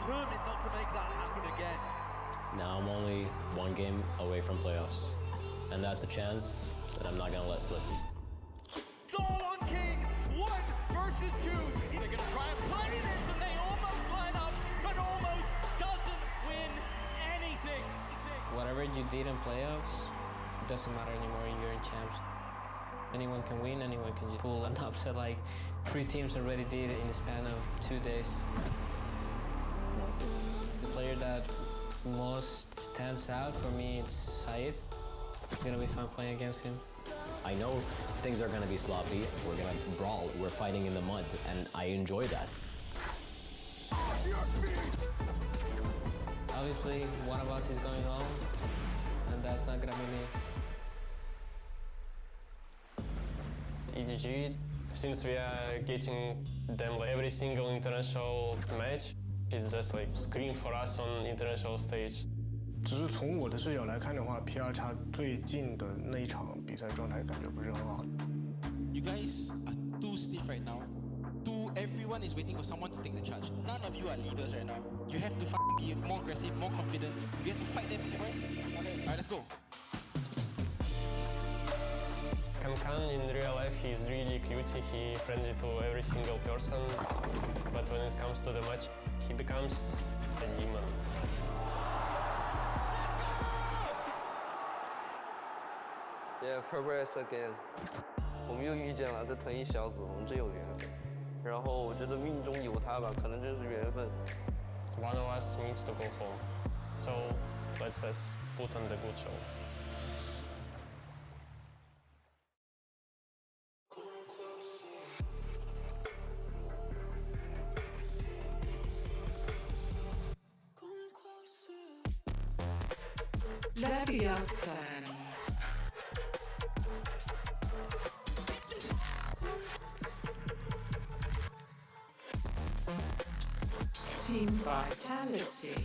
determined not to make that happen again. Now I'm only one game away from playoffs, and that's a chance that I'm not gonna let slip. Seoul on King, 1 versus 2. They're gonna try and play this, and they almost line up, but almost doesn't win anything. Whatever you did in playoffs, it doesn't matter anymore. You're in champs. Anyone can win, anyone can pull an upset like 3 teams already did in the span of 2 days. The player that most stands out for me is Saeed. It's gonna be fun playing against him. I know things are gonna be sloppy, we're gonna brawl, we're fighting in the mud, and I enjoy that. Obviously, one of us is going home, and that's not gonna be me. EDG, since we are getting them like every single international match, it's just like screen for us on international stage. 只是从我的视角来看的话 ，PRX 最近的那一场比赛状态感觉不是很好。You guys are too stiff right now. Everyone is waiting for someone to take the charge. None of you are leaders right now. You have to be more aggressive, more confident. You have to fight them, boys. Alright, let's go. Kan in real life, he's really cute, he's friendly to every single person, but when it comes to the match, he becomes a demon. Yeah, PRX again. 我们又遇见了，这同一小子，我们真有缘分。然后我觉得命中有他吧，可能真是缘分。One of us needs to go home, so let's put on the good show. Leviathan. Team Vitality.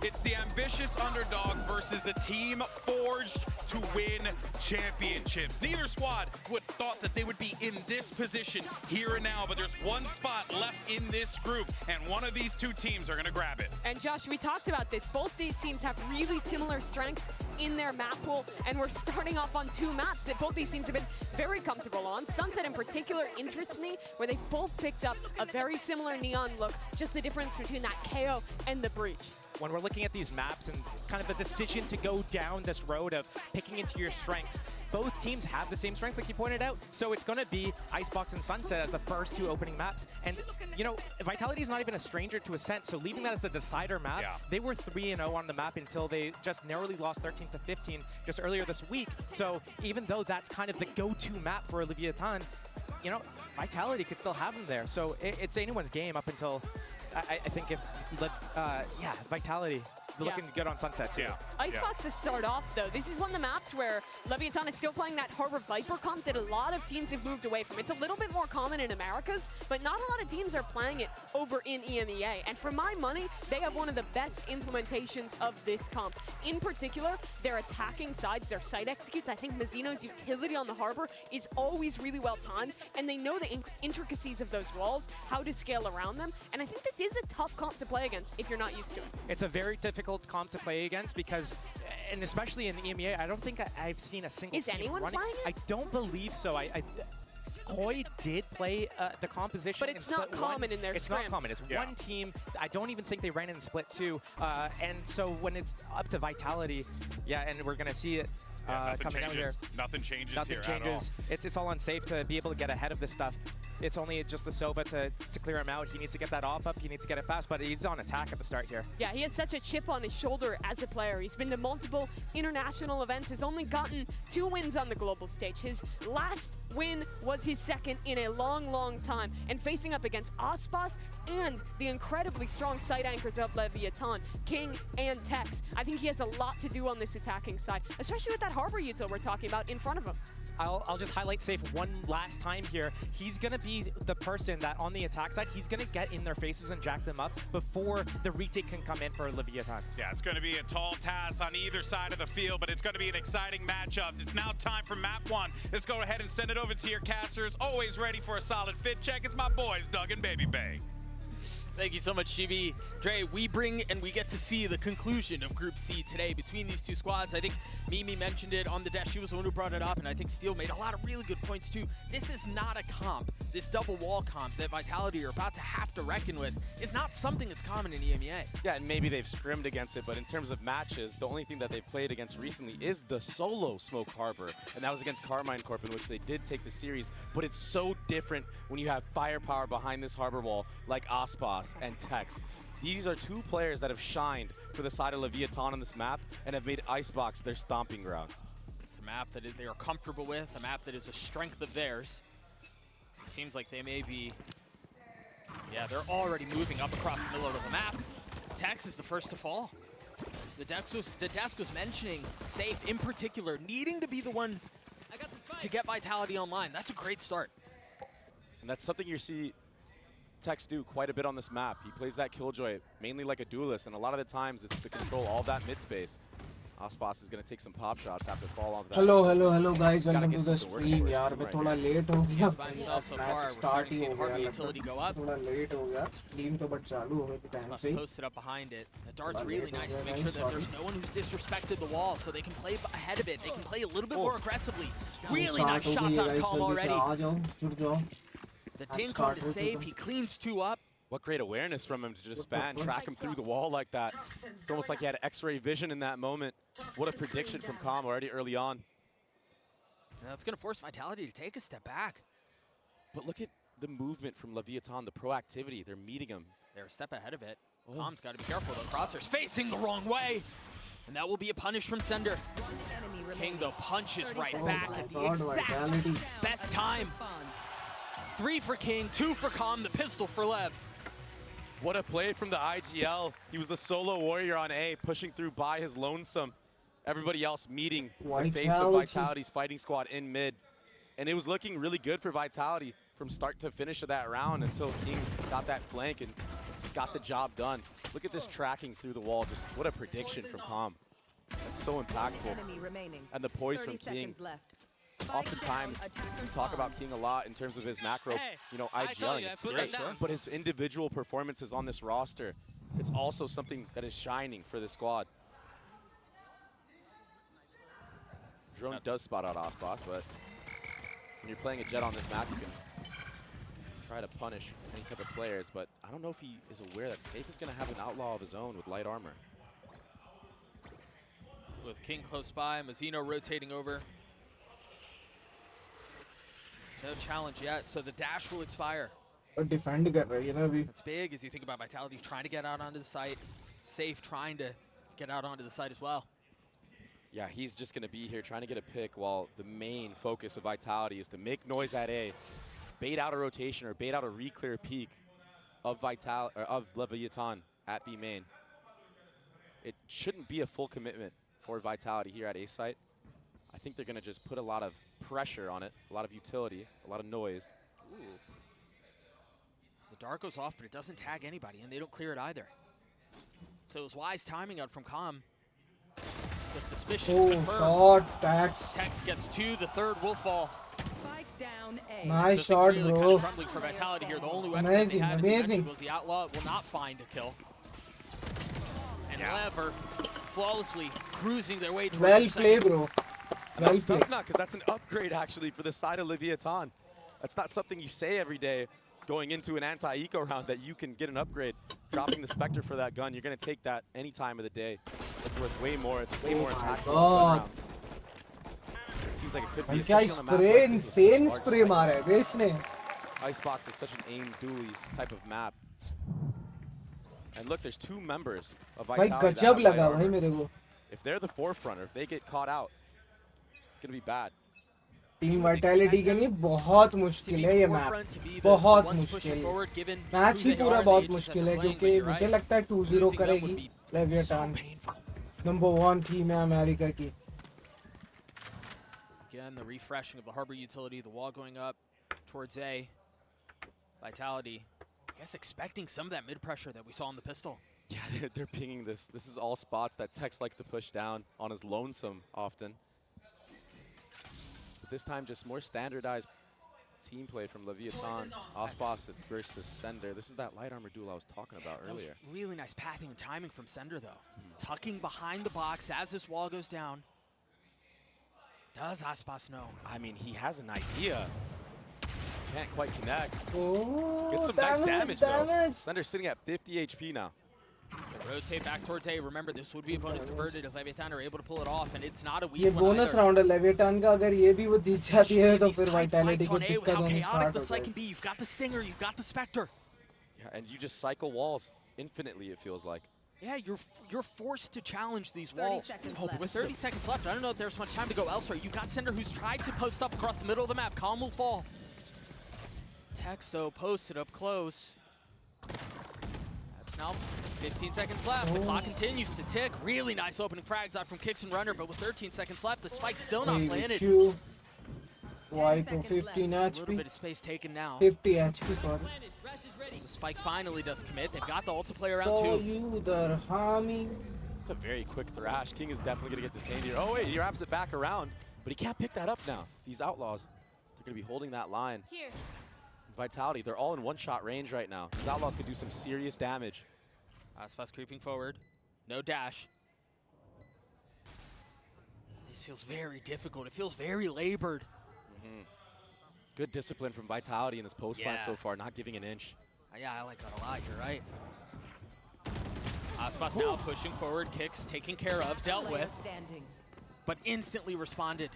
It's the ambitious underdog versus the team forged to win championships. Neither squad would thought that they would be in this position here and now, but there's one spot left in this group, and one of these 2 teams are going to grab it. And Josh, we talked about this. Both these teams have really similar strengths in their map pool, and we're starting off on 2 maps that both these teams have been very comfortable on. Sunset in particular interests me, where they both picked up a very similar neon look, just the difference between that KO and the breach. When we're looking at these maps and kind of the decision to go down this road of picking into your strengths, both teams have the same strengths, like you pointed out, so it's going to be Icebox and Sunset as the first 2 opening maps. And, you know, Vitality is not even a stranger to Ascent, so leaving that as a decider map, they were 3-0 on the map until they just narrowly lost 13-15 just earlier this week. So even though that's kind of the go-to map for Leviathan, you know, Vitality could still have them there. So it's anyone's game up until, I think if, Vitality looking good on Sunset too. Icebox to start off though, this is one of the maps where Leviathan is still playing that Harbor Viper comp that a lot of teams have moved away from. It's a little bit more common in Americas, but not a lot of teams are playing it over in EMEA. And for my money, they have one of the best implementations of this comp. In particular, their attacking sides, their site executes. I think Mizzino's utility on the Harbor is always really well timed, and they know the intricacies of those walls, how to scale around them. And I think this is a tough comp to play against if you're not used to it. It's a very difficult comp to play against because, and especially in the EMEA, I don't think I've seen a single team anyone running. playing it? I don't believe so. Koi did play the composition, but it's not common in their It's scrims. not common. It's one team. I don't even think they ran in split 2. And so when it's up to Vitality, and we're gonna see it coming out here. Nothing changes Nothing here changes. at all. It's all unsafe to be able to get ahead of this stuff. It's only just the Sova to clear him out. He needs to get that op up. He needs to get it fast, but he's on attack at the start here. Yeah, he has such a chip on his shoulder as a player. He's been to multiple international events, has only gotten 2 wins on the global stage. His last win was his 2nd in a long, long time. And facing up against Aspas and the incredibly strong side anchors of Leviathan, King and Tex, I think he has a lot to do on this attacking side, especially with that Harbor util we're talking about in front of him. I'll just highlight Safe one last time here. He's going to be the person that on the attack side, he's going to get in their faces and jack them up before the retake can come in for Leviathan. Yeah, it's going to be a tall task on either side of the field, but it's going to be an exciting matchup. It's now time for map 1. Let's go ahead and send it over to your casters. Always ready for a solid fit check. It's my boys, Doug and Baby Bay. Thank you so much, Chibi. Dre, we bring and we get to see the conclusion of Group C today between these two squads. I think Mimi mentioned it on the desk. She was the one who brought it up, and I think Steel made a lot of really good points too. This is not a comp. This double wall comp that Vitality are about to have to reckon with is not something that's common in EMEA. Yeah, and maybe they've scrimmed against it, but in terms of matches, the only thing that they've played against recently is the solo Smoke Harbor, and that was against Carmine Corp, in which they did take the series, but it's so different when you have firepower behind this harbor wall like Aspas and Tex. These are two players that have shined for the side of Leviathan on this map and have made Icebox their stomping grounds. It's a map that they are comfortable with, a map that is a strength of theirs. It seems like they may be, yeah, they're already moving up across the middle of the map. Tex is the first to fall. The desk was mentioning Safe in particular needing to be the one to get Vitality online. That's a great start. And that's something you see Tex do quite a bit on this map. He plays that Killjoy mainly like a duelist, and a lot of the times it's to control all that mid space. Aspas is going to take some pop shots, have to fall off that. Hello guys, welcome to the stream. यार मैं थोड़ा late हो गया, match start ही हो गया, थोड़ा late हो गया, stream तो बट चालू हो गई time से. Posted up behind it. The dart's really nice to make sure that there's no one who's disrespected the wall, so they can play ahead of it. They can play a little bit more aggressively. Really nice shots on Calm already. The ding card is safe. He cleans 2 up. What great awareness from him to just span, track him through the wall like that. It's almost like he had X-ray vision in that moment. What a prediction from Calm already early on. Now that's going to force Vitality to take a step back. But look at the movement from Leviathan, the proactivity. They're meeting him. They're a step ahead of it. Calm's got to be careful though. Crosshair's facing the wrong way. And that will be a punish from Sender. King though punches right back at the exact best time. 3 for King, 2 for Calm, the pistol for Lev. What a play from the IGL. He was the solo warrior on A, pushing through by his lonesome. Everybody else meeting the face of Vitality's fighting squad in mid. And it was looking really good for Vitality from start to finish of that round until King got that flank and just got the job done. Look at this tracking through the wall. Just what a prediction from Calm. That's so impactful. And the poise from King. Oftentimes, we talk about King a lot in terms of his macro, IGLing. It's great, but his individual performances on this roster, it's also something that is shining for the squad. Drone does spot out Aspas, but when you're playing a Jet on this map, you can try to punish any type of players, but I don't know if he is aware that Safe is going to have an outlaw of his own with light armor. With King close by, Mazzino rotating over. No challenge yet, so the dash will expire. Defend कर रही है ना अभी. That's big as you think about Vitality trying to get out onto the site. Safe trying to get out onto the site as well. Yeah, he's just going to be here trying to get a pick while the main focus of Vitality is to make noise at A, bait out a rotation or bait out a re-clear peak of Leviathan at B main. It shouldn't be a full commitment for Vitality here at A site. I think they're going to just put a lot of pressure on it, a lot of utility, a lot of noise. Ooh. The dart goes off, but it doesn't tag anybody, and they don't clear it either. So it was wise timing out from Calm. The suspicion's confirmed. Shot, Tex. Tex gets 2, the third will fall. Nice shot, really bro. kind of crumbling for Vitality here. The only weapon they had was the Outlaw. Will not find a kill. And Lever flawlessly cruising their way towards well played, bro. That's tough now, because that's an upgrade actually for the side of Leviathan. That's not something you say every day going into an anti-eco round that you can get an upgrade. Dropping the Spectre for that gun, you're going to take that any time of the day. It's worth way more. It's way more impactful rounds. It seems like it could be, especially on a map like this, insane spray मारा है इसने. Icebox is such an aim dually type of map. And look, there's 2 members of Vitality. भाई गजब लगा भाई मेरे को. If they're the forefront, or if they get caught out, it's going to be bad. Team vitality के लिए बहुत मुश्किल है ये मैप, बहुत मुश्किल. मैच ही पूरा बहुत मुश्किल है क्योंकि मुझे लगता है 2-0 करेगी लेविएटान. नंबर 1 टीम है अमेरिका की. Again, the refreshing of the Harbor utility, the wall going up towards A. Vitality, I guess expecting some of that mid-pressure that we saw in the pistol. Yeah, they're pinging this. This is all spots that Tex likes to push down on his lonesome often. But this time, just more standardized team play from Leviathan, Aspas versus Sender. This is that light armor duel I was talking about earlier. That was really nice pathing and timing from Sender, though. Tucking behind the box as this wall goes down. Does Aspas know? I mean, he has an idea. Can't quite connect. Oh, Get some nice damage, though. Sender's sitting at 50 HP now. They rotate back towards A. Remember, this would be a bonus converted if Leviathan are able to pull it off, and it's not a weak ये one bonus either. round है Leviathan का. अगर ये भी वो जीत जाती है तो फिर Vitality को With दिक्कत how होनी chaotic start the हो site जाएगी. can be. You've got the Stinger, you've got the Spectre. Yeah, and you just cycle walls infinitely, it feels like. Yeah, you're forced to challenge these walls. 30 seconds But with 30 seconds left, I don't know if there's much time to go elsewhere. You've got Sender who's tried to post up across the middle of the map. Calm will fall. Texto posted up close. That's now 15 seconds left. The clock continues to tick. Really nice opening frags out from Kicks and Runner, but with 13 seconds left, the spike's still not planted. Viper 15 A little HP. bit of space taken now. 50 HP, sorry. So Spike finally does commit. They've got the ult to play around So too. you the harming. It's a very quick thrash. King is definitely going to get detained here. Oh, wait, he wraps it back around, but he can't pick that up now. These Outlaws, they're going to be holding that line. Here. Vitality, they're all in one-shot range right now. These Outlaws could do some serious damage. Aspas creeping forward. No dash. This feels very difficult. It feels very labored. Good discipline from Vitality in this post plant Yeah. so far, not giving an inch. Yeah, I like that a lot. You're right. Aspas now pushing forward. Kicks taken care of, dealt with, but instantly responded.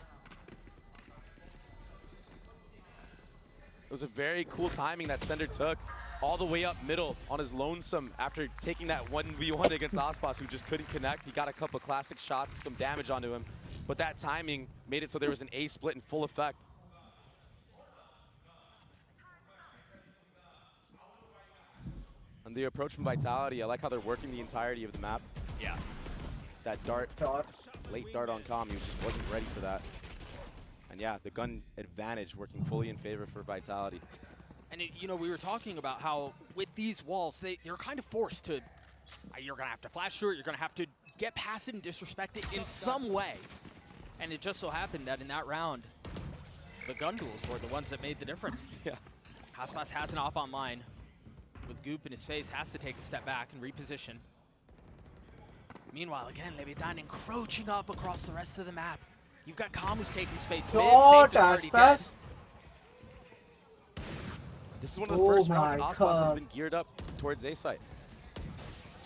It was a very cool timing that Sender took all the way up middle on his lonesome after taking that 1v1 against Aspas, who just couldn't connect. He got a couple classic shots, some damage onto him, but that timing made it so there was an A split in full effect. And the approach from Vitality, I like how they're working the entirety of the map. Yeah. That dart, late dart on Calm, he just wasn't ready for that. And yeah, the gun advantage working fully in favor for Vitality. And you know, we were talking about how with these walls, they're kind of forced to, you're gonna have to flash through it, you're gonna have to get past it and disrespect it in some way. And it just so happened that in that round, the gun duels were the ones that made the difference. Yeah. Aspas has an op online. With Goop in his face, has to take a step back and reposition. Meanwhile, again, Leviathan encroaching up across the rest of the map. You've got Calm who's taking space mid. Shot, Safe is already dead. Aspas. This is one of the first rounds my Aspas has God. been geared up towards A site.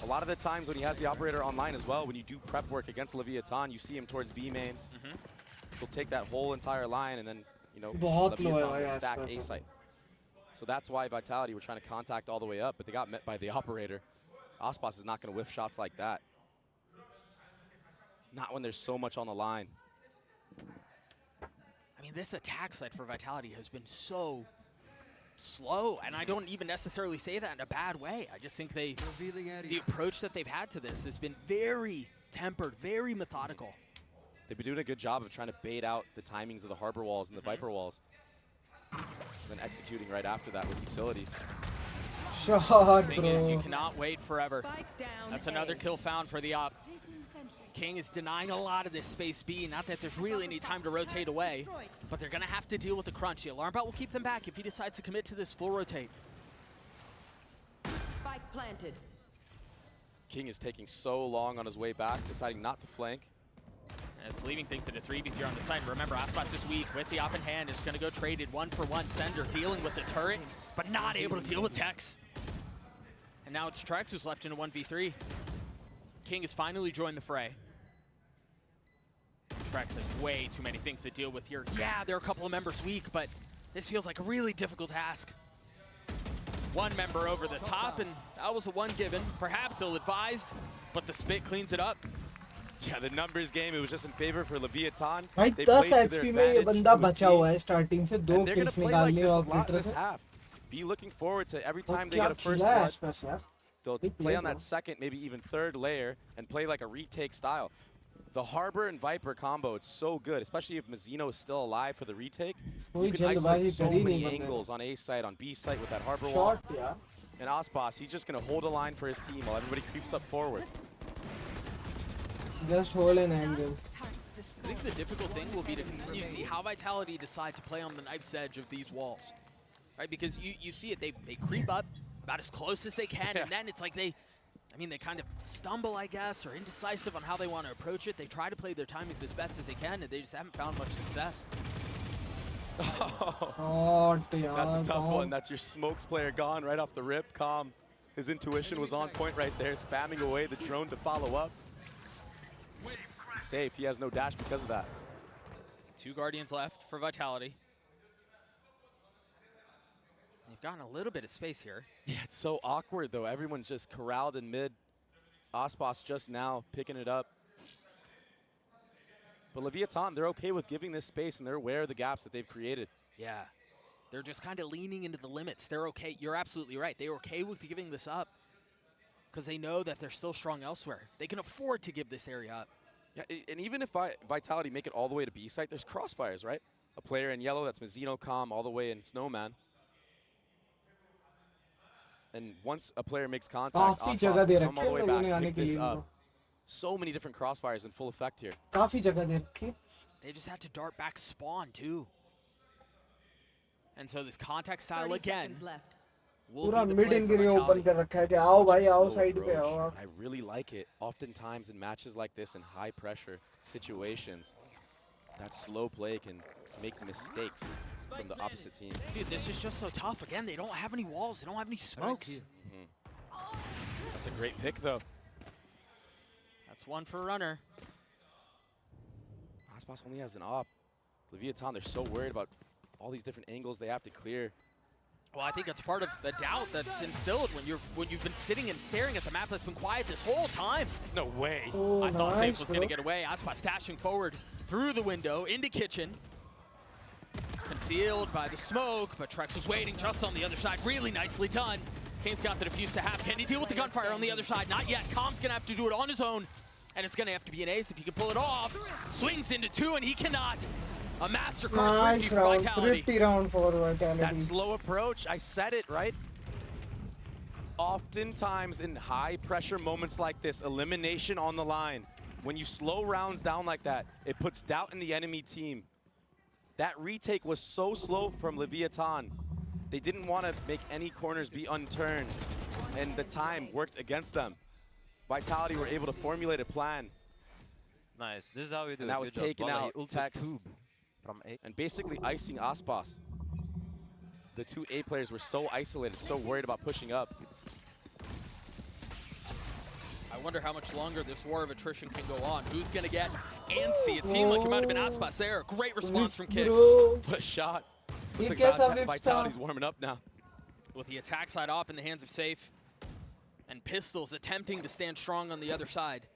A lot of the times when he has the operator online as well, when you do prep work against Leviathan, you see him towards B main. He'll take that whole entire line and then, you know, बहुत low Leviathan है will भाई stack Aspas. A site. So that's why Vitality were trying to contact all the way up, but they got met by the operator. Aspas is not going to whiff shots like that. Not when there's so much on the line. I mean, this attack side for Vitality has been so slow, and I don't even necessarily say that in a bad way. I just think the approach that they've had to this has been very tempered, very methodical. They've been doing a good job of trying to bait out the timings of the Harbor walls and the Viper walls. And then executing right after that with utility. Shot, The thing is, you bro. cannot wait forever. That's another kill found for the op. King is denying a lot of this space B. Not that there's really any time to rotate away, but they're going to have to deal with the crunch. The alarm bot will keep them back if he decides to commit to this full rotate. Spike planted. King is taking so long on his way back, deciding not to flank. And it's leaving things at a 3v3 on the side. Remember, Aspas this week with the op in hand is going to go traded 1-for-1. Sender dealing with the turret, but not able to deal with Tex. And now it's Trex who's left in a 1v3. King has finally joined the fray. Trex has way too many things to deal with here. Yeah, there are a couple of members weak, but this feels like a really difficult task. One member over the top, and that was a one given. Perhaps ill-advised, but the spit cleans it up. Yeah, the numbers game, it was just in favor for Leviathan. भाई They 10 played to their HP में ये advantage बंदा to a बचा T. हुआ है starting से 2 And they're going to kills play like निकालने this a और lot ऑपरेटर this से half. Be looking forward to every और time they क्या get a first खिला है blood, आसपास यार they'll Big play play, on that bro. second, maybe even third layer, and play like a retake style. The Harbor and Viper combo, it's so good, especially if Mazzino is still alive for the retake. कोई You can isolate जल्दबाजी so कर ही many नहीं बंदे ने। angles on A site, on B site with that Harbor wall. Shot, yeah. And Aspas, he's just going to hold a line for his team while everybody creeps up forward. Just hold an angle. I think the difficult thing will be to continue to see how Vitality decide to play on the knife's edge of these walls. Right, because you see it, they creep up about as close as they can, and then it's like they kind of stumble, I guess, or indecisive on how they want to approach it. They try to play their timings as best as they can, and they just haven't found much success. Oh, That's a tough one. That's your smokes player gone right off the rip. Calm. His intuition was on point right there, spamming away the drone to follow up. Safe. He has no dash because of that. 2 Guardians left for Vitality. They've gotten a little bit of space here. Yeah, it's so awkward, though. Everyone's just corralled in mid. Aspas just now picking it up. But Leviathan, they're okay with giving this space, and they're aware of the gaps that they've created. Yeah. They're just kind of leaning into the limits. They're okay. You're absolutely right. They're okay with giving this up because they know that they're still strong elsewhere. They can afford to give this area up. Yeah, and even if Vitality make it all the way to B site, there's crossfires, right? A player in yellow, that's Mazzino, Calm, all the way in Snowman. And once a player makes contact, Aspas will come all the way back, pick this up. So many different crossfires in full effect here. They just had to dart back spawn too. And so this contact style again. पूरा mid in के लिए open कर रखा है कि आओ भाई आओ side पे आओ आप. I really like it. Oftentimes in matches like this, in high pressure situations, that slow play can make mistakes from the opposite team. Dude, this is just so tough. Again, they don't have any walls. They don't have any smokes. That's a great pick, though. That's one for a runner. Aspas only has an op. Leviathan, they're so worried about all these different angles they have to clear. Well, I think that's part of the doubt that's instilled when you've been sitting and staring at the map that's been quiet this whole time. No way. Oh, I thought nice, Safe was going to get away. Aspas stashing forward through the window into kitchen. Concealed by the smoke, but Trex was waiting just on the other side. Really nicely done. King's got the defuse to half. Can he deal with the gunfire on the other side? Not yet. Calm's going to have to do it on his own. And it's going to have to be an ace if he can pull it off. Swings into 2 and he cannot. A MasterCard Nice for round, Vitality. 50 round for Vitality. That slow approach, I said it, right? Oftentimes in high pressure moments like this, elimination on the line. When you slow rounds down like that, it puts doubt in the enemy team. That retake was so slow from Leviathan. They didn't want to make any corners be unturned, and the time worked against them. Vitality were able to formulate a plan. Nice. This is how we do it. And that was taken out, Tex, from A. and basically icing Aspas. The 2 A players were so isolated, so worried about pushing up. I wonder how much longer this war of attrition can go on. Who's going to get antsy? It seemed like it might have been Aspas there. Great response from Kicks. What a shot. He Looks gets like a Vitality's warming up now. With the attack side op in the hands of Safe. And Pistols attempting to stand strong on the other side.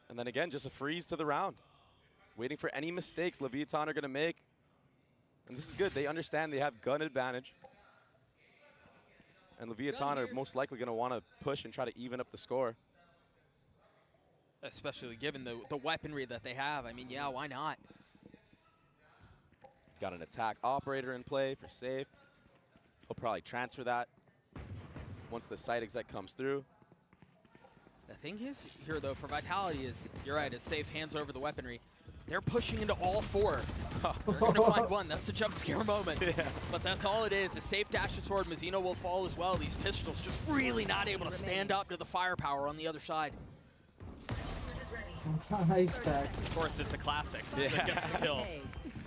And then again, just a freeze to the round. Waiting for any mistakes Leviathan are going to make. And this is good. They understand they have gun advantage. And Leviathan are most likely going to want to push and try to even up the score. Especially given the weaponry that they have. I mean, yeah, why not? Got an attack operator in play for Safe. He'll probably transfer that once the site exec comes through. The thing is here, though, for Vitality is, you're right, as Safe hands over the weaponry, they're pushing into all 4. They're going to find one. That's a jump scare moment. Yeah. But that's all it is. The Safe dashes forward. Mazzino will fall as well. These Pistols just really not able to stand up to the firepower on the other side. Nice stack. Of course, it's a classic that gets the kill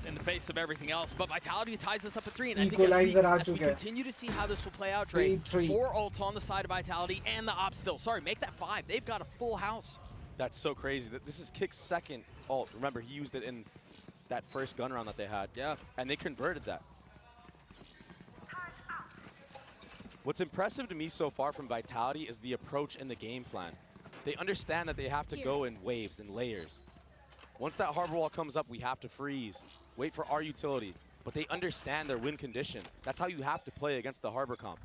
in the face of everything else. But Vitality ties us up at 3. And I think as we continue to see how this will play out, Dre, 4 ults on the side of Vitality and the op still. Sorry, make that 5. They've got a full house. That's so crazy. This is Kick's second ult. Remember, he used it in that first gun round that they had. Yeah. And they converted that. What's impressive to me so far from Vitality is the approach and the game plan. They understand that they have to go in waves and layers. Once that harbor wall comes up, we have to freeze. Wait for our utility. But they understand their win condition. That's how you have to play against the harbor comp.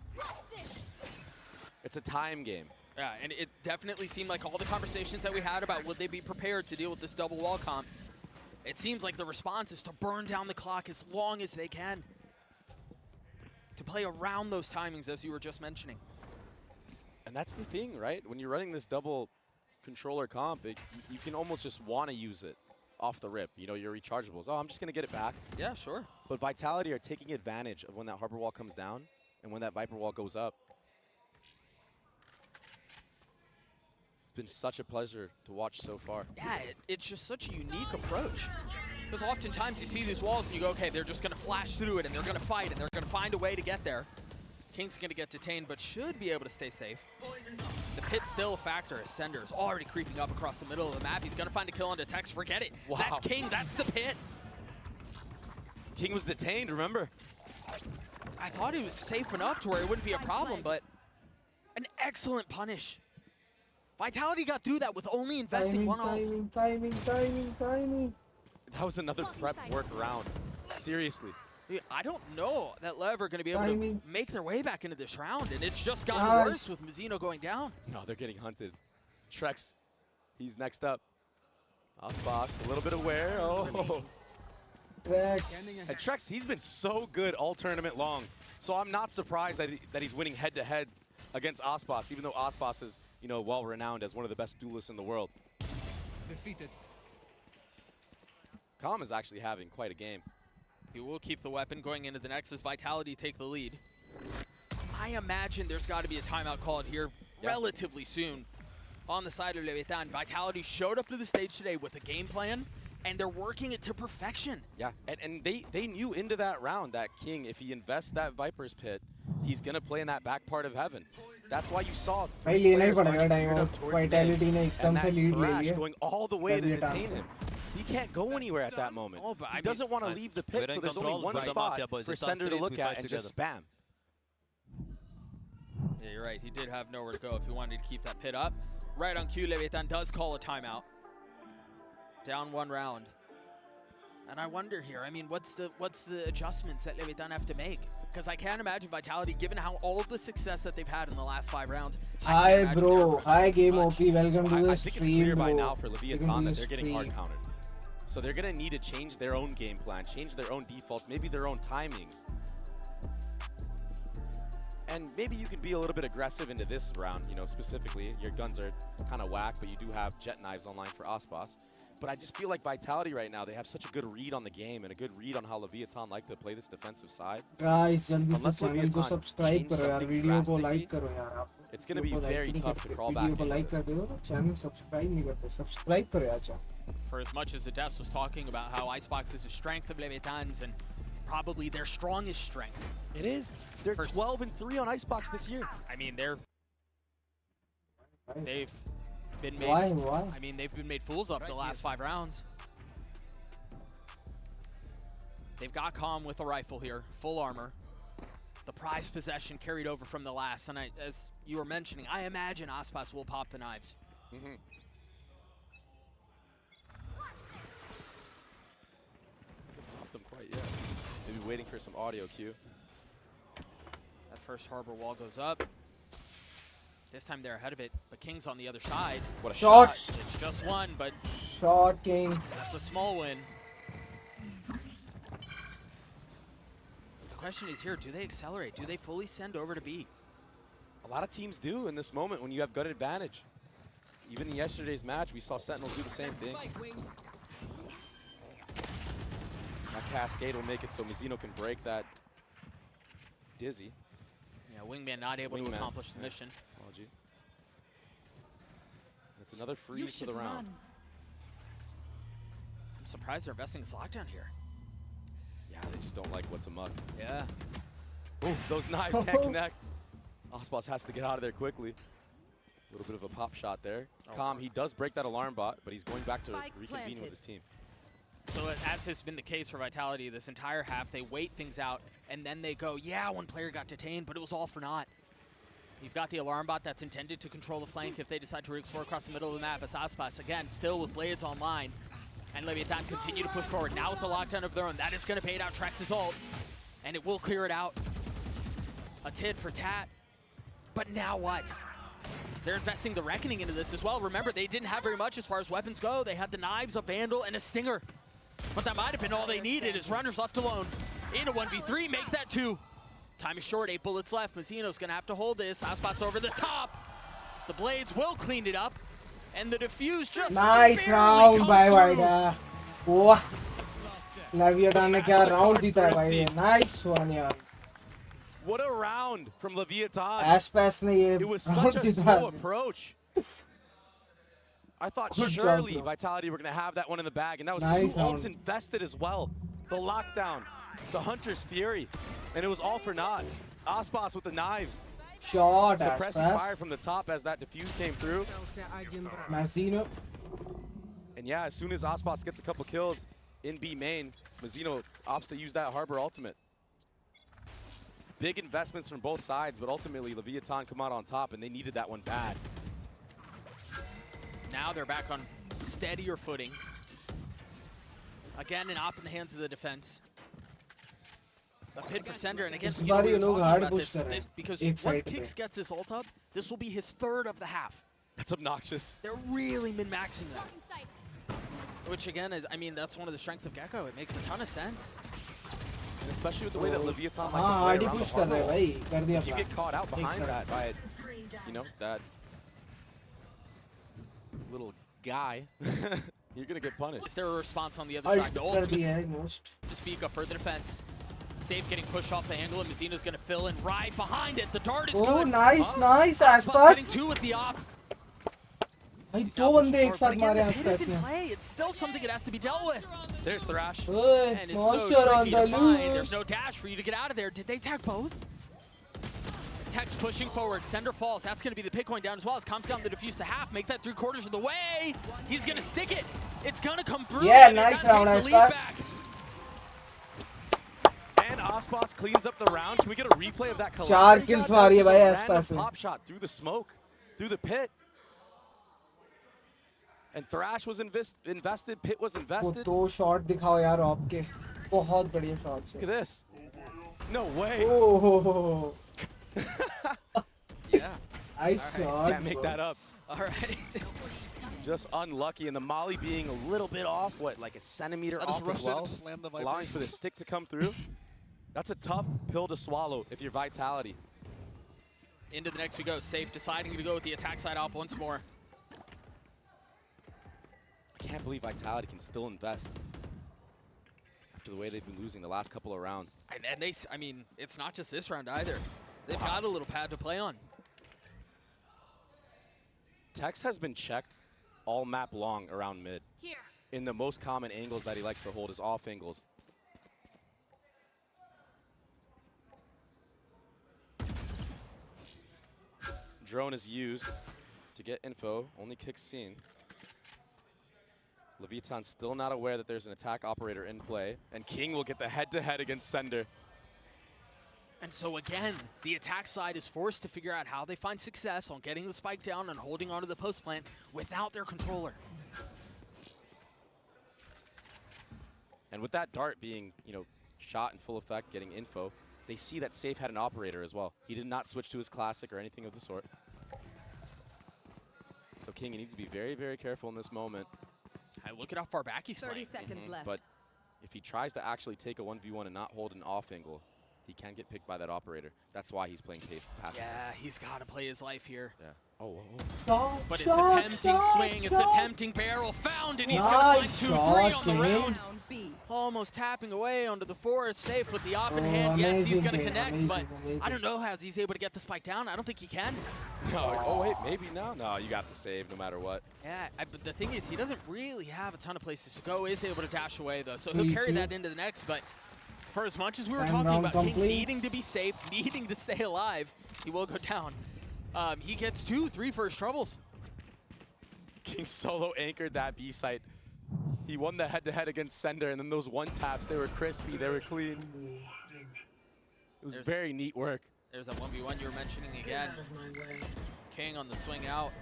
It's a time game. Yeah, and it definitely seemed like all the conversations that we had about would they be prepared to deal with this double wall comp, it seems like the response is to burn down the clock as long as they can. To play around those timings, as you were just mentioning. And that's the thing, right? When you're running this double controller comp, you can almost just want to use it off the rip. You know, your rechargeables. Oh, I'm just going to get it back. Yeah, sure. But Vitality are taking advantage of when that Harbor Wall comes down and when that Viper Wall goes up. It's been such a pleasure to watch so far. Yeah, it's just such a unique approach. Because oftentimes you see these walls and you go, okay, they're just going to flash through it and they're going to fight and they're going to find a way to get there. King's going to get detained, but should be able to stay safe. The pit's still a factor as Sender's already creeping up across the middle of the map. He's going to find a kill onto Tex. Forget it. Wow. That's King. That's the pit. King was detained, remember? I thought he was safe enough to where it wouldn't be a problem, but an excellent punish. Vitality got through that with only investing one ult. Timing. That was another prep workaround. Seriously. Dude, I don't know that Lev are going to be able to make their way back into this round, and it's just gotten worse with Mizzino going down. No, they're getting hunted. Trex, he's next up. Aspas, a little bit aware. Oh. Trex. And Trex, he's been so good all tournament long. So I'm not surprised that he's winning head-to-head against Aspas, even though Aspas is, you know, well-renowned as one of the best duelists in the world. Defeated. Calm is actually having quite a game. He will keep the weapon going into the Nexus. Vitality take the lead. I imagine there's got to be a timeout called here relatively soon on the side of Leviathan. Vitality showed up to the stage today with a game plan, and they're working it to perfection. Yeah, and they knew into that round that King, if he invests that Viper's Pit, he's going to play in that back part of heaven. That's why you saw Vitality ने एकदम से lead ले लिया. going all the way to detain him. He can't go anywhere at that moment. He doesn't want to leave the pit, so there's only one spot for Sender to look at and just spam. Yeah, you're right. He did have nowhere to go if he wanted to keep that pit up. Right on cue, Leviathan does call a timeout. Down one round. And I wonder here, I mean, what's the adjustments that Leviathan have to make? Because I can't imagine Vitality, given how all of the success that they've had in the last 5 rounds. Hi, bro. Hi, Game OP. Welcome to the I think stream, it's clear bro. by now for Leviathan that they're getting hard countered. So they're going to need to change their own game plan, change their own defaults, maybe their own timings. And maybe you can be a little bit aggressive into this round, you know, specifically. Your guns are kind of whack, but you do have jet knives online for Aspas. But I just feel like Vitality right now, they have such a good read on the game and a good read on how Leviathan like to play this defensive side. Guys, जल्दी से channel को subscribe करो यार, video को like करो यार आप. It's going to be very tough to crawl back Video को like कर दो, channel subscribe नहीं करते, subscribe करो यार channel. For as much as Ades was talking about how Icebox is a strength of Leviathan's and probably their strongest strength. It is. They're 12-3 on Icebox this year. I mean, they've been made. Why? I mean, they've been made fools of the last 5 rounds. They've got Calm with a rifle here, full armor. The prized possession carried over from the last, and as you were mentioning, I imagine Aspas will pop the knives. Hasn't popped them quite yet. Maybe waiting for some audio cue. That first harbor wall goes up. This time they're ahead of it, but King's on the other side. What a shot. It's just one, but shot, King. That's a small win. The question is here, do they accelerate? Do they fully send over to B? A lot of teams do in this moment when you have gut advantage. Even in yesterday's match, we saw Sentinels do the same thing. That cascade will make it so Mizzino can break that Dizzy. Yeah, Wingman not able to accomplish the mission. Apology. It's another freeze for the round. I'm surprised they're investing in lockdown here. Yeah, they just don't like what's amok. Yeah. Oh, those knives can't connect. Aspas has to get out of there quickly. A little bit of a pop shot there. Calm, he does break that alarm bot, but he's going back to reconvene with his team. So as has been the case for Vitality this entire half, they wait things out, and then they go, yeah, one player got detained, but it was all for naught. You've got the alarm bot that's intended to control the flank if they decide to re-explore across the middle of the map. As Aspas, again, still with blades online. And Leviathan continue to push forward. Now with the lockdown of their own, that is going to bait out Trex's ult, and it will clear it out. A tit for tat. But now what? They're investing the Reckoning into this as well. Remember, they didn't have very much as far as weapons go. They had the knives, a Vandal, and a Stinger. But that might have been all they needed as runners left alone. In a 1v3, make that 2. Time is short, 8 bullets left. Mazzino's gonna have to hold this. Aspas over the top. The Blades will clean it up. And the defuse just nice round by Vida. Wow. Leviathan ने क्या round जीता है भाई. Nice one यार. What a round from Leviathan. Aspas ने ये it was such a slow approach. I thought surely Vitality were going to have that one in the bag, and that was nice 2 ults invested as well. The lockdown, the Hunter's Fury, and it was all for naught. Aspas with the knives. Shot, suppressing Aspas. fire from the top as that defuse came through. Mazzino. And yeah, as soon as Aspas gets a couple kills in B main, Mazzino opts to use that Harbor ultimate. Big investments from both sides, but ultimately Leviathan come out on top, and they needed that one bad. Now they're back on steadier footing. Again, an op in the hands of the defense. A pit for Sender, and again, we were talking about this, because once Kix gets this ult up, this will be his 3rd of the half. That's obnoxious. They're really min-maxing that. Which again is, I mean, that's one of the strengths of Gecko. It makes a ton of sense. And especially with the way that Leviathan like to play around the harbor. You get caught out behind that by, you know, that little guy. You're gonna get punished. Is there a response on the other side? The ultimate to speak up for the defense. Safe getting pushed off the angle, and Mazzino's gonna fill in right behind it. The dart is good. Oh, nice, nice, Aspas getting 2 with the op. भाई 2 बंदे एक साथ मारे आसपास में. It's still something that has to be dealt with. There's Thrash. And it's so tricky to find. There's no dash for you to get out of there. Did they tag both? Tex pushing forward. Sender falls. That's going to be the pick going down as well as comes down the defuse to half. Make that 3/4 of the way. He's going to stick it. It's going to come through. Yeah, nice round, Aspas. And Aspas cleans up the round. Can we get a replay of that collapse? 4 kills मारी है भाई Aspas ने. Pop shot through the smoke, through the pit. And Thrash was invested, Pit was invested. वो 2 shot दिखाओ यार आपके. बहुत बढ़िया shots. Look at this. No way. Oh. Yeah. Nice shot. Can't make that up. All right. Just unlucky, and the molly being a little bit off, what, like a centimeter off as well, allowing for the stick to come through. That's a tough pill to swallow if you're Vitality. Into the next we go. Safe deciding to go with the attack side op once more. I can't believe Vitality can still invest after the way they've been losing the last couple of rounds. And they, I mean, it's not just this round either. They've got a little pad to play on. Tex has been checked all map long around mid. In the most common angles that he likes to hold is off angles. Drone is used to get info, only Kick's seen. Leviathan's still not aware that there's an attack operator in play, and King will get the head-to-head against Sender. And so again, the attack side is forced to figure out how they find success on getting the spike down and holding onto the post plant without their controller. And with that dart being, you know, shot in full effect, getting info, they see that Safe had an operator as well. He did not switch to his classic or anything of the sort. So King needs to be very, very careful in this moment. Look at how far back he's 30 seconds left. But if he tries to actually take a 1v1 and not hold an off angle, he can get picked by that operator. That's why he's playing pace passive. Yeah, he's got to play his life here. Yeah. Oh, but it's a tempting swing. It's a tempting barrel found, and he's going to find 2-3 on the round. Almost tapping away onto the forest. Safe with the op in hand. Yes, he's going to connect, but I don't know how he's able to get the spike down. I don't think he can. No, oh, wait, maybe now? No, you got to save no matter what. Yeah, but the thing is, he doesn't really have a ton of places to go. Is able to dash away, though, so he'll carry that into the next, but for as much as we were talking about King needing to be safe, needing to stay alive, he will go down. He gets 2-3 first troubles. King solo anchored that B site. He won the head-to-head against Sender, and then those one taps, they were crispy, they were clean. It was very neat work. There's that 1v1 you were mentioning again. King on the swing out.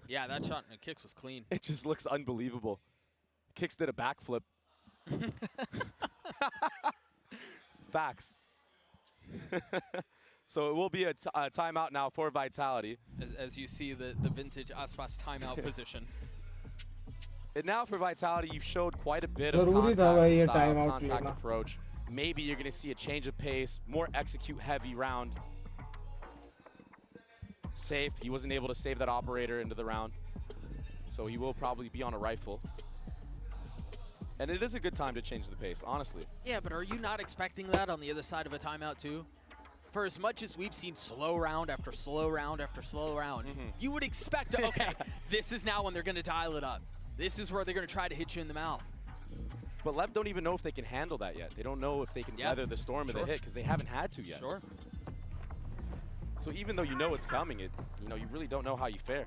Yeah, that shot and Kix was clean. It just looks unbelievable. Kix did a backflip. Facts. So it will be a timeout now for Vitality. As you see the vintage Aspas timeout position. And now for Vitality, you've showed quite a bit of Zaruri tha bhai ye timeout contact lena. approach. Maybe you're going to see a change of pace, more execute-heavy round. Safe. He wasn't able to save that operator into the round. So he will probably be on a rifle. And it is a good time to change the pace, honestly. Yeah, but are you not expecting that on the other side of a timeout too? For as much as we've seen slow round after slow round after slow round, you would expect, okay, this is now when they're going to dial it up. This is where they're going to try to hit you in the mouth. But Lev don't even know if they can handle that yet. They don't know if they can weather the storm of the hit because they haven't had to yet. Sure. So even though you know it's coming, you really don't know how you fare.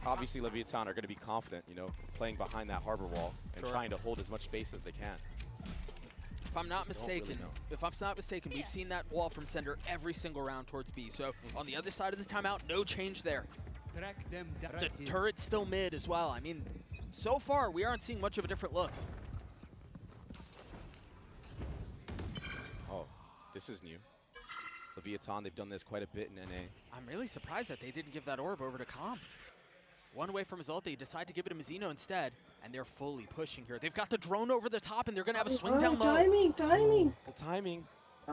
Obviously, Leviathan are going to be confident, playing behind that harbor wall and trying to hold as much space as they can. If I'm not mistaken, we've seen that wall from Sender every single round towards B. So on the other side of the timeout, no change there. The turret's still mid as well. I mean, so far we aren't seeing much of a different look. Oh, this is new. Leviathan, they've done this quite a bit in NA. I'm really surprised that they didn't give that orb over to Com. One away from his ult, they decide to give it to Mizzino instead, and they're fully pushing here. They've got the drone over the top, and they're going to have a swing down low. Timing. The timing.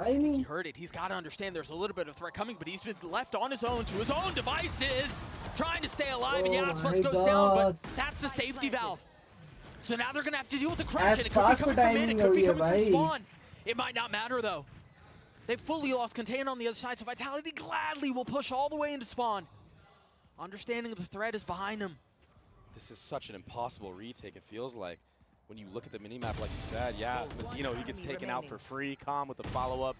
He heard it. He's got to understand there's a little bit of threat coming, but he's been left on his own to his own devices, trying to stay alive, and Aspas goes down, but that's the safety valve. So now they're going to have to deal with the crash, and it could be coming from mid, it could be coming from spawn. It might not matter, though. They've fully lost contain on the other side, so Vitality gladly will push all the way into spawn. Understanding the threat is behind him. This is such an impossible retake, it feels like. When you look at the minimap, like you said, Mizzino, he gets taken out for free. Com with the follow-up.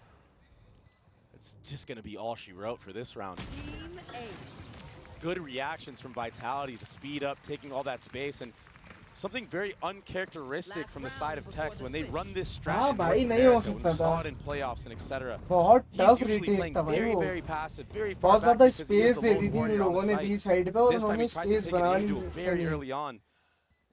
It's just going to be all she wrote for this round. Good reactions from Vitality, the speed up, taking all that space, and something very uncharacteristic from the side of Tex when they run this strat in North America, when we saw it in playoffs and etc. He's usually playing very, very passive, very far back because he has the lone warrior on the site. This time he tries to take it into it very early on.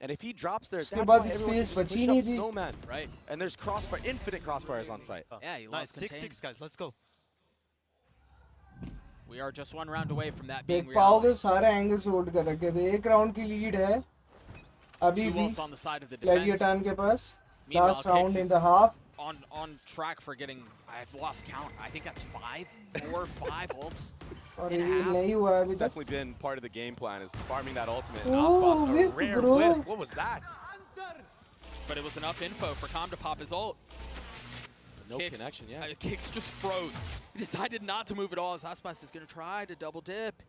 And if he drops there, that's why everyone can just push up Snowman. Right. And there's crossfire, infinite crossfires on site. Yeah, he Nice, 6-6 guys, let's go. We are just one round away from that being देख पाओगे सारे angles hold कर रखे थे एक round की lead है अभी भी Leviathan के पास last round in the half on track for getting, I've lost count, I think that's 4 or 5 ults. It's definitely been part of the game plan, is farming that ultimate. And Aspas, a rare whiff. What was that? But it was enough info for Com to pop his ult. No connection, yeah. Kicks just froze. He decided not to move at all as Aspas is going to try to double dip.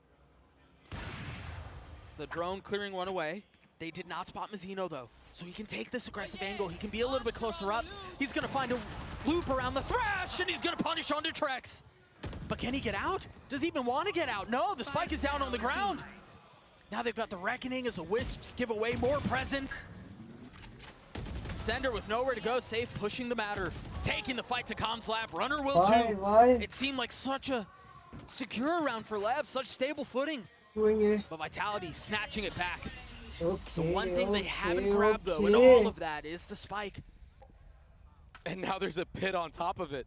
The drone clearing one away. They did not spot Mizzino though, so he can take this aggressive angle. He can be a little bit closer up. He's going to find a loop around the thrash, and he's going to punish onto Trex. But can he get out? Does he even want to get out? No, the spike is down on the ground. Now they've got the Reckoning as the Wisps give away more presence. Sender with nowhere to go, safe, pushing the matter, taking the fight to Com's lab. Runner will too. It seemed like such a secure round for Lev, such stable footing. But Vitality snatching it back. The one thing they haven't grabbed though in all of that is the spike. And now there's a pit on top of it.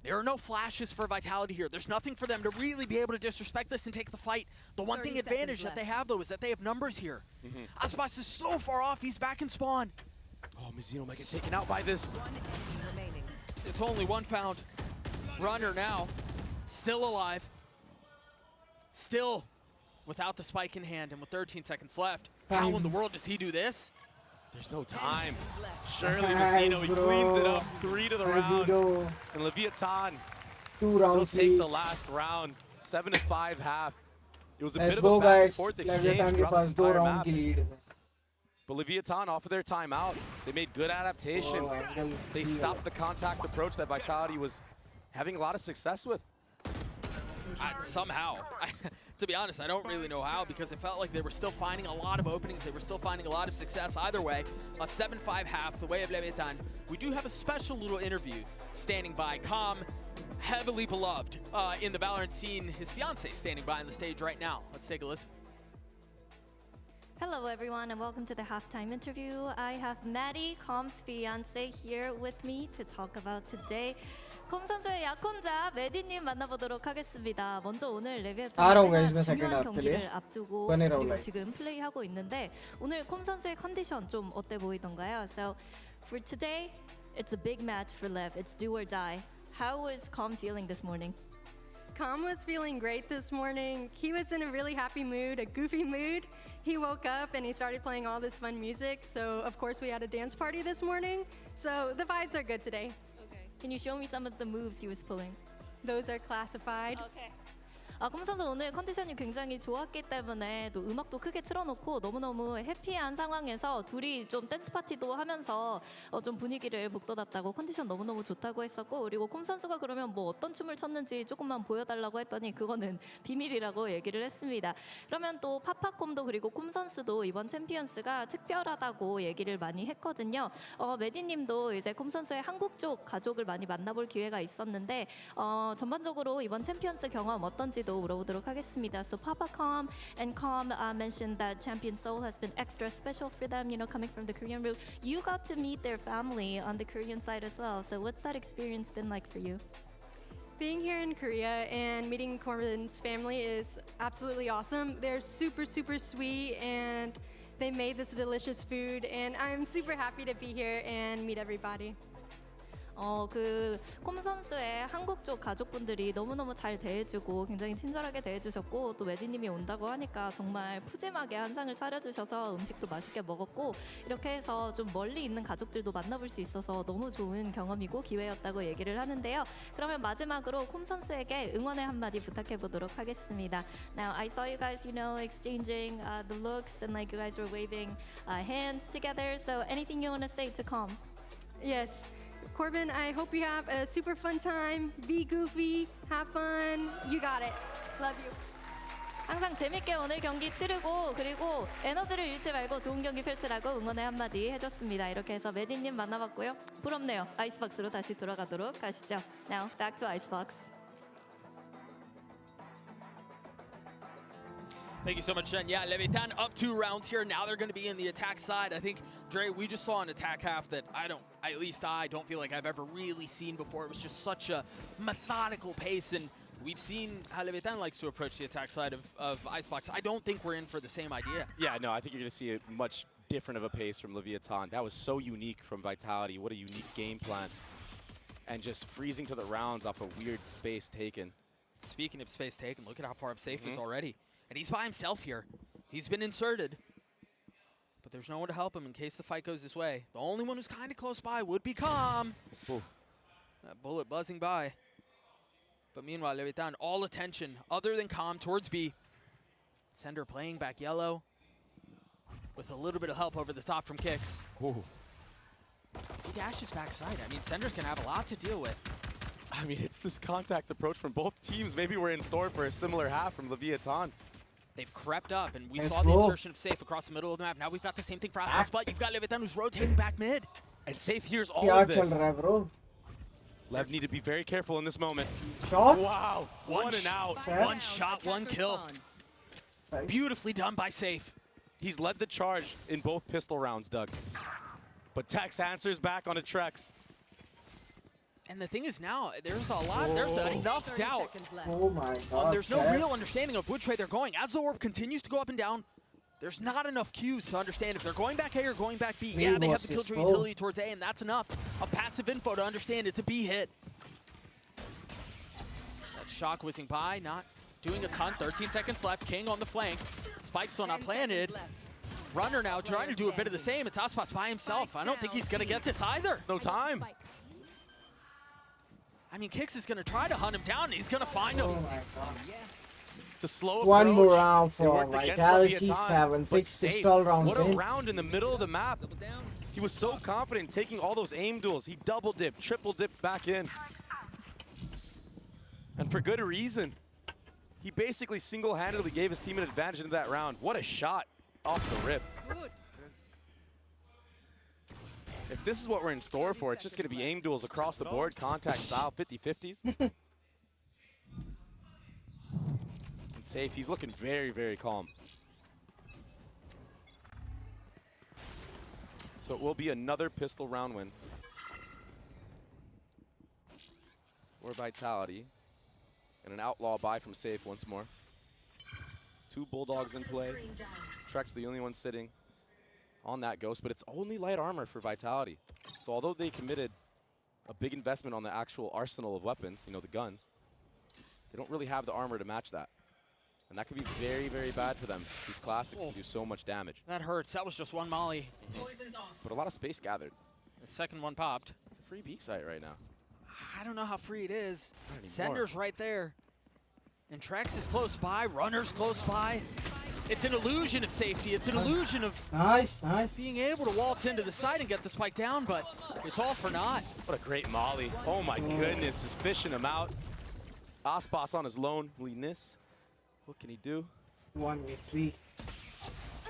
There are no flashes for Vitality here. There's nothing for them to really be able to disrespect this and take the fight. The one thing advantage that they have though is that they have numbers here. Aspas is so far off, he's back in spawn. Oh, Mizzino might get taken out by this. It's only one found. Runner now, still alive. Still without the spike in hand and with 13 seconds left. How in the world does he do this? There's no time. Surely Mizzino, he cleans it up. 3 to the round. And Leviathan will take the last round. 7-5 half. It was a bit of a back and forth exchange throughout this entire map. But Leviathan off of their timeout. They made good adaptations. They stopped the contact approach that Vitality was having a lot of success with. Somehow. To be honest, I don't really know how, because it felt like they were still finding a lot of openings. They were still finding a lot of success either way. A 7-5 half, the way of Leviathan. We do have a special little interview standing by. Com, heavily beloved in the Valorant scene. His fiance standing by on the stage right now. Let's take a listen. Hello everyone and welcome to the halftime interview. I have Maddie, Com's fiance, here with me to talk about today. 콤 선수의 약혼자 메디님 만나보도록 하겠습니다. 먼저 오늘 레비아탄 중요한 경기를 앞두고 그리고 지금 플레이하고 있는데 오늘 콤 선수의 컨디션 좀 어때 보이던가요? So for today, it's a big match for Lev. It's do or die. How was Com feeling this morning? Com was feeling great this morning. He was in a really happy mood, a goofy mood. He woke up and he started playing all this fun music. So of course we had a dance party this morning. So the vibes are good today. Can you show me some of the moves he was pulling? Those are classified. Okay. 콤 선수 오늘 컨디션이 굉장히 좋았기 때문에 또 음악도 크게 틀어놓고 너무너무 해피한 상황에서 둘이 좀 댄스 파티도 하면서 좀 분위기를 북돋았다고 컨디션 너무너무 좋다고 했었고 그리고 콤 선수가 그러면 뭐 어떤 춤을 췄는지 조금만 보여달라고 했더니 그거는 비밀이라고 얘기를 했습니다. 그러면 또 파파콤도 그리고 콤 선수도 이번 챔피언스가 특별하다고 얘기를 많이 했거든요. 메디님도 이제 콤 선수의 한국 쪽 가족을 많이 만나볼 기회가 있었는데 전반적으로 이번 챔피언스 경험 어떤지 물어보도록 하겠습니다. So Papa Com and Com mentioned that Champion Seoul has been extra special for them, you know, coming from the Korean route. You got to meet their family on the Korean side as well. So what's that experience been like for you? Being here in Korea and meeting Corbin's family is absolutely awesome. They're super, super sweet and they made this delicious food and I'm super happy to be here and meet everybody. 콤 선수의 한국 쪽 가족분들이 너무너무 잘 대해주고 굉장히 친절하게 대해주셨고 또 메디님이 온다고 하니까 정말 푸짐하게 한상을 차려주셔서 음식도 맛있게 먹었고 이렇게 해서 좀 멀리 있는 가족들도 만나볼 수 있어서 너무 좋은 경험이고 기회였다고 얘기를 하는데요. 그러면 마지막으로 콤 선수에게 응원의 한마디 부탁해 보도록 하겠습니다. Now I saw you guys, you know, exchanging the looks and like you guys were waving hands together. So anything you want to say to Com? Yes. Corbin, I hope you have a super fun time. Be goofy, have fun. You got it. Love you. 항상 재밌게 오늘 경기 치르고 그리고 에너지를 잃지 말고 좋은 경기 펼치라고 응원의 한마디 해줬습니다. 이렇게 해서 메디님 만나봤고요. 부럽네요. 아이스박스로 다시 돌아가도록 하시죠. Now back to Icebox. Thank you so much, Jen. Yeah, Leviathan up 2 rounds here. Now they're going to be in the attack side. I think, Dre, we just saw an attack half that I don't feel like I've ever really seen before. It was just such a methodical pace, and we've seen how Leviathan likes to approach the attack side of Icebox. I don't think we're in for the same idea. Yeah, no, I think you're going to see a much different of a pace from Leviathan. That was so unique from Vitality. What a unique game plan. And just freezing to the rounds off a weird space taken. Speaking of space taken, look at how far up Safe is already. And he's by himself here. He's been inserted. But there's no one to help him in case the fight goes his way. The only one who's kind of close by would be Com. That bullet buzzing by. But meanwhile, Leviathan, all attention other than Com towards B. Sender playing back yellow. With a little bit of help over the top from Kicks. He dashes backside. I mean, Sender's going to have a lot to deal with. I mean, it's this contact approach from both teams. Maybe we're in store for a similar half from Leviathan. They've crept up, and we saw the insertion of Safe across the middle of the map. Now we've got the same thing for Aspas, but you've got Leviathan who's rotating back mid. And Safe hears all of this. Lev need to be very careful in this moment. Shot? Wow, one and out. One shot, one kill. Beautifully done by Safe. He's led the charge in both pistol rounds, Doug. But Tex answers back on a Trex. And the thing is now, there's enough doubt. Oh my God. There's no real understanding of which way they're going. As the orb continues to go up and down, there's not enough cues to understand if they're going back A or going back B. Yeah, they have the killjoy utility towards A, and that's enough of passive info to understand it's a B hit. That shock whizzing by, not doing a ton. 13 seconds left. King on the flank. Spike still not planted. Runner now trying to do a bit of the same. It's Aspas by himself. I don't think he's going to get this either. No time. I mean, Kicks is going to try to hunt him down, and he's going to find him. Oh my God. The slow One approach. more round for Vitality, 7-6 pistol round. What a round in the middle of the map. He was so confident taking all those aim duels. He double dipped, triple dipped back in. And for good reason. He basically single-handedly gave his team an advantage into that round. What a shot off the rip. Good. If this is what we're in store for, it's just going to be aim duels across the board, contact style, 50-50s. And Safe, he's looking very, very calm. So it will be another pistol round win for Vitality. And an outlaw buy from Safe once more. 2 Bulldogs in play. Trek's the only one sitting on that Ghost, but it's only light armor for Vitality. So although they committed a big investment on the actual arsenal of weapons, you know, the guns, they don't really have the armor to match that. And that could be very, very bad for them. These classics can do so much damage. That hurts. That was just one molly. But a lot of space gathered. The second one popped. It's a free B site right now. I don't know how free it is. Not anymore. Sender's right there. And Trex is close by. Runner's close by. It's an illusion of safety. It's an illusion of being able to waltz into the side and get the spike down, but it's all for naught. What a great molly. Oh my goodness, just fishing him out. Aspas on his loneliness. What can he do? 1v3.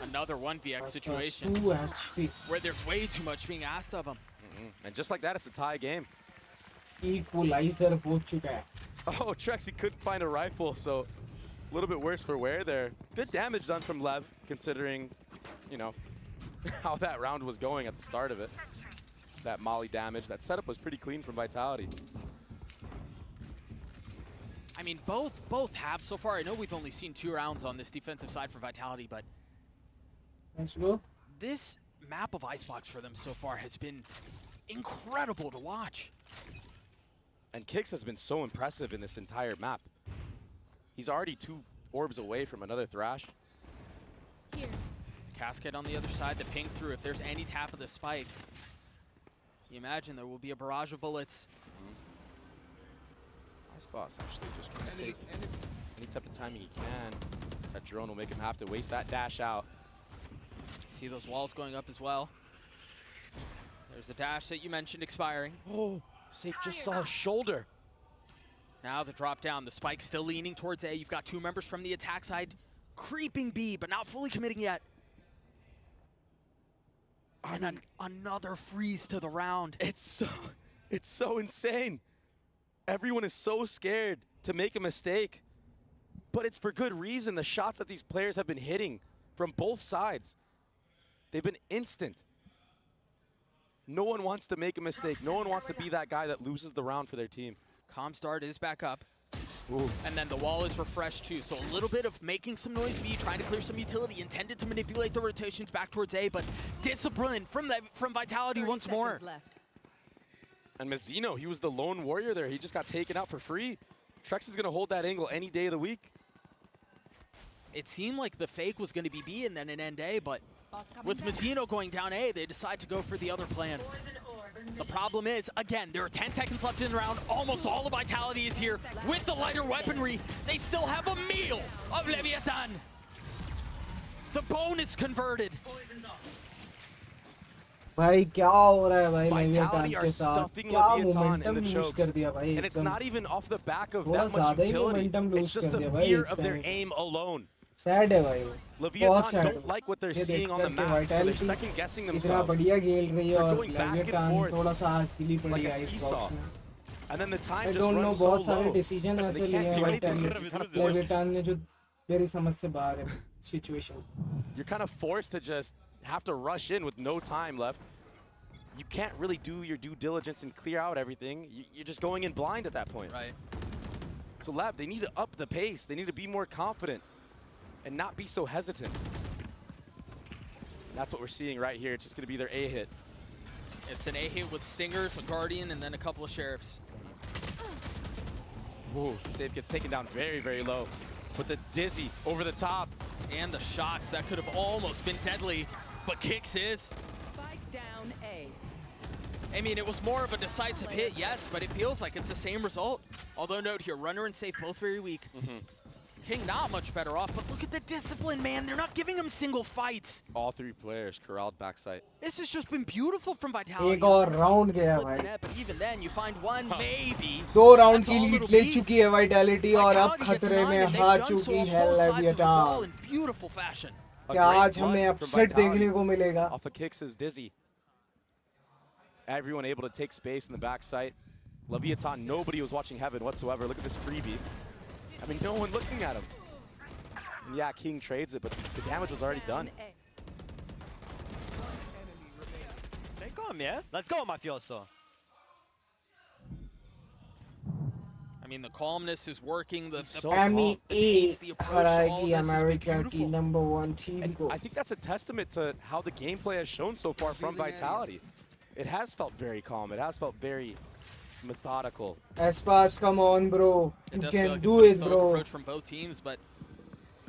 Another 1vx situation 2 HP. where there's way too much being asked of him. And just like that, it's a tie game. Equalizer हो चुका है. Oh, Trexy couldn't find a rifle, so a little bit worse for wear there. Good damage done from Lev, considering, you know, how that round was going at the start of it. That molly damage, that setup was pretty clean from Vitality. I mean, both have so far. I know we've only seen 2 rounds on this defensive side for Vitality, but Let's go. this map of Icebox for them so far has been incredible to watch. And Kix has been so impressive in this entire map. He's already 2 orbs away from another Thrash. Here. Cascade on the other side, the ping through. If there's any tap of the spike, you imagine there will be a barrage of bullets. Icebox actually just trying to take any type of timing he can. That drone will make him have to waste that dash out. See those walls going up as well. There's the dash that you mentioned expiring. Oh, Safe just saw his shoulder. Now the drop down, the spike still leaning towards A. You've got 2 members from the attack side creeping B, but not fully committing yet. And another freeze to the round. It's so insane. Everyone is so scared to make a mistake, but it's for good reason. The shots that these players have been hitting from both sides, they've been instant. No one wants to make a mistake. No one wants to be that guy that loses the round for their team. Comstart is back up. Ooh. And then the wall is refreshed too. So a little bit of making some noise B, trying to clear some utility, intended to manipulate the rotations back towards A, but discipline from Vitality once more. Left. And Mazzino, he was the lone warrior there. He just got taken out for free. Trex is going to hold that angle any day of the week. It seemed like the fake was going to be B and then an end A, but with Mazzino going down A, they decide to go for the other plan. The problem is, again, there are 10 seconds left in the round. Almost all of Vitality is here. With the lighter weaponry, they still have a meal of Leviathan. The bonus converted. भाई क्या हो रहा है भाई Vitality are stuffing Leviathan in the chokes. And it's not even off the back of that much utility. It's just the fear of their aim alone. Sad है भाई. Leviathan don't like what they're seeing on the map, so they're second guessing themselves. बढ़िया खेल रही है और going back and Leviathan forth थोड़ा सा आज हिली पड़ी like है a इस seesaw. बॉक्स में. And then the time I just don't know runs so बहुत सारे low. decision ऐसे They लिए can't हैं do anything. Vitality. You're kind of forced. Leviathan ने जो मेरी समझ से बाहर है situation. You're kind of forced to just have to rush in with no time left. You can't really do your due diligence and clear out everything. You're just going in blind at that point. Right. So Lab, they need to up the pace. They need to be more confident and not be so hesitant. That's what we're seeing right here. It's just going to be their A hit. It's an A hit with Stingers, a Guardian, and then a couple of Sheriffs. Ooh, Save gets taken down very, very low. With the Dizzy over the top. And the shocks, that could have almost been deadly, but Kix is. Spike down A. I mean, it was more of a decisive hit, yes, but it feels like it's the same result. Although note here, Runner and Safe both very weak. King not much better off, but look at the discipline, man. They're not giving him single fights. All 3 players corralled backside. This has just been beautiful from Vitality. एक और round गया भाई. But even then, you find one, maybe. 2 round की lead ले चुकी है Vitality और अब खतरे में हार चुकी है Leviathan. Beautiful fashion. क्या आज हमें upset देखने को मिलेगा? Off of Kix is Dizzy. Everyone able to take space in the backside. Leviathan, nobody was watching Heaven whatsoever. Look at this freebie. I mean, no one looking at him. And yeah, King trades it, but the damage was already done. yeah? Let's go, mafioso. I mean, the calmness is working. The pace, the approach to all of this has been America की beautiful. #1 team And को. I think that's a testament to how the gameplay has shown so far from Vitality. It has felt very calm. It has felt very methodical. Espas, come on, bro. It You does feel can like do it's it, been a stoic bro. approach from both teams, but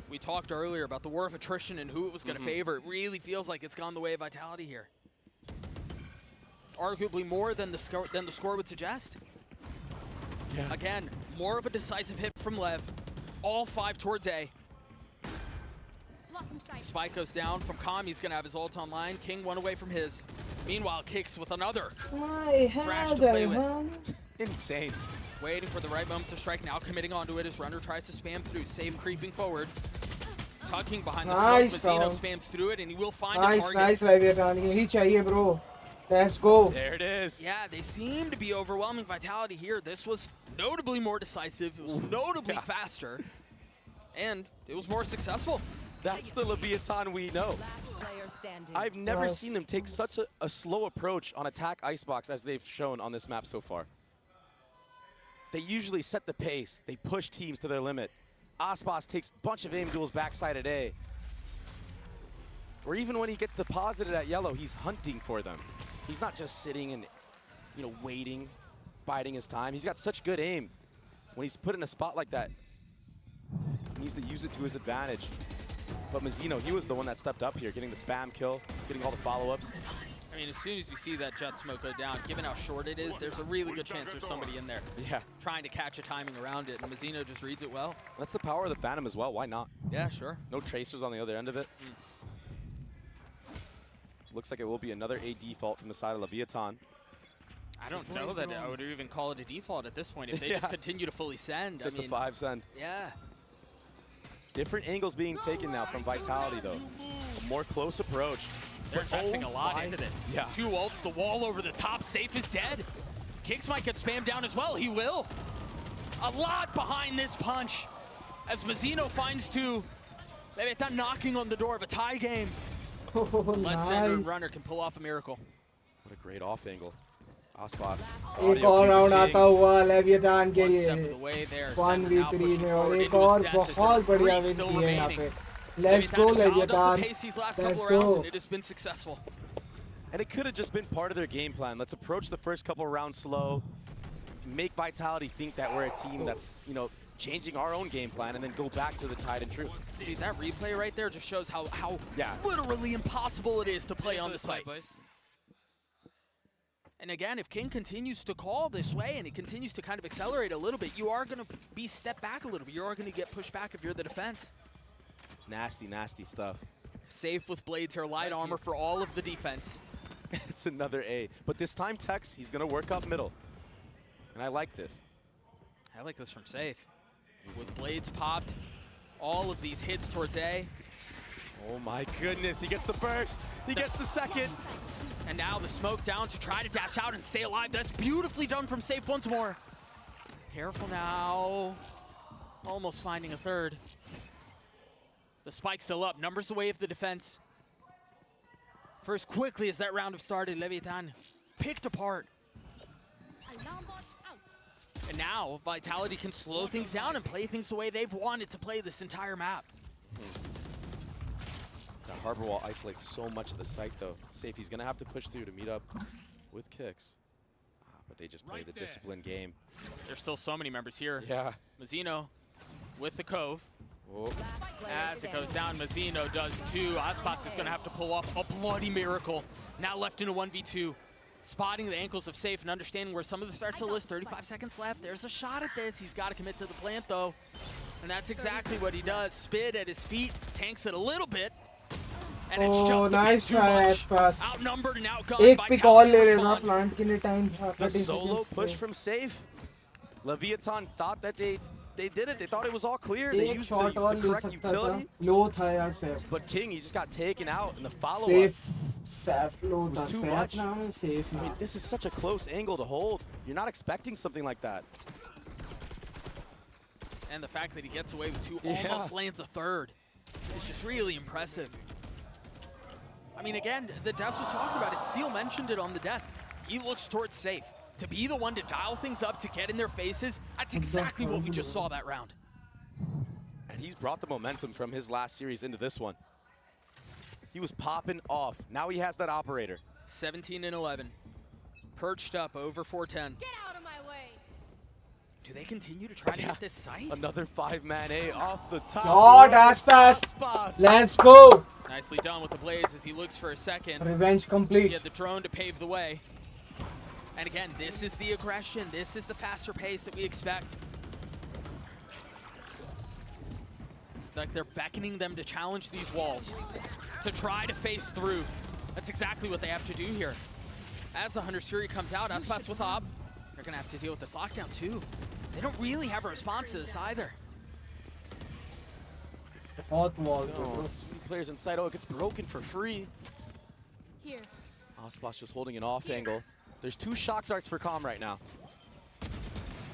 we talked earlier about the war of attrition and who it was going to favor. It really feels like it's gone the way of Vitality here. Arguably more than the score would suggest. Yeah. Again, more of a decisive hit from Lev. All 5 towards A. Spike goes down from Com. He's going to have his ult online. King one away from his. Meanwhile, Kicks with another thrash to play with. Insane. Waiting for the right moment to strike. Now committing onto it as Runner tries to spam through. Safe creeping forward. Tucking behind the smoke. Mazzino spams through it and he will find a target. Nice, Leviathan. यही चाहिए, bro. Let's go. There it is. Yeah, they seem to be overwhelming Vitality here. This was notably more decisive. It was notably faster. And it was more successful. That's the Leviathan we know. I've never seen them take such a slow approach on attack Icebox as they've shown on this map so far. They usually set the pace. They push teams to their limit. Aspas takes a bunch of aim duels backside at A. Or even when he gets deposited at yellow, he's hunting for them. He's not just sitting and, waiting, biding his time. He's got such good aim. When he's put in a spot like that, he needs to use it to his advantage. But Mazzino, he was the one that stepped up here, getting the spam kill, getting all the follow-ups. I mean, as soon as you see that jet smoke go down, given how short it is, there's a really good chance there's somebody in there. Yeah. Trying to catch a timing around it, and Mazzino just reads it well. That's the power of the Phantom as well. Why not? Yeah, sure. No tracers on the other end of it. Looks like it will be another A default from the side of Leviathan. I don't know that I would even call it a default at this point if they just continue to fully send. Just I mean, a 5 send. Yeah. Different angles being taken now from Vitality, though. A more close approach. They're investing a lot into this. Yeah. 2 ults, the wall over the top. Safe is dead. Kicks might get spammed down as well. He will. A lot behind this punch as Mazzino finds 2. Maybe it's not knocking on the door of a tie game. Unless Sender Runner can pull off a miracle. What a great off angle. Aspas. एक और round आता हुआ लेविएथान के लिए 1v3 में और एक और बहुत बढ़िया विन की है यहाँ पे. Let's go Leviathan. Let's go. It has been successful. And it could have just been part of their game plan. Let's approach the first couple rounds slow, make Vitality think that we're a team that's, changing our own game plan, and then go back to the tide and truth. Dude, that replay right there just shows how literally impossible it is to play on the site. And again, if King continues to call this way and he continues to kind of accelerate a little bit, you are going to be stepped back a little bit. You are going to get pushed back if you're the defense. Nasty, nasty stuff. Safe with Blades here, light armor for all of the defense. It's another A. But this time, Tex, he's going to work up middle. And I like this. I like this from Safe. With Blades popped, all of these hits towards A. Oh my goodness, he gets the first, he gets the second. And now the smoke down to try to dash out and stay alive. That's beautifully done from Safe once more. Careful now. Almost finding a third. The spike's still up, numbers the way of the defense. First quickly as that round have started, Leviathan picked apart. And now Vitality can slow things down and play things the way they've wanted to play this entire map. That harbor wall isolates so much of the site, though. Safe, he's going to have to push through to meet up with Kicks. But they just play the disciplined game. There's still so many members here. Yeah. Mazzino with the Cove. Oh. As it goes down, Mazzino does 2. Aspas is going to have to pull off a bloody miracle. Now left in a 1v2. Spotting the ankles of Safe and understanding where some of the starts to list. 35 seconds left. There's a shot at this. He's got to commit to the plant, though. And that's exactly what he does. Spid at his feet, tanks it a little bit. And it's just nice try, Aspas. Outnumbered and outgunned. एक pick और ले लेना plant के लिए time था. The solo push from Safe. Leviathan thought that they did it. They thought it was all clear. They used the correct utility. Low था यार Safe. But King, he just got taken out in the follow-up. Safe low था. Too much. Safe. I mean, this is such a close angle to hold. You're not expecting something like that. And the fact that he gets away with 2, almost lands a third. It's just really impressive. I mean, again, the desk was talking about it. Seal mentioned it on the desk. He looks towards safe. To be the one to dial things up, to get in their faces, that's exactly what we just saw that round. And he's brought the momentum from his last series into this one. He was popping off. Now he has that operator. 17 and 11. Perched up over 410. Get out of my way. Do they continue to try to hit this site? Another 5-man A off the top. Shot, Aspas. Let's go. Nicely done with the blades as he looks for a second. Revenge complete. He had the drone to pave the way. And again, this is the aggression. This is the faster pace that we expect. It's like they're beckoning them to challenge these walls, to try to face through. That's exactly what they have to do here. As the Hunter's Fury comes out, Aspas with Ob, they're gonna have to deal with this lockdown too. They don't really have a response to this either. Fourth wall. Too many players inside. Oh, it gets broken for free. Here. Aspas just holding an off angle. There's 2 shock darts for Calm right now.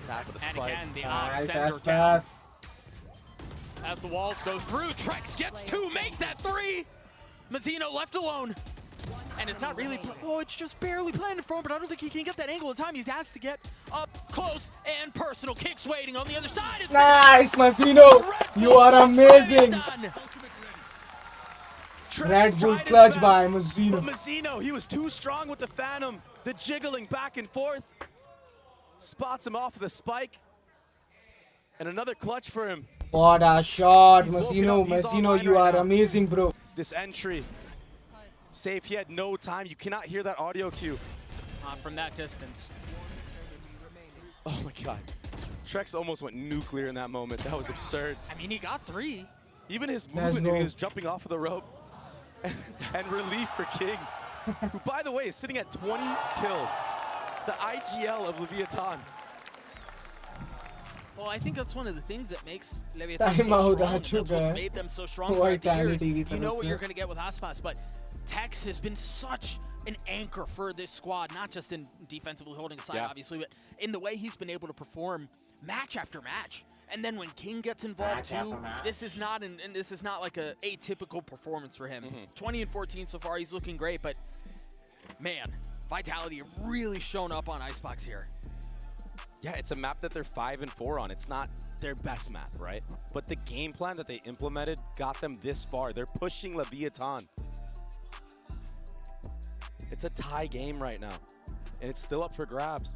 Tap with a spike. And again, the Nice, sender down. Aspas. As the walls go through, Trex gets 2, make that 3! Mazzino left alone. And it's not really, oh, it's just barely planted for him, but I don't think he can get that angle in time. He's asked to get up close and personal. Kicks waiting on the other side. Nice, Mazzino. You are amazing. Red Bull clutch by Mazzino. But Mazzino, he was too strong with the Phantom. The jiggling back and forth. Spots him off with a spike. And another clutch for him. What a shot, Mazzino. Mazzino, you are amazing, bro. This entry. Safe, he had no time. You cannot hear that audio cue. From that distance. Oh my god. Trex almost went nuclear in that moment. That was absurd. I mean, he got 3. Even his movement, he was jumping off of the rope. And relief for King, who, by the way, is sitting at 20 kills. The IGL of Leviathan. Well, I think that's one of the things that makes Leviathan so strong. That's what's made them so strong throughout the years. You know what you're going to get with Aspas, but Tex has been such an anchor for this squad, not just in defensively holding aside, obviously, but in the way he's been able to perform match after match. And then when King gets involved too, this is not like a atypical performance for him. 20 and 14 so far, he's looking great, but man, Vitality have really shown up on Icebox here. Yeah, it's a map that they're 5 and 4 on. It's not their best map, right? But the game plan that they implemented got them this far. They're pushing Leviathan. It's a tie game right now, and it's still up for grabs.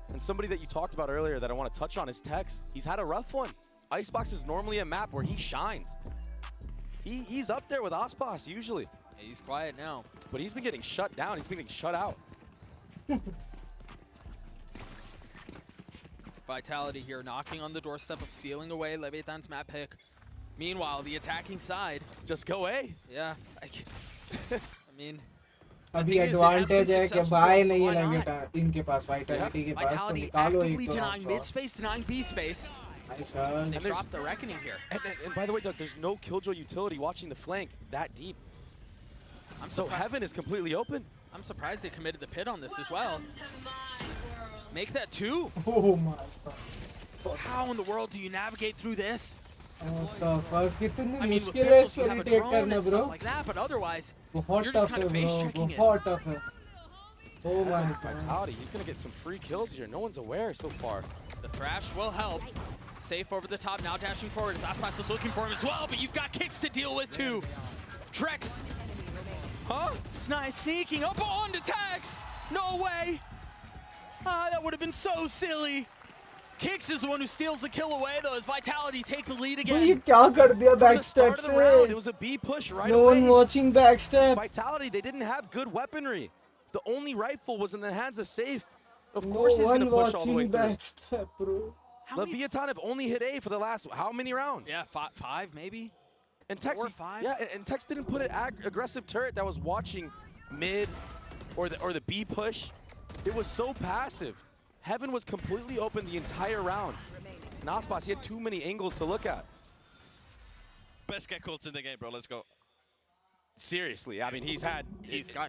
And somebody that you talked about earlier that I want to touch on is Tex. He's had a rough one. Icebox is normally a map where he shines. He's up there with Aspas usually. Yeah, he's quiet now. But he's been getting shut down. He's been getting shut out. Vitality here knocking on the doorstep of stealing away Leviathan's map pick. Meanwhile, the attacking side. Just go away. Yeah. I mean. अभी advantage है कि bye नहीं है लेविएटान इनके पास vitality के पास तो निकालो एक तो denying mid space, denying B space. And they dropped the reckoning here. And by the way, Doug, there's no Killjoy utility watching the flank that deep. So Heaven is completely open. I'm surprised they committed the pit on this as well. Make that 2. Oh my god. How in the world do you navigate through this? What the fuck? कितनी I mean, with मुश्किल है pistols, you have a इसको drone करना and bro. stuff like that, but otherwise, बहुत you're just tough kind है of face bro. checking it. बहुत tough है. Oh my god. Vitality, he's gonna get some free kills here. No one's aware so far. The thrash will help. Safe over the top, now dashing forward. Aspas is looking for him as well, but you've got kicks to deal with too. Trex. Huh? Sneaking up on to Tex. No way. That would have been so silly. Kicks is the one who steals the kill away, though, as Vitality take the lead again. ये क्या कर दिया backstep से? It was a B push right No away. one watching backstep. Vitality, they didn't have good weaponry. The only rifle was in the hands of Safe. Of No course he's going to one push all the way watching through. backstep, bro. Leviathan have only hit A for the last how many rounds? Yeah, 5 maybe. And Tex, 4 or 5. yeah, and Tex didn't put an aggressive turret that was watching mid or the B push. It was so passive. Heaven was completely open the entire round. And Aspas, he had too many angles to look at. Best get calls in the game, bro. Let's go. Seriously, I mean, he's got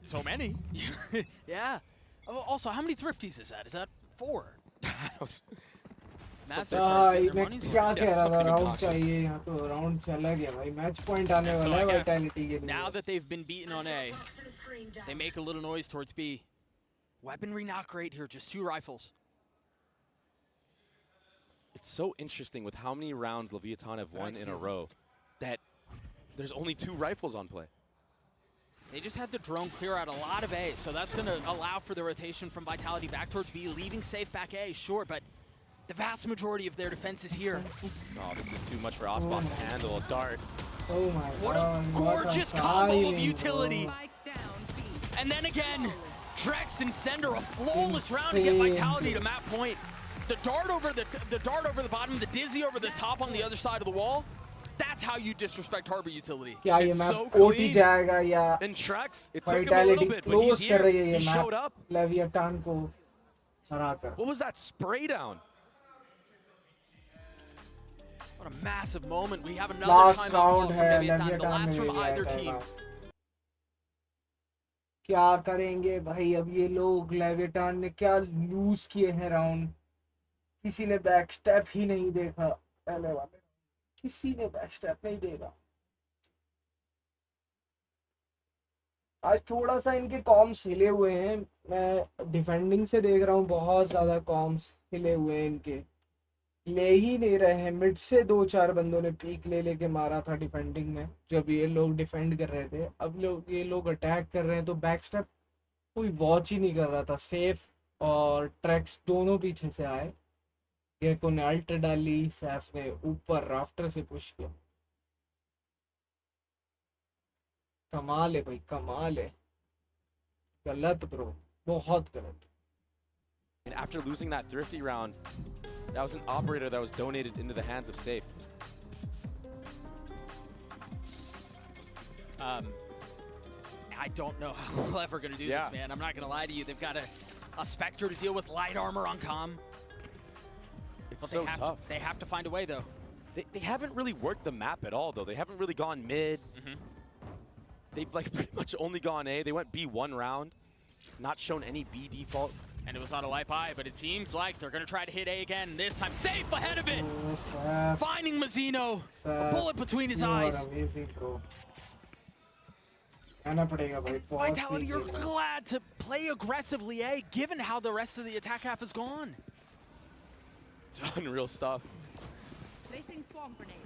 so many. Yeah. Also, how many thrifties is that? Is that 4? Massive cards getting their मैं money's क्या worth. कह रहा था round चाहिए यहाँ तो round चला गया भाई मैच पॉइंट आने And so वाला I है guess वाइटैलिटी के लिए now that they've been beaten on A, they make a little noise towards B. Weaponry not great here, just 2 rifles. It's so interesting with how many rounds Leviathan have won in a row that there's only 2 rifles on play. They just had the drone clear out a lot of A, so that's going to allow for the rotation from Vitality back towards B, leaving safe back A, sure, but the vast majority of their defense is here. Oh, this is too much for Osbot to handle. A dart. Oh my What god. a gorgeous what a combo of timing, utility. bro. And then again, Drex and Sender, a flawless round to get Vitality to map point. The dart over the bottom, the dizzy over the top on the other side of the wall. That's how you disrespect Harbor utility. क्या ये map OT जाएगा या And Trex, it took him a vitality little bit, but he's close कर रही है here. ये He showed map up. लेविएटान को हराकर What was that spray down? What a massive moment. We have another last timeout round call from है Leviathan, the लेविएटान last में from भी either आया team. क्या करेंगे भाई अब ये लोग लेविएटान ने क्या लूज किए हैं राउंड किसी ने बैक स्टेप ही नहीं देखा पहले वाले किसी ने बैक स्टेप नहीं देखा आज थोड़ा सा इनके कॉम्स हिले हुए हैं मैं डिफेंडिंग से देख रहा हूँ बहुत ज्यादा कॉम्स हिले हुए हैं इनके ले ही नहीं रहे हैं मिड से 2-4 बंदों ने पीक ले लेके मारा था डिफेंडिंग में जब ये लोग डिफेंड कर रहे थे अब ये लोग अटैक कर रहे हैं तो बैक स्टेप कोई वॉच ही नहीं कर रहा था सेफ और ट्रैक्स दोनों पीछे से आए गेको ने अल्ट डाली सैफ ने ऊपर राफ्टर से पुश किया कमाल है भाई कमाल है गलत ब्रो बहुत गलत And after losing that thrifty round, that was an operator that was donated into the hands of Safe. I don't know how we're ever going to do this, man. I'm not going to lie to you. They've got a Spectre to deal with, light armor on comm. It's so tough. They have to find a way, though. They haven't really worked the map at all, though. They haven't really gone mid. They've like pretty much only gone A. They went B one round, not shown any B default. And it was not a light buy, but it seems like they're going to try to hit A again. This time, Safe ahead of it. Finding Mazzino. A bullet between his eyes. Amazing, bro. Vitality, you're glad to play aggressively A, given how the rest of the attack half has gone. It's unreal stuff. Placing swamp grenade.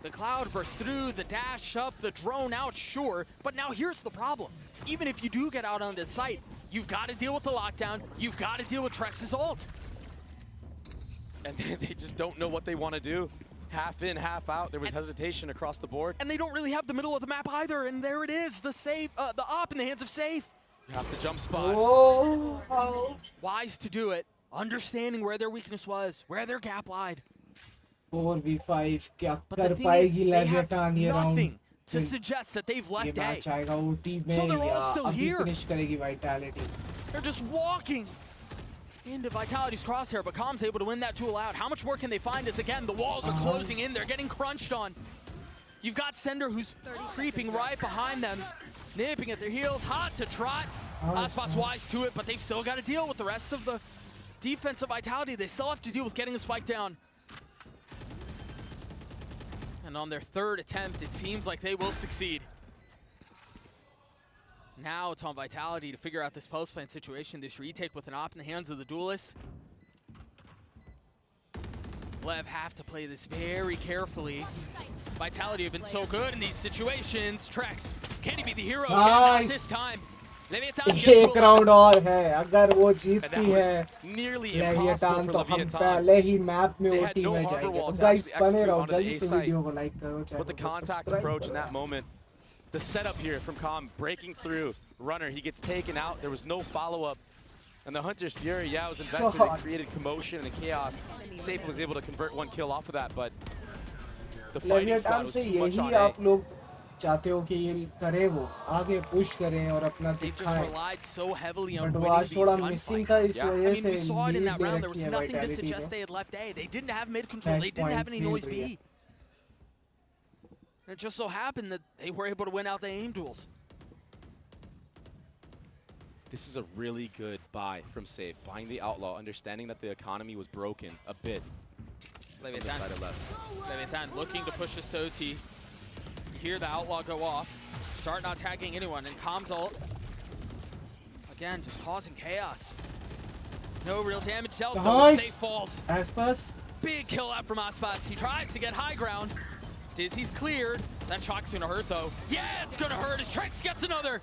The cloud bursts through, the dash up, the drone out, sure. But now here's the problem. Even if you do get out onto the site, you've got to deal with the lockdown. You've got to deal with Trex's ult. And they just don't know what they want to do. Half in, half out. There was hesitation across the board. And they don't really have the middle of the map either. And there it is, the op in the hands of Safe. You have to jump spot. Whoa. Wise to do it, understanding where their weakness was, where their gap lied. 4v5 क्या कर पाएगी लेविएटान ये round nothing to suggest that they've left ये A. Match आएगा OT में So they're all still अभी here. Finish करेगी vitality They're just walking into Vitality's crosshair, but Com's able to win that duel out. How much more can they find as, again, the walls are closing in. They're getting crunched on. You've got Sender, who's creeping right behind them, nipping at their heels, hot to trot. Hotspot's wise to it, but they've still got to deal with the rest of the defensive Vitality. They still have to deal with getting the spike down. And on their third attempt, it seems like they will succeed. Now it's on Vitality to figure out this post-plant situation, this retake with an op in the hands of the duelists. Lev have to play this very carefully. Vitality have been so good in these situations. Trex, can he be the hero again? Not this time. एक round और है अगर वो जीतती है लेविएटान तो हम पहले ही मैप में ओटी में जाएंगे तो गाइस बने रहो जल्दी से वीडियो को लाइक करो But the contact approach in that moment, the setup here from Com breaking through runner, he gets taken out. There was no follow-up, and the Hunter's Fury, yeah, was invested and created commotion and chaos. Safe was able to convert one kill off of that, but the fighting squad was too much on A. चाहते हो कि ये करे वो आगे push करें और अपना दिखाएं बट वो आज थोड़ा मिसिंग था इस वजह से लीड दे रखी है वाइटैलिटी ने It just so happened that they were able to win out the aim duels. This is a really good buy from Safe, buying the Outlaw, understanding that the economy was broken a bit. from the side of left. Leviathan looking to push this to OT. You hear the outlaw go off. Start not tagging anyone, and Comms ult. Again, just causing chaos. No real damage dealt, though. Safe falls. Aspas. Big kill out from Aspas. He tries to get high ground. Dizzy's cleared. That shock's gonna hurt, though. Yeah, it's gonna hurt as Trex gets another.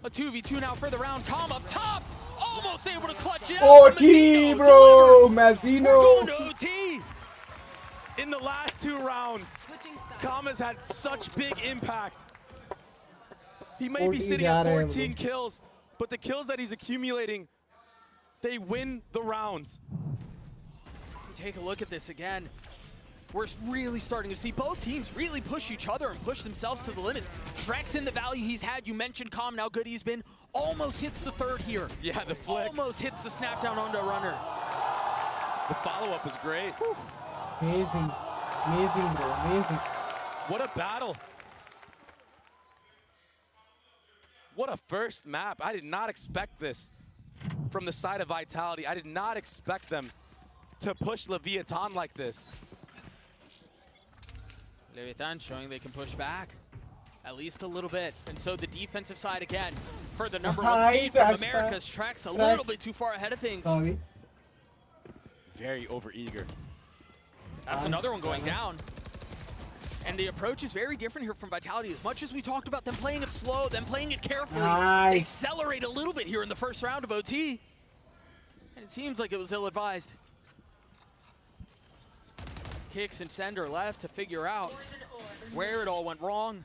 A 2v2 now for the round. Calm up top. Almost able to clutch it out. OT, bro. Mazzino. We're going to OT. In the last 2 rounds, Calm has had such big impact. He may be sitting at 14 kills, but the kills that he's accumulating, they win the rounds. Take a look at this again. We're really starting to see both teams really push each other and push themselves to the limits. Trex in the value he's had. You mentioned Calm, how good he's been. Almost hits the third here. Yeah, the flick. Almost hits the snap down onto a runner. The follow-up is great. Whew. Amazing. Amazing, bro. Amazing. What a battle. What a first map. I did not expect this from the side of Vitality. I did not expect them to push Leviathan like this. Leviathan showing they can push back at least a little bit. And so the defensive side again for the number 1 seed from America's Trex a little bit too far ahead of things. Sorry. Very overeager. That's another one going down. And the approach is very different here from Vitality. As much as we talked about them playing it slow, them playing it carefully, they accelerate a little bit here in the first round of OT. And it seems like it was ill-advised. Kicks and Sender left to figure out where it all went wrong.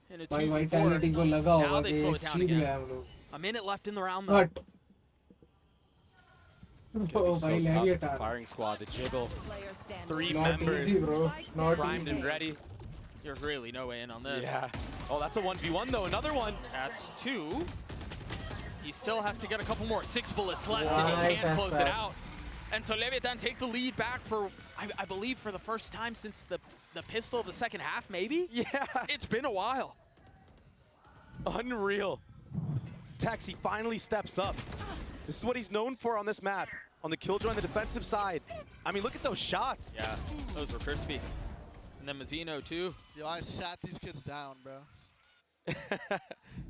In a 2v4, now they slow it down again. A minute left in the round though. It's gonna be so tough. It's a firing squad to jiggle. 3 members primed and ready. There's really no way in on this. Yeah. Oh, that's a 1v1 though. Another one. That's 2. He still has to get a couple more. 6 bullets left and he can't close it out. And so Leviathan take the lead back for, I believe, for the first time since the pistol of the second half, maybe? Yeah. It's been a while. Unreal. Taxi finally steps up. This is what he's known for on this map. On the killjoy on the defensive side. I mean, look at those shots. Yeah, those were crispy. And then Mazzino, too. Yo, I sat these kids down, bro.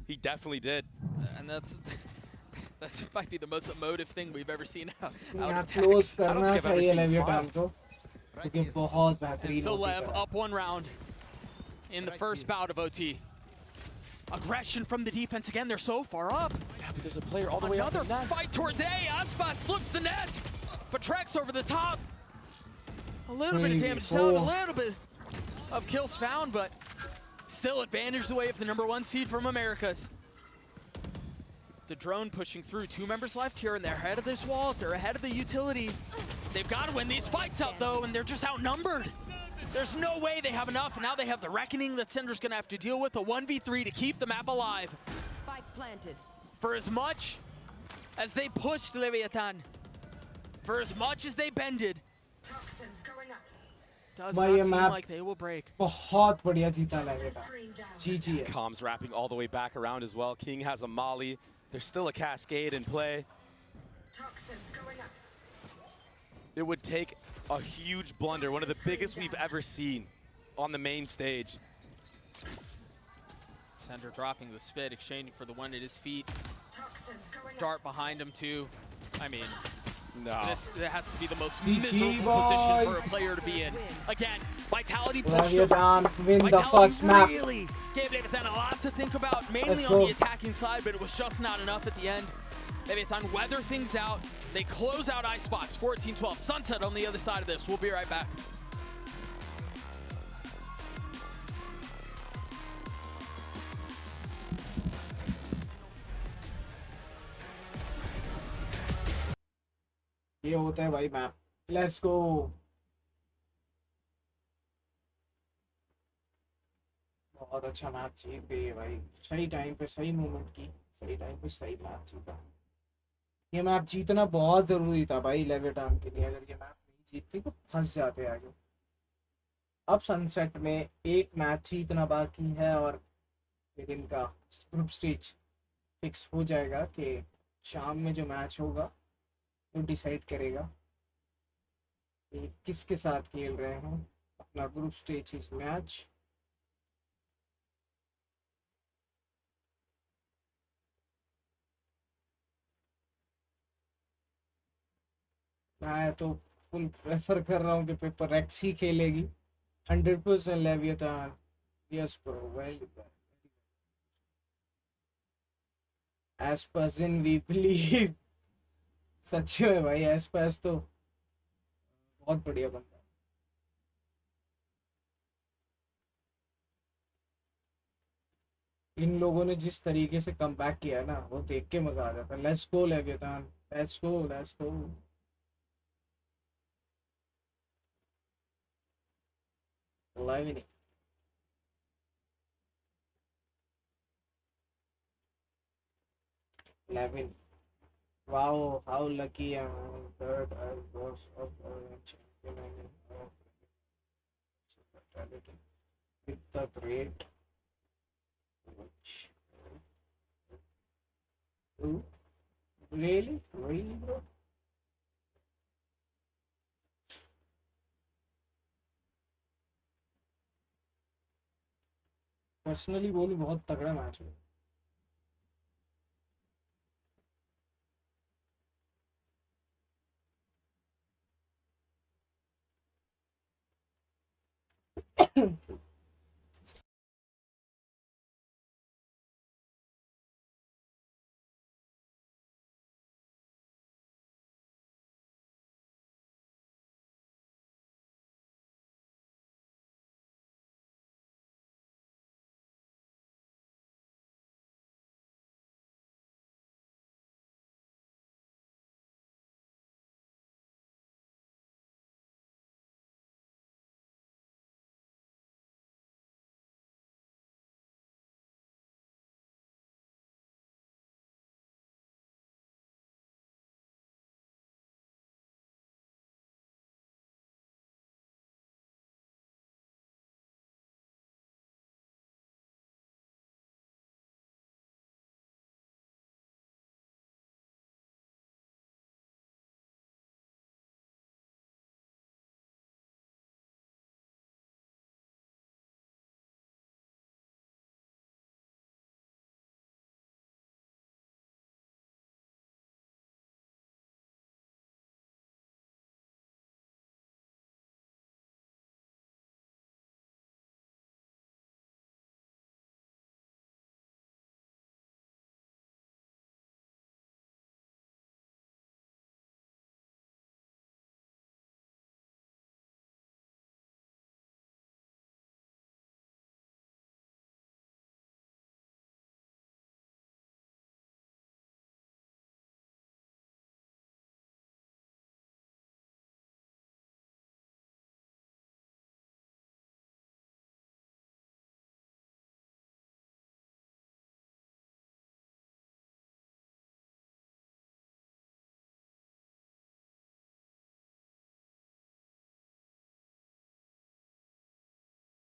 He definitely did. And that might be the most emotive thing we've ever seen out of close Tex. I don't think I've ever seen him smile. And so Lev up 1 round in the first bout of OT. Aggression from the defense again. They're so far up. Yeah, but there's a player all the way up. Another fight towards A. Aspas slips the net. But Trex over the top. A little bit of damage dealt, a little bit of kills found, but still advantage the way of the number 1 seed from Americas. The drone pushing through. 2 members left here, and they're ahead of this walls. They're ahead of the utility. They've got to win these fights out, though, and they're just outnumbered. There's no way they have enough, and now they have the reckoning that Sender's going to have to deal with, a 1v3 to keep the map alive. Spike planted. For as much as they pushed Leviathan, for as much as they bended, does not seem like they will break. बहुत बढ़िया जीता लगेगा. GG. Comms wrapping all the way back around as well. King has a molly. There's still a cascade in play. It would take a huge blunder, one of the biggest we've ever seen on the main stage. Sender dropping the spit, exchanging for the one at his feet. Dart behind him too. I mean, no. This has to be the most miserable position for a player to be in. Again, Vitality pushed him. Vitality really gave Leviathan a lot to think about, mainly on the attacking side, but it was just not enough at the end. Leviathan weather things out. They close out Icebox, 14-12. Sunset on the other side of this. We'll be right back. ये होता है भाई map. Let's go. बहुत अच्छा match जीत गई है भाई. सही टाइम पे सही मूवमेंट की, सही टाइम पे सही मैच जीता. ये मैप जीतना बहुत जरूरी था भाई लेविटान के लिए. अगर ये मैप नहीं जीतती तो फंस जाते आगे. अब सनसेट में एक मैच जीतना बाकी है और फिर इनका ग्रुप स्टेज फिक्स हो जाएगा कि शाम में जो मैच होगा वो डिसाइड करेगा किसके साथ खेल रहे हैं अपना ग्रुप स्टेज मैच। मैं तो फुल प्रेफर कर रहा हूँ कि पेपर एक्स ही खेलेगी 100% Leviathan. Yes bro, well as person we believe. सच में भाई एस पर्स तो बहुत बढ़िया बंदा है। इन लोगों ने जिस तरीके से कमबैक किया है ना, वो देख के मजा आ जाता है। Let's go Leviathan, let's go, let's go. Lively. Levin. Wow, how lucky I am that I was of champion of fatality with the great. Ooh, really? Really, bro? Personally बोलूं बहुत तगड़ा मैच है।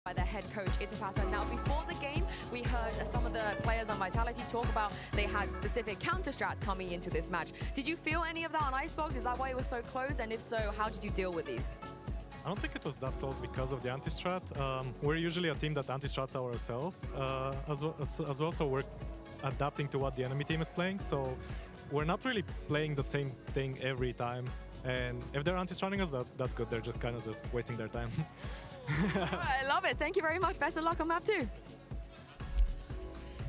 By the head coach Itapata. Now, before the game, we heard some of the players on Vitality talk about they had specific counter strats coming into this match. Did you feel any of that on Icebox? Is that why it was so close? And if so, how did you deal with these? I don't think it was that close because of the anti-strat. We're usually a team that anti-strats ourselves as well, so we're adapting to what the enemy team is playing. So we're not really playing the same thing every time. And if they're anti-stratting us, that's good. They're just kind of just wasting their time. I love it. Thank you very much. Best of luck on map 2.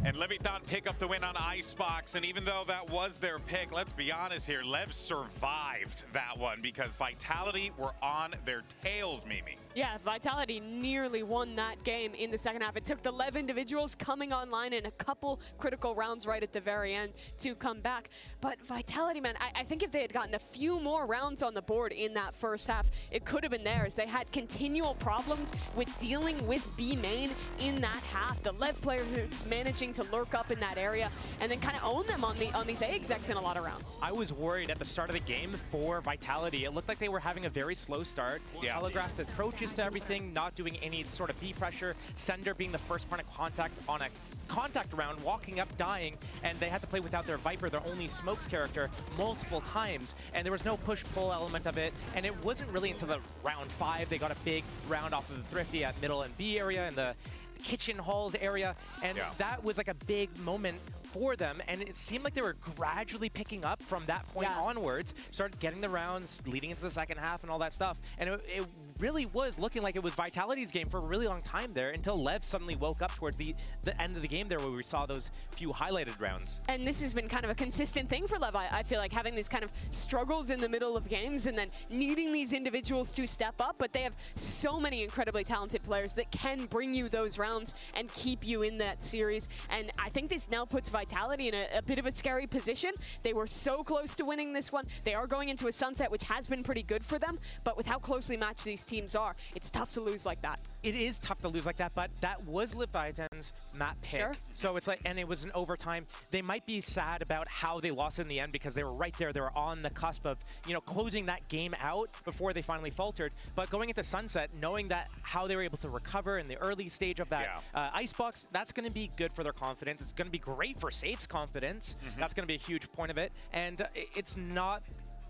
And Leviathan pick up the win on Icebox, and even though that was their pick, let's be honest here, Lev survived that one because Vitality were on their tails, Mimi. Yeah, Vitality nearly won that game in the second half. It took the Lev individuals coming online in a couple critical rounds right at the very end to come back. But Vitality, man, I think if they had gotten a few more rounds on the board in that first half, it could have been theirs. They had continual problems with dealing with B main in that half. The Lev players who's managing to lurk up in that area and then kind of own them on these A execs in a lot of rounds. I was worried at the start of the game for Vitality. It looked like they were having a very slow start. Yeah. Telegraphed approaches switches to everything, not doing any sort of B pressure. Sender being the first point of contact on a contact round, walking up, dying, and they had to play without their Viper, their only smokes character, multiple times, and there was no push-pull element of it, and it wasn't really until the round 5 they got a big round off of the Thrifty at middle and B area and the kitchen halls area, and that was like a big moment for them, and it seemed like they were gradually picking up from that point onwards, started getting the rounds, leading into the second half and all that stuff, and it really was looking like it was Vitality's game for a really long time there until Lev suddenly woke up towards the end of the game there where we saw those few highlighted rounds. And this has been kind of a consistent thing for Lev, I feel like, having these kind of struggles in the middle of games and then needing these individuals to step up, but they have so many incredibly talented players that can bring you those rounds and keep you in that series, and I think this now puts Vitality in a bit of a scary position. They were so close to winning this one. They are going into a sunset, which has been pretty good for them, but with how closely matched these teams are, it's tough to lose like that. It is tough to lose like that, but that was Leviathan's map pick. Sure. So it's like, and it was an overtime. They might be sad about how they lost in the end because they were right there. They were on the cusp of, you know, closing that game out before they finally faltered. But going into sunset, knowing that how they were able to recover in the early stage of that icebox, that's going to be good for their confidence. It's going to be great for Safe's confidence. That's going to be a huge point of it. And it's not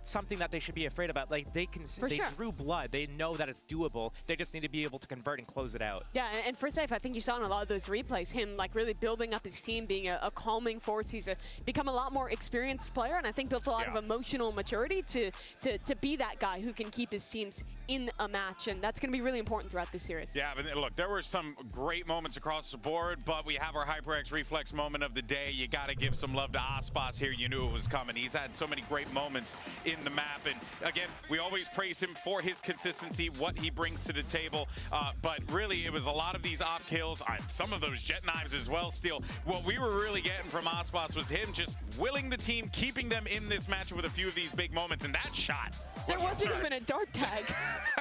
something that they should be afraid about. Like, they drew blood. They know that it's doable. They just need to be able to convert and close it out. Yeah, and for Safe, I think you saw in a lot of those replays him like really building up his team, being a calming force. He's become a lot more experienced player, and I think built a lot of emotional maturity to be that guy who can keep his teams in a match, and that's going to be really important throughout this series. Yeah, but look, there were some great moments across the board, but we have our HyperX Reflex moment of the day. You got to give some love to Aspas here. You knew it was coming. He's had so many great moments in the map, and again, we always praise him for his consistency, what he brings to the table, but really it was a lot of these op kills, some of those jet knives as well. Still, what we were really getting from Aspas was him just willing the team, keeping them in this match with a few of these big moments, and that shot. There wasn't even a dart tag.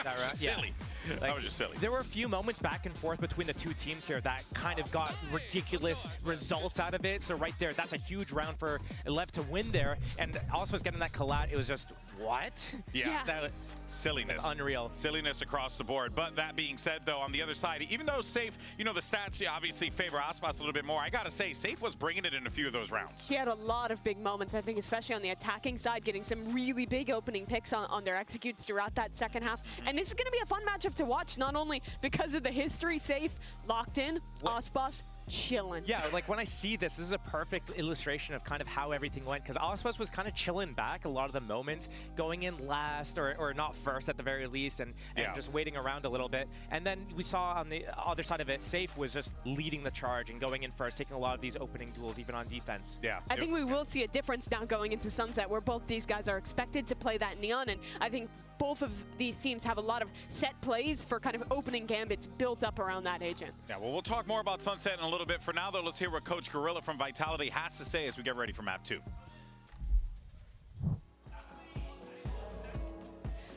That was silly. Like, that was just silly. There were a few moments back and forth between the two teams here that kind of got ridiculous results out of it. So right there, that's a huge round for Lev to win there. And also was getting that collat. It was just, what? Yeah. Silliness. That's unreal. Silliness across the board. But that being said, though, on the other side, even though Safe, you know, the stats obviously favor Aspas a little bit more, I got to say, Safe was bringing it in a few of those rounds. He had a lot of big moments, I think, especially on the attacking side, getting some really big opening picks on their executes throughout that second half. And this is going to be a fun matchup to watch, not only because of the history. Safe, locked in, Aspas, chilling. Yeah, like when I see this is a perfect illustration of kind of how everything went, because Aspas was kind of chilling back a lot of the moments, going in last or not first at the very least, and just waiting around a little bit. And then we saw on the other side of it, Safe was just leading the charge and going in first, taking a lot of these opening duels, even on defense. Yeah. I think we will see a difference now going into Sunset, where both these guys are expected to play that Neon, and I think both of these teams have a lot of set plays for kind of opening gambits built up around that agent. Yeah, well, we'll talk more about Sunset in a little bit. For now, though, let's hear what Coach Gorilla from Vitality has to say as we get ready for Map 2.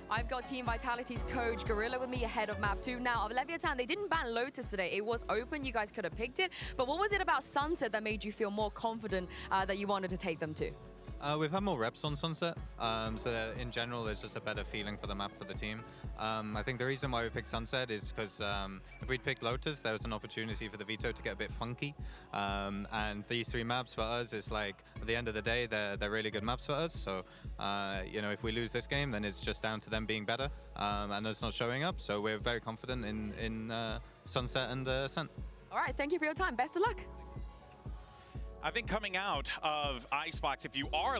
I've got Team Vitality's coach Gorilla with me ahead of Map 2. Now, of Leviathan, they didn't ban Lotus today. It was open. You guys could have picked it. But what was it about Sunset that made you feel more confident that you wanted to take them to? We've had more reps on Sunset, so that in general there's just a better feeling for the map for the team. I think the reason why we picked Sunset is because if we'd picked Lotus, there was an opportunity for the veto to get a bit funky. And these three maps for us is like, at the end of the day, they're really good maps for us. So, you know, if we lose this game, then it's just down to them being better and us not showing up. So we're very confident in Sunset and Ascent. All right, thank you for your time. Best of luck. I think coming out of Icebox, if you are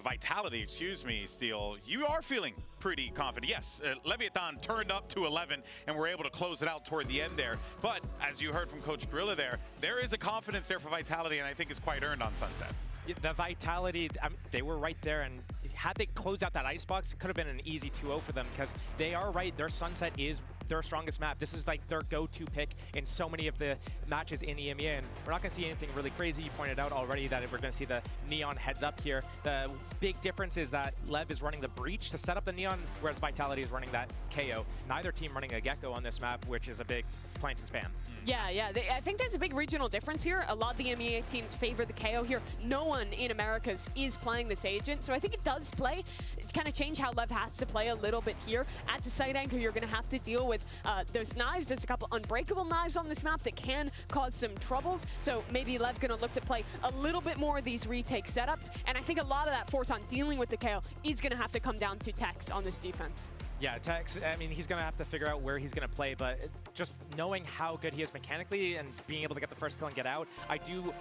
Vitality, excuse me, Steel, you are feeling pretty confident. Yes, Leviathan turned up to 11 and we're able to close it out toward the end there. But as you heard from Coach Gorilla there is a confidence there for Vitality, and I think it's quite earned on Sunset. The Vitality, they were right there, and had they closed out that Icebox, it could have been an easy 2-0 for them, because they are right. Their Sunset is their strongest map. This is like their go-to pick in so many of the matches in EMEA, and we're not going to see anything really crazy. You pointed out already that we're going to see the Neon heads up here. The big difference is that Lev is running the Breach to set up the Neon, whereas Vitality is running that KO. Neither team running a Gecko on this map, which is a big plant and spam. Yeah, I think there's a big regional difference here. A lot of the EMEA teams favor the KO here. No one in Americas is playing this agent, so I think it does play kind of change how Lev has to play a little bit here. As a side anchor, you're going to have to deal with those knives. There's a couple unbreakable knives on this map that can cause some troubles. So maybe Lev going to look to play a little bit more of these retake setups. And I think a lot of that force on dealing with the KO is going to have to come down to Tex on this defense. Yeah, Tex, I mean, he's going to have to figure out where he's going to play, but just knowing how good he is mechanically and being able to get the first kill and get out, I do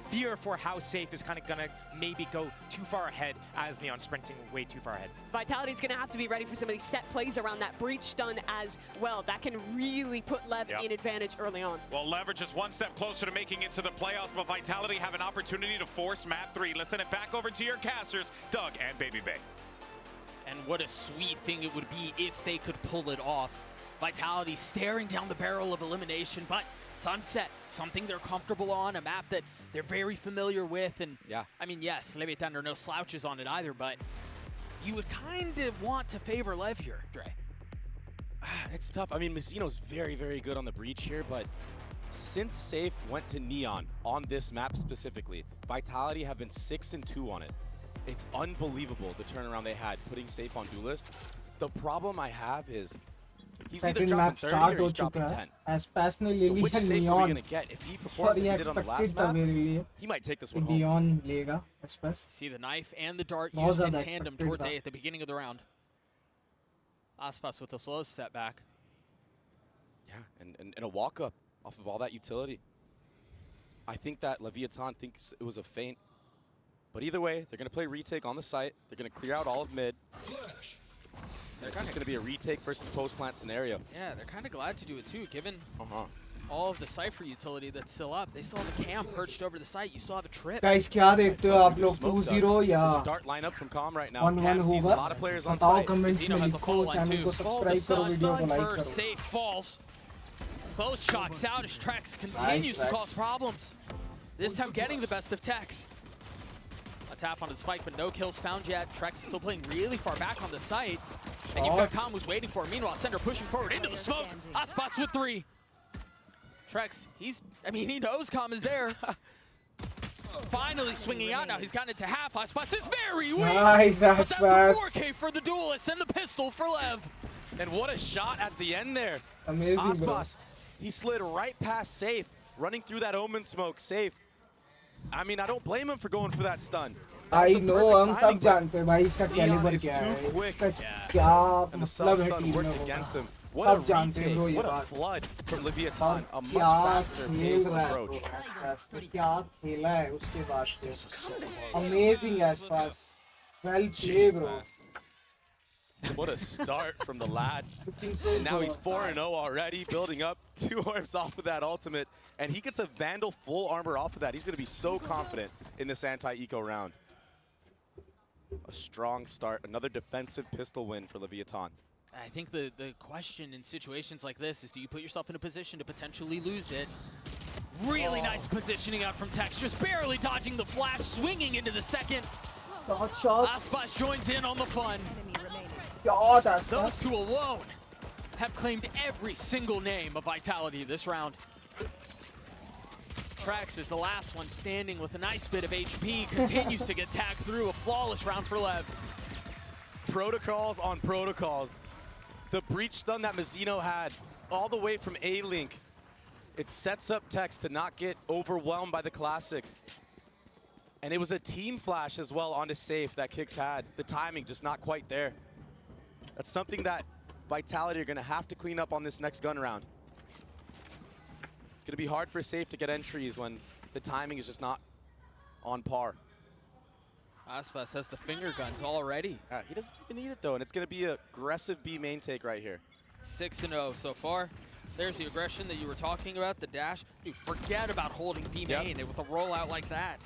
fear for how Safe is kind of going to maybe go too far ahead as Neon sprinting way too far ahead. Vitality's going to have to be ready for some of these set plays around that breach stun as well. That can really put Lev in advantage early on. Well, Leverage is one step closer to making it to the playoffs, but Vitality have an opportunity to force map 3. Let's send it back over to your casters, Doug and Baby Bay. And what a sweet thing it would be if they could pull it off. Vitality staring down the barrel of elimination, but Sunset, something they're comfortable on, a map that they're very familiar with. And I mean, yes, Leviathan are no slouches on it either, but you would kind of want to favor Lev here, Dre. It's tough. I mean, Mizzino's very, very good on the breach here, but since Safe went to Neon on this map specifically, Vitality have been 6-2 on it. It's unbelievable the turnaround they had putting Safe on Duelist. The problem I have is he's either dropping 30 or he's dropping 10. So which Safe are we going to get? If he performs like he did on the last map, he might take this one home. See the knife and the dart used in tandem towards A at the beginning of the round. Aspas with a slow step back. Yeah, and a walk-up off of all that utility. I think that Leviathan thinks it was a feint. But either way, they're going to play retake on the site. They're going to clear out all of mid. It's just going to be a retake versus post-plant scenario. Yeah, they're kind of glad to do it too, given all of the Cypher utility that's still up. They still have a cam perched over the site. You still have a trip. Guys, क्या देखते हो आप लोग 2-0 या There's a dart lineup from Com right now. 1-1 sees a होगा? lot of players on बताओ site. comments में लिखो, channel को subscribe करो, video को like करो. Safe falls. Both shocks out as Trex continues to cause problems. This time getting the best of Tex. A tap on his spike, but no kills found yet. Trex still playing really far back on the site. And you've got Com who's waiting for him. Meanwhile, Sender pushing forward into the smoke. Aspas with 3. Trex, he knows Com is there. Finally swinging out now. He's gotten it to half. Aspas is very weak. Nice, but that's a Aspas. 4K for the Duelist and the pistol for Lev. And what a shot at the end there. Amazing, Aspas, he slid right past Safe, running through that Omen smoke. Safe. I mean, I don't blame him for going for that stun. I know, हम सब जानते हैं भाई इसका caliber क्या है, इसका क्या मतलब है टीम में वो, सब जानते हैं bro ये What a बात. flood from Leviathan, a much क्या faster खेल paced रहा है approach. bro Aspas, क्या खेला है उसके बाद से. Amazing Aspas, well played bro. What a start from the lad. And now he's 4-0 already, building up 2 orbs off of that ultimate. And he gets a Vandal full armor off of that. He's going to be so confident in this anti-eco round. A strong start. Another defensive pistol win for Leviathan. I think the question in situations like this is, do you put yourself in a position to potentially lose it? Really nice positioning out from Tex, just barely dodging the flash, swinging into the second. Aspas joins in on the fun. Those two alone have claimed every single name of Vitality this round. Trex is the last one standing with a nice bit of HP, continues to get tagged through. A flawless round for Lev. Protocols on protocols. The breach stun that Mizzino had all the way from A-Link. It sets up Tex to not get overwhelmed by the classics. And it was a team flash as well onto Safe that Kicks had. The timing just not quite there. That's something that Vitality are going to have to clean up on this next gun round. It's going to be hard for Safe to get entries when the timing is just not on par. Aspas has the finger guns already. He doesn't even need it though, and it's going to be an aggressive B main take right here. 6-0 so far. There's the aggression that you were talking about, the dash. Dude, forget about holding B main with a rollout like that.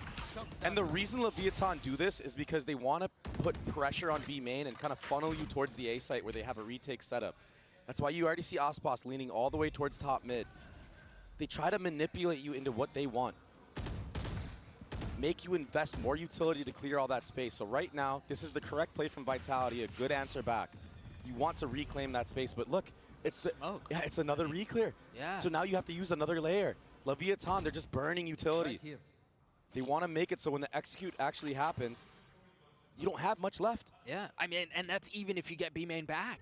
And the reason Leviathan do this is because they want to put pressure on B main and kind of funnel you towards the A site where they have a retake setup. That's why you already see Aspas leaning all the way towards top mid. They try to manipulate you into what they want. Make you invest more utility to clear all that space. So right now, this is the correct play from Vitality, a good answer back. You want to reclaim that space, but look, it's it's another reclear. Yeah. So now you have to use another layer. Leviathan, they're just burning utility. They want to make it so when the execute actually happens, you don't have much left. Yeah, I mean, and that's even if you get B main back.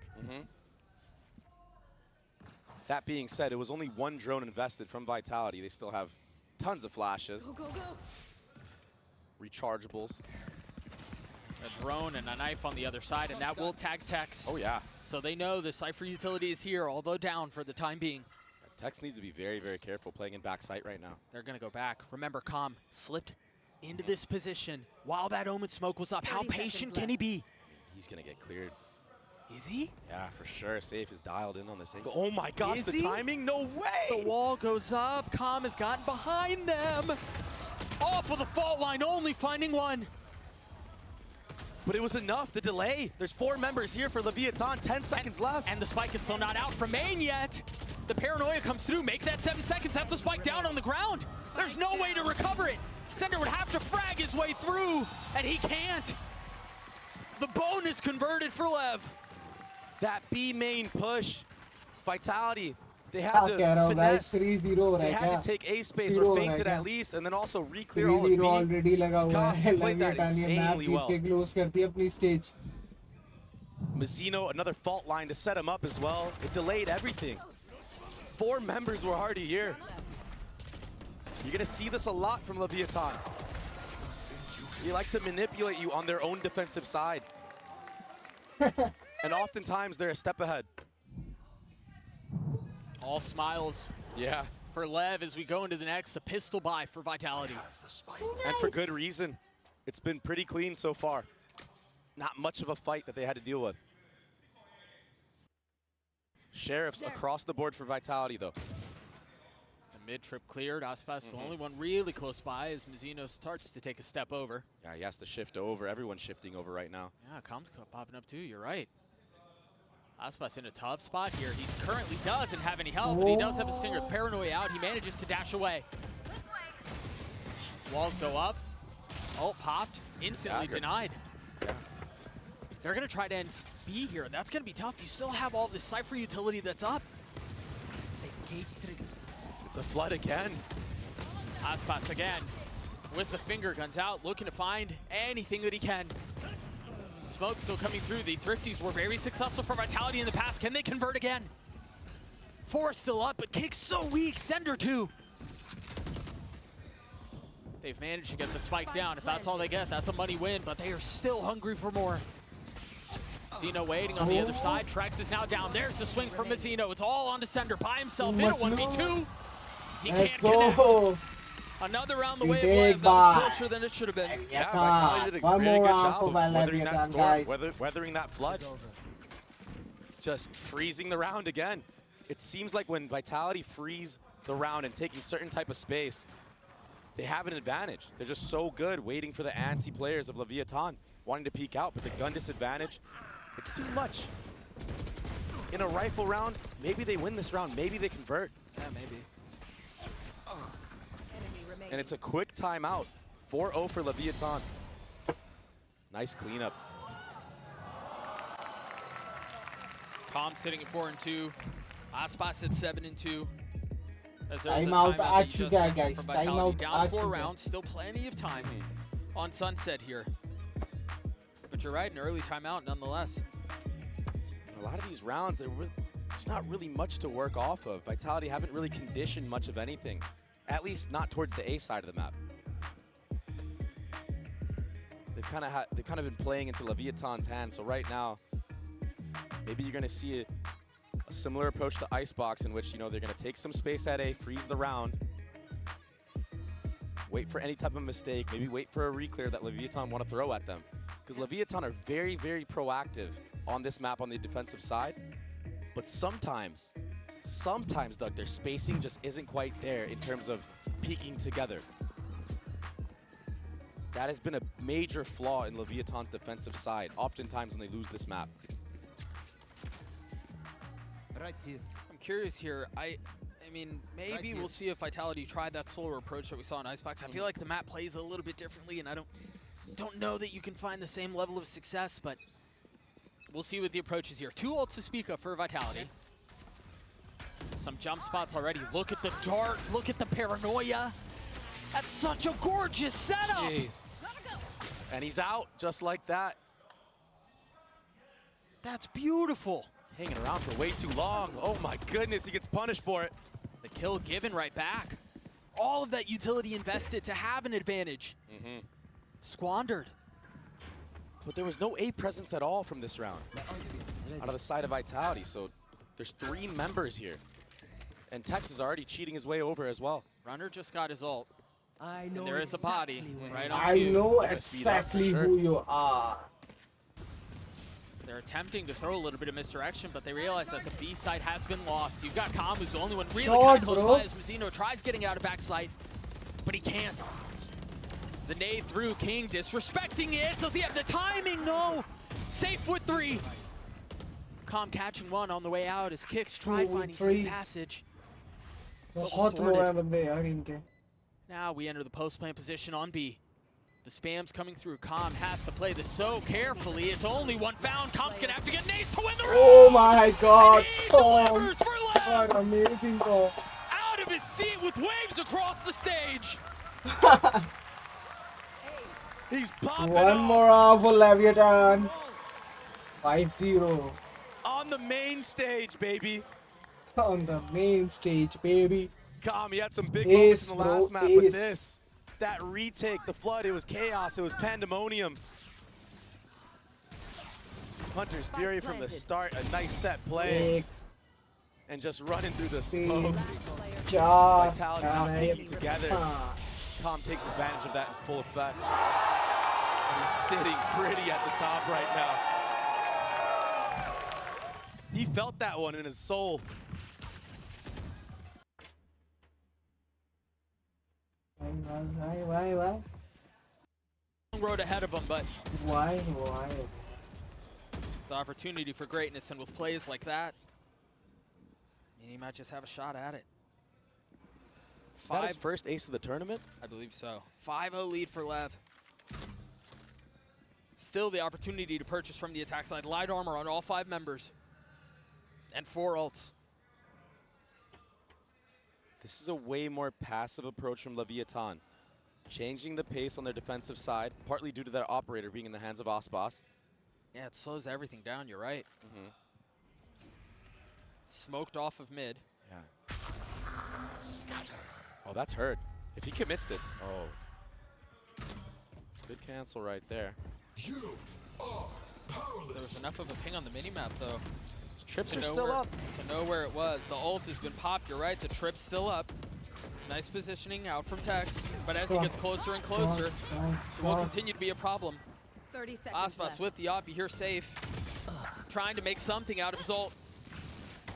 That being said, it was only one drone invested from Vitality. They still have tons of flashes. Rechargeables. A drone and a knife on the other side, and that will tag Tex. Oh, yeah. So they know the Cypher utility is here, although down for the time being. Tex needs to be very, very careful playing in backside right now. They're going to go back. Remember, Com slipped into this position while that Omen smoke was up. How patient can he be? I mean, he's going to get cleared. Is he? Yeah, for sure. Safe is dialed in on this angle. Oh my gosh, the timing, no way! The wall goes up. Com has gotten behind them. Off of the fault line, only finding one. But it was enough, the delay. There's 4 members here for Leviathan, 10 seconds left. And the spike is still not out from main yet. The paranoia comes through, make that 7 seconds. That's a spike down on the ground. There's no way to recover it. Sender would have to frag his way through, and he can't. The bonus converted for Lev. That B main push, Vitality, they had to finesse. 3-0 They had to take A space or feint it at least, and then also re-clear all of B. already लगा हुआ है. Played that insanely well. Close करती है अपनी stage. Mazzino, another fault line to set him up as well. It delayed everything. 4 members were already here. You're gonna see this a lot from Leviathan. They like to manipulate you on their own defensive side. And oftentimes they're a step ahead. All smiles. Yeah. For Lev as we go into the next, a pistol buy for Vitality. And for good reason. It's been pretty clean so far. Not much of a fight that they had to deal with. Sheriffs across the board for Vitality though. The mid trip cleared. Aspas the only one really close by as Mazzino starts to take a step over. Yeah, he has to shift over. Everyone's shifting over right now. Yeah, Com's popping up too, you're right. Aspas in a tough spot here. He currently doesn't have any help, but he does have a Stinger. Paranoia out, he manages to dash away. Walls go up. Ult popped, instantly denied. Yeah. They're gonna try to end B here. That's gonna be tough. You still have all this Cypher utility that's up. It's a flood again. Aspas again with the finger guns out, looking to find anything that he can. Smoke still coming through. The Thrifties were very successful for Vitality in the past. Can they convert again? 4 still up, but Kick's so weak. Sender 2. They've managed to get the spike down. If that's all they get, that's a money win, but they are still hungry for more. Zeno waiting on the other side. Trex is now down. There's the swing from Mazzino. It's all on to Sender by himself in a 1v2. He can't connect. Another round the way of Lev. That was closer than it should have been. Yeah, Vitality did a very good job of weathering that storm, weathering that flood. Just freezing the round again. It seems like when Vitality freeze the round and taking certain type of space, they have an advantage. They're just so good waiting for the antsy players of Leviathan wanting to peek out, but the gun disadvantage, it's too much. In a rifle round, maybe they win this round, maybe they convert. Yeah, maybe. And it's a quick timeout. 4-0 for Leviathan. Nice cleanup. Com sitting at 4-2. Aspas at 7-2. As there's Time a out, timeout that you just mentioned guys. from Time Vitality. out, Down 4 rounds, still plenty of time on Sunset here. But you're right, an early timeout nonetheless. A lot of these rounds, there's not really much to work off of. Vitality haven't really conditioned much of anything. At least not towards the A side of the map. They've kind of been playing into Leviathan's hands. So right now, maybe you're going to see a similar approach to Icebox, in which they're going to take some space at A, freeze the round, wait for any type of mistake, maybe wait for a re-clear that Leviathan want to throw at them. Because Leviathan are very, very proactive on this map on the defensive side, but sometimes, Doug, their spacing just isn't quite there in terms of peeking together. That has been a major flaw in Leviathan's defensive side, oftentimes when they lose this map. Right here. I'm curious here. I mean, maybe we'll see if Vitality tried that slower approach that we saw in Icebox. I feel like the map plays a little bit differently, and I don't know that you can find the same level of success, but we'll see what the approach is here. 2 ults to speak of for Vitality. Some jump spots already. Look at the dart. Look at the paranoia. That's such a gorgeous setup. Jeez. And he's out just like that. That's beautiful. He's hanging around for way too long. Oh my goodness, he gets punished for it. The kill given right back. All of that utility invested to have an advantage. Squandered. But there was no A presence at all from this round. Out of the side of Vitality, so there's 3 members here. And Tex is already cheating his way over as well. Runner just got his ult. I know and there is a body right on I cue. know exactly who you are. They're attempting to throw a little bit of misdirection, but they realize that the B side has been lost. You've got Calm, who's the only one really kind of close by as Mazzino tries getting out of backside, but he can't. The nade through, King disrespecting it. Does he have the timing? No. Safe with 3. Calm catching one on the way out as Kicks try finding safe passage. बहुत लो है बंदे यार इनके. Now we enter the post-plant position on B. The spam's coming through. Calm has to play this so carefully. It's only one found. Calm's gonna have to get nades to win the round. Oh my God! Delivers for Lev. What amazing goal! Out of his seat with waves across the stage. He's popping One more off for Leviathan. 5-0. On the main stage, baby. On the main stage, baby. Calm, he had some big moments in the last map with this. That retake, the flood, it was chaos, it was pandemonium. Hunter's Fury from the start, a nice set play. And just running through the smokes. Vitality not picking together. Calm takes advantage of that in full effect. And he's sitting pretty at the top right now. He felt that one in his soul. Why? Long road ahead of him, but Why? the opportunity for greatness, and with plays like that, he might just have a shot at it. Is that his first ace of the tournament? I believe so. 5-0 lead for Lev. Still the opportunity to purchase from the attack side. Light armor on all 5 members. And 4 ults. This is a way more passive approach from Leviathan. Changing the pace on their defensive side, partly due to their operator being in the hands of Osbos. Yeah, it slows everything down, you're right. Smoked off of mid. Yeah. Oh, that's hurt. If he commits this, oh. Good cancel right there. There was enough of a ping on the minimap, though. Trips are still up. To know where it was. The ult has been popped, you're right. The trip's still up. Nice positioning out from Tex, but as he gets closer and closer, it will continue to be a problem. 30 seconds Osbos with the op, you hear safe. Trying to make something out of his ult.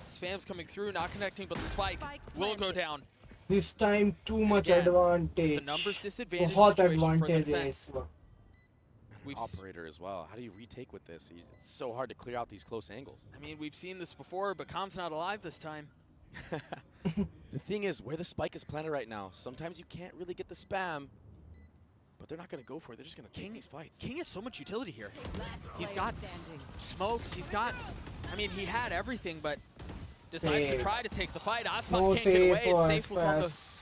Spam's coming through, not connecting, but the spike will go down. This time too much Again, advantage. It's a numbers disadvantage बहुत situation for the advantage है defense. इस वक्त. Operator as well. How do you retake with this? It's so hard to clear out these close angles. I mean, we've seen this before, but Calm's not alive this time. The thing is, where the spike is planted right now, sometimes you can't really get the spam, but they're not going to go for it. They're just going to take these fights. King has so much utility here. He's got smokes. He's got, I mean, he had everything, but decides to try to take the fight. Osbos can't get away. Safe was on the...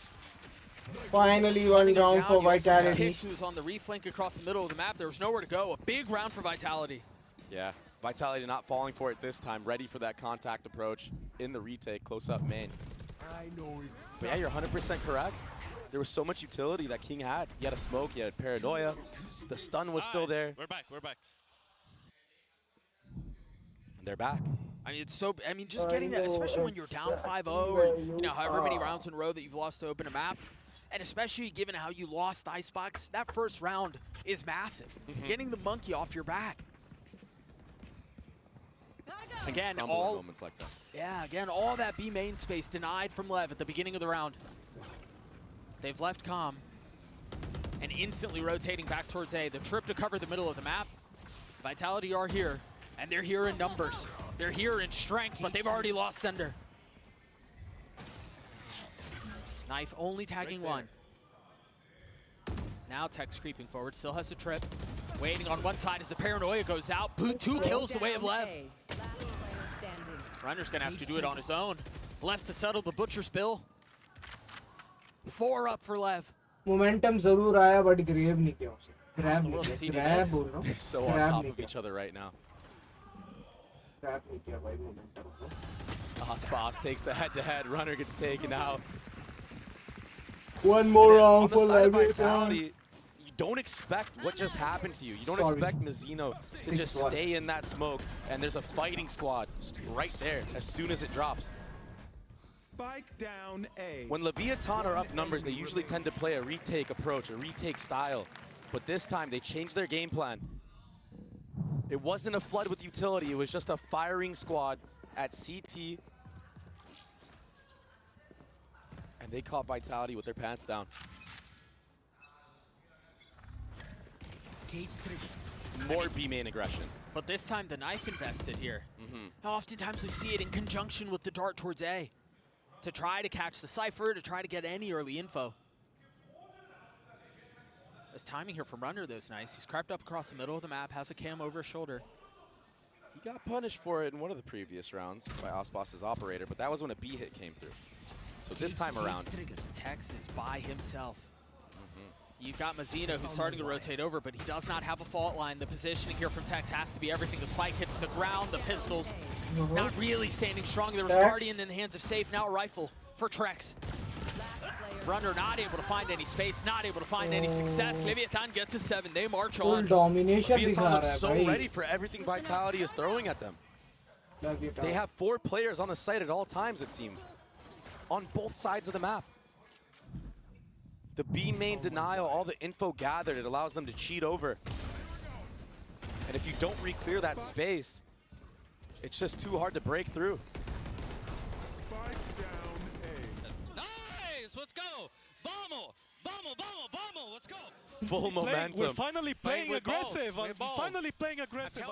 Finally one round for Vitality. Kicks, who's on the reflank across the middle of the map. There was nowhere to go. A big round for Vitality. Yeah, Vitality not falling for it this time. Ready for that contact approach in the retake, close up main. But yeah, you're 100% correct. There was so much utility that King had. He had a smoke, he had paranoia. The stun was still there. We're back. And they're back. I mean, it's so, I mean, just getting that, especially when you're down 5-0 or, you know, however many rounds in a row that you've lost to open a map. And especially given how you lost Icebox, that first round is massive. Getting the monkey off your back. Again, moments like that. Yeah, again, all that B main space denied from Lev at the beginning of the round. They've left Calm and instantly rotating back towards A. The trip to cover the middle of the map. Vitality are here, and they're here in numbers. They're here in strength, but they've already lost Sender. Knife only tagging one. Now Tex creeping forward, still has a trip. Waiting on one side as the paranoia goes out. 2 kills the way of Lev. Runner's gonna have to do it on his own. Left to settle the butcher's bill. 4 up for Lev. Momentum जरूर आया but grave नहीं किया उसे. Grab the world me, does he do grab this? बोल रहा हूँ. They're so on Grab top me of each other right now. Grab me क्या भाई momentum को. Osboss takes the head-to-head. Runner gets taken out. One more round On the for side of Leviathan. Vitality, you don't expect what just happened to you. You don't expect Mizzino to just 6-1. stay in that smoke, and there's a fighting squad right there as soon as it drops. Spike down A. When Leviathan are up numbers, they usually tend to play a retake approach, a retake style. But this time, they changed their game plan. It wasn't a flood with utility, it was just a firing squad at CT. And they caught Vitality with their pants down. More B main aggression. But this time the knife invested here. Now oftentimes we see it in conjunction with the dart towards A to try to catch the Cypher, to try to get any early info. This timing here from Runner though is nice. He's crept up across the middle of the map, has a cam over his shoulder. He got punished for it in one of the previous rounds by Osboss's operator, but that was when a B hit came through. So this time around, Tex is by himself. You've got Mizzino who's starting to rotate over, but he does not have a fault line. The positioning here from Tex has to be everything. The spike hits the ground, the pistols not really standing strong. There was Guardian in the hands of Safe, now a rifle for Trex. Runner not able to find any space, not able to find any success. Leviathan gets to 7, they march Full on. domination Leviathan दिखा looks रहा है so भाई. ready for everything Vitality is throwing at them. They have 4 players on the site at all times, it seems, on both sides of the map. The B main denial, all the info gathered, it allows them to cheat over. And if you don't re-clear that space, it's just too hard to break through. Nice! Let's go! Vamos! Vamos! Vamos! Vamos! Let's go! Full momentum. We're finally playing with aggressive. balls, with balls. Finally playing aggressive.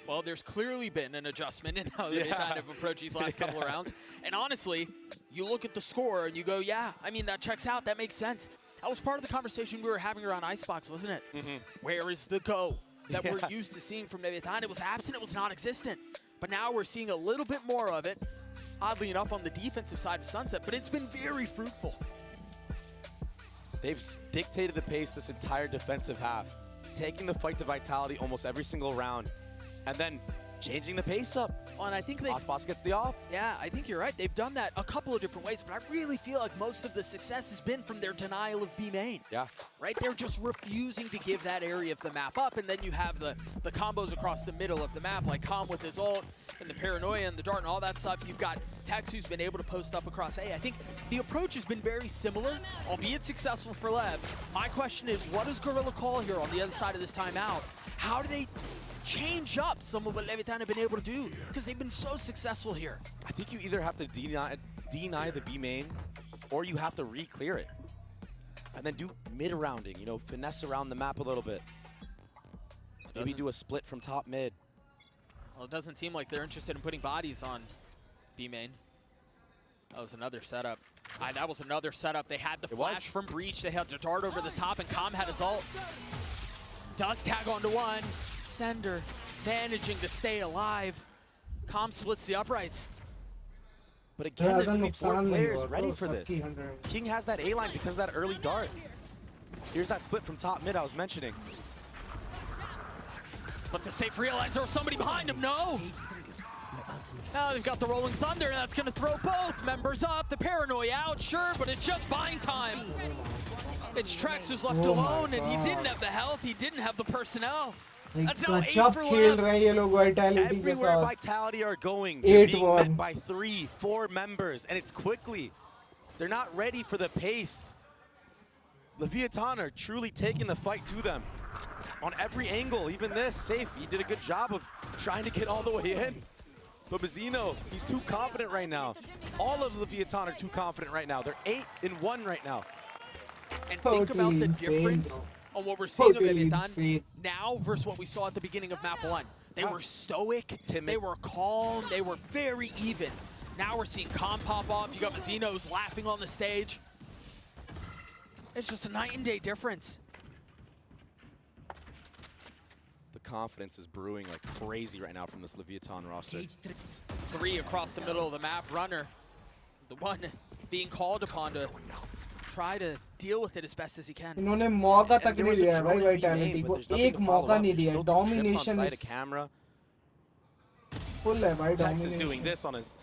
Well, there's clearly been an adjustment in how they kind of approach these last couple of rounds. And honestly, you look at the score and you go, yeah, I mean, that checks out. That makes sense. That was part of the conversation we were having around Icebox, wasn't it? Where is the go that we're used to seeing from Leviathan? It was absent. It was non-existent. But now we're seeing a little bit more of it, oddly enough, on the defensive side of Sunset. But it's been very fruitful. They've dictated the pace this entire defensive half, taking the fight to Vitality almost every single round, and then changing the pace up. Well, and I think they... Osboss gets the off. Yeah, I think you're right. They've done that a couple of different ways, but I really feel like most of the success has been from their denial of B main. Yeah. Right? They're just refusing to give that area of the map up, and then you have the combos across the middle of the map, like Calm with his ult, and the Paranoia and the Dart and all that stuff. You've got Tex who's been able to post up across A. I think the approach has been very similar, albeit successful for Lev. My question is, what does Gorilla call here on the other side of this timeout? How do they change up some of what Leviathan have been able to do? Because they've been so successful here. I think you either have to deny the B main, or you have to re-clear it. And then do mid-rounding, you know, finesse around the map a little bit. Maybe do a split from top mid. Well, it doesn't seem like they're interested in putting bodies on B main. That was another setup. That was another setup. They had the flash from Breach. They had the dart over the top, and Calm had his ult. Does tag onto one. Sender managing to stay alive. Calm splits the uprights. But again, there's going to be 4 players ready for this. King has that A-line because of that early dart. Here's that split from top mid I was mentioning. But the Safe realized there was somebody behind him. No! Now they've got the Rolling Thunder, and that's going to throw both members up. The Paranoia out, sure, but it's just buying time. It's Trex who's left alone, and he didn't have the health, he didn't have the personnel. That's now 8 for Lev. Everywhere Vitality are going, they're being met by 3, 4 members, and it's quickly. They're not ready for the pace. Leviathan are truly taking the fight to them. On every angle, even this, Safe, he did a good job of trying to get all the way in. But Mizzino, he's too confident right now. All of Leviathan are too confident right now. They're 8-1 right now. And think about the difference on what we're seeing of Leviathan now versus what we saw at the beginning of map 1. They were stoic, they were calm, they were very even. Now we're seeing Calm pop off. You got Mizzino's laughing on the stage. It's just a night and day difference. The confidence is brewing like crazy right now from this Leviathan roster. 3 across the middle of the map. Runner, the one being called upon to try to deal with it as best as he can. इन्होंने मौका तक नहीं दिया है भाई vitality को, एक मौका नहीं दिया. Domination is full है भाई. Tex is doing this on his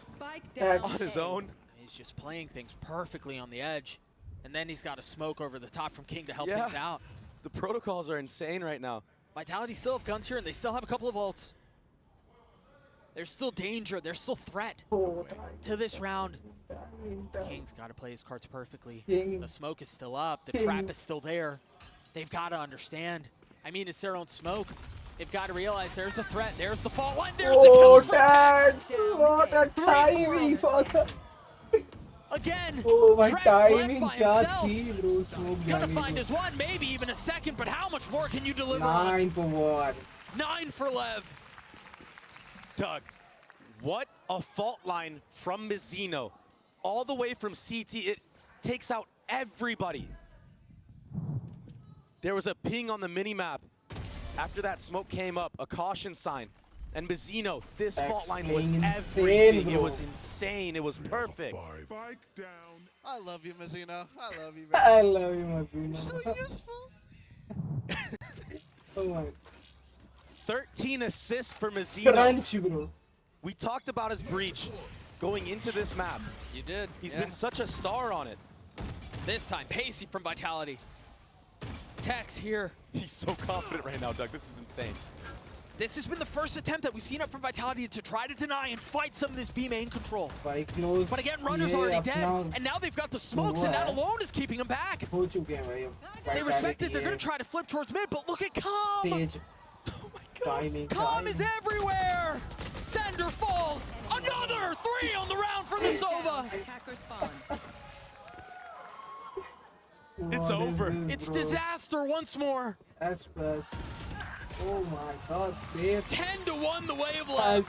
own. He's just playing things perfectly on the edge. And then he's got a smoke over the top from King to help things out. The protocols are insane right now. Vitality still have guns here, and they still have a couple of ults. There's still danger. There's still threat to this round. King's got to play his cards perfectly. The smoke is still up. The trap is still there. They've got to understand. I mean, it's their own smoke. They've got to realize there's a threat. There's the fault line. There's the kills from Tex. What a timing for the... Again, oh my Trex timing, left by himself. He's gonna find his one, maybe even a second, but how much more can you deliver? 9 for what? 9 for Lev. Doug, what a fault line from Mizzino. All the way from CT, it takes out everybody. There was a ping on the minimap. After that smoke came up, a caution sign. And Mizzino, this fault line was everything. Bro. It was insane. It was perfect. Spike down. I love you, Mizzino. I love you, man. I love you, Mizzino. So useful. Oh my. 13 assists for Mizzino. Crunchy, bro. We talked about his breach going into this map. You did. He's been such a star on it. This time, Pacey from Vitality. Tex here. He's so confident right now, Doug. This is insane. This has been the first attempt that we've seen up from Vitality to try to deny and fight some of this B main control. But again, Runner's already dead, and now they've got the smokes, and that alone is keeping him back. They respect it. They're going to try to flip towards mid, but look at Calm. Stage. Oh my God. Calm is everywhere. Sender falls. Another 3 on the round for the Sova. It's over. It's disaster once more. That's best. Oh my God, save. 10-1 the way of Lev.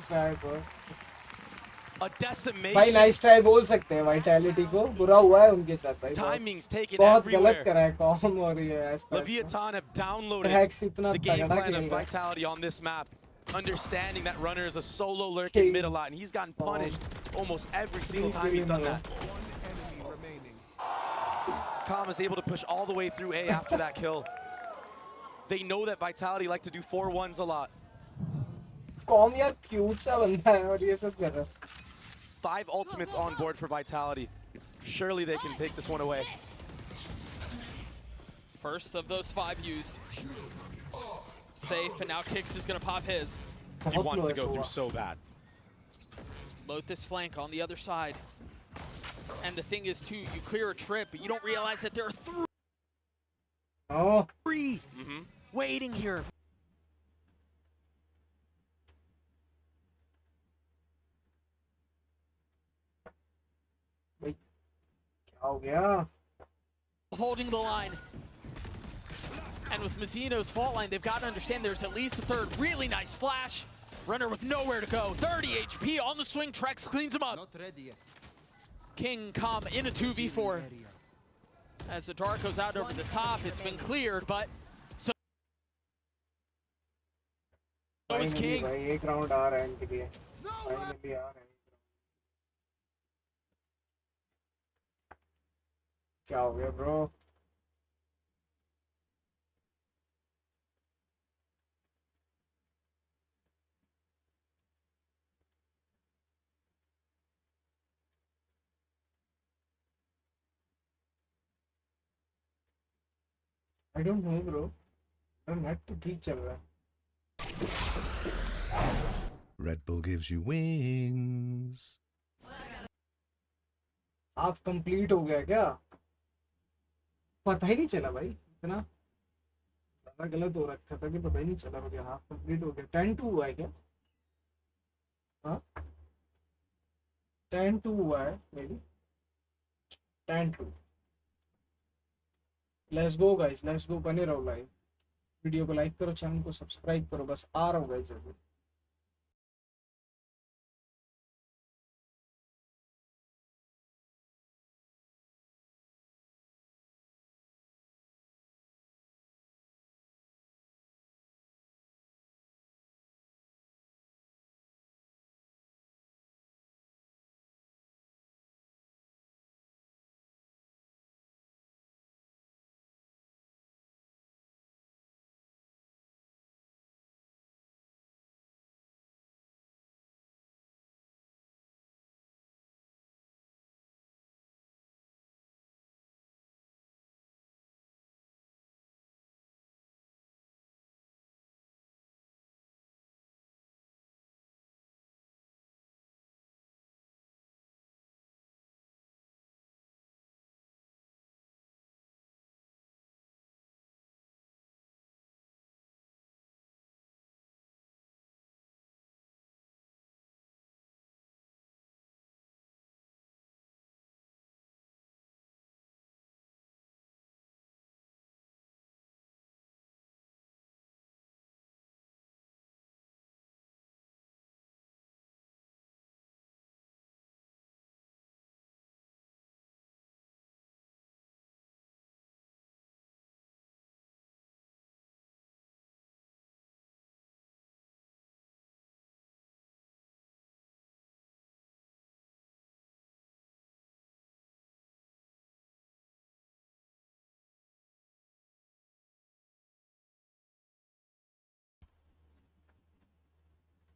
A decimation. भाई nice try बोल सकते हैं Vitality को, बुरा हुआ है उनके साथ भाई. Timing's taken बहुत everywhere. गलत करा है कॉम और ये Leviathan have downloaded the game plan of Vitality on this map, understanding that Runner is a solo lurking mid a lot, and he's gotten punished almost every single time he's done that. Calm is able to push all the way through A after that kill. They know that Vitality like to do 4-1s a lot. Com यार cute सा बंदा है और ये सब कर रहा है. 5 ultimates on board for Vitality. Surely they can take this one away. First of those 5 used. Safe, and now Kix is going to pop his. He wants to go through so bad. Load this flank on the other side. And the thing is, too, you clear a trip, but you don't realize that there are 3 waiting here. Oh yeah. Holding the line. And with Mizzino's fault line, they've got to understand there's at least a 3rd. Really nice flash. Runner with nowhere to go. 30 HP on the swing. Trex cleans him up. King Calm in a 2v4. As the dart goes out over the top, it's been cleared, but so is King. एक round आ रहा है इनके लिए. Finally आ रहा है. क्या हो गया bro? I don't know, bro. I'm not too ठीक चल रहा है. Red Bull gives you wings. Half complete हो गया क्या? पता ही नहीं चला भाई. इतना ज़्यादा गलत हो रखा था कि पता ही नहीं चला मुझे. हाफ कंप्लीट हो गया. 10-2 हुआ है क्या? हाँ? 10-2 हुआ है maybe. 10-2. Let's go guys, let's go. बने रहो लाइव. वीडियो को लाइक करो, चैनल को सब्सक्राइब करो. बस आ रहा हूँ गाइस जल्दी.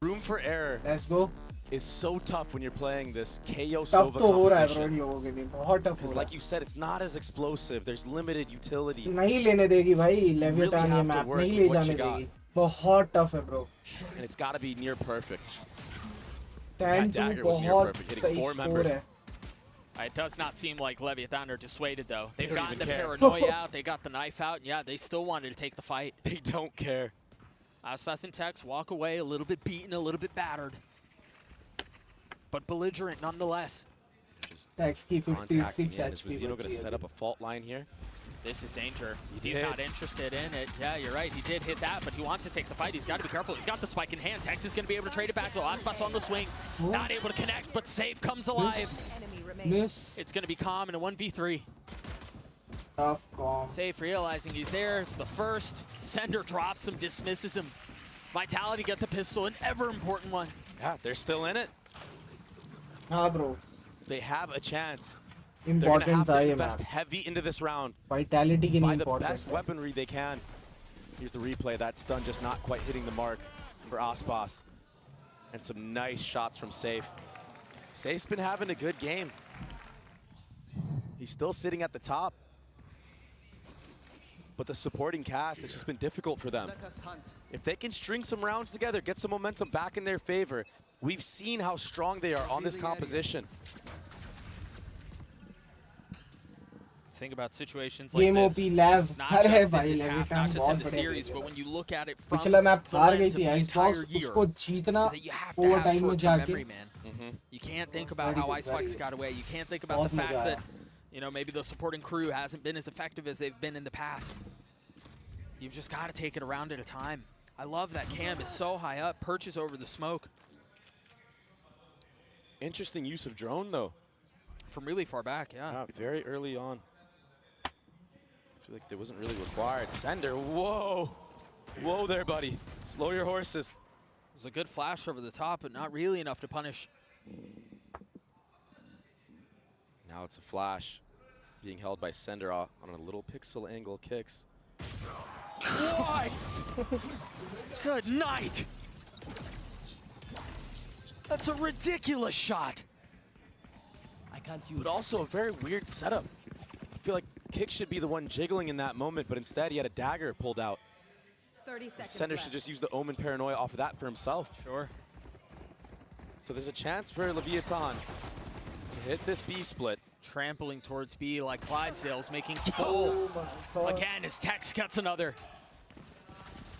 Room for error. Let's go. Is so tough when you're playing this KO Tough Sova तो हो रहा है bro composition. इन लोगों के लिए बहुत tough हो Because रहा like you said, it's not as explosive. There's limited utility. है नहीं लेने देगी भाई लेविटान ये have to मैप work नहीं with ले what जाने you got. देगी बहुत tough है bro And it's got to be near perfect. 10-2 dagger was near बहुत perfect, hitting सही 4 score members. है It does not seem like Leviathan are dissuaded, though. They've don't gotten the even care. paranoia out, they got the knife out, and yeah, they still wanted to take the fight. They don't care. Aspas and Tex walk away a little bit beaten, a little bit battered. But belligerent nonetheless. Tex की 56 Is Vizino going to set up a fault line here? This is danger. He He's did. not interested in it. Yeah, you're right. He did hit that, but he wants to take the fight. He's got to be careful. He's got the spike in hand. Tex is going to be able to trade it back, though. Aspas on the swing. Not able to connect, but Safe comes alive. Miss. It's going to be Calm in a 1v3. Tough Calm. Safe realizing he's there. It's the first. Sender drops him, dismisses him. Vitality get the pistol, an ever important one. Yeah, they're still in it. हाँ bro. They have a chance. Important They're going to have था to ये invest map heavy into this round. Vitality की Buy नहीं the important best weaponry they can. Here's the replay. That stun just not quite hitting the mark for Aspas. And some nice shots from Safe. Safe's been having a good game. He's still sitting at the top. But the supporting cast, it's just been difficult for them. If they can string some rounds together, get some momentum back in their favor, we've seen how strong they are on this composition. Think about situations like Game this. OP Lav. Not अरे just in भाई this half, not लेविटान just in बहुत the बढ़िया series, खेल but रहा when you look at it from पिछला map the हार गई lens of थी the Icebox entire year, उसको जीतना is that you have to over have time में short-term जाके memory, man. You can't think about Very how good, Icebox very got away. You can't think about बहुत the fact मजा that, आया you know, maybe the supporting crew hasn't been as effective as they've been in the past. You've just got to take it a round at a time. I love that Cam is so high up, perches over the smoke. Interesting use of drone, though. From really far back, yeah. Very early on. I feel like it wasn't really required. Sender, whoa. Whoa there, buddy. Slow your horses. It was a good flash over the top, but not really enough to punish. Now it's a flash being held by Sender on a little pixel angle kicks. What? Good night. That's a ridiculous shot. I can't use But also a very weird setup. I feel like Kick should be the one jiggling in that moment, but instead he had a dagger pulled out. 30 seconds Sender left. should just use the Omen Paranoia off of that for himself. Sure. So there's a chance for Leviathan to hit this B split. Trampling towards B like Clydesdale's making full. Again, as Tex cuts another.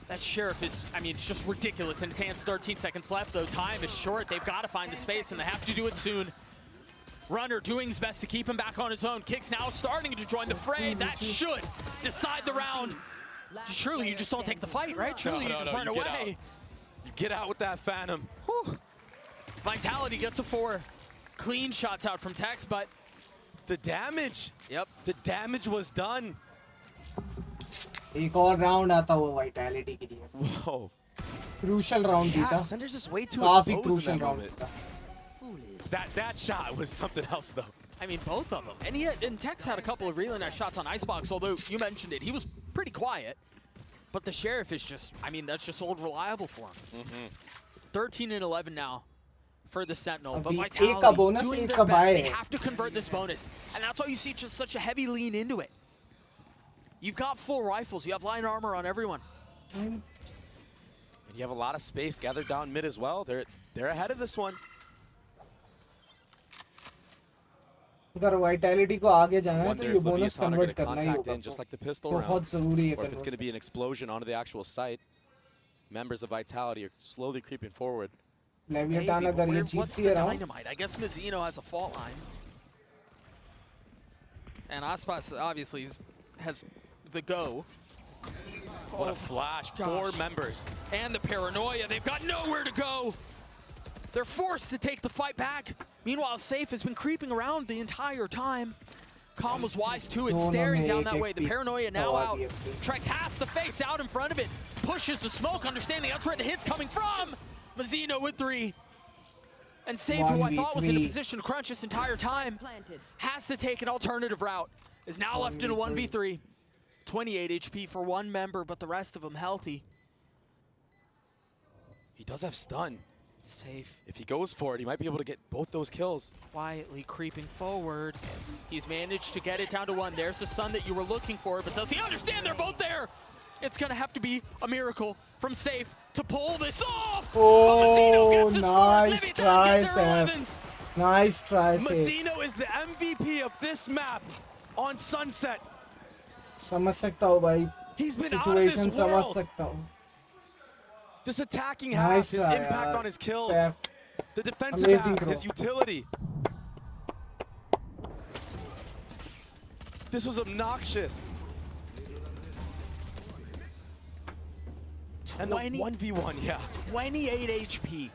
That Sheriff is, I mean, it's just ridiculous. In his hands, 13 seconds left, though. Time is short. They've got to find the space, and they have to do it soon. Runner doing his best to keep him back on his own. Kick's now starting to join the fray. That should decide the round. Surely you just don't take the fight, right? Surely you just run away. You get out with that Phantom. Whew. Vitality gets a 4. Clean shots out from Tex, but the damage. Yep. The damage was done. एक और round आता हुआ vitality के लिए Whoa. Crucial round Yeah, था Sender's just way too काफी exposed in crucial that round moment. था That shot was something else, though. I mean, both of them. And Tex had a couple of really nice shots on Icebox, although you mentioned it. He was pretty quiet. But the Sheriff is just, I mean, that's just old reliable for him. 13 and 11 now for the Sentinel. But Vitality doing their best. They have to convert this bonus. And that's why you see just such a heavy lean into it. You've got full rifles. You have line armor on everyone. And you have a lot of space gathered down mid as well. They're ahead of this one. अगर vitality को आगे जाना है तो ये bonus Leviathan are convert gonna करना ही contact होगा in just like the pistol बहुत round, जरूरी है or if it's convert going to be an explosion onto the actual site. Members of Vitality are slowly creeping forward. लेविटान अगर ये What's जीतती the है round dynamite? I guess Mizzino has a fault line. And Aspas obviously has the go. What a flash. 4 members. And the paranoia. They've got nowhere to go. They're forced to take the fight back. Meanwhile, Safe has been creeping around the entire time. Calm was wise to it, staring down that way. The paranoia now out. Trex has to face out in front of it. Pushes the smoke, understanding that's where the hit's coming from. Mizzino with 3. And Safe, who I thought was in a position to crunch this entire time, has to take an alternative route. Is now left in a 1v3. 28 HP for one member, but the rest of them healthy. He does have stun. Safe. If he goes for it, he might be able to get both those kills. Quietly creeping forward. He's managed to get it down to one. There's the sun that you were looking for, but does he understand they're both there? It's gonna have to be a miracle from Safe to pull this off. Oh, nice try, Seth. Nice try, Seth. Mazino is the MVP of this map on Sunset. समझ सकता हूँ भाई. He's been out of this Situation समझ world. सकता हूँ. This attacking half, Nice his try, impact on his kills, Seth. the defensive Amazing half, his throw. utility. This was obnoxious. And the 1v1, yeah. 28 HP.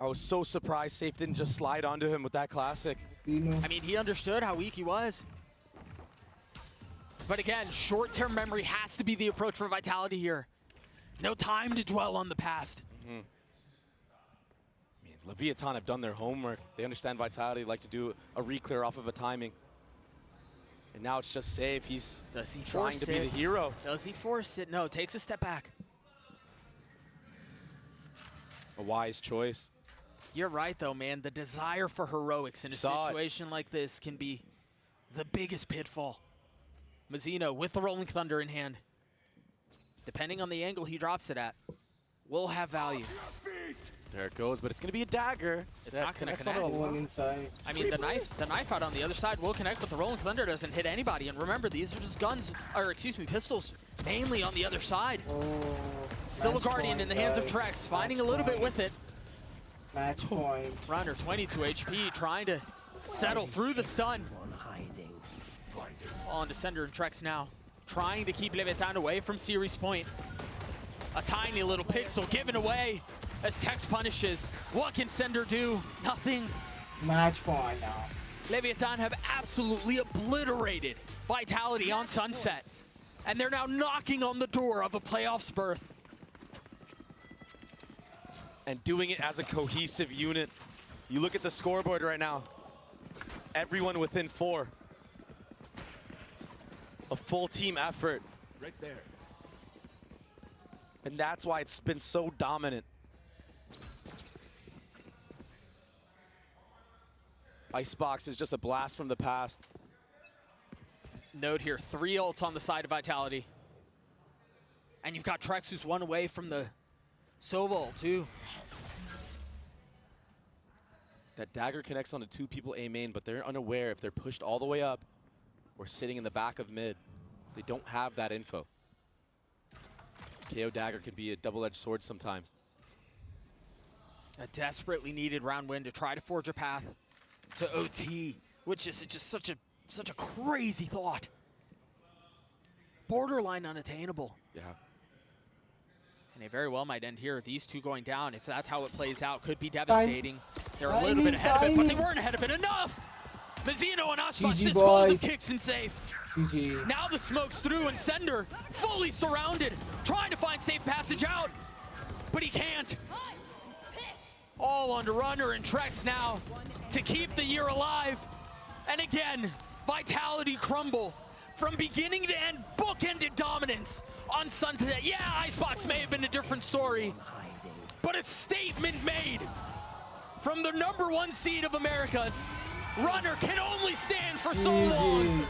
I was so surprised Safe didn't just slide onto him with that classic. I mean, he understood how weak he was. But again, short-term memory has to be the approach for Vitality here. No time to dwell on the past. I mean, Leviathan have done their homework. They understand Vitality like to do a re-clear off of a timing. And now it's just Safe. He's trying to be the hero. Does he force it? No, takes a step back. A wise choice. You're right, though, man. The desire for heroics in a situation like this can be the biggest pitfall. Mazino with the Rolling Thunder in hand. Depending on the angle he drops it at, will have value. There it goes, but it's going to be a dagger. It's not going to connect. I mean, the knife out on the other side will connect, but the Rolling Thunder doesn't hit anybody. And remember, these are just guns, or excuse me, pistols, mainly on the other side. Still a Guardian in the hands of Trex, finding a little bit with it. Match point. Runner, 22 HP, trying to settle through the stun. On to Sender and Trex now, trying to keep Leviathan away from series point. A tiny little pixel given away as Tex punishes. What can Sender do? Nothing. Match point now. Leviathan have absolutely obliterated Vitality on Sunset. And they're now knocking on the door of a playoffs berth. And doing it as a cohesive unit. You look at the scoreboard right now. Everyone within 4. A full team effort. Right there. And that's why it's been so dominant. Icebox is just a blast from the past. Note here, 3 ults on the side of Vitality. And you've got Trex who's 1 away from the Sova ult too. That dagger connects onto 2 people A main, but they're unaware if they're pushed all the way up or sitting in the back of mid. They don't have that info. KO dagger can be a double-edged sword sometimes. A desperately needed round win to try to forge a path to OT, which is just such a crazy thought. Borderline unattainable. Yeah. And it very well might end here. These 2 going down, if that's how it plays out, could be devastating. They're a little bit ahead of it, but they weren't ahead of it enough. Mazino and Icebox dispose of kicks and Safe. GG. Now the smoke's through and Sender fully surrounded, trying to find safe passage out, but he can't. All onto Runner and Trex now to keep the year alive. And again, Vitality crumble from beginning to end, bookended dominance on Sunset. Yeah, Icebox may have been a different story, but a statement made from the #1 seed of Americas. Runner can only stand for so long.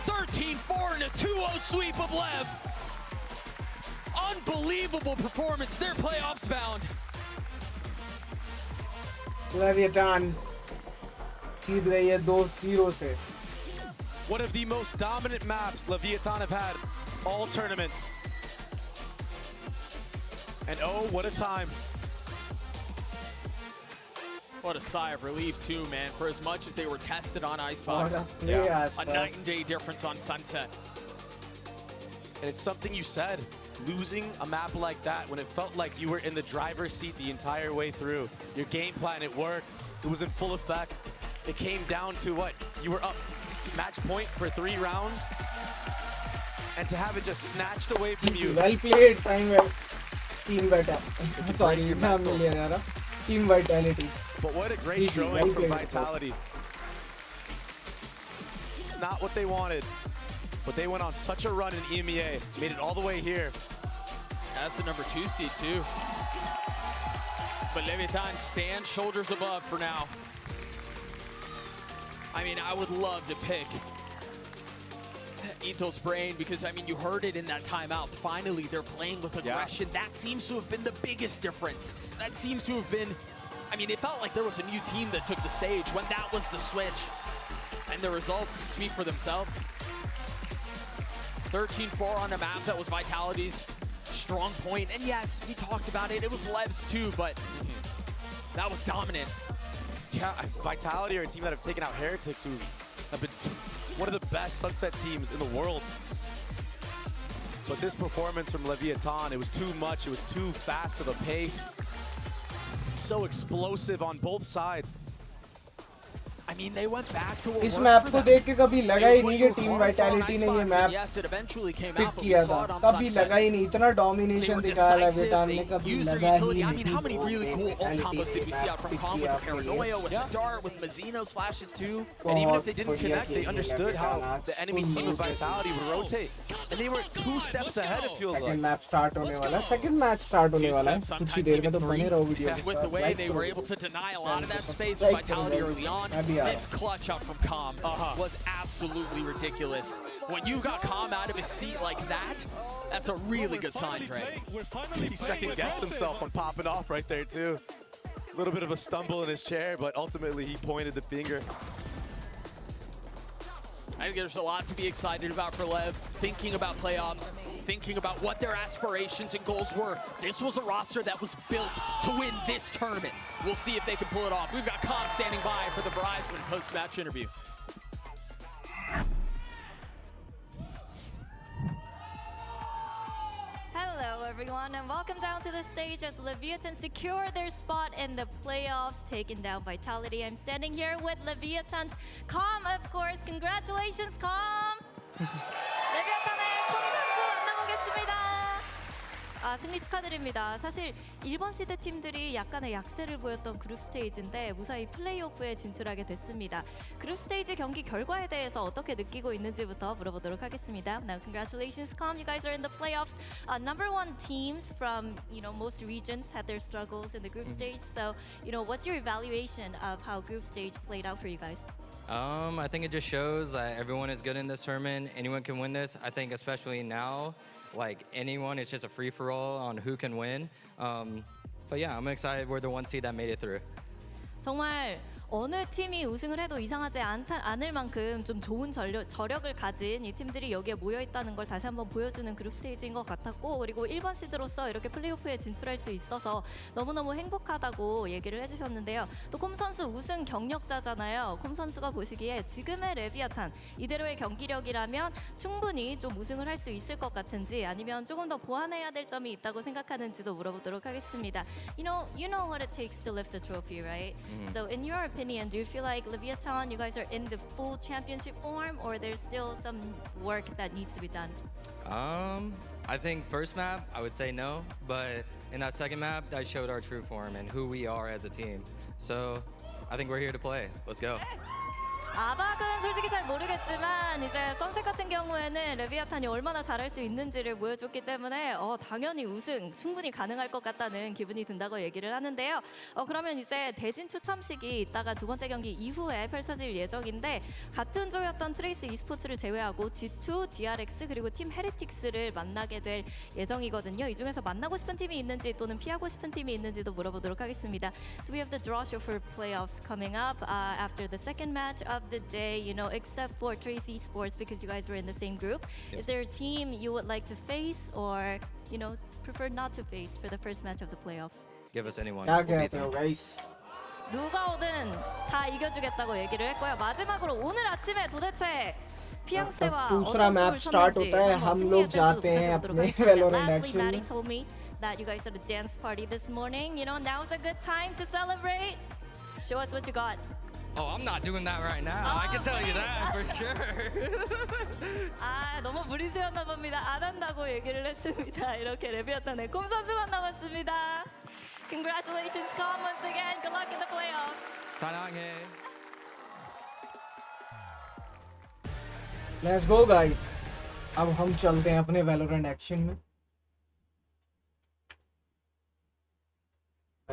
13-4 and a 2-0 sweep of Lev. Unbelievable performance. They're playoffs bound. Leviathan जीत गई है 2-0 से. One of the most dominant maps Leviathan have had all tournament. And oh, what a time. What a sigh of relief too, man, for as much as they were tested on Icebox. A night and day difference on Sunset. And it's something you said, losing a map like that when it felt like you were in the driver's seat the entire way through. Your game plan, it worked. It was in full effect. It came down to what? You were up match point for 3 rounds. And to have it just snatched away from you. Well played, time well. Team better. Sorry, team vitality. But what a great showing from Vitality. It's not what they wanted, but they went on such a run in EMEA, made it all the way here. That's the number 2 seed too. But Leviathan stands shoulders above for now. I mean, I would love to pick Ito's brain because, I mean, you heard it in that timeout. Finally, they're playing with aggression. Yeah. That seems to have been the biggest difference. That seems to have been, I mean, it felt like there was a new team that took the stage when that was the switch. And the results speak for themselves. 13-4 on the map. That was Vitality's strong point. And yes, we talked about it. It was Lev's too, but that was dominant. Yeah, Vitality are a team that have taken out Heretics, who have been one of the best Sunset teams in the world. But this performance from Leviathan, it was too much. It was too fast of a pace. So explosive on both sides. I mean, they went back to इस map को देख के कभी लगा ही नहीं कि team vitality ने ये मैप पिक किया था. कभी लगा ही नहीं. इतना डोमिनेशन दिखाया लेविटान ने, कभी लगा ही नहीं. I mean, how many really cool ult combos did we see out from Com with the Paranoia, with the Dart, with Mazino's flashes too? And even if they didn't connect, they understood how the enemy team of Vitality would rotate. And they were 2 steps ahead, it feels like. Second map start होने वाला है. Second match start होने वाला है. कुछ ही देर में तो बने रहो वीडियो के साथ. With the way they were able to deny a lot of that space with Vitality early on. This clutch up from Com was absolutely ridiculous. When you got Com out of his seat like that, that's a really good sign, Dre. He second-guessed himself on popping off right there, too. A little bit of a stumble in his chair, but ultimately he pointed the finger. I think there's a lot to be excited about for Lev, thinking about playoffs, thinking about what their aspirations and goals were. This was a roster that was built to win this tournament. We'll see if they can pull it off. We've got Com standing by for the Verizon post-match interview. Hello everyone and welcome down to the stage as Leviathan secure their spot in the playoffs, taking down Vitality. I'm standing here with Leviathan's Com, of course. Congratulations, Com! 레비아탄의 콤 선수 만나보겠습니다. 승리 축하드립니다. 사실 1번 시드 팀들이 약간의 약세를 보였던 그룹 스테이지인데 무사히 플레이오프에 진출하게 됐습니다. 그룹 스테이지 경기 결과에 대해서 어떻게 느끼고 있는지부터 물어보도록 하겠습니다. Now, congratulations, Com. You guys are in the playoffs. Number 1 teams from, most regions had their struggles in the group stage. So, what's your evaluation of how group stage played out for you guys? I think it just shows that everyone is good in this tournament. Anyone can win this. I think especially now, like anyone, it's just a free-for-all on who can win. But yeah, I'm excited we're the 1 seed that made it through. 정말 어느 팀이 우승을 해도 이상하지 않을 만큼 좀 좋은 저력을 가진 이 팀들이 여기에 모여있다는 걸 다시 한번 보여주는 그룹 스테이지인 것 같았고, 그리고 1번 시드로서 이렇게 플레이오프에 진출할 수 있어서 너무너무 행복하다고 얘기를 해주셨는데요. 또 콤 선수 우승 경력자잖아요. 콤 선수가 보시기에 지금의 레비아탄 이대로의 경기력이라면 충분히 좀 우승을 할 수 있을 것 같은지, 아니면 조금 더 보완해야 될 점이 있다고 생각하는지도 물어보도록 하겠습니다. You know what it takes to lift the trophy, right? So in your opinion, do you feel like Leviathan, you guys are in the full championship form, or there's still some work that needs to be done? I think first map, I would say no, but in that second map, that showed our true form and who we are as a team. So I think we're here to play. Let's go. 아박은 솔직히 잘 모르겠지만 이제 선셋 같은 경우에는 레비아탄이 얼마나 잘할 수 있는지를 보여줬기 때문에 당연히 우승 충분히 가능할 것 같다는 기분이 든다고 얘기를 하는데요. 그러면 이제 대진 추첨식이 이따가 2번째 경기 이후에 펼쳐질 예정인데, 같은 조였던 트레이스 e스포츠를 제외하고 G2, PRX 그리고 팀 헤리틱스를 만나게 될 예정이거든요. 이 중에서 만나고 싶은 팀이 있는지 또는 피하고 싶은 팀이 있는지도 물어보도록 하겠습니다. So we have the draw show for playoffs coming up after the second match of the day, except for Tracy Sports because you guys were in the same group. Is there a team you would like to face or, prefer not to face for the first match of the playoffs? Give us anyone. guys. 누가 오든 다 이겨주겠다고 얘기를 했고요. 마지막으로 오늘 아침에 도대체 피앙세와 दूसरा map start होता है, हम लोग जाते हैं अपने Valorant Lastly, action Maddie में. told me that you guys had a dance party this morning. Now's a good time to celebrate. Show us what you got. Oh, I'm not doing that right now. I can tell you that for sure. 너무 무리수였나 봅니다. 안 한다고 얘기를 했습니다. 이렇게 레비아탄의 콤 선수만 남았습니다. Congratulations, Com, once again. Good luck in the playoffs. 사랑해. Let's go guys. अब हम चलते हैं अपने Valorant action में.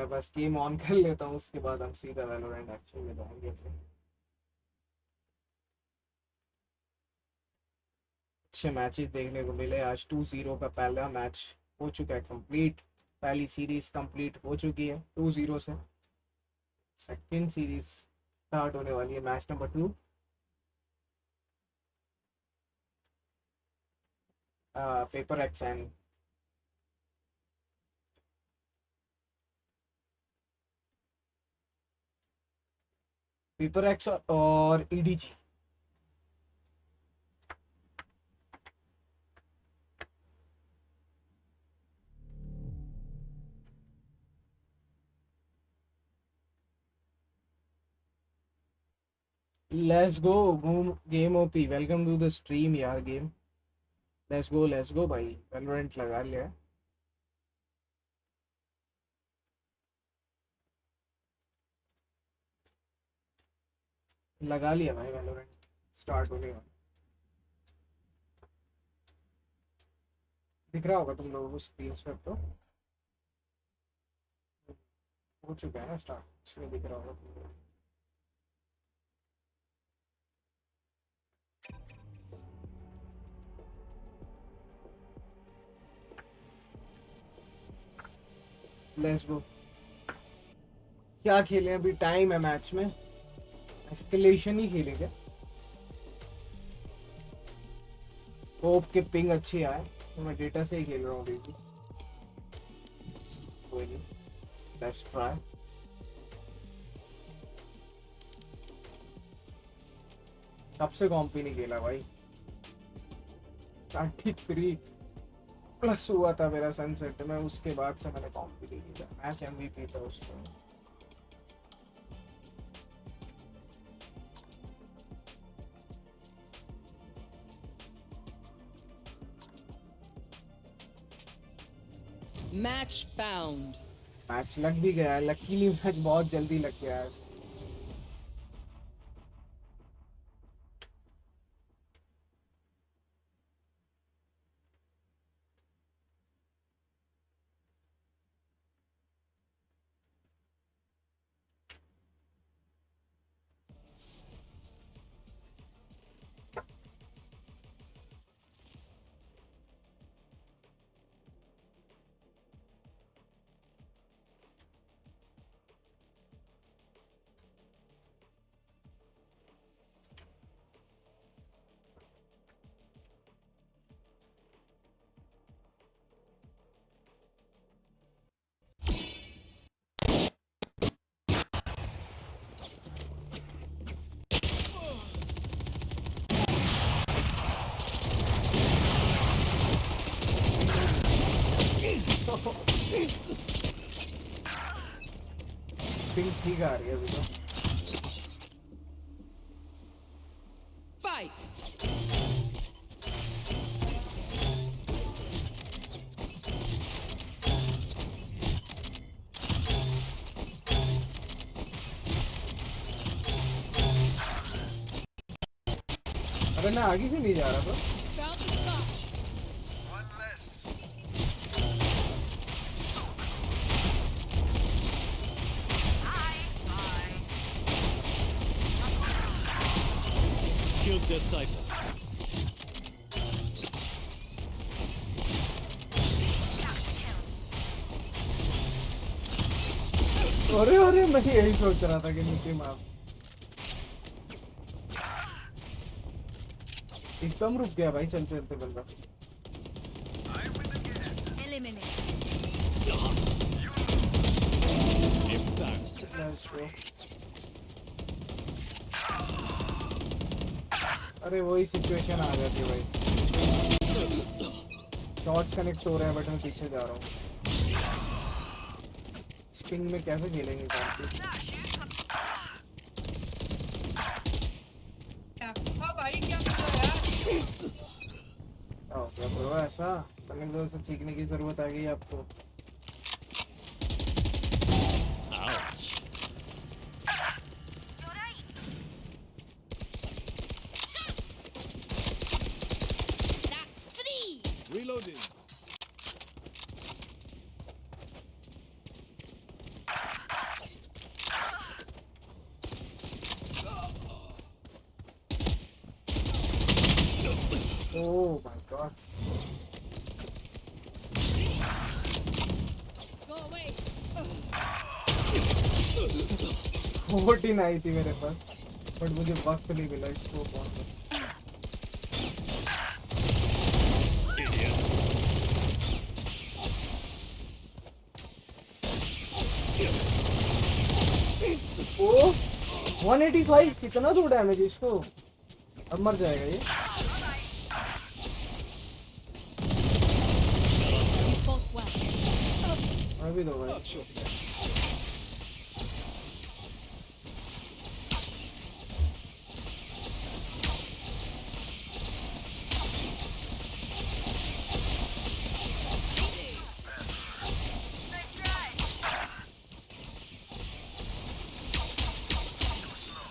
मैं बस game on कर लेता हूँ, उसके बाद हम सीधा वैलोरेंट एक्शन में जाएंगे। अच्छे मैचेस देखने को मिले आज। 2-0 का पहला मैच हो चुका है कंप्लीट, पहली सीरीज कंप्लीट हो चुकी है 2-0 से। सेकंड सीरीज स्टार्ट होने वाली है, match number 2। Paper X and Paper X और EDG। Let's go game OP, welcome to the stream यार। गेम लेट्स गो भाई, वैलोरेंट लगा लिया। लगा लिया भाई, वैलोरेंट स्टार्ट होने वाला। दिख रहा होगा तुम लोगों को स्क्रीन पर, तो हो चुका है ना स्टार्ट, इसलिए दिख रहा होगा तुम लोगों को। Let's go. क्या खेलें, अभी टाइम है मैच में, एस्केलेशन ही खेलेंगे। होप के पिंग अच्छी आए, तो मैं डेटा से ही खेल रहा हूँ अभी भी। कोई नहीं, लेट्स ट्राई। कब से कॉम्प ही नहीं खेला भाई। 33 प्लस हुआ था मेरा सनसेट में, उसके बाद से मैंने कॉम्प ही नहीं खेला। मैच MVP था उसमें। Match found. मैच लग भी गया, लकीली मैच बहुत जल्दी लग गया है। पिंग ठीक आ रही है अभी तो। Fight. अरे मैं आगे क्यों नहीं जा रहा था? Found the spot. Killed their cipher. अरे अरे मैं यही सोच रहा था कि नीचे मार। एकदम रुक गया भाई चलते चलते बंदा। अरे वही सिचुएशन आ जाती है भाई। शॉट्स कनेक्ट हो रहे हैं बट मैं पीछे जा रहा हूँ। स्पिंग में कैसे खेलेंगे क्या ब्रो, ऐसा पहले तो ऐसा सीखने की जरूरत आ गई आपको। Reloading. Oh my god. Go away. 14 आई थी मेरे पास, बट मुझे वक्त नहीं मिला इसको पहुंचने। ओ 185 कितना दो डैमेज इसको, अब मर जाएगा ये। अभी दो भाई।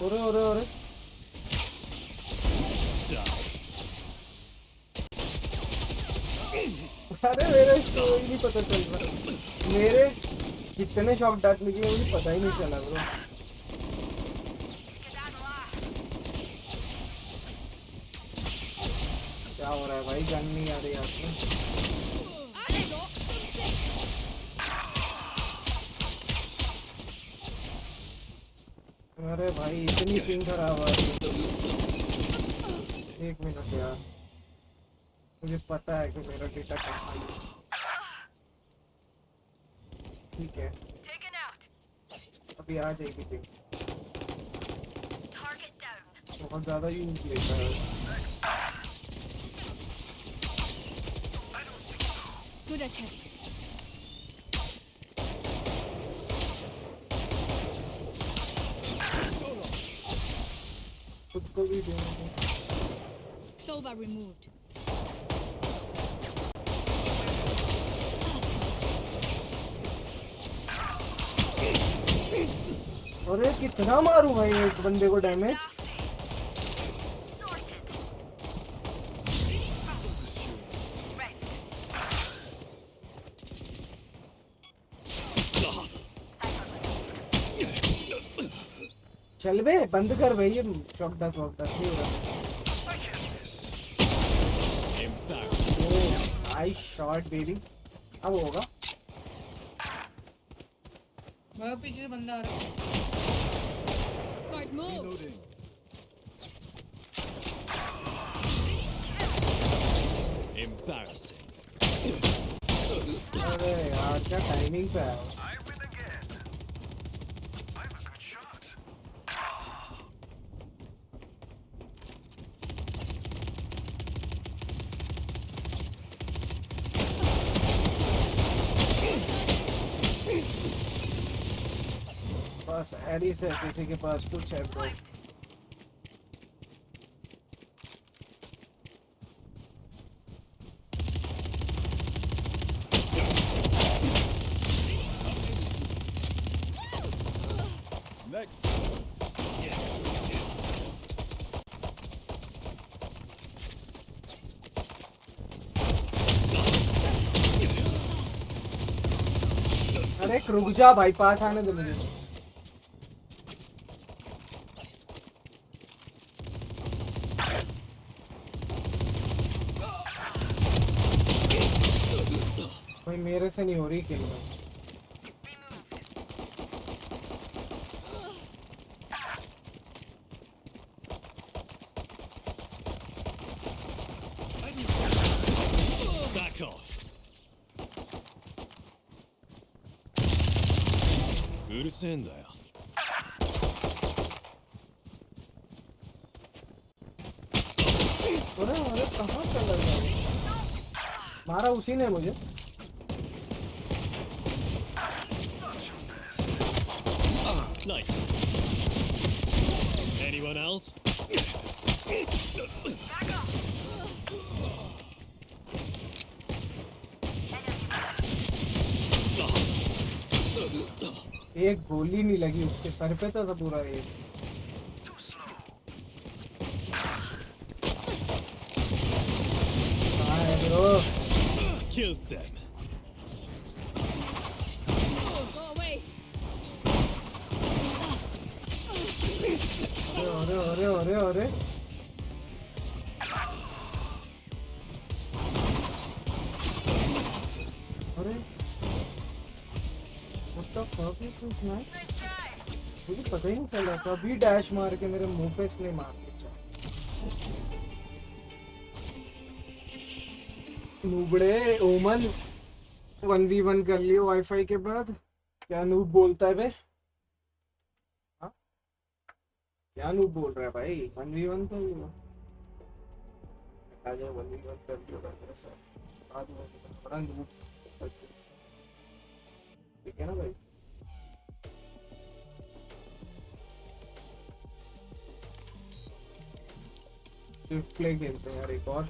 अरे अरे अरे अरे मेरे को ही नहीं पता चल रहा, मेरे कितने शॉट डाट निकले मुझे पता ही नहीं चला ब्रो। क्या हो रहा है भाई, गन नहीं आ रही आपको। अरे भाई इतनी पिंग खराब आ रही है। एक मिनट यार, मुझे पता है कि मेरा डेटा कहाँ है। ठीक है अभी आ जाएगी पिंग। बहुत ज्यादा यूज लेता है। Good attempt. खुद को भी देंगे। Sova removed. अरे कितना मारूं भाई एक बंदे को डैमेज। चल बे बंद कर भाई ये चौकदा चौकदा नहीं हो रहा। Nice shot baby. अब होगा वहाँ पीछे बंदा आ रहा है। Smart move. Embarrassing. अरे यार क्या टाइमिंग पे है। बस एडी से किसी के पास कुछ है ब्रो। Next. अरे रुक जा भाई, पास आने दे मुझे। भाई मेरे से नहीं हो रही किल भाई। Back off. Urusendayo. अरे अरे कहाँ चला गया? मारा उसी ने मुझे। Nice. Anyone else? एक गोली नहीं लगी उसके सर पे था सब पूरा एक। कहाँ है bro? Killed them. Go away. अरे अरे अरे अरे अरे what the fuck is this man? मुझे पता ही नहीं चल रहा था, अभी डैश मार के मेरे मुंह पे इसने मार दिया। नूबड़े ओमन 1v1 कर लियो वाईफाई के बाद, क्या नूब बोलता है बे? हाँ क्या नूब बोल रहा है भाई? 1v1 तो आ जाओ 1v1 कर लियो मेरे साथ, आज मैं बड़ा नूब, ठीक है ना भाई? स्विफ्ट प्ले खेलते हैं यार एक और।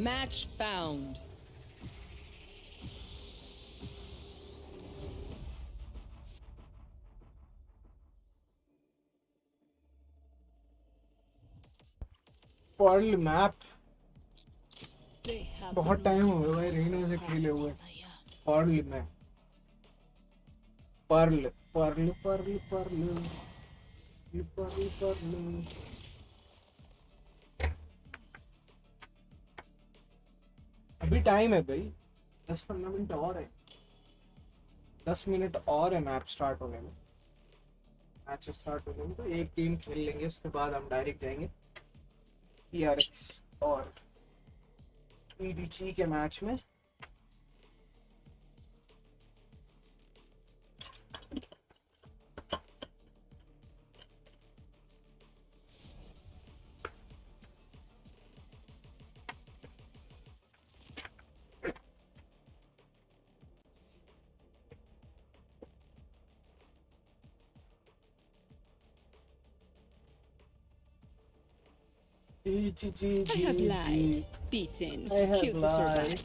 Match found. पर्ल मैप बहुत टाइम हो गया भाई रीना से खेले हुए। पर्ल में Perl Perl Perl Perl Perl Perl अभी टाइम है भाई, 10-15 मिनट और है, 10 मिनट और है मैच स्टार्ट होने में, मैच स्टार्ट होने में। तो एक टीम खेल लेंगे, उसके बाद हम डायरेक्ट जाएंगे PRX और EDG के मैच में। I have lied, beaten, killed to survive.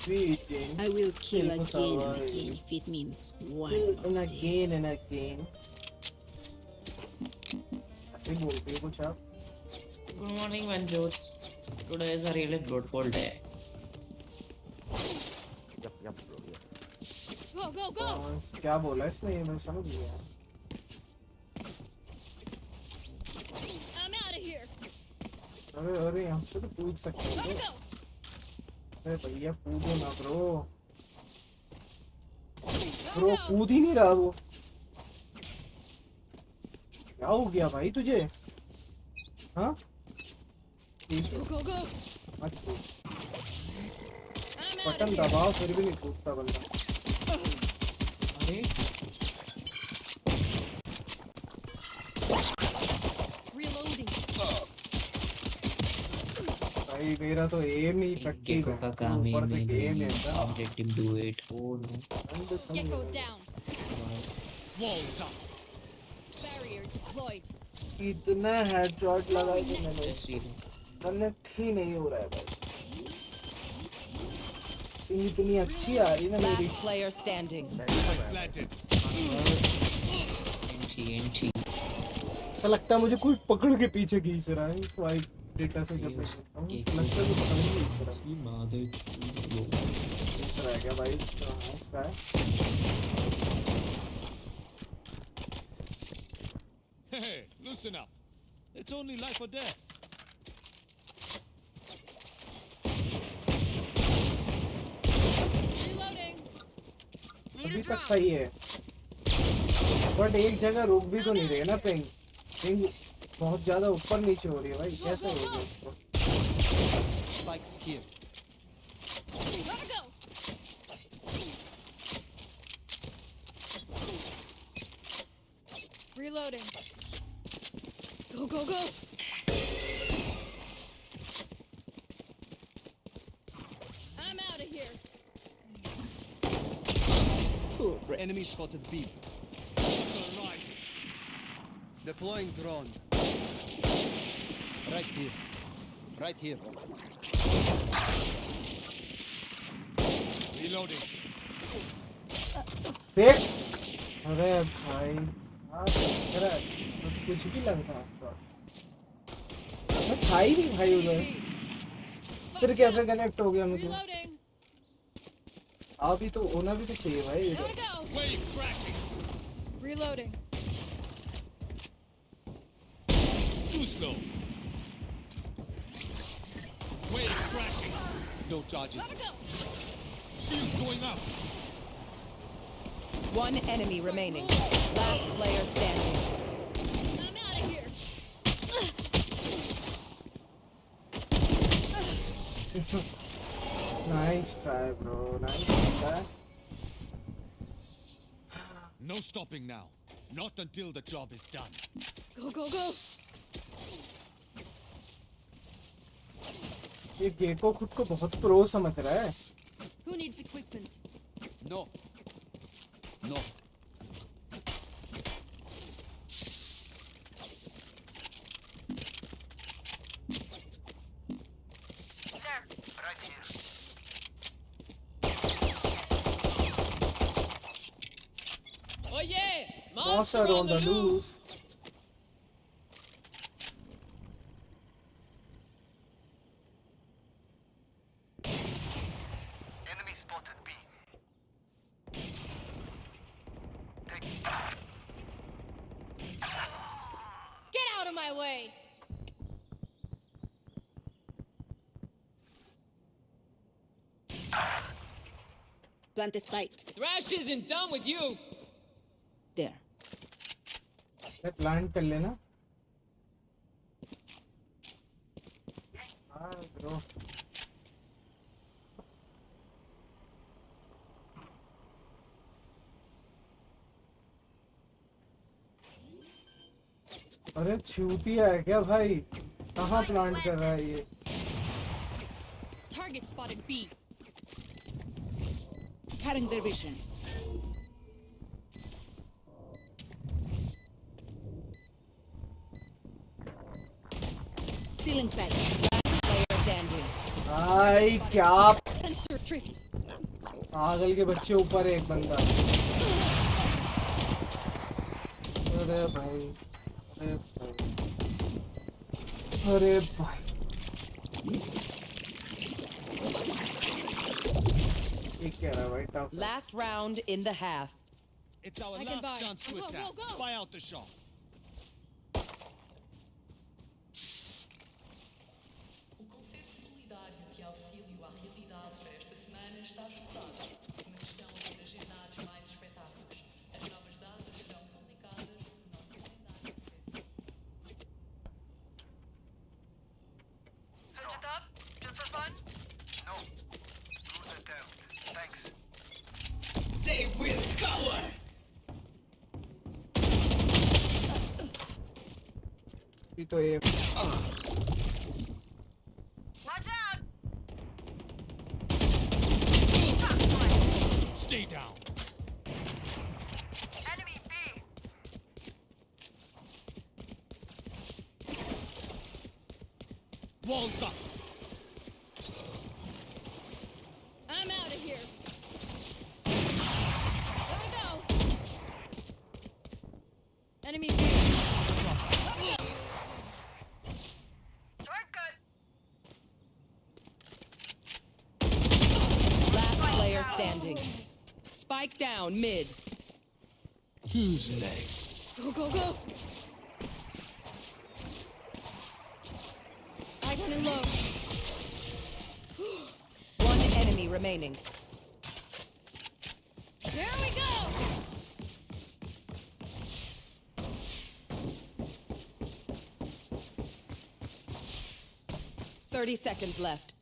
I will kill again and again if it means one and again and again. ऐसे बोलते हैं कुछ आप? Good morning, Manjot. Today is a really beautiful day. Go, go, go! क्या बोला इसने? ये मैं समझ गया। I'm out of here. अरे अरे यहाँ से तो कूद सकते हैं। अरे भैया कूदो ना ब्रो, ब्रो कूद ही नहीं रहा वो। क्या हो गया भाई तुझे? हाँ? Go, go, go! मत कूद, बटन दबाओ फिर भी नहीं कूदता बंदा। अरे भाई मेरा तो एम ही टट्टी है, ऊपर से गेम है ना। Let him do it. Oh no. Gecko down. Walls up. Barrier deployed. इतना हेडशॉट लगा कि मैंने कनेक्ट ही नहीं हो रहा है भाई। इतनी अच्छी आ रही ना मेरी। Last player standing. NT. ऐसा लगता है मुझे कोई पकड़ के पीछे खींच रहा है स्वाइप डेटा से, जब लगता है कि पकड़ के खींच रहा है क्या भाई? इसका है Hey, loosen up. It's only life or death. अभी तक सही है, बट एक जगह रुक भी तो नहीं रहे ना। पिंग पिंग बहुत ज्यादा ऊपर नीचे हो रही है भाई, कैसे हो गया इसको? Spikes here. Reloading. Go, go, go! I'm out of here. Enemy spotted B. Deploying drone. Right here. Right here. Reloading. देख, अरे भाई क्या कुछ भी लग रहा है। मैं था ही नहीं भाई उधर, फिर कैसे कनेक्ट हो गया मुझे? अभी तो होना भी तो चाहिए भाई इधर। Reloading. Too slow. Wave crashing. No charges. Shield going up. One enemy remaining. Last player standing. I'm out of here. Nice try, bro. Nice try. No stopping now. Not until the job is done. Go, go, go. ये gecko खुद को बहुत pro समझ रहा है। Who needs equipment? No. No. Oh yeah! Monster on the loose. Enemy spotted B. Get out of my way! Plant a spike. Thrash isn't done with you! There. मैं plant कर लेना। हाँ ब्रो। अरे चूतिया है क्या भाई? कहाँ प्लांट कर रहा है ये? Target spotted B. Cutting their vision. Still inside. Last player standing. भाई क्या Sensor tricked. पागल के बच्चे ऊपर है एक बंदा। अरे भाई, अरे भाई, अरे भाई। ये क्या रहा भाई? Tough. Last round in the half. It's our I can last buy. chance to Go, attack. go, go. Buy out the shot. Switch it up, just for fun? No. Lose attempt. Thanks. They will cover. ये तो ये। Watch out! Stay down. Enemy B. Walls up. I'm out of here. Gotta go. Enemy B. Shortcut. Last player standing. Spike down mid. Who's next? Go, go, go. I got in low. One enemy remaining. Here we go. 30 seconds left.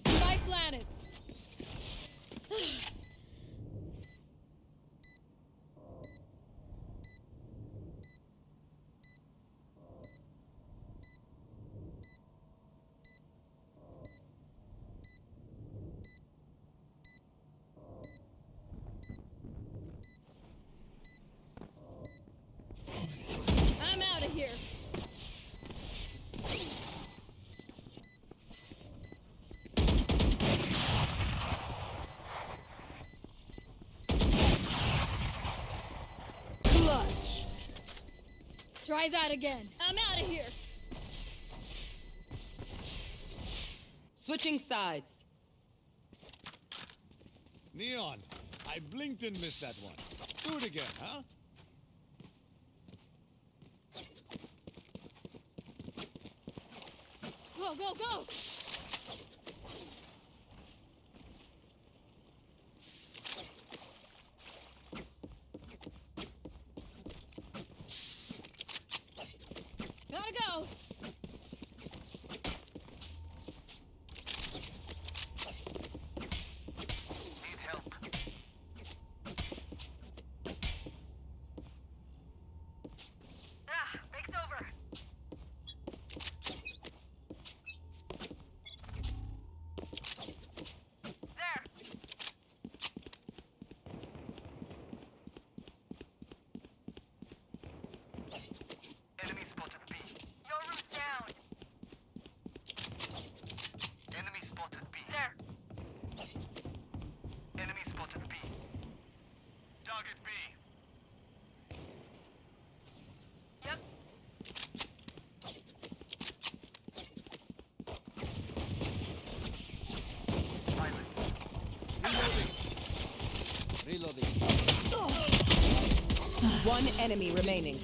Spike planted. Try that again. I'm out of here. Switching sides. Neon, I blinked and missed that one. Do it again, huh? Go, go, go! Gotta go! Need help. Break's over. There. Enemy spotted B. Your route down. Enemy spotted B. There. Enemy spotted B. Target B. Yep. Silence. Reloading. One enemy remaining.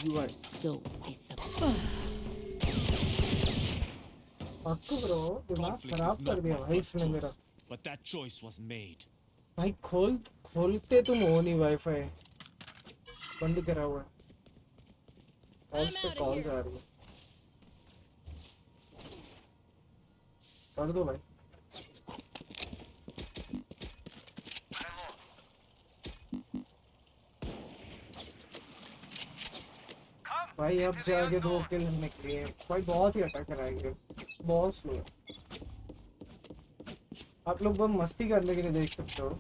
You are so disappointed. Bro दिमाग Conflict खराब is कर not दिया my भाई first इसने मेरा choice, but that choice was made. भाई खोलते तुम हो नहीं वाईफाई बंद करा हुआ है कॉल्स पे कॉल्स आ रही है कर दो भाई भाई अब जाके 2 किल निकली है भाई बहुत ही अटक रहा है ये बहुत स्लो है आप लोग बहुत मस्ती करने के लिए देख सकते हो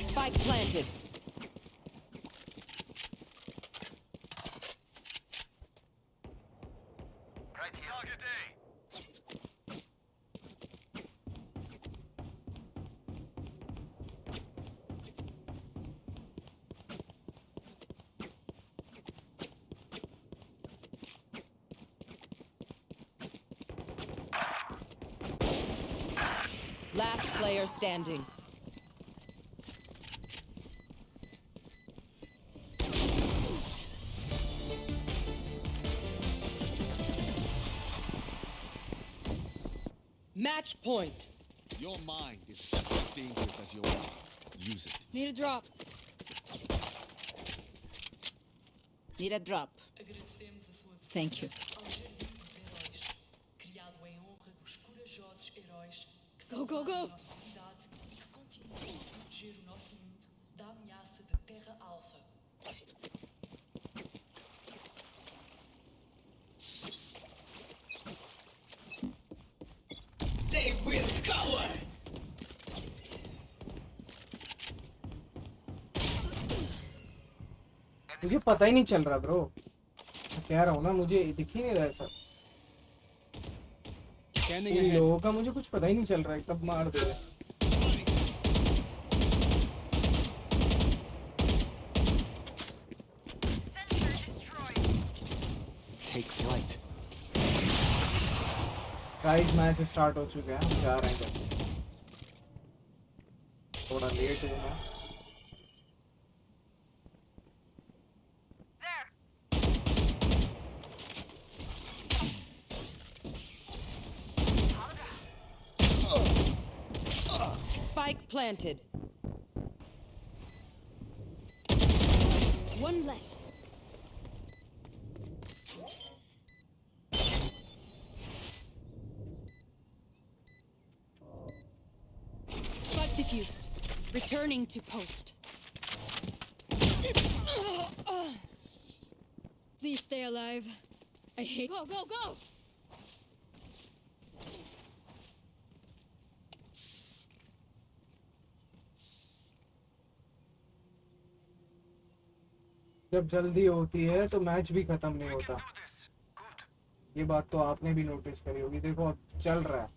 Spike planted. Right here. Target A. Last player standing. Match point. Your mind is just as dangerous as your weapon. Use it. Need a drop. Need a drop. Thank you. Go, go, go! They will cover. मुझे पता ही नहीं चल रहा bro कह रहा हूँ ना मुझे दिख ही नहीं रहा ऐसा इन लोगों का मुझे कुछ पता ही नहीं चल रहा है कब मार दे Take flight. Guys match start हो चुके हैं हम जा रहे हैं थोड़ा लेट हुआ मैं Spike planted. One less. Spike diffused. Returning to post. Please stay alive. I hate. Go, go, go! जब जल्दी होती है तो मैच भी खत्म नहीं होता। ये बात तो आपने भी नोटिस करी होगी। देखो अब चल रहा है।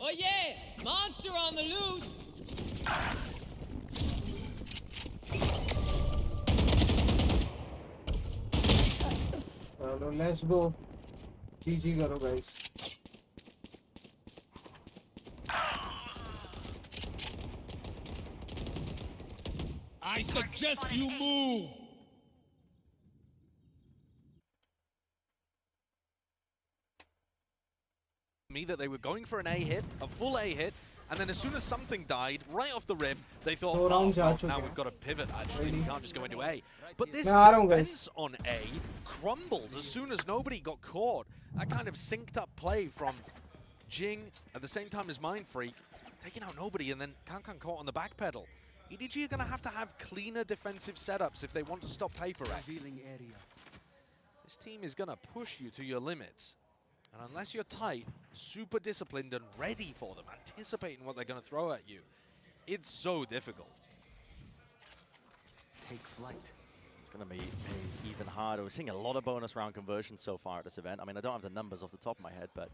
Oh yeah! Monster on the loose! चलो लेट्स गो। GG करो guys. I suggest you move. Me that they were going for an A hit, a full A hit, and then as soon as something died, right off the rip, they thought, oh, well, now we've got to pivot, actually, we can't just go into A. But this defense on A crumbled as soon as nobody got caught. That kind of synced up play from Jing, at the same time as Mind Freak, taking out nobody, and then Kankan caught on the back pedal. EDG are going to have cleaner defensive setups if they want to stop PRX. This team is going to push you to your limits. And unless you're tight, super disciplined and ready for them, anticipating what they're going to throw at you, it's so difficult. Take flight. It's going to be even harder. We're seeing a lot of bonus round conversions so far at this event. I mean, I don't have the numbers off the top of my head, but...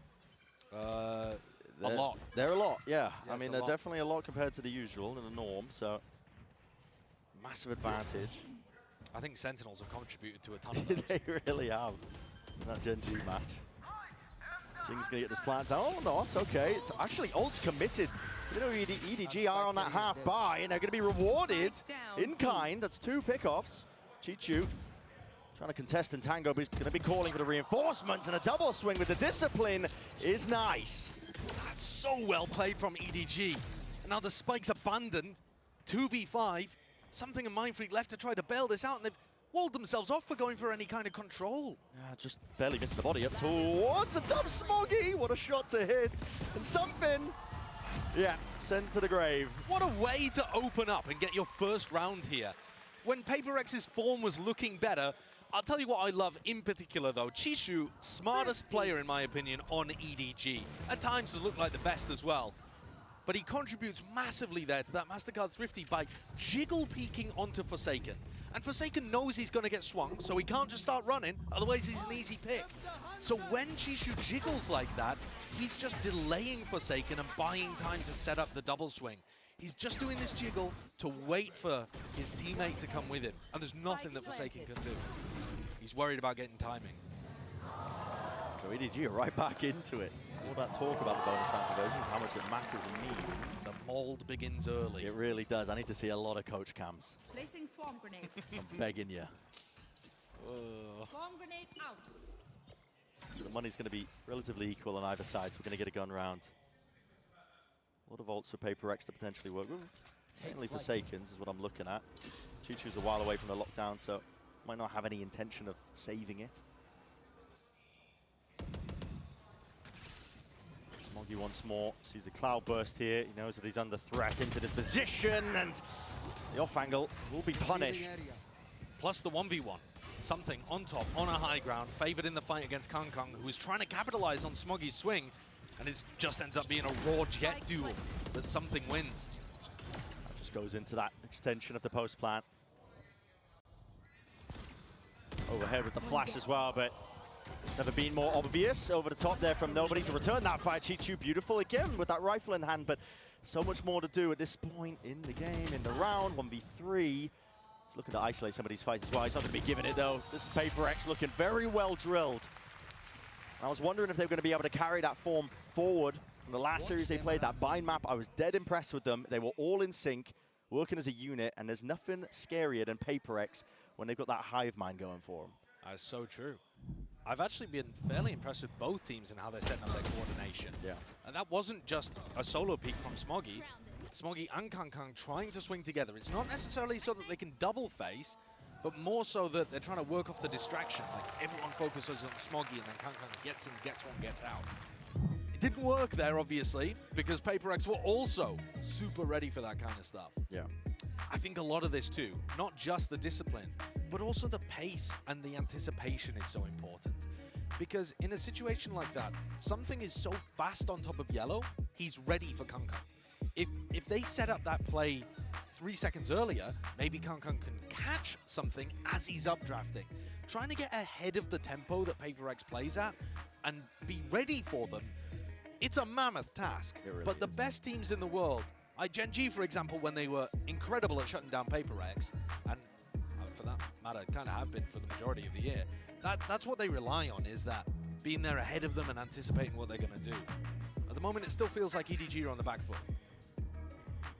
a lot. They're a lot, yeah. Yeah, I mean, they're definitely a lot compared to the usual and the norm, so... Massive advantage. I think Sentinels have contributed to a ton of those. They really have. In that Gen G match. Jing's going to get this plant down. Oh, no, it's okay. It's actually ult's committed. You know, EDG are on that half buy, and they're going to be rewarded in kind. That's 2 pickoffs. Chichu trying to contest and tango, but he's going to be calling for the reinforcements, and a double swing with the discipline is nice. That's so well played from EDG. And now the spike's abandoned. 2v5. Something in Mind Freak left to try to bail this out, and they've walled themselves off for going for any kind of control. Yeah, just barely missing the body up towards the top. Smoggy, what a shot to hit. And something, yeah, sent to the grave. What a way to open up and get your first round here. When PRX's form was looking better, I'll tell you what I love in particular though. Chishu, smartest player in my opinion on EDG. At times has looked like the best as well. But he contributes massively there to that MasterCard Thrifty by jiggle peeking onto Forsaken. And Forsaken knows he's going to get swung, so he can't just start running, otherwise he's an easy pick. So when Chishu jiggles like that, he's just delaying Forsaken and buying time to set up the double swing. He's just doing this jiggle to wait for his teammate to come with him, and there's nothing that Forsaken can do. He's worried about getting timing. So EDG are right back into it. All that talk about the bonus round conversions, how much it matters and means. The mold begins early. It really does. I need to see a lot of coach cams. Placing swarm grenade. I'm begging you. Swarm grenade out. So the money's going to be relatively equal on either side, so we're going to get a gun round. A lot of ults for PRX to potentially work. Mainly Forsakens is what I'm looking at. Chichu's a while away from the lockdown, so might not have any intention of saving it. Smoggy once more sees the cloud burst here. He knows that he's under threat into this position, and the off angle will be punished. Plus the 1v1. Something on top, on a high ground, favored in the fight against Kangkang, who is trying to capitalize on Smoggy's swing, and it just ends up being a raw jet duel that Something wins. That just goes into that extension of the post plant. Overhead with the flash as well, but never been more obvious. Over the top there from nobody to return that fire. Chichu beautiful again with that rifle in hand, but so much more to do at this point in the game, in the round. 1v3. He's looking to isolate some of these fights as well. He's not going to be giving it though. This is PRX looking very well drilled. I was wondering if they were going to be able to carry that form forward. From the last series they played, that bind map, I was dead impressed with them. They were all in sync, working as a unit, and there's nothing scarier than PRX when they've got that hive mind going for them. That's so true. I've actually been fairly impressed with both teams and how they're setting up their coordination. Yeah. And that wasn't just a solo peek from Smoggy. Smoggy and Kangkang trying to swing together. It's not necessarily so that they can double face, but more so that they're trying to work off the distraction. Like everyone focuses on Smoggy and then Kangkang gets in, gets one, gets out. It didn't work there, obviously, because PRX were also super ready for that kind of stuff. Yeah. I think a lot of this too, not just the discipline, but also the pace and the anticipation is so important. Because in a situation like that, something is so fast on top of yellow, he's ready for Kankan. If they set up that play 3 seconds earlier, maybe Kankan can catch something as he's updrafting. Trying to get ahead of the tempo that PRX plays at and be ready for them, it's a mammoth task. Really but the best teams in the world, like Gen G, for example, when they were incredible at shutting down PRX, and for that matter, kind of have been for the majority of the year, that's what they rely on, is that being there ahead of them and anticipating what they're going to do. At the moment, it still feels like EDG are on the back foot.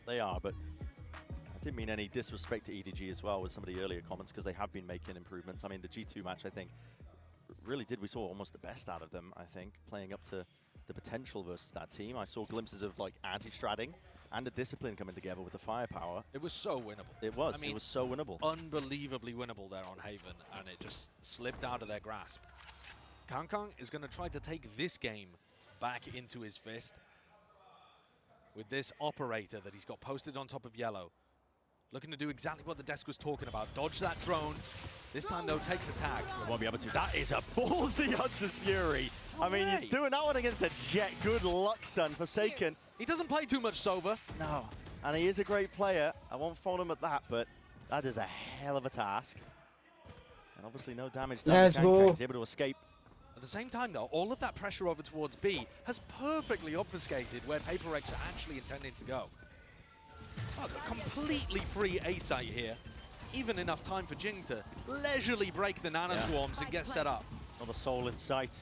They are, but I didn't mean any disrespect to EDG as well with some of the earlier comments, because they have been making improvements. I mean, the G2 match, I think, really did. We saw almost the best out of them, I think, playing up to the potential versus that team. I saw glimpses of like anti-stratting and the discipline coming together with the firepower. It was so winnable. It was. I mean, it was so winnable. Unbelievably winnable there on Haven, and it just slipped out of their grasp. Kankan is going to try to take this game back into his fist with this operator that he's got posted on top of yellow. Looking to do exactly what the desk was talking about. Dodge that drone. This time, though, takes a tag. Won't be able to. That is a ballsy Hunter's Fury. I mean, you're doing that one against a Jet. Good luck, son. Forsaken. He doesn't play too much Sova. No. And he is a great player. I won't fault him at that, but that is a hell of a task. And obviously no damage done. Let's go. He's able to escape. At the same time, though, all of that pressure over towards B has perfectly obfuscated where PRX are actually intending to go. Oh, a completely free A site here. Even enough time for Jing to leisurely break the nano swarms and get set up. Another Soul in sight.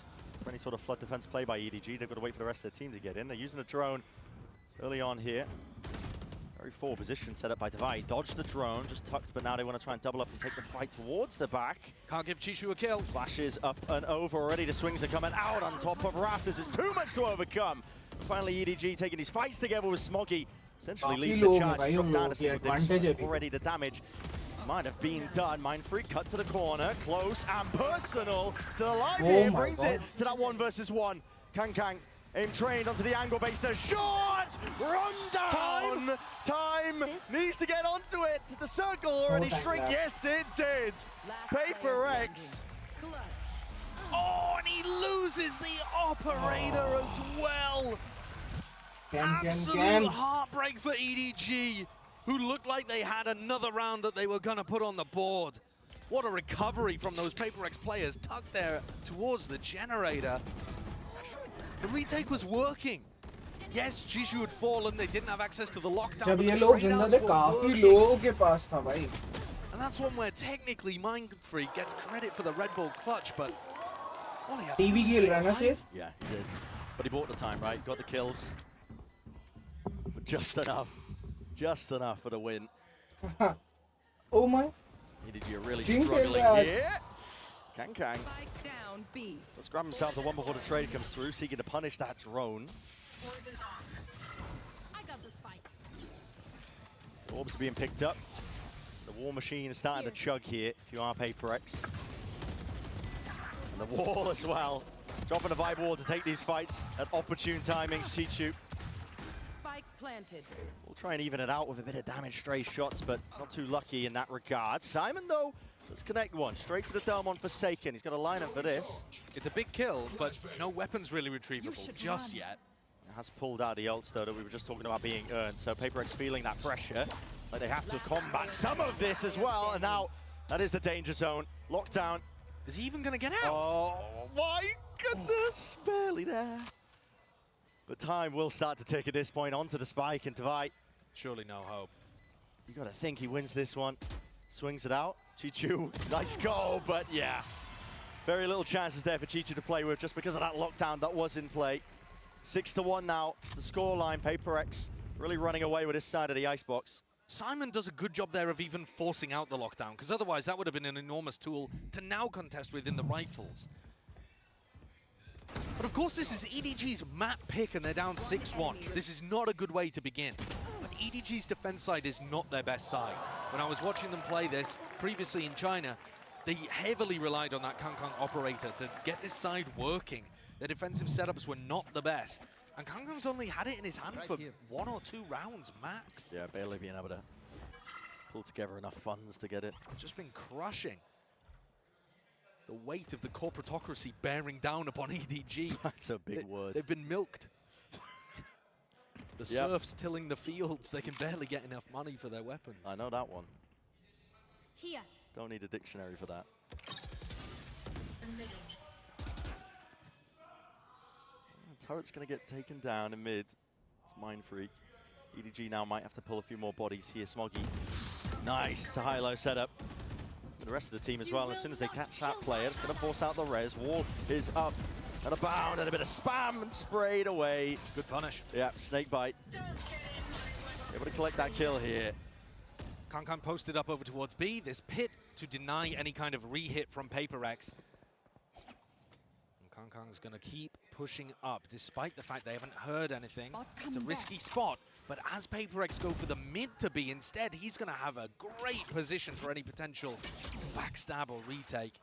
For any sort of flood defense play by EDG, they've got to wait for the rest of their team to get in. They're using a drone early on here. Very forward position set up by Divide. Dodged the drone, just tucked, but now they want to try and double up and take the fight towards the back. Can't give Chishu a kill. Flashes up and over already. The swings are coming out on top of Rafters. It's too much to overcome. Finally, EDG taking these fights together with Smoggy. Essentially leading the charge. Dropped down to see already the damage might have been done. Mindfreak cut to the corner, close and personal. Still alive here, brings it to that 1 versus 1. Kang aim trained onto the angle base. The shot! Run down! Time needs to get onto it. The circle already shrink. Yes, it did. PRX. Oh, and he loses the operator as well. Absolute heartbreak for EDG, who looked like they had another round that they were going to put on the board. What a recovery from those PRX players, tucked there towards the generator. The retake was working. Yes, Jishu had fallen, they didn't have access to the lockdown, but the trade-outs were working. And that's one where technically Mindfreak gets credit for the Red Bull clutch, but all he had to do was stay alive. Yeah, he did. But he bought the time, right? Got the kills. But just enough for the win. Oh my. EDG are really struggling here. Kang. Let's grab himself the one before the trade comes through, seeking to punish that drone. I got the spike. Orbs are being picked up. The war machine is starting to chug here, if you are PRX. And the wall as well. Dropping a vibe wall to take these fights at opportune timings. Chichu. Spike planted. We'll try and even it out with a bit of damage, stray shots, but not too lucky in that regard. Simon, though, let's connect one. Straight to the dome on Forsaken. He's got a lineup for this. It's a big kill, but no weapons really retrievable just yet. It has pulled out the ults, though, that we were just talking about being earned. So PRX feeling that pressure. Like they have to combat some of this as well. And now that is the danger zone. Lockdown. Is he even going to get out? Oh, my goodness. Barely there. But time will start to tick at this point onto the spike and Divide. Surely no hope. You got to think he wins this one. Swings it out. Chichu, nice goal, but yeah. Very little chances there for Chichu to play with just because of that lockdown that was in play. 6-1 now, the scoreline. PRX really running away with his side of the icebox. Simon does a good job there of even forcing out the lockdown, because otherwise that would have been an enormous tool to now contest within the rifles. But of course this is EDG's map pick and they're down 6-1. This is not a good way to begin. But EDG's defense side is not their best side. When I was watching them play this previously in China, they heavily relied on that Kangkang operator to get this side working. Their defensive setups were not the best. And Kangkang's only had it in his hand for 1 or 2 rounds max. Yeah, barely being able to pull together enough funds to get it. Just been crushing. The weight of the corporatocracy bearing down upon EDG. That's a big word. They've been milked. The serfs tilling the fields. They can barely get enough money for their weapons. I know that one. Here. Don't need a dictionary for that. Turret's going to get taken down in mid. It's Mind Freak. EDG now might have to pull a few more bodies here. Smoggy. Nice. It's a high-low setup. The rest of the team as well. As soon as they catch that player, it's going to force out the res. Wall is up and a bound and a bit of spam and sprayed away. Good punish. Yeah, snake bite. Able to collect that kill here. Kankan posted up over towards B. This pit to deny any kind of re-hit from PRX. And Kankang's going to keep pushing up, despite the fact they haven't heard anything. It's a risky spot, but as PRX go for the mid to B instead, he's going to have a great position for any potential backstab or retake.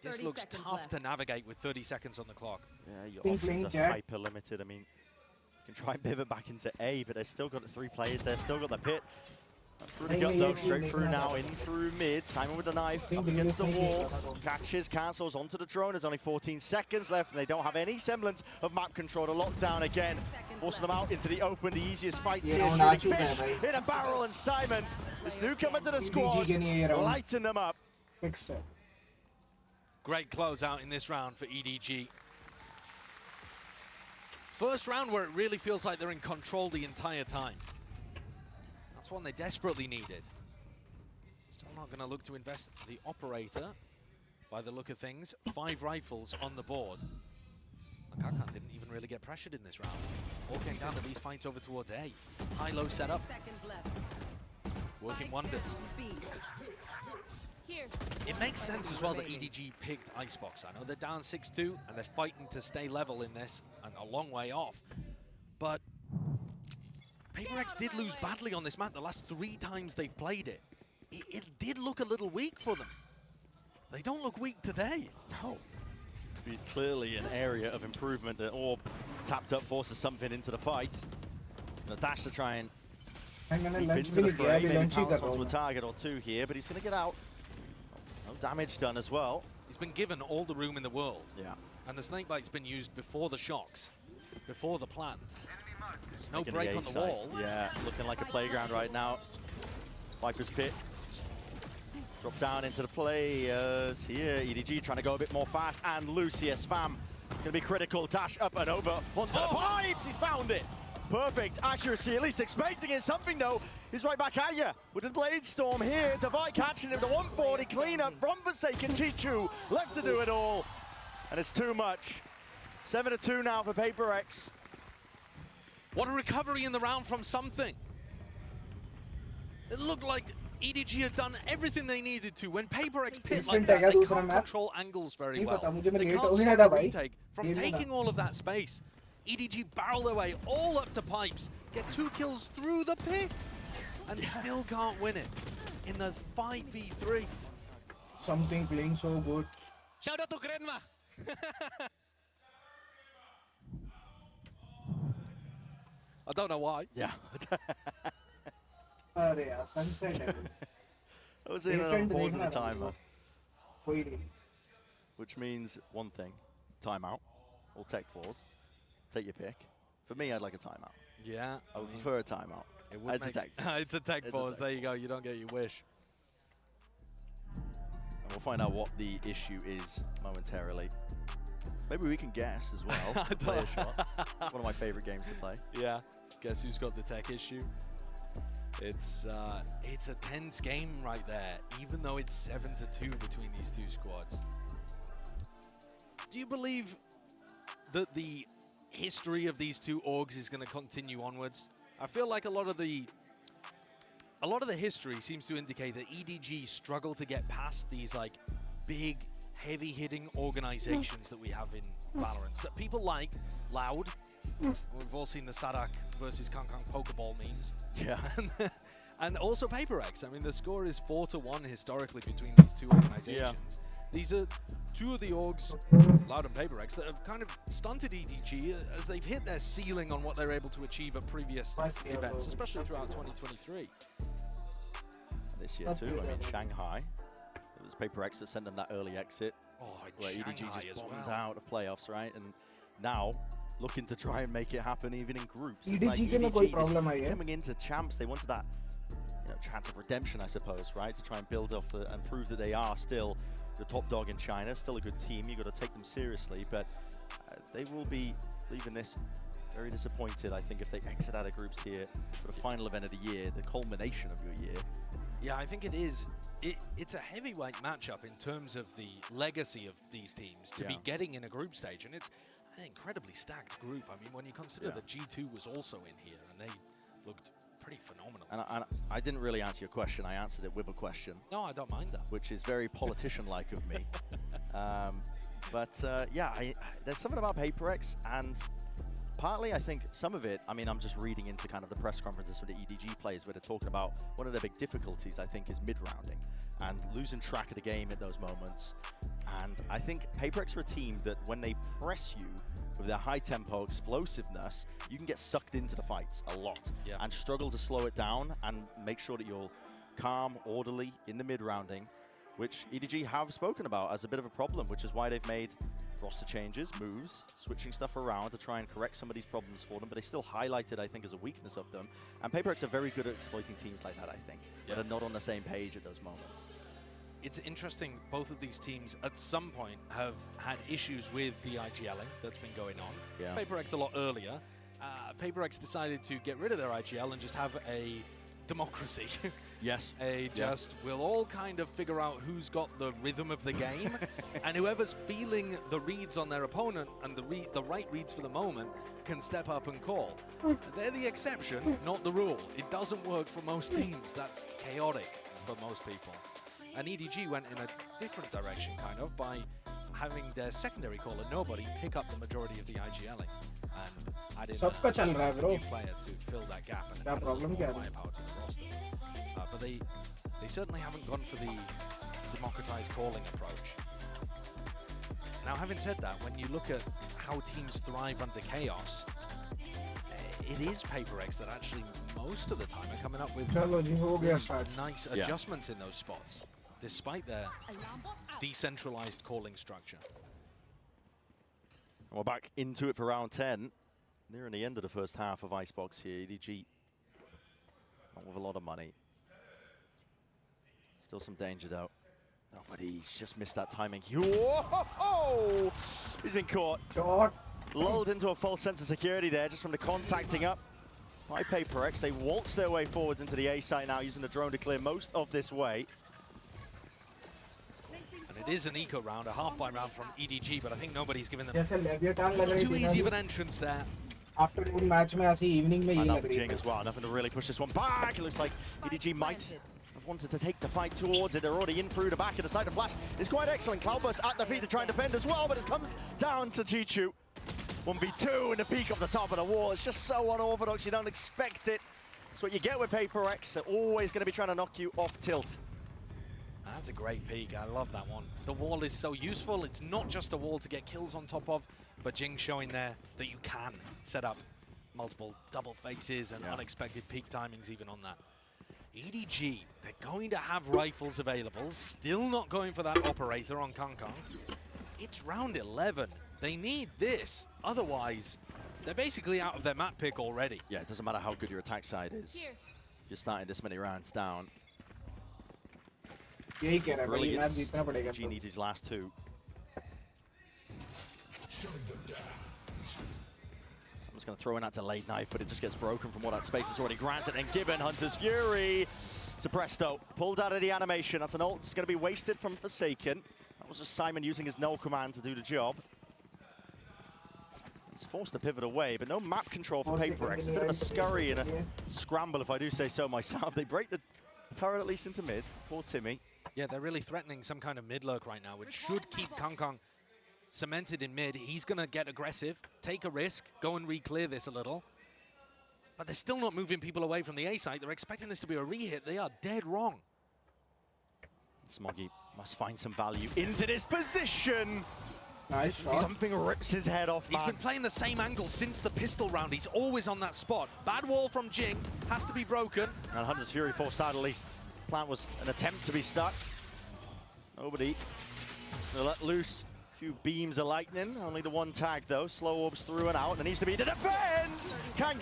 This looks tough to navigate with 30 seconds on the clock. Yeah, your options are hyper limited. I mean, you can try and pivot back into A, but they've still got the 3 players there, still got the pit. Through the gut though, straight through now, in through mid. Simon with the knife, up against the wall. Catches, cancels onto the drone. There's only 14 seconds left, and they don't have any semblance of map control to lock down again. Forcing them out into the open, the easiest fights here. Shooting fish in a barrel, and Simon, this newcomer to the squad, lighting them up. Great closeout in this round for EDG. First round where it really feels like they're in control the entire time. That's one they desperately needed. Still not going to look to invest the operator, by the look of things. 5 rifles on the board. Kankan didn't even really get pressured in this round. All came down to these fights over towards A. High-low setup. Working wonders. Here. It makes sense as well that EDG picked Icebox. I know they're down 6-2 and they're fighting to stay level in this and a long way off. But PRX did lose badly on this map the last 3 times they've played it. It did look a little weak for them. They don't look weak today. No. Clearly an area of improvement that Orb tapped up forces something into the fight. Gonna dash to try and leap into the fray, maybe pounce onto a target or 2 here, but he's gonna get out. No damage done as well. He's been given all the room in the world. Yeah. And the snakebite's been used before the shocks, before the plant. No Making break the on the side. wall. Yeah, looking like a playground right now. Viper's pit. Drop down into the players here. EDG trying to go a bit more fast and loose here. Spam. It's going to be critical. Dash up and over. Onto the pipes. He's found it. Perfect accuracy. At least expecting it. Something though. He's right back at you with the Blade Storm here. Divide catching him. The 140 cleanup from Forsaken. Chichu left to do it all. And it's too much. 7-2 now for PRX. What a recovery in the round from something. It looked like EDG had done everything they needed to. When PRX pit like that, they can't control angles very well. They can't stop the retake from taking all of that space. EDG barrel their way all up to pipes, get 2 kills through the pit, and still can't win it in the 5v3. Something playing so good. Shout out to Grandma. I don't know why. Yeah. Sunset. I was in on pausing the timer. Which means one thing. Timeout. Or tech pause. Take your pick. For me, I'd like a timeout. Yeah. I would prefer a timeout. It would it's a tech pause. It's a tech pause. There you go. You don't get your wish. And we'll find out what the issue is momentarily. Maybe we can guess as well. Player shots. It's one of my favorite games to play. Yeah. Guess who's got the tech issue? It's a tense game right there, even though it's 7-2 between these 2 squads. Do you believe that the history of these 2 orgs is going to continue onwards? I feel like a lot of the history seems to indicate that EDG struggle to get past these like big, heavy-hitting organizations that we have in Valorant. So people like Loud. We've all seen the Sadak versus Kankang Pokeball memes. Yeah. And also PRX. I mean, the score is 4-1 historically between these 2 organizations. Yeah. These are 2 of the orgs, Loud and PRX, that have kind of stunted EDG as they've hit their ceiling on what they're able to achieve at previous events, especially throughout 2023. this year too. I mean, Shanghai. It was PRX that sent them that early exit. Where EDG just bombed out of playoffs, right? And now looking to try and make it happen even in groups. It's like EDG coming into champs, they wanted that chance of redemption, I suppose, right? To try and build off and prove that they are still the top dog in China, still a good team. You've got to take them seriously, but they will be leaving this very disappointed, I think, if they exit out of groups here for the final event of the year, the culmination of your year. Yeah, I think it is. It's a heavyweight matchup in terms of the legacy of these teams to be getting in a group stage, and it's an incredibly stacked group. I mean, when you consider that G2 was also in here, and they looked pretty phenomenal. And I didn't really answer your question. I answered it with a question. No, I don't mind that. Which is very politician-like of me. Yeah, there's something about PRX, and partly, I think some of it, I mean, I'm just reading into kind of the press conferences from the EDG players where they're talking about one of their big difficulties, I think, is mid-rounding and losing track of the game at those moments. And I think PRX are a team that when they press you with their high tempo explosiveness, you can get sucked into the fights a lot and struggle to slow it down and make sure that you're calm, orderly in the mid-rounding, which EDG have spoken about as a bit of a problem, which is why they've made roster changes, moves, switching stuff around to try and correct some of these problems for them, but they still highlight it, I think, as a weakness of them. And PRX are very good at exploiting teams like that, I think, that are not on the same page at those moments. It's interesting, both of these teams at some point have had issues with the IGLing that's been going on. Yeah. PRX a lot earlier. PRX decided to get rid of their IGL and just have a democracy. Yes. We'll all kind of figure out who's got the rhythm of the game, and whoever's feeling the reads on their opponent and the right reads for the moment can step up and call. They're the exception, not the rule. It doesn't work for most teams. That's chaotic for most people. And EDG went in a different direction, kind of, by having their secondary caller, Nobody, pick up the majority of the IGLing and add in a new player to fill that gap and add a little more firepower to the roster. But they certainly haven't gone for the democratized calling approach. Now, having said that, when you look at how teams thrive under chaos, it is PRX that actually most of the time are coming up with nice adjustments in those spots, despite their decentralized calling structure. And we're back into it for round 10. Nearing the end of the first half of Icebox here. EDG not with a lot of money. Still some danger though. Oh, but he's just missed that timing. Whoa! He's been caught. Lulled into a false sense of security there just from the contacting up by PRX. They waltz their way forwards into the A site now using the drone to clear most of this way. And it is an eco round, a half-buy round from EDG, but I think nobody's given them too easy of an entrance there. Afternoon match में ऐसी evening में ये लग रही Jing as well, nothing to really push this one back. It looks like EDG might have wanted to take the fight towards it. They're already in through the back of the side. The flash is quite excellent. Cloudburst at their feet to try and defend as well, but it comes down to Chichu. 1v2 in the peak of the top of the wall. It's just so unorthodox, you don't expect it. It's what you get with PRX. They're always going to be trying to knock you off tilt. That's a great peek. I love that one. The wall is so useful. It's not just a wall to get kills on top of, but Jing showing there that you can set up multiple double faces and unexpected peak timings even on that. EDG, they're going to have rifles available. Still not going for that operator on Kong Kong. It's round 11. They need this. Otherwise, they're basically out of their map pick already. Yeah, it doesn't matter how good your attack side is. If you're starting this many rounds down. Brilliant. G needs his last two. Someone's going to throw in that delayed knife, but it just gets broken from what that space is already granted. And given Hunter's Fury. Suppresto pulled out of the animation. That's an ult. It's going to be wasted from Forsaken. That was just Simon using his null command to do the job. He's forced to pivot away, but no map control for PRX. A bit of a scurry and a scramble, if I do say so myself. They break the turret at least into mid. Poor Timmy. Yeah, they're really threatening some kind of mid lurk right now, which should keep Kong Kong cemented in mid. He's going to get aggressive, take a risk, go and re-clear this a little. But they're still not moving people away from the A site. They're expecting this to be a re-hit. They are dead wrong. Smoggy must find some value into this position. Nice shot. Something rips his head off, man. He's been playing the same angle since the pistol round. He's always on that spot. Bad wall from Jing. Has to be broken. And Hunter's Fury forced out at least. Plant was an attempt to be stuck. Nobody. They let loose a few beams of lightning. Only the one tag though. Slow orbs through and out. And there needs to be the defense. Kang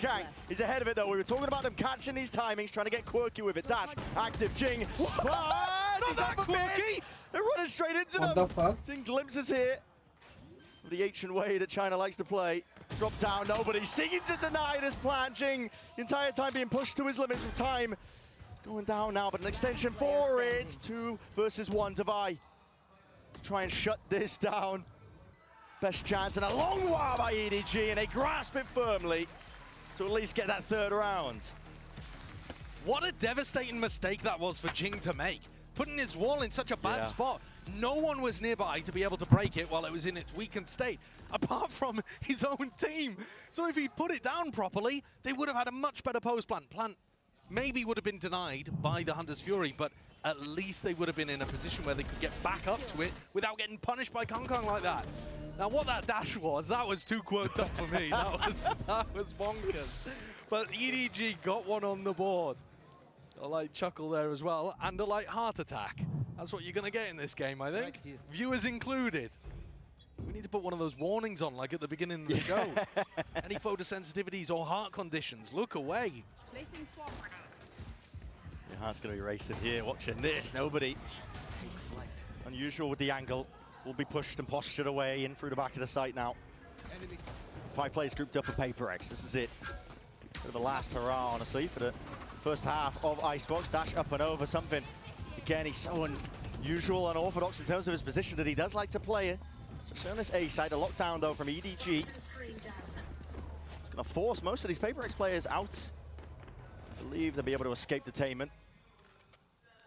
is ahead of it though. We were talking about him catching these timings, trying to get quirky with it. Dash, active, Jing. Not that quirky. They're running straight into them. What the fuck? Seeing glimpses here of the ancient way that China likes to play. Drop down, nobody. Seeking to deny this plan. Jing, the entire time being pushed to his limits with time. Going down now, but an extension for it. 2 versus 1 Devi. Try and shut this down. Best chance, and a long while by EDG, and they grasp it firmly to at least get that third round. What a devastating mistake that was for Jing to make. Putting his wall in such a bad spot. No one was nearby to be able to break it while it was in its weakened state, apart from his own team. So if he'd put it down properly, they would have had a much better post plant. Plant maybe would have been denied by the Hunter's Fury, but at least they would have been in a position where they could get back up to it without getting punished by Kong like that. Now what that dash was, that was too quirked up for me. That was bonkers. But EDG got one on the board. A light chuckle there as well, and a light heart attack. That's what you're going to get in this game, I think. Viewers included. We need to put one of those warnings on, like at the beginning of the show. Any photosensitivities or heart conditions, look away. Your heart's going to be racing here, watching this. Nobody. Unusual with the angle. Will be pushed and postured away in through the back of the site now. 5 players grouped up for PRX. This is it. Sort of the last hurrah, honestly, for the first half of Icebox. Dash up and over something. Again, he's so unusual, unorthodox in terms of his position that he does like to play it. Especially on this A side, a lockdown though from EDG. It's going to force most of these PRX players out. I believe they'll be able to escape detainment.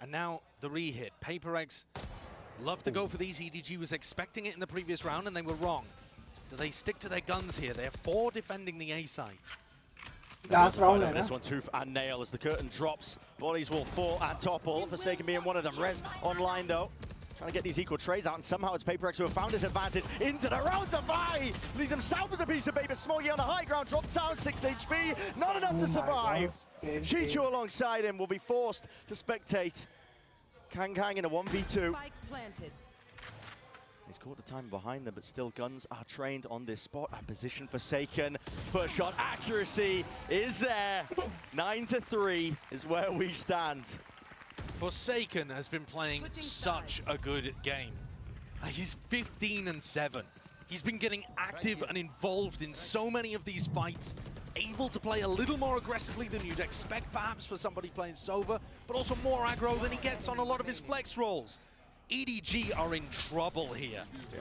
And now the re-hit. PRX love to go for these. EDG was expecting it in the previous round and they were wrong. Do they stick to their guns here? They're 4 defending the A side. Last round, this one, tooth and nail as the curtain drops. Bodies will fall and topple. Forsaken being one of them. Rez online though. Trying to get these equal trades out, and somehow it's PRX who have found his advantage into the round. Devi leaves himself as a piece of paper. Smoggy on the high ground, dropped down 6 HP. Not enough to survive. Chichu alongside him will be forced to spectate. Kang in a 1v2. He's caught the time behind them, but still guns are trained on this spot. And position Forsaken. First shot accuracy is there. 9-3 is where we stand. Forsaken has been playing such a good game. He's 15-7. He's been getting active and involved in so many of these fights. Able to play a little more aggressively than you'd expect perhaps for somebody playing Sova, but also more aggro than he gets on a lot of his flex rolls. EDG are in trouble here. Yeah,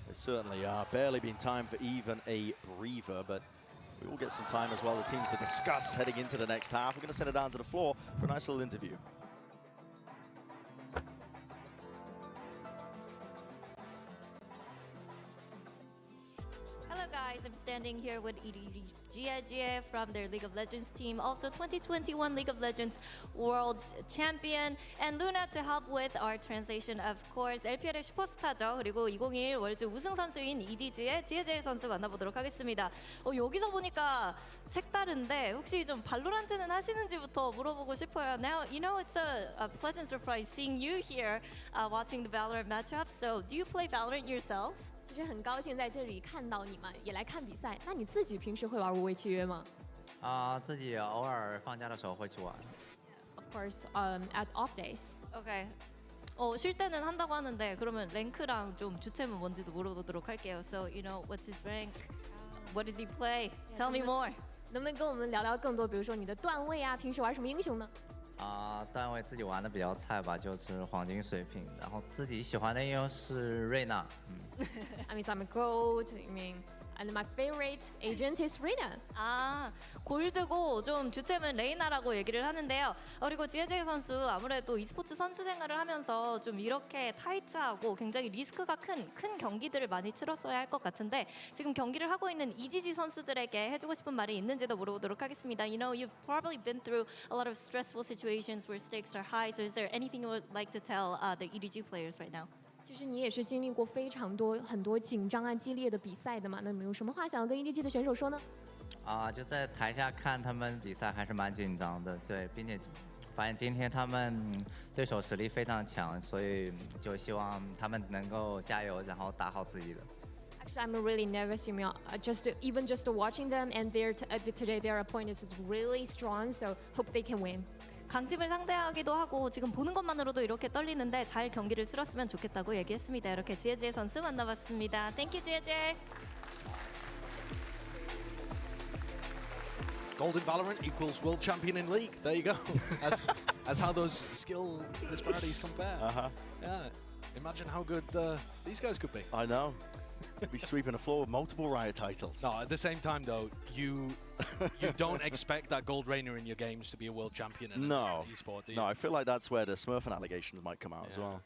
they certainly are. Barely been time for even a breather, but we will get some time as well, the teams to discuss heading into the next half. We're going to send it down to the floor for a nice little interview. Hello guys, I'm standing here with EDG's Jie from their League of Legends team, also 2021 League of Legends World Champion, and Luna to help with our translation, of course. LPL의 슈퍼스타죠. 그리고 2021 월드 우승 선수인 EDG의 지혜재 선수 만나보도록 하겠습니다. 여기서 보니까 색다른데 혹시 좀 발로란트는 하시는지부터 물어보고 싶어요. Now, you know, it's a pleasant surprise seeing you here watching the Valorant matchup. So, do you play Valorant yourself? 其实很高兴在这里看到你们，也来看比赛。那你自己平时会玩无畏契约吗？自己偶尔放假的时候会去玩。Of course, at off days. Okay. 쉴 때는 한다고 하는데 그러면 랭크랑 좀 주체는 뭔지도 물어보도록 할게요. So, you know, what's his rank? What does he play? Tell me more. 能不能跟我们聊聊更多？比如说你的段位啊，平时玩什么英雄呢？段位自己玩的比较菜吧，就是黄金水平。然后自己喜欢的英雄是瑞娜。I mean, I'm a gold. I mean, and my favorite agent is Reina. 골드고 좀 주체는 레이나라고 얘기를 하는데요. 그리고 지혜재 선수 아무래도 e스포츠 선수 생활을 하면서 좀 이렇게 타이트하고 굉장히 리스크가 큰 경기들을 많이 치렀어야 할 것 같은데 지금 경기를 하고 있는 EDG 선수들에게 해주고 싶은 말이 있는지도 물어보도록 하겠습니다. You know, you've probably been through a lot of stressful situations where stakes are high. So is there anything you would like to tell the EDG players right now? 其实你也是经历过非常多很多紧张啊、激烈的比赛的嘛。那你有什么话想要跟 EDG 的选手说呢？就在台下看他们比赛还是蛮紧张的，对，并且发现今天他们对手实力非常强，所以就希望他们能够加油，然后打好自己的。 Actually, I'm really nervous, you know, even just watching them, and today their opponent is really strong, so hope they can win. 강팀을 상대하기도 하고 지금 보는 것만으로도 이렇게 떨리는데 잘 경기를 치렀으면 좋겠다고 얘기했습니다. 이렇게 지혜지혜 선수 만나봤습니다. Thank you, 지혜지혜. Gold in Valorant equals world champion in League. There you go. That's how those skill disparities compare. Yeah. Imagine how good these guys could be. I know. Be sweeping the floor with multiple Riot titles. No, at the same time though, you don't expect that Gold Rainer in your games to be a world champion in an esport, do you? No, I feel like that's where the Smurfing allegations might come out as well.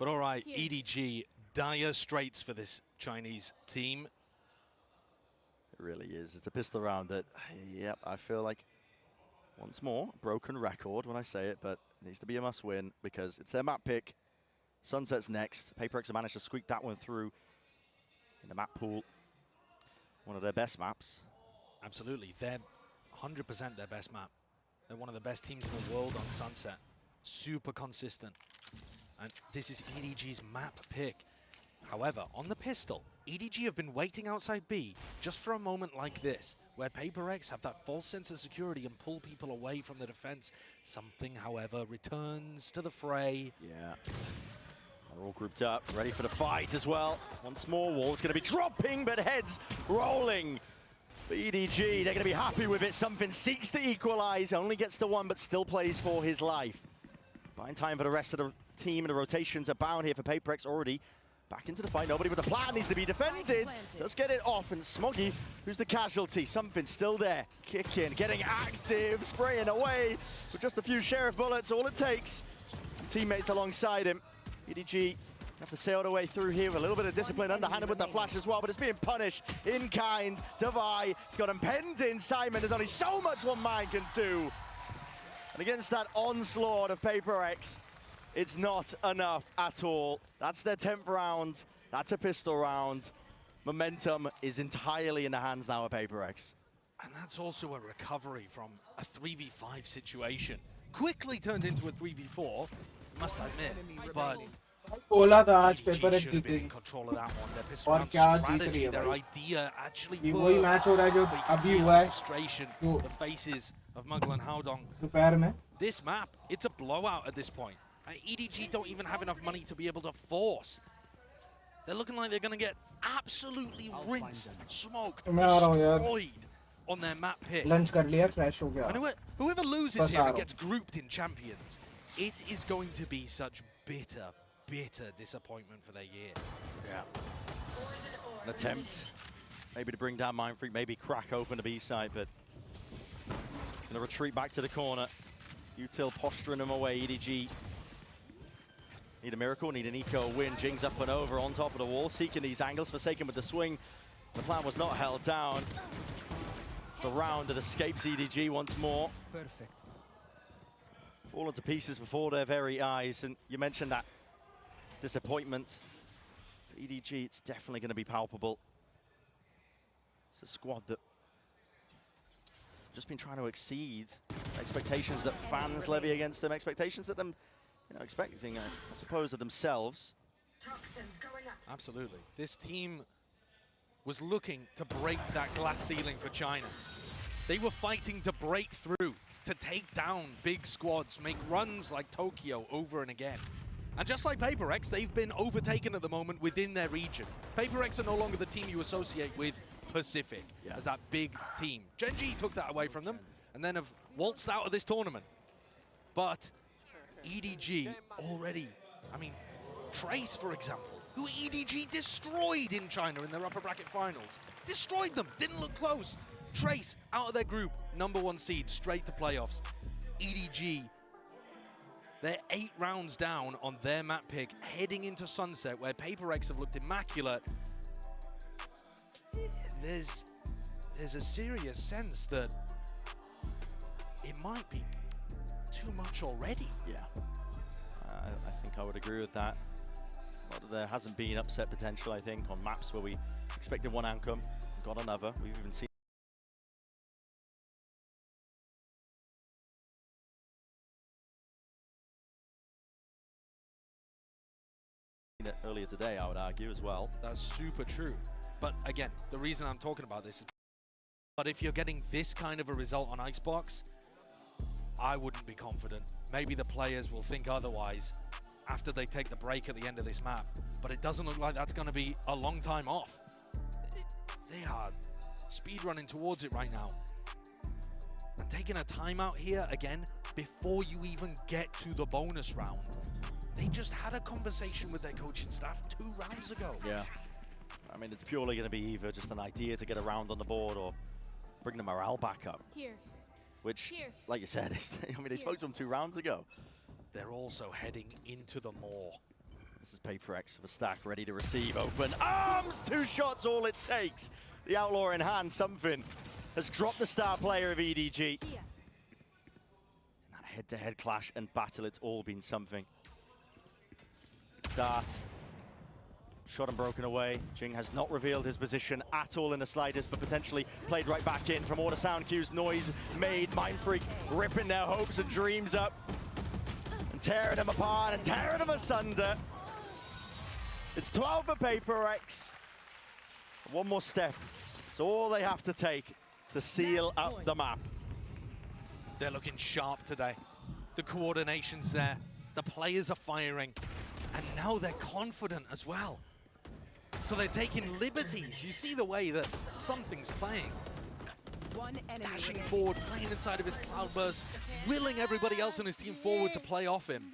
But all right, EDG, dire straits for this Chinese team. It really is. It's a pistol round that, yep, I feel like, once more, broken record when I say it, but it needs to be a must-win because it's their map pick. Sunset's next. PRX have managed to squeak that one through in the map pool. One of their best maps. Absolutely. They're 100% their best map. They're one of the best teams in the world on Sunset. Super consistent. And this is EDG's map pick. However, on the pistol, EDG have been waiting outside B just for a moment like this, where PRX have that false sense of security and pull people away from the defense. Something, however, returns to the fray. Yeah. They're all grouped up, ready for the fight as well. Once more, Wall's going to be dropping, but heads rolling. For EDG, they're going to be happy with it. Something seeks to equalize, only gets the one, but still plays for his life. Buying time for the rest of the team, and the rotations are bound here for PRX already. Back into the fight, nobody with the plan needs to be defended. Let's get it off, and Smoggy, who's the casualty, something still there. Kicking, getting active, spraying away with just a few Sheriff bullets, all it takes. Teammates alongside him. EDG have to sail their way through here with a little bit of discipline, underhanded with the flash as well, but it's being punished in kind. Devi, he's got him penned in. Simon, there's only so much one man can do. And against that onslaught of PRX, it's not enough at all. That's their 10th round. That's a pistol round. Momentum is entirely in the hands now of PRX. And that's also a recovery from a 3v5 situation. Quickly turned into a 3v4, must admit, but बोला था आज paper EDG should have been in जीतेगी control of that one. Their pistol और round क्या जीत strategy, रही है their भाई idea actually ये वही worked. मैच हो रहा है जो But you can अभी see हुआ the है frustration, जो the faces of Muggle and Haodong. दोपहर में This map, it's a blowout at this point. EDG don't even have enough money to be able to force. They're looking like they're going to get absolutely rinsed, smoked, मैं आ रहा हूँ यार destroyed on their map pick. Lunch कर लिया fresh हो गया And whoever loses बस here uh and रहा gets grouped in champions, it is going to be such bitter, bitter disappointment for their year. Yeah. An attempt, maybe to bring down Mindfreak, maybe crack open the B side, but going to retreat back to the corner. Util posturing them away. EDG need a miracle, need an eco win. Jing's up and over on top of the wall, seeking these angles. Forsaken with the swing. The plan was not held down. It's a round that escapes EDG once more. Perfect. Fallen to pieces before their very eyes, and you mentioned that disappointment. For EDG, it's definitely going to be palpable. It's a squad that just been trying to exceed expectations that fans levy against them, expectations that them, expecting, I suppose, of themselves. Absolutely. This team was looking to break that glass ceiling for China. They were fighting to break through, to take down big squads, make runs like Tokyo over and again. And just like PRX, they've been overtaken at the moment within their region. PRX are no longer the team you associate with Pacific as that big team. Gen.G took that away from them and then have waltzed out of this tournament. But EDG already, I mean, Trace, for example, who EDG destroyed in China in their upper bracket finals. Destroyed them, didn't look close. Trace out of their group, #1 seed, straight to playoffs. EDG, they're 8 rounds down on their map pick, heading into Sunset, where PRX have looked immaculate. There's a serious sense that it might be too much already. Yeah, I think I would agree with that. But there hasn't been upset potential, I think, on maps where we expected one outcome, got another. We've even seen earlier today, I would argue as well. That's super true. But again, the reason I'm talking about this is, but if you're getting this kind of a result on Icebox, I wouldn't be confident. Maybe the players will think otherwise after they take the break at the end of this map. But it doesn't look like that's going to be a long time off. They are speed running towards it right now. And taking a timeout here again before you even get to the bonus round. They just had a conversation with their coaching staff 2 rounds ago. Yeah. I mean, it's purely going to be either just an idea to get a round on the board or bring the morale back up. Here. Which, like you said, I mean, they spoke to him 2 rounds ago. They're also heading into the maw. This is PRX of a stack ready to receive. Open arms, 2 shots, all it takes. The Outlaw in hand, something has dropped the star player of EDG. In that head-to-head clash and battle, it's all been something. Dart. Shot and broken away. Jing has not revealed his position at all in the slightest, but potentially played right back in from all the sound cues. Noise made. Mindfreak ripping their hopes and dreams up and tearing them apart and tearing them asunder. It's 12 for PRX. One more step. It's all they have to take to seal up the map. They're looking sharp today. The coordination's there. The players are firing. And now they're confident as well. So they're taking liberties. You see the way that something's playing. Dashing forward, playing inside of his cloudburst, willing everybody else in his team forward to play off him.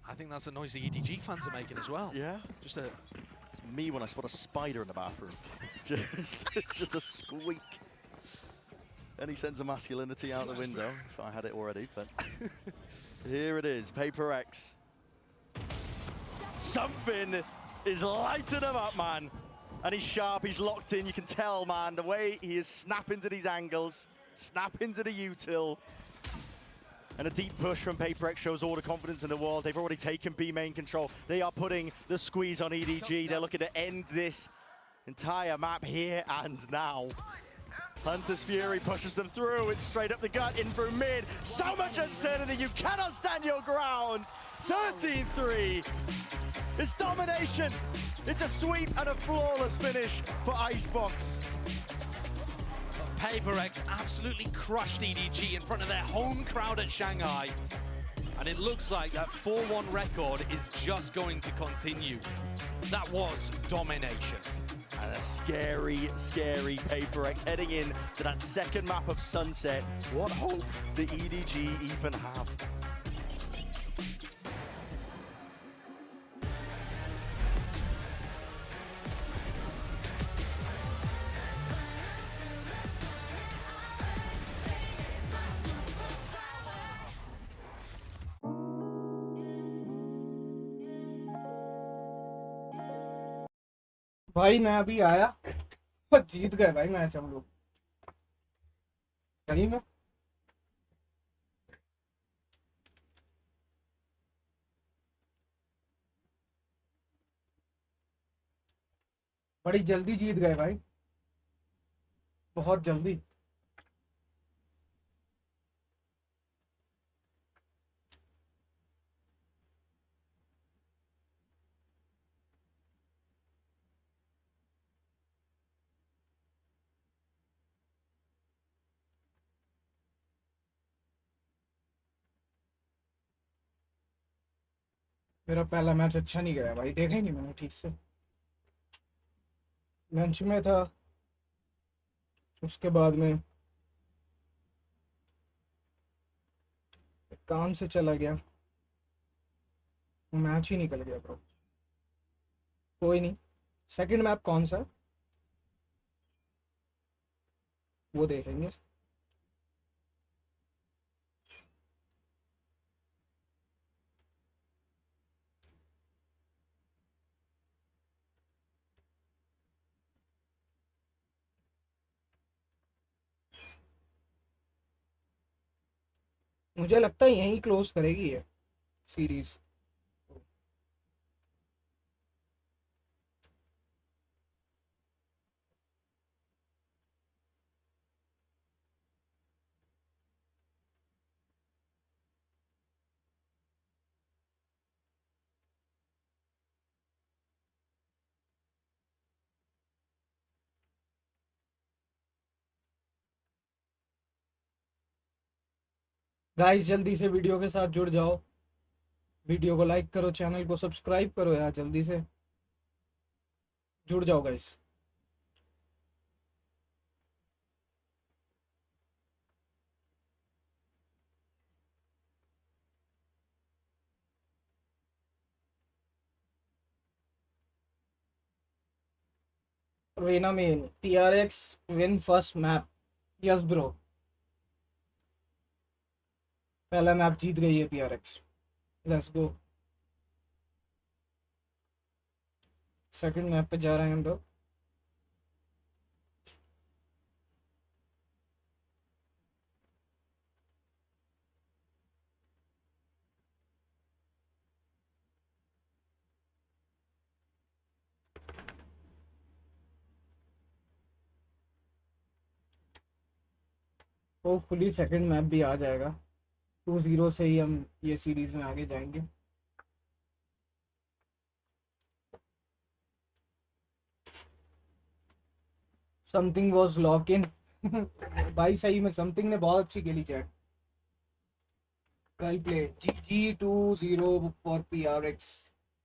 I think that's a noise the EDG fans are making as well. Yeah. Just a... It's me when I spot a spider in the bathroom. just a squeak. Any sense of masculinity out the window, if I had it already, but here it is, PRX. Something is lighting him up, man. And he's sharp, he's locked in, you can tell, man, the way he is snapping to these angles, snapping to the util. And a deep push from PRX shows all the confidence in the world. They've already taken B main control. They are putting the squeeze on EDG. They're looking to end this entire map here and now. Hunter's Fury pushes them through. It's straight up the gut, in through mid. So much uncertainty, you cannot stand your ground. 13-3. It's domination. It's a sweep and a flawless finish for Icebox. PRX absolutely crushed EDG in front of their home crowd at Shanghai. And it looks like that 4-1 record is just going to continue. That was domination. And a scary, scary PRX heading in to that second map of Sunset. What hope do EDG even have? भाई मैं अभी आया जीत गए भाई match हम लोग सही में बड़ी जल्दी जीत गए भाई बहुत जल्दी मेरा पहला मैच अच्छा नहीं गया भाई देखा ही नहीं मैंने ठीक से लंच में था उसके बाद में काम से चला गया मैच ही निकल गया ब्रो कोई नहीं सेकंड मैप कौन सा वो देखेंगे मुझे लगता है यहीं क्लोज करेगी ये सीरीज गाइस जल्दी से वीडियो के साथ जुड़ जाओ, वीडियो को लाइक करो, चैनल को सब्सक्राइब करो यार, जल्दी से जुड़ जाओ guys. Reina main, PRX win first map. Yes bro. पहला मैप जीत गई है PRX. Let's go. Second map पे जा रहे हैं हम लोग. होपफुली सेकंड मैप भी आ जाएगा. 2-0 से ही हम ये सीरीज में आगे जाएंगे. Something was lock in. भाई सही में समथिंग ने बहुत अच्छी खेली chat. Well play. GG 2-0 for PRX.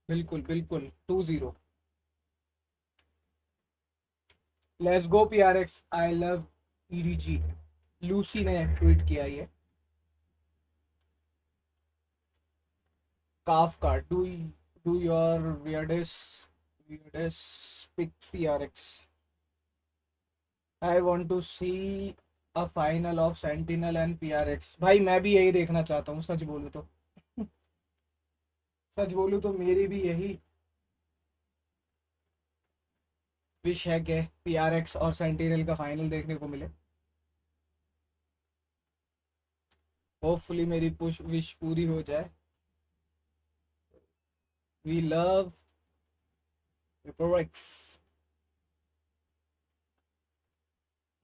बिल्कुल बिल्कुल 2-0. Let's go PRX. I love EDG. Lucy ने ट्वीट किया ये. काफ का do your weirdest pick PRX. I want to see a final of Sentinel and PRX. भाई मैं भी यही देखना चाहता हूँ, सच बोलूँ तो. सच बोलूँ तो मेरी भी यही विश है कि PRX और Sentinel का फाइनल देखने को मिले. होपफुली मेरी विश पूरी हो जाए. We love PRX.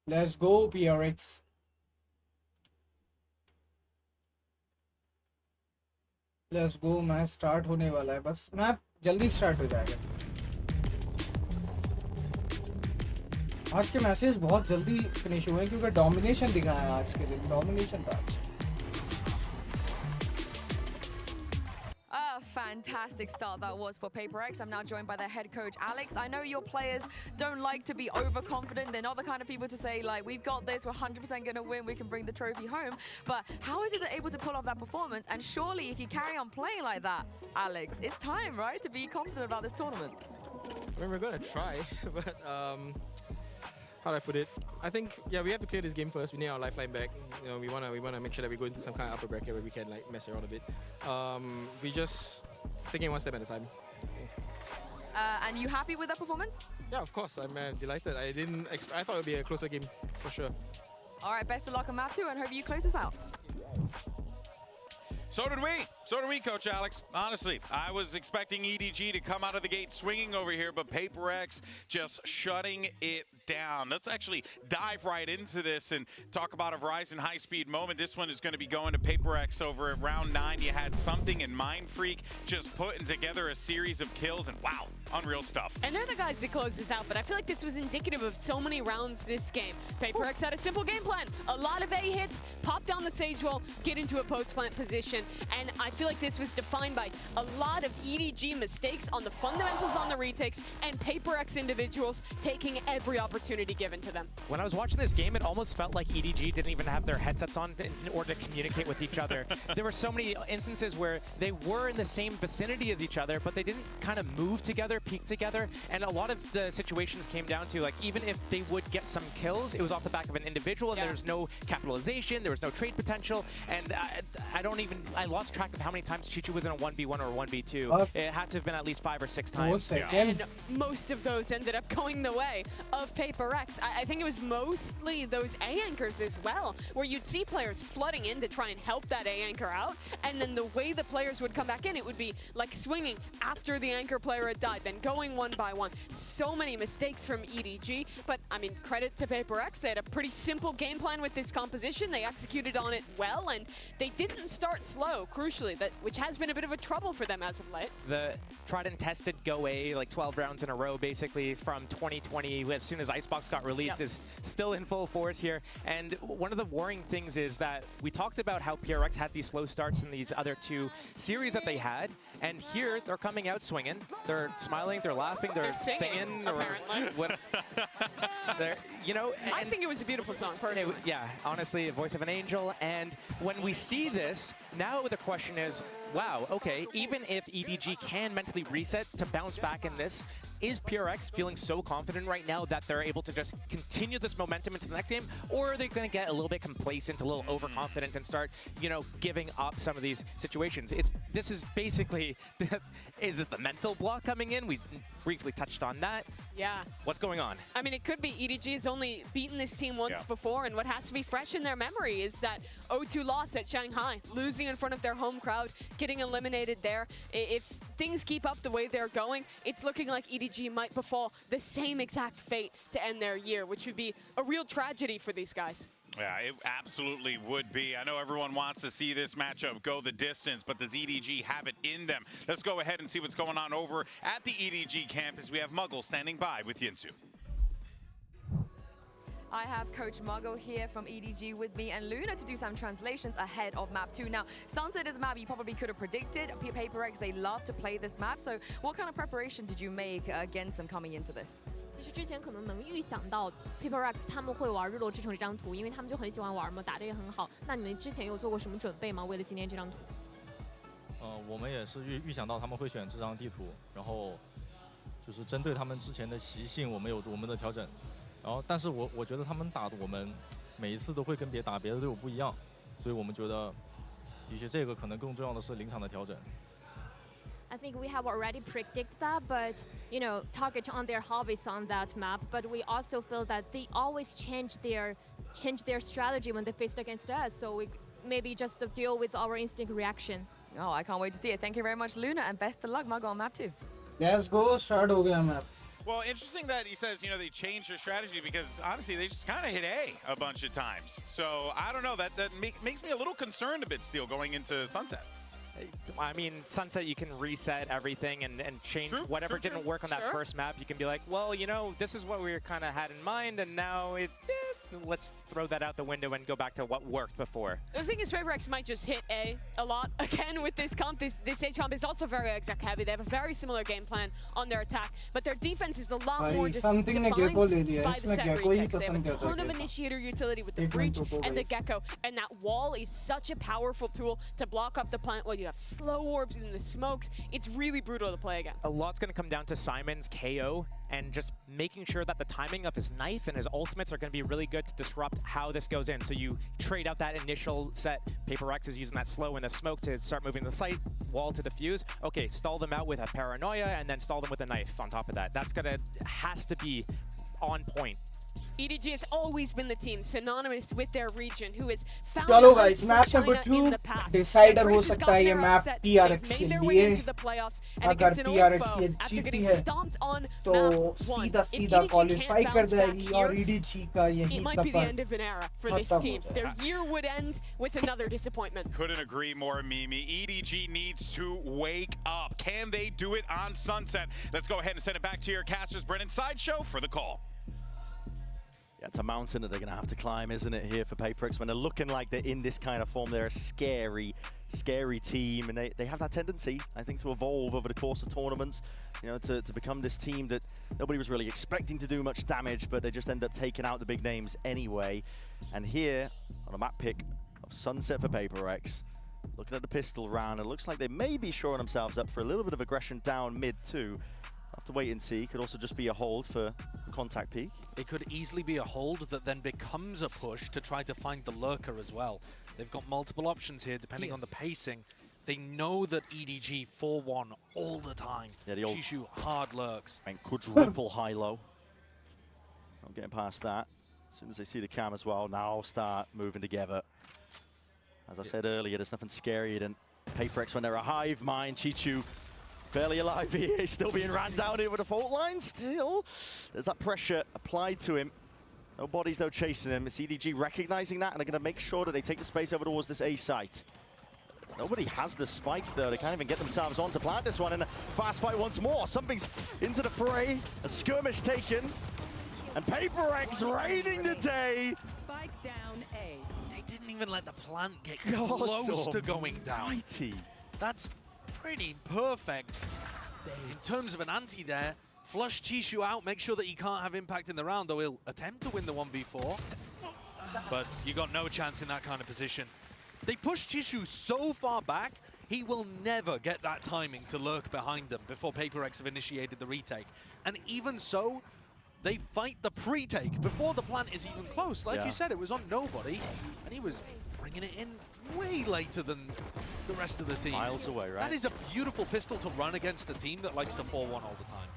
Let's go PRX. Let's go. Match start होने वाला है, बस मैच जल्दी स्टार्ट हो जाएगा. आज के मैचेस बहुत जल्दी फिनिश हुए हैं क्योंकि डोमिनेशन दिखाया है आज के दिन. डोमिनेशन था आज. Fantastic start that was for PRX. I'm now joined by their head coach Alex. I know your players don't like to be overconfident. They're not the kind of people to say like, we've got this, we're 100% going to win, we can bring the trophy home. But how is it they're able to pull off that performance? And surely if you carry on playing like that, Alex, it's time, right, to be confident about this tournament? I mean, we're going to try, but how do I put it? I think, yeah, we have to clear this game first. We need our lifeline back. You know, we wanna make sure that we go into some kind of upper bracket where we can like mess around a bit. We just taking one step at a time. And you happy with that performance? Yeah, of course. I'm delighted. I thought it would be a closer game for sure. All right, best of luck on map 2 and hope you close this out. So did we, Coach Alex. Honestly, I was expecting EDG to come out of the gate swinging over here, but PRX just shutting it down. Let's actually dive right into this and talk about a Verizon high-speed moment. This one is going to be going to PRX over at round 9. You had something in Mind Freak just putting together a series of kills, and wow, unreal stuff. And they're the guys to close this out, but I feel like this was indicative of so many rounds this game. PRX had a simple game plan. A lot of A hits, pop down the sage wall, get into a post-plant position. And I feel like this was defined by a lot of EDG mistakes on the fundamentals on the retakes and PRX individuals taking every opportunity given to them. When I was watching this game, it almost felt like EDG didn't even have their headsets on in order to communicate with each other. There were so many instances where they were in the same vicinity as each other, but they didn't kind of move together, peek together. And a lot of the situations came down to, like, even if they would get some kills, it was off the back of an individual, and there was no capitalization, there was no trade potential. And I lost track of how many times Chichu was in a 1v1 or a 1v2. It had to have been at least 5 or 6 times. And most of those ended up going the way of PRX. I think it was mostly those A anchors as well, where you'd see players flooding in to try and help that A anchor out, and then the way the players would come back in, it would be like swinging after the anchor player had died, then going one by one. So many mistakes from EDG, but I mean, credit to PRX. They had a pretty simple game plan with this composition. They executed on it well, and they didn't start slow, crucially. especially, which has been a bit of a trouble for them as of late. The tried and tested Go A, like 12 rounds in a row, basically from 2020, as soon as Icebox got released, is still in full force here. And one of the worrying things is that we talked about how PRX had these slow starts in these other two series that they had, and here they're coming out swinging. They're smiling, they're laughing, they're singing, apparently. What, you know. I think it was a beautiful song, personally. Yeah, honestly, a voice of an angel. And when we see this, now the question is, wow, okay, even if EDG can mentally reset to bounce back in this, is PRX feeling so confident right now that they're able to just continue this momentum into the next game? Or are they going to get a little bit complacent, a little overconfident, and start, you know, giving up some of these situations? This is basically, is this the mental block coming in? We briefly touched on that. Yeah. What's going on? I mean, it could be EDG has only beaten this team once before, and what has to be fresh in their memory is that 0-2 loss at Shanghai, losing in front of their home crowd, getting eliminated there. If things keep up the way they're going, it's looking like EDG might befall the same exact fate to end their year, which would be a real tragedy for these guys. Yeah, it absolutely would be. I know everyone wants to see this matchup go the distance, but does EDG have it in them? Let's go ahead and see what's going on over at the EDG campus. We have Muggle standing by with Yinsu. I have Coach Muggle here from EDG with me and Luna to do some translations ahead of map 2. Now, Sunset is a map you probably could have predicted. PRX, they love to play this map. So what kind of preparation did you make against them coming into this? 其实之前可能能预想到 PRX 他们会玩日落之城这张图，因为他们就很喜欢玩嘛，打得也很好。那你们之前有做过什么准备吗？为了今天这张图？我们也是预想到他们会选这张地图，然后就是针对他们之前的习性，我们有我们的调整。然后，但是我觉得他们打的我们每一次都会跟打别的队伍不一样，所以我们觉得，也许这个可能更重要的是临场的调整。I think we have already predicted that, but you know, target on their hobbies on that map. But we also feel that they always change their strategy when they faced against us. So we maybe just deal with our instinct reaction. Oh, I can't wait to see it. Thank you very much, Luna, and best of luck, Muggle, on map 2. Let's go. Start ho gaya map. Well, interesting that he says, you know, they changed their strategy because, honestly, they just kind of hit A bunch of times. So, I don't know, that makes me a little concerned a bit still going into Sunset. I mean, Sunset, you can reset everything and change whatever didn't work on that first map. You can be like, well, you know, this is what we kind of had in mind, and now let's throw that out the window and go back to what worked before. The thing is, PRX might just hit A lot again with this comp. This stage comp is also very exec heavy. They have a very similar game plan on their attack, but their defense is a lot more defined by the set retakes. They have a ton of initiator utility with the breach and the gecko, and that wall is such a powerful tool to block off the plant. Well, you have slow orbs in the smokes. It's really brutal to play against. A lot's going to come down to Simon's KO and just making sure that the timing of his knife and his ultimates are going to be really good to disrupt how this goes in. So you trade out that initial set. PRX is using that slow and the smoke to start moving the site, wall to defuse. Okay, stall them out with a paranoia and then stall them with a knife on top of that. That's has to be on point. EDG has always been the team synonymous with their region who has found चलो guys, map number 2 decider हो सकता है ये map PRX के लिए अगर PRX ये जीती है तो सीधा qualify कर जाएगी और EDG का यही सफर Their year would end with another disappointment. Couldn't agree more, Mimi. EDG needs to wake up. Can they do it on Sunset? Let's go ahead and send it back to your casters, Brennan Sideshow, for the call. Yeah, it's a mountain that they're going to have to climb, isn't it, here for PRX? When they're looking like they're in this kind of form, they're a scary, scary team, and they have that tendency, I think, to evolve over the course of tournaments, you know, to become this team that nobody was really expecting to do much damage, but they just end up taking out the big names anyway. And here, on a map pick of Sunset for PRX, looking at the pistol round, it looks like they may be shoring themselves up for a little bit of aggression down mid too. Have to wait and see. Could also just be a hold for contact peak. It could easily be a hold that then becomes a push to try to find the lurker as well. They've got multiple options here depending on the pacing. They know that EDG 4-1 all the time. Yeah, the old Shishu hard lurks. And quadruple high-low. Not getting past that. As soon as they see the cam as well, now start moving together. As I said earlier, there's nothing scarier than PRX when they're a hive mind. Chichu barely alive here, he's still being ran down here with a fault line. Still, there's that pressure applied to him. No bodies though chasing him. It's EDG recognizing that, and they're going to make sure that they take the space over towards this A site. Nobody has the spike though. They can't even get themselves on to plant this one, and a fast fight once more. Something's into the fray. A skirmish taken, and PRX reigning the day. Spike down A. They didn't even let the plant get close to going down. Mighty. That's pretty perfect. In terms of an anti there, flush Chishu out, make sure that he can't have impact in the round, though he'll attempt to win the 1v4. But you got no chance in that kind of position. They push Chishu so far back, he will never get that timing to lurk behind them before PRX have initiated the retake. And even so, they fight the pre-take before the plant is even close. Like you said, it was on nobody, and he was bringing it in way later than the rest of the team. Miles away, right? That is a beautiful pistol to run against a team that likes to 4-1 all the time.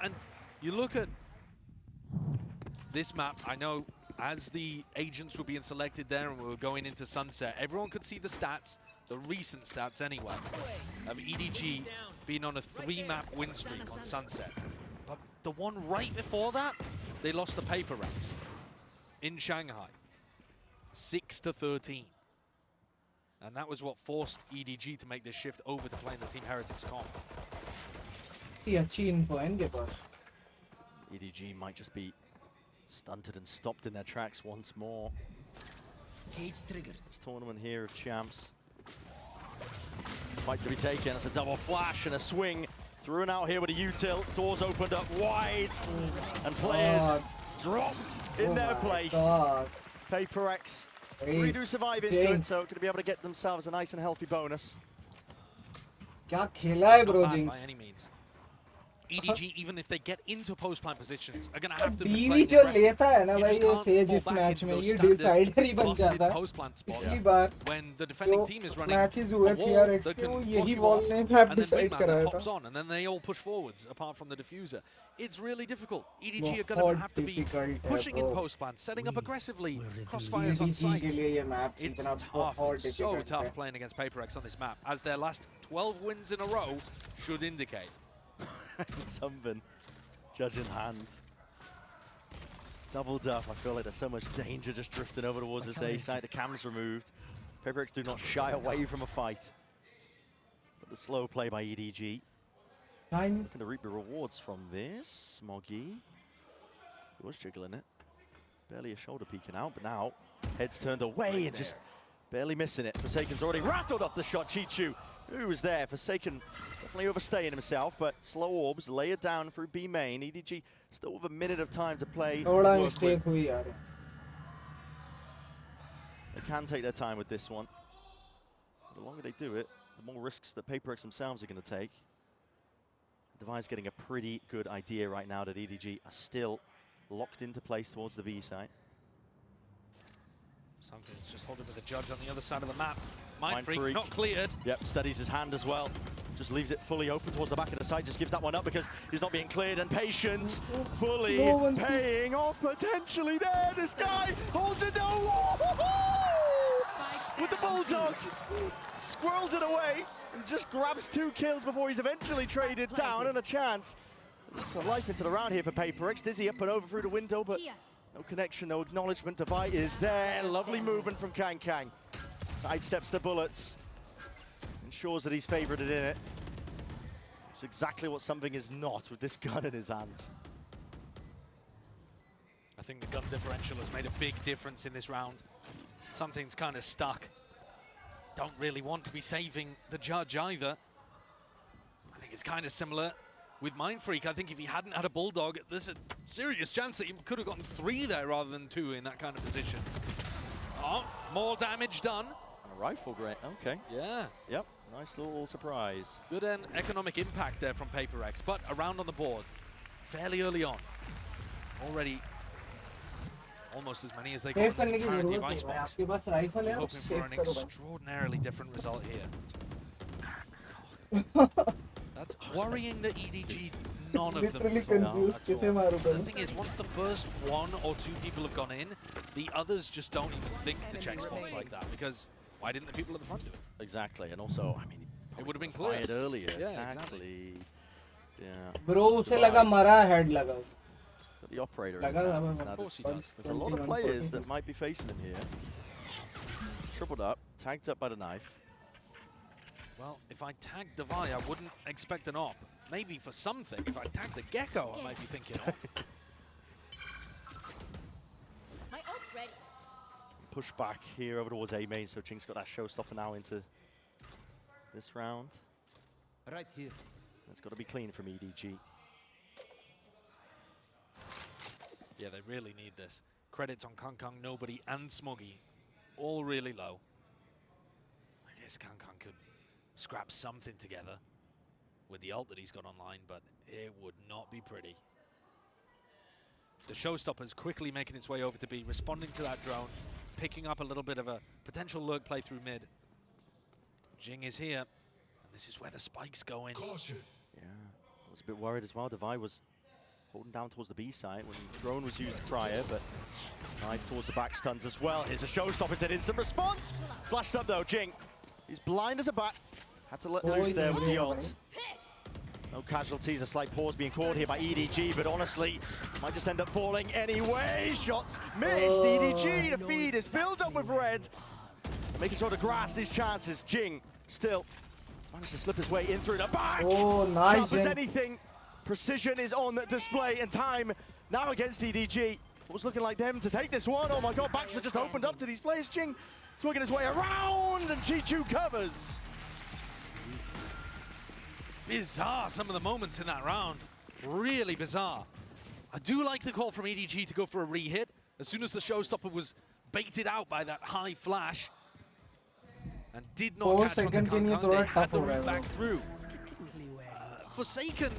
And you look at this map, I know as the agents were being selected there and we were going into Sunset, everyone could see the stats, the recent stats anyway, of EDG being on a 3-map win streak on Sunset. But the one right before that, they lost to PRX in Shanghai, 6-13. And that was what forced EDG to make this shift over to playing the Team Heretics comp. EDG might just be stunted and stopped in their tracks once more. Cage triggered. This tournament here of champs. Fight to be taken. It's a double flash and a swing. Through and out here with a U-tilt. Doors opened up wide. And players dropped in their place. PRX. 3 do survive into it, so going to be able to get themselves a nice and healthy bonus. क्या खेला है bro Jinx? By any means. EDG, even if they get into post-plant positions, are going to have to be बीवी जो लेता है ना भाई ये सेज इस मैच में ये डिसाइडर ही बन जाता है पिछली बार when the defending team is running matches हुए PRX के वो यही बॉल ने मैप डिसाइड कराया था and then they all push forwards apart from the diffuser. It's really difficult. EDG are going to have to be pushing in post-plant, setting up aggressively, crossfires on sight. It's tough, it's so tough playing against PRX on this map, as their last 12 wins in a row should indicate. Sunburn, judge in hand. Doubled up. I feel like there's so much danger just drifting over towards this A side. The cam's removed. PRX do not shy away from a fight. But the slow play by EDG. Looking to reap the rewards from this. Smoggy. He was jiggling it. Barely a shoulder peeking out, but now head's turned away and just barely missing it. Forsaken's already rattled off the shot. Chichu, who was there? Forsaken definitely overstaying himself, but slow orbs layered down through B main. EDG still with a minute of time to play. They can take their time with this one. The longer they do it, the more risks that PRX themselves are going to take. Devi's getting a pretty good idea right now that EDG are still locked into place towards the V side. Something's just holding with the judge on the other side of the map. Mindfreak not cleared. Yep, steadies his hand as well. Just leaves it fully open towards the back of the site. Just gives that one up because he's not being cleared. And Patience fully paying off potentially there. This guy holds it down with the Bulldog. Squirrels it away and just grabs 2 kills before he's eventually traded down, and a chance. There's a life into the round here for PRX. Dizzy up and over through the window, but no connection, no acknowledgement. Devi is there. Lovely movement from Kang Kang. Sidesteps the bullets. Ensures that he's favoured in it. It's exactly what Something is not with this gun in his hands. I think the gun differential has made a big difference in this round. Something's kind of stuck. Don't really want to be saving the judge either. I think it's kind of similar with Mindfreak. I think if he hadn't had a Bulldog, there's a serious chance that he could have gotten 3 there rather than 2 in that kind of position. Oh, more damage done. And a rifle, great. Okay. Yeah. Yep. Nice little surprise. Good economic impact there from PRX, but a round on the board fairly early on. Already almost as many as they got in the entirety of Icebox. Hoping for an extraordinarily different result here. That's worrying that EDG, none of them The thing is, once the first 1 or 2 people have gone in, the others just don't even think to check spots like that, because why didn't the people at the front do it? Exactly, and also, I mean, it would have been cleared earlier. Yeah, exactly. Yeah. Bro, उसे लगा मरा head लगा. Got the operator in his hands. Of course he does. There's a lot of players that might be facing him here. Tripled up. tagged up by the knife. Well, if I tagged Devi, I wouldn't expect an op. Maybe for something. If I tagged the Gecko, I might be thinking op. My ult's ready. Push back here over towards A main, so Jing's got that showstopper now into this round. Right here. It's got to be clean from EDG. Yeah, they really need this. Credits on Kang, Nobody, and Smoggy. All really low. I guess Kang could scrap something together with the ult that he's got online, but it would not be pretty. The showstopper's quickly making its way over to B, responding to that drone, picking up a little bit of a potential lurk play through mid. Jing is here, and this is where the spikes go in. Caution. Yeah, I was a bit worried as well. Devi was holding down towards the B side when the drone was used prior, but knife towards the back stuns as well. Here's a showstopper, it's an instant response. Flashed up though, Jing. He's blind as a bat. Had to let loose there with the ult. No casualties, a slight pause being called here by EDG, but honestly, might just end up falling anyway. Shots missed, EDG, the feed is filled up with red. Making sure to grasp these chances. Jing still managed to slip his way in through the back. Oh, nice. Sharp as anything. Precision is on display, and time now against EDG. It was looking like them to take this one. Oh my god, backs are just opened up to these players. Jing is working his way around, and Chichu covers. Bizarre, some of the moments in that round. Really bizarre. I do like the call from EDG to go for a re-hit. As soon as the showstopper was baited out by that high flash and did not catch on the Kang, they had to root back through. Forsaken,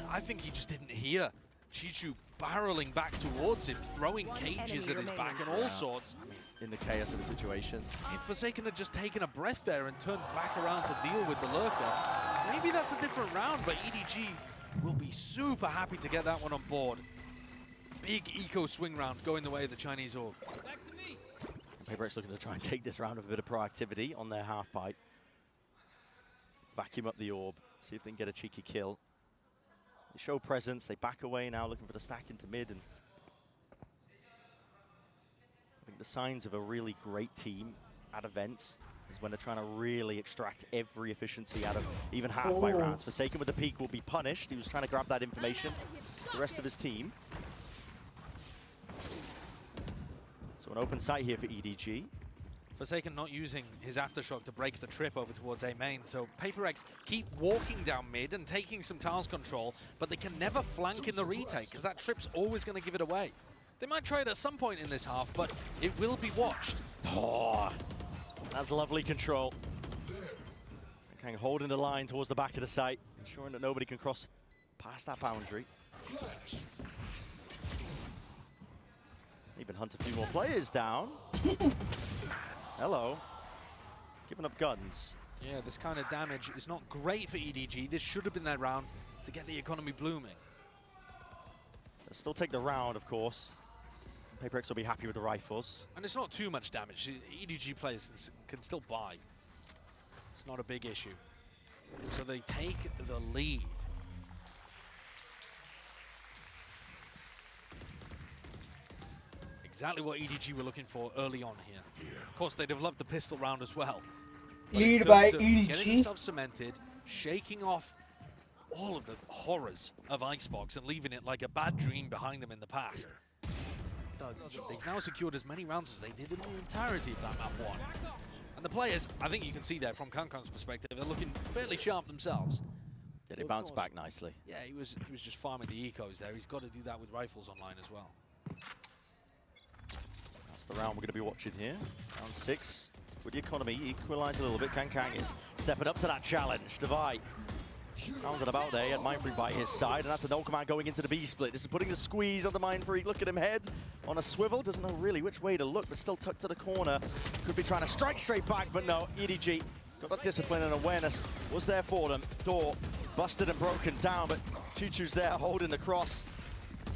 I think he just didn't hear Chichu barreling back towards him, throwing cages at his back and all sorts. I mean, in the chaos of the situation. If Forsaken had just taken a breath there and turned back around to deal with the lurker, maybe that's a different round, but EDG will be super happy to get that one on board. Big eco swing round going the way of the Chinese org. PRX looking to try and take this round with a bit of proactivity on their half pipe. Vacuum up the orb, see if they can get a cheeky kill. They show presence, they back away now, looking for the stack into mid. And I think the signs of a really great team at events is when they're trying to really extract every efficiency out of even half-pipe rounds. Forsaken with the peak will be punished. He was trying to grab that information, the rest of his team. So an open site here for EDG. Forsaken not using his Aftershock to break the trip over towards A main, so PRX keep walking down mid and taking some tiles control, but they can never flank in the retake, because that trip's always going to give it away. They might try it at some point in this half, but it will be watched. Oh, that's lovely control. Kang holding the line towards the back of the site, ensuring that nobody can cross past that boundary. Even hunt a few more players down. Hello. Giving up guns. Yeah, this kind of damage is not great for EDG. This should have been their round to get the economy blooming. They'll still take the round, of course. PRX will be happy with the rifles. And it's not too much damage. EDG players can still buy. It's not a big issue. So they take the lead. Exactly what EDG were looking for early on here. Of course, they'd have loved the pistol round as well. Lead by EDG. Getting themselves cemented, shaking off all of the horrors of Icebox and leaving it like a bad dream behind them in the past. They've now secured as many rounds as they did in the entirety of that map one. And the players, I think you can see there from Kankan's perspective, they're looking fairly sharp themselves. Yeah, they bounced back nicely. Yeah, he was just farming the ecos there. He's got to do that with rifles online as well. That's the round we're going to be watching here. Round 6. With the economy equalised a little bit, Kang is stepping up to that challenge. Devi rounded about there, he had Mindfreak by his side, and that's a no command going into the B split. This is putting the squeeze on the Mindfreak. Look at him head on a swivel. Doesn't know really which way to look, but still tucked to the corner. Could be trying to strike straight back, but no. EDG got that discipline and awareness. Was there for them. Door busted and broken down, but Chichu's there holding the cross.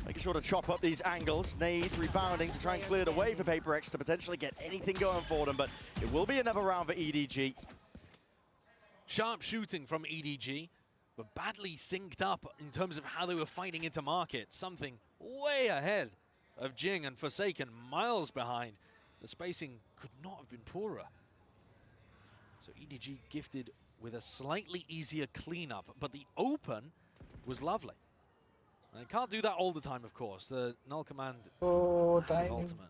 Making sure to chop up these angles. Nades rebounding to try and clear the way for PRX to potentially get anything going for them, but it will be another round for EDG. Sharp shooting from EDG, but badly synced up in terms of how they were fighting into market. Something way ahead of Jing and Forsaken, miles behind. The spacing could not have been poorer. So EDG gifted with a slightly easier cleanup, but the open was lovely. And can't do that all the time, of course. The null command, massive ultimate.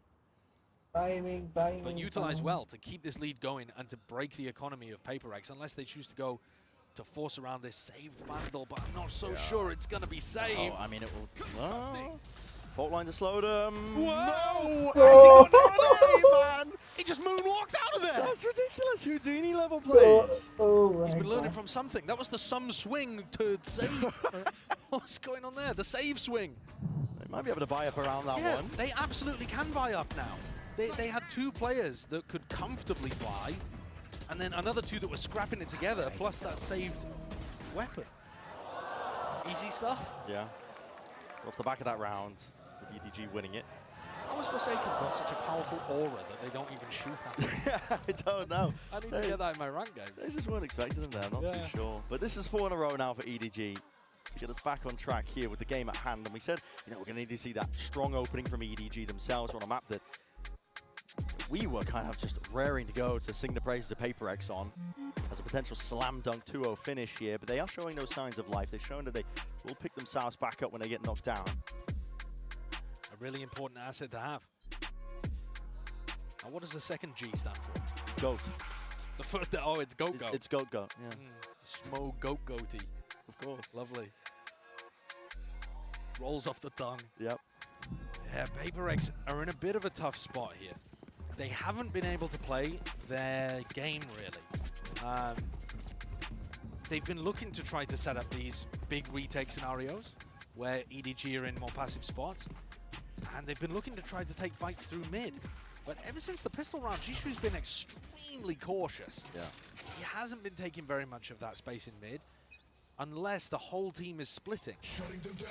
Timing. But utilized well to keep this lead going and to break the economy of PRX, unless they choose to go to force around this saved Vandal, but I'm not so sure it's going to be saved. Oh, I mean, it will... Fault line to slow them. Whoa! Oh, man! He just moonwalked out of there! That's ridiculous. Houdini level plays. He's been learning from something. That was the some swing to save. What's going on there? The save swing. They might be able to buy up around that one. They absolutely can buy up now. They had 2 players that could comfortably buy, and then another 2 that were scrapping it together, plus that saved weapon. Easy stuff. Yeah. Off the back of that round, with EDG winning it. How has Forsaken got such a powerful aura that they don't even shoot at them? I don't know. I need to get that in my rank games. They just weren't expecting them there, I'm not too sure. But this is 4 in a row now for EDG to get us back on track here with the game at hand. And we said, we're going to need to see that strong opening from EDG themselves on a map that we were kind of just raring to go to sing the praises of PRX on as a potential slam dunk 2-0 finish here, but they are showing no signs of life. They've shown that they will pick themselves back up when they get knocked down. A really important asset to have. Now, what does the second G stand for? Goat. The first, oh, it's Goat Goat. It's Goat Goat, yeah. Smo Goat Goaty. Of course. Lovely. Rolls off the tongue. Yep. Yeah, PRX are in a bit of a tough spot here. They haven't been able to play their game, really. They've been looking to try to set up these big retake scenarios where EDG are in more passive spots. And they've been looking to try to take fights through mid. But ever since the pistol round, Jishu's been extremely cautious. Yeah. He hasn't been taking very much of that space in mid, unless the whole team is splitting. Shutting them down.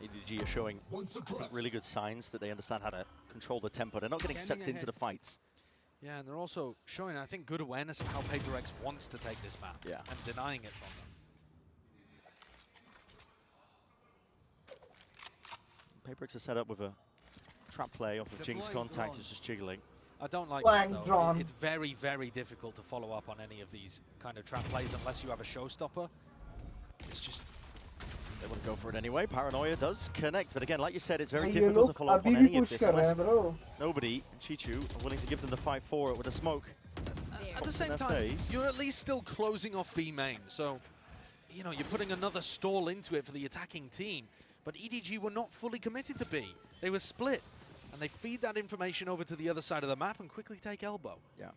EDG are showing really good signs that they understand how to control the tempo. They're not getting sucked into the fights. Yeah, and they're also showing, I think, good awareness of how PRX wants to take this map. Yeah. And denying it from them. PRX are set up with a trap play off of Jing's contact. It's just jiggling. I don't like this, though. It's very, very difficult to follow up on any of these kind of trap plays unless you have a showstopper. It's just... They want to go for it anyway. Paranoia does connect, but again, like you said, it's very difficult to follow up on any of this unless nobody, Chichu, are willing to give them the fight for it with a smoke. At the same time, you're at least still closing off B main, so you're putting another stall into it for the attacking team. But EDG were not fully committed to B. They were split, and they feed that information over to the other side of the map and quickly take elbow. Yeah.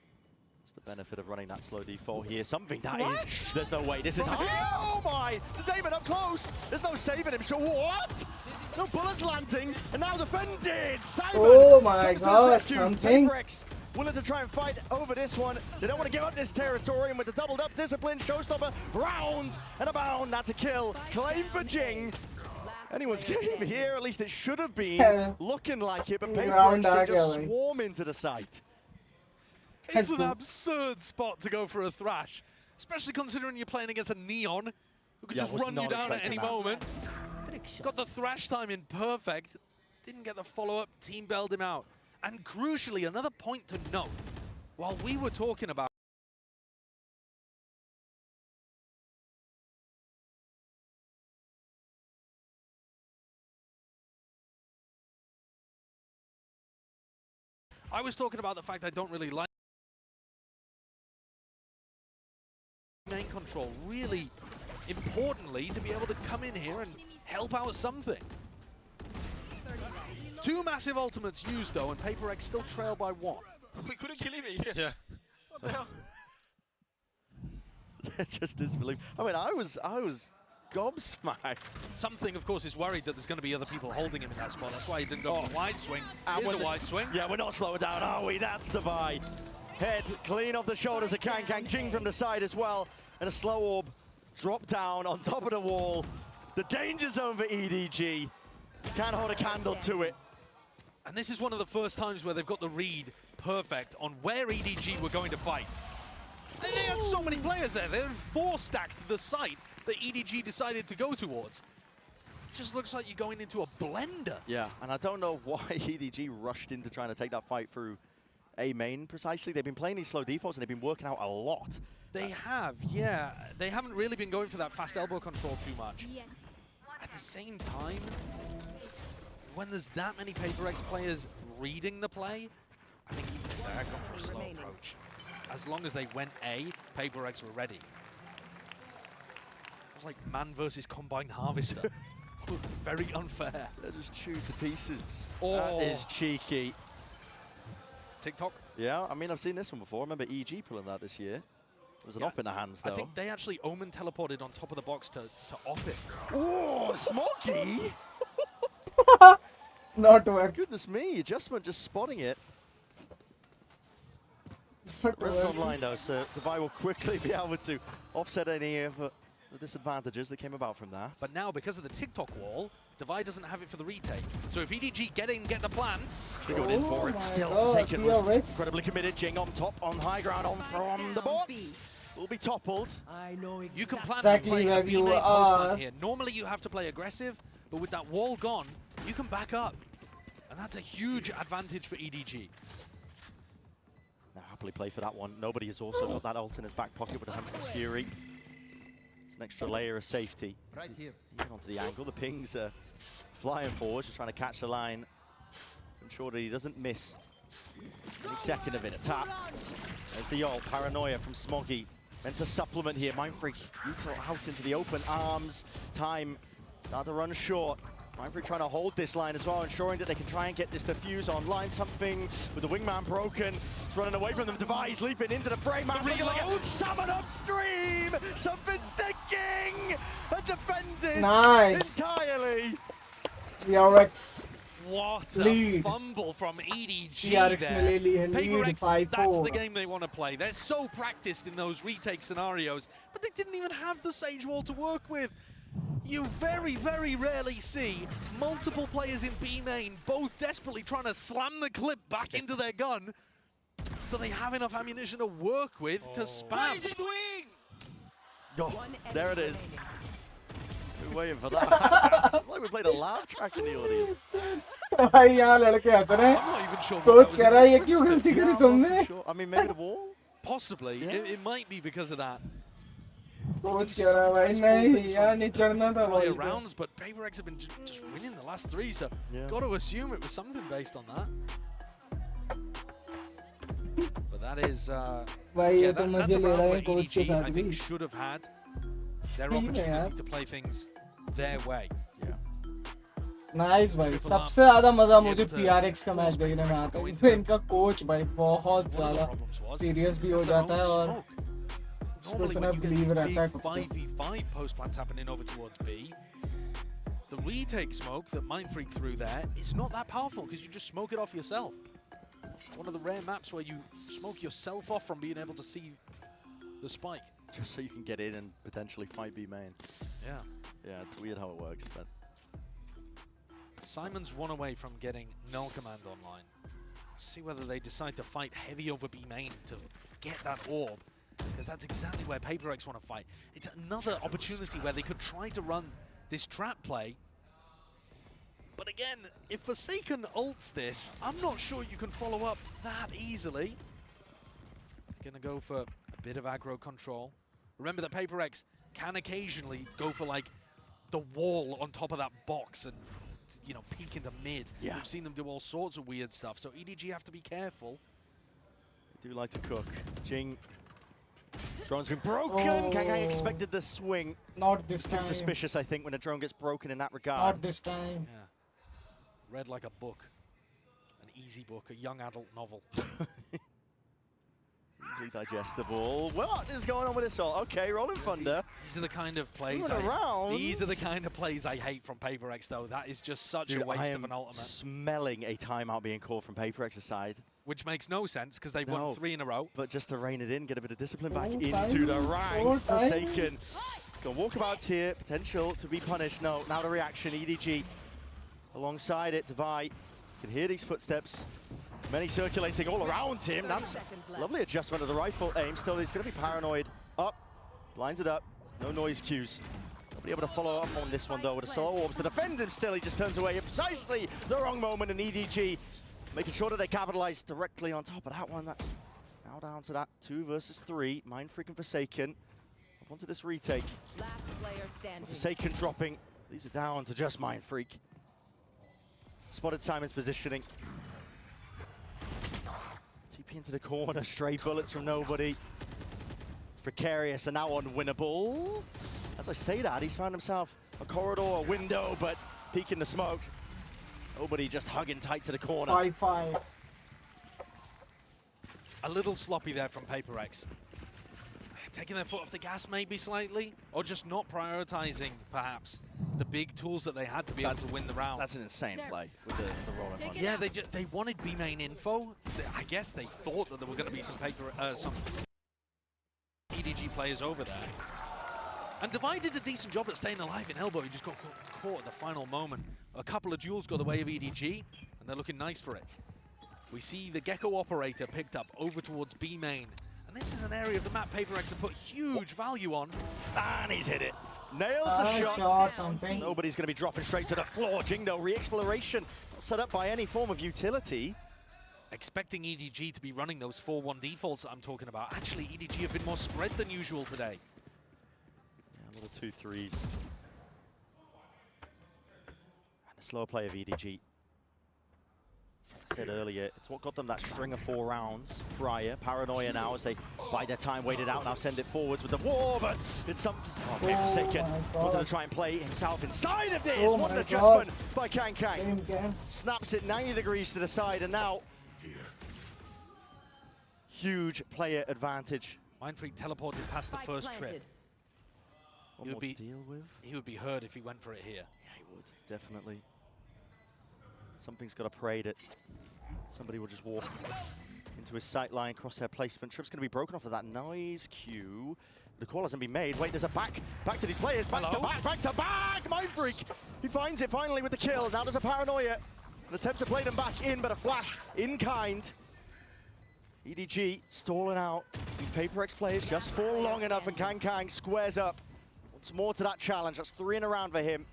The benefit of running that slow D4 here. Something that is... There's no way. This is... Oh my! The Damon up close! There's no saving him. So what? No bullets landing, and now defended! Simon! Oh my god, something. PRX willing to try and fight over this one. They don't want to give up this territory, and with the doubled up discipline, showstopper, round and a bound. That's a kill. Claim for Jing. Anyone's game here, at least it should have been looking like it, but PRX just swarm into the site. It's an absurd spot to go for a thrash, especially considering you're playing against a Neon who could just run you down at any moment. Got the thrash time in perfect, didn't get the follow-up, team bailed him out. And crucially, another point to note, while we were talking about I was talking about the fact I don't really like main control, really importantly, to be able to come in here and help out something. 2 massive ultimates used though, and PRX still trail by 1. We couldn't kill him here. Yeah. What the hell? Just disbelief. I mean, I was gobsmacked. Something, of course, is worried that there's going to be other people holding him in that spot. That's why he didn't go for the wide swing. Here's a wide swing. Yeah, we're not slowing down, are we? That's the buy. Head clean off the shoulders of Kang. Jing from the side as well. And a slow orb drop down on top of the wall. The danger zone for EDG. Can't hold a candle to it. And this is one of the first times where they've got the read perfect on where EDG were going to fight. And they had so many players there. They 4-stacked the site that EDG decided to go towards. It just looks like you're going into a blender. Yeah, and I don't know why EDG rushed into trying to take that fight through A main precisely. They've been playing these slow defaults and they've been working out a lot. They have, yeah. They haven't really been going for that fast elbow control too much. At the same time, when there's that many PaperX players reading the play, I think even if they're going for a slow approach, as long as they went A, PaperX were ready. It was like man versus combined harvester. Very unfair. They're just chewed to pieces. Oh. That is cheeky. TikTok? Yeah, I mean, I've seen this one before. I remember EDG pulling that this year. It was an op in the hands, though. I think they actually Omen teleported on top of the box to off it. Oh, Smoky! Not work. Goodness me, adjustment just spotting it. Rest online though, so Devi will quickly be able to offset any of the disadvantages that came about from that. But now, because of the TikTok wall, Devi doesn't have it for the retake. So if EDG get the plant... They're going in for it. Still, Forsaken was incredibly committed. Jing on top, on high ground, on from the box. Will be toppled. I know you can plan exactly where you are. Here. Normally you have to play aggressive, but with that wall gone, you can back up. And that's a huge advantage for EDG. Now happily play for that one. Nobody has also got that ult in his back pocket with a Hunter's Fury. It's an extra layer of safety. Right here. Even onto the angle. The pings are flying forward, just trying to catch the line. Ensure that he doesn't miss any second of it. A tap. There's the ult. Paranoia from Smoggy. Meant to supplement here. Mindfreak out into the open arms. Time start to run short. Mindfreak trying to hold this line as well, ensuring that they can try and get this defuse online. Something with the wingman broken. It's running away from them. Device leaping into the frame. Mindfreak summon upstream. Something sticking. And defended entirely. PRX. What lead. A fumble from EDG PRX there. lead PaperX, 5-4. that's the game they want to play. They're so practiced in those retake scenarios, but they didn't even have the Sage Wall to work with. You very, very rarely see multiple players in B main both desperately trying to slam the clip back into their gun so they have enough ammunition to work with to spam. Oh, there it is. We're waiting for that. It's like we played a laugh track in the audience. भाई यहाँ लड़के हंस रहे हैं coach कह रहा है ये क्यों गलती करी तुमने I mean, maybe the wall? Possibly. Yeah. It might be because of that. Coach कह रहा है भाई नहीं यहाँ नहीं चढ़ना था भाई rounds, but PaperX have been just winning the last three, so got to assume it was something based on that. But that is, भाई ये that's तो मजे a ले round रहे where हैं कोच के EDG, साथ I भी think, should have had their opportunity to play things their way. Nice भाई सबसे ज्यादा मजा मुझे PRX का मैच देखने में आता है इसमें इनका कोच भाई बहुत ज्यादा सीरियस भी हो जाता है और उसको इतना बिलीव रहता है 5v5 post plants happening over towards B. The retake smoke that Mindfreak threw there is not that powerful because you just smoke it off yourself. One of the rare maps where you smoke yourself off from being able to see the spike. Just so you can get in and potentially fight B main. Yeah. Yeah, it's weird how it works, but... Simon's one away from getting null command online. See whether they decide to fight heavy over B main to get that orb, because that's exactly where PaperX want to fight. It's another opportunity where they could try to run this trap play. But again, if Forsaken ults this, I'm not sure you can follow up that easily. Gonna go for a bit of aggro control. Remember that PaperX can occasionally go for like the wall on top of that box and, you know, peek into mid. Yeah. We've seen them do all sorts of weird stuff, so EDG have to be careful. They do like to cook. Jing. Drone's been broken. Kang expected the swing. Not this time. Too suspicious, I think, when a drone gets broken in that regard. Not this time. Yeah. Read like a book. An easy book, a young adult novel. Easily digestible. What is going on with this all? Okay, Rolling Thunder. These are the kind of plays These are the kind of plays I hate from PaperX, though. That is just such a waste of an ultimate. Smelling a timeout being called from PaperX's side. Which makes no sense because they've won 3 in a row. But just to rein it in, get a bit of discipline back into the ranks. Forsaken. Got walkabouts here. Potential to be punished. No, now the reaction. EDG alongside it. Devi can hear these footsteps. Many circulating all around him. That's lovely adjustment of the rifle aim. Still, he's going to be paranoid. Up. Blinded up. No noise cues. Nobody able to follow up on this one, though, with a solo orbs to defend him still. He just turns away at precisely the wrong moment, and EDG making sure that they capitalize directly on top of that one. That's now down to that 2 versus 3. Mind Freak and Forsaken. Up onto this retake. Last player standing. Forsaken dropping. These are down to just Mind Freak. Spotted Simon's positioning. TP into the corner. Stray bullets from nobody. It's precarious and now unwinnable. As I say that, he's found himself a corridor, a window, but peek in the smoke. Nobody just hugging tight to the corner. 5-5. A little sloppy there from PRX. Taking their foot off the gas maybe slightly, or just not prioritizing perhaps the big tools that they had to be able to win the round. That's an insane play with the rolling one. Yeah, they wanted B main info. I guess they thought that there were going to be some EDG players over there. And Divide did a decent job at staying alive in elbow. He just got caught at the final moment. A couple of duels got the way of EDG, and they're looking nice for it. We see the Gecko operator picked up over towards B main. And this is an area of the map PRX have put huge value on. And he's hit it. Nails the shot. Something. Nobody's going to be dropping straight to the floor. Jingdo, re-exploration, not set up by any form of utility. Expecting EDG to be running those 4-1 defaults that I'm talking about. Actually, EDG have been more spread than usual today. Yeah, a little 2-3s. And a slower play of EDG. As I said earlier, it's what got them that string of 4 rounds prior. Paranoia now as they bide their time, wait it out, now send it forwards with the war, but it's something. Forsaken wanted to try and play himself inside of this. What an adjustment by Kang Kang. Snaps it 90 degrees to the side, and now huge player advantage. Mind Freak teleported past the first trip. He would be hurt if he went for it here. Yeah, he would, definitely. Something's got to pray that somebody will just walk into his sight line, crosshair placement. Trip's going to be broken off of that noise cue. The call hasn't been made. Wait, there's a back to these players. Back to back. Mind Freak. He finds it finally with the kill. Now there's a Paranoia. An attempt to play them back in, but a flash in kind. EDG stalling out. These PRX players just fall long enough, and Kang Kang squares up. Once more to that challenge. That's 3 in a round for him.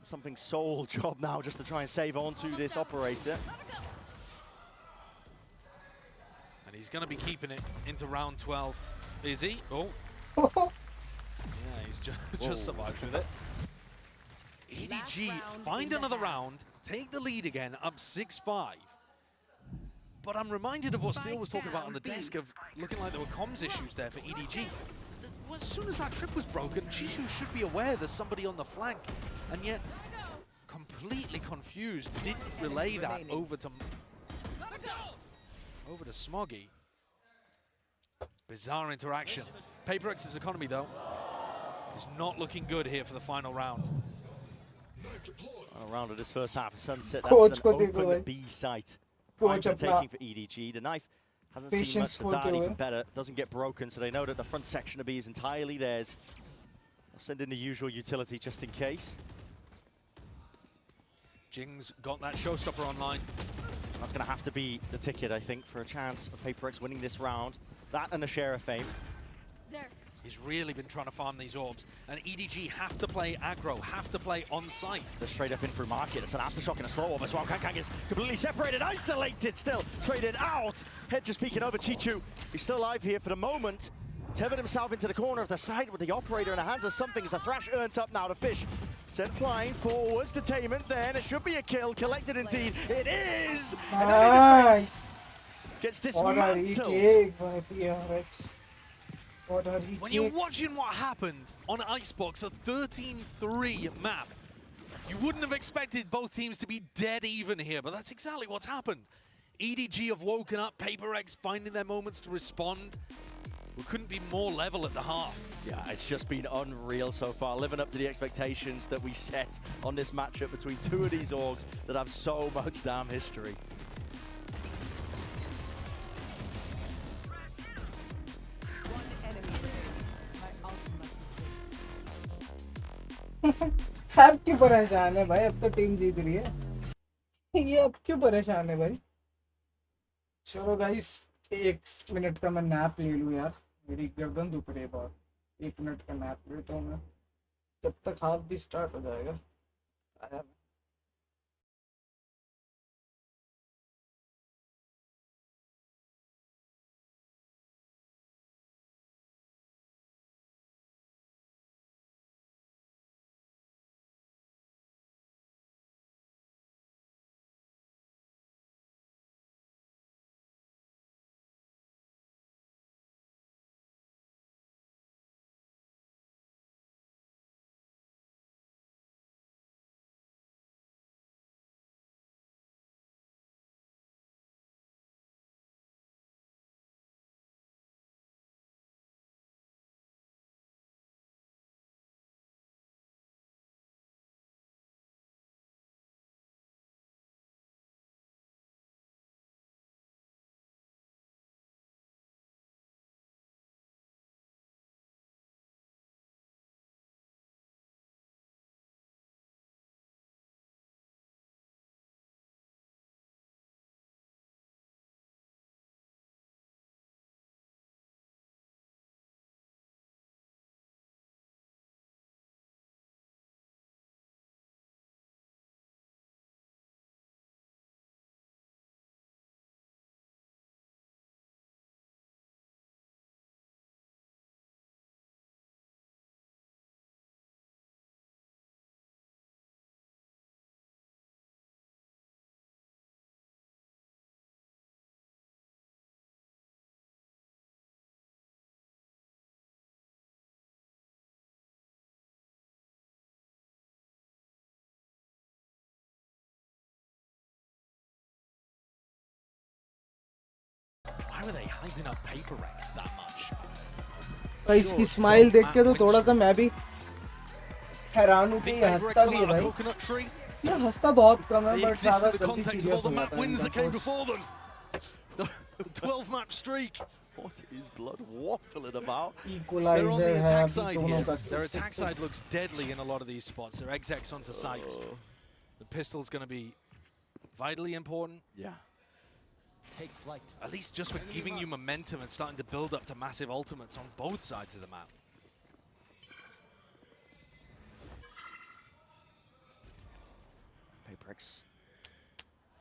Something Seoul job now just to try and save on to this operator. And he's going to be keeping it into round 12. Is he? Oh. Yeah, he's just survived with it. EDG find another round, take the lead again, up 6-5. But I'm reminded of what Steele was talking about on the desk of looking like there were comms issues there for EDG. As soon as that trip was broken, Chishu should be aware there's somebody on the flank, and yet completely confused, didn't relay that over to Smoggy. Bizarre interaction. PRX's economy, though, is not looking good here for the final round. Final round of this first half of Sunset. That's an open B site. Taking for EDG. The knife hasn't seen much to die, even better. Doesn't get broken, so they know that the front section of B is entirely theirs. I'll send in the usual utility just in case. Jing's got that showstopper online. That's going to have to be the ticket, I think, for a chance of PRX winning this round. That and a share of fame. He's really been trying to farm these orbs, and EDG have to play aggro, have to play on site. They're straight up in through market. It's an aftershock and a slow orb as well. Kang Kang is completely separated, isolated still, traded out. Head just peeking over Chichu. He's still alive here for the moment. Tethered himself into the corner of the site with the operator in the hands of something as a Thrash earns up now to Fish. Sent flying forwards, detainment then. It should be a kill, collected indeed. It is! Nice! Gets dismantled. When you're watching what happened on Icebox, a 13-3 map, you wouldn't have expected both teams to be dead even here, but that's exactly what's happened. EDG have woken up, PRX finding their moments to respond. We couldn't be more level at the half. Yeah, it's just been unreal so far, living up to the expectations that we set on this matchup between two of these orgs that have so much damn history. अब क्यों परेशान है भाई? अब तो team जीत रही है, ये अब क्यों परेशान है भाई? चलो गाइस, 1 मिनट का मैं नैप ले लूँ यार, मेरी गर्दन दुख रही है बहुत। 1 मिनट का नैप लेता हूँ मैं, जब तक हाफ भी स्टार्ट हो जाएगा। आया are they hyping up PRX that much? भाई इसकी स्माइल देख के तो थोड़ा सा मैं भी हैरान हूँ कि ये हंसता भी है भाई। ये हंसता बहुत कम है बट ज़्यादा जल्दी सीरियस हो जाता है। Wins that came before them. The 12-map streak. What is blood waffling about? They're on the attack side here. Their attack side looks deadly in a lot of these spots. Their execs onto site. The pistol's going to be vitally important. Yeah. Take flight. At least just for giving you momentum and starting to build up to massive ultimates on both sides of the map. PRX.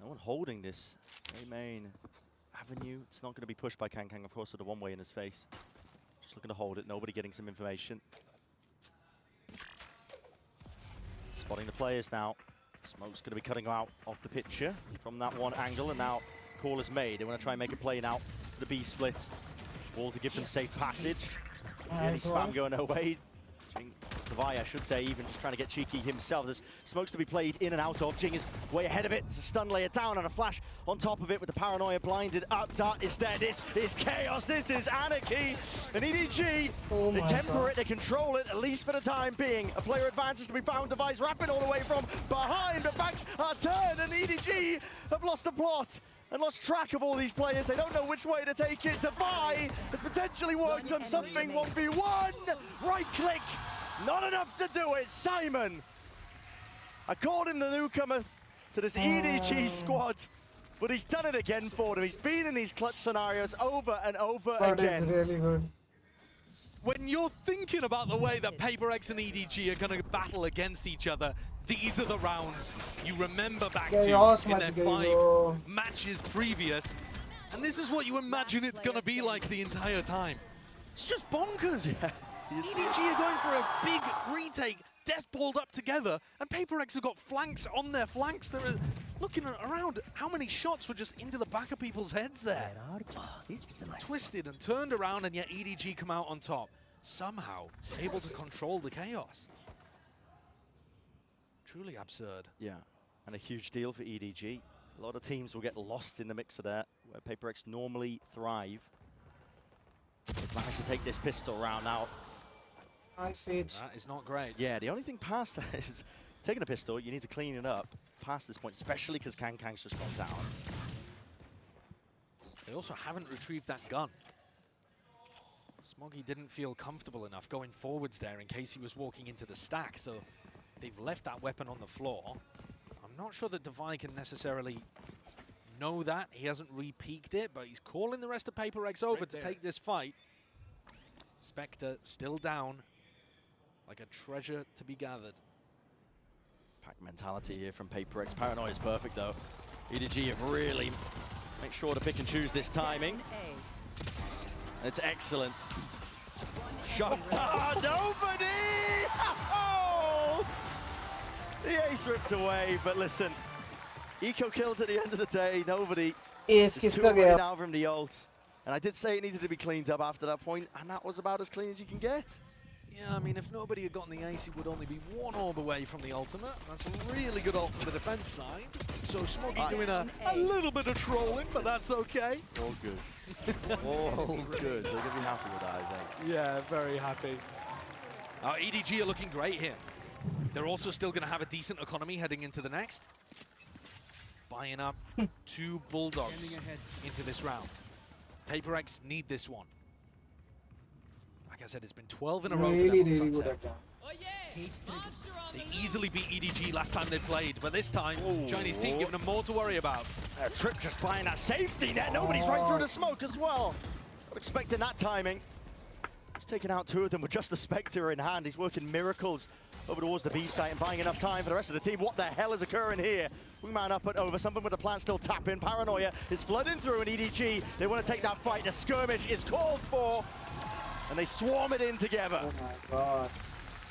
No one holding this very main avenue. It's not going to be pushed by Kang, of course, with a one-way in his face. Just looking to hold it. Nobody getting some information. Spotting the players now. Smoke's going to be cutting out off the picture from that one angle, and now call is made. They want to try and make a play now to the B split. Wall to give them safe passage. Any spam going away. Kavai, I should say, even just trying to get cheeky himself. There's smokes to be played in and out of. Jing is way ahead of it. It's a stun layer down and a flash on top of it with the paranoia blinded up. Dart is there. This is chaos. This is anarchy. And EDG, they temper it, they control it, at least for the time being. A player advantage to be found. Device wrapping all the way from behind. The backs are turned, and EDG have lost the plot and lost track of all these players. They don't know which way to take it. Devi has potentially worked on something 1v1. Right click. Not enough to do it, Simon. I called him the newcomer to this EDG squad, but he's done it again for them. He's been in these clutch scenarios over and over again. It's really good. When you're thinking about the way that PRX and EDG are going to battle against each other, these are the rounds you remember back to in their 5 matches previous. And this is what you imagine it's going to be like the entire time. It's just bonkers. Yeah. EDG are going for a big retake, death balled up together, and PRX have got flanks on their flanks. They're looking around, how many shots were just into the back of people's heads there? Twisted and turned around, and yet EDG come out on top. Somehow able to control the chaos. Truly absurd. Yeah, and a huge deal for EDG. A lot of teams will get lost in the mix of that, where PRX normally thrive. They've managed to take this pistol round now. I see it. That is not great. Yeah, the only thing past that is taking a pistol, you need to clean it up past this point, especially because Kang's just gone down. They also haven't retrieved that gun. Smoggy didn't feel comfortable enough going forwards there in case he was walking into the stack, so they've left that weapon on the floor. I'm not sure that Devi can necessarily know that. He hasn't re-peeked it, but he's calling the rest of PRX over to take this fight. Spectre still down, like a treasure to be gathered. Pack mentality here from PRX. Paranoia is perfect though. EDG have really made sure to pick and choose this timing. It's excellent. Shot down, nobody! Oh! The ace ripped away, but listen, eco kills at the end of the day, nobody. Ace kiska gaya now from the ult. And I did say it needed to be cleaned up after that point, and that was about as clean as you can get. Yeah, I mean, if nobody had gotten the ace, he would only be 1 orb away from the ultimate. That's a really good ult for the defense side. So Smoggy doing a little bit of trolling, but that's okay. All good. All good. They're going to be happy with that, I think. Yeah, very happy. EDG are looking great here. They're also still going to have a decent economy heading into the next. Buying up 2 Bulldogs into this round. PRX need this one. Like I said, it's been 12 in a row for them on Sunset. They easily beat EDG last time they played, but this time, Chinese team giving them more to worry about. Trip just buying that safety net. Nobody's right through the smoke as well. Not expecting that timing. He's taken out 2 of them with just the Spectre in hand. He's working miracles over towards the B site and buying enough time for the rest of the team. What the hell is occurring here? Wingman up and over. Something with the plant still tapping. Paranoia is flooding through an EDG. They want to take that fight. The skirmish is called for. And they swarm it in together. Oh my god.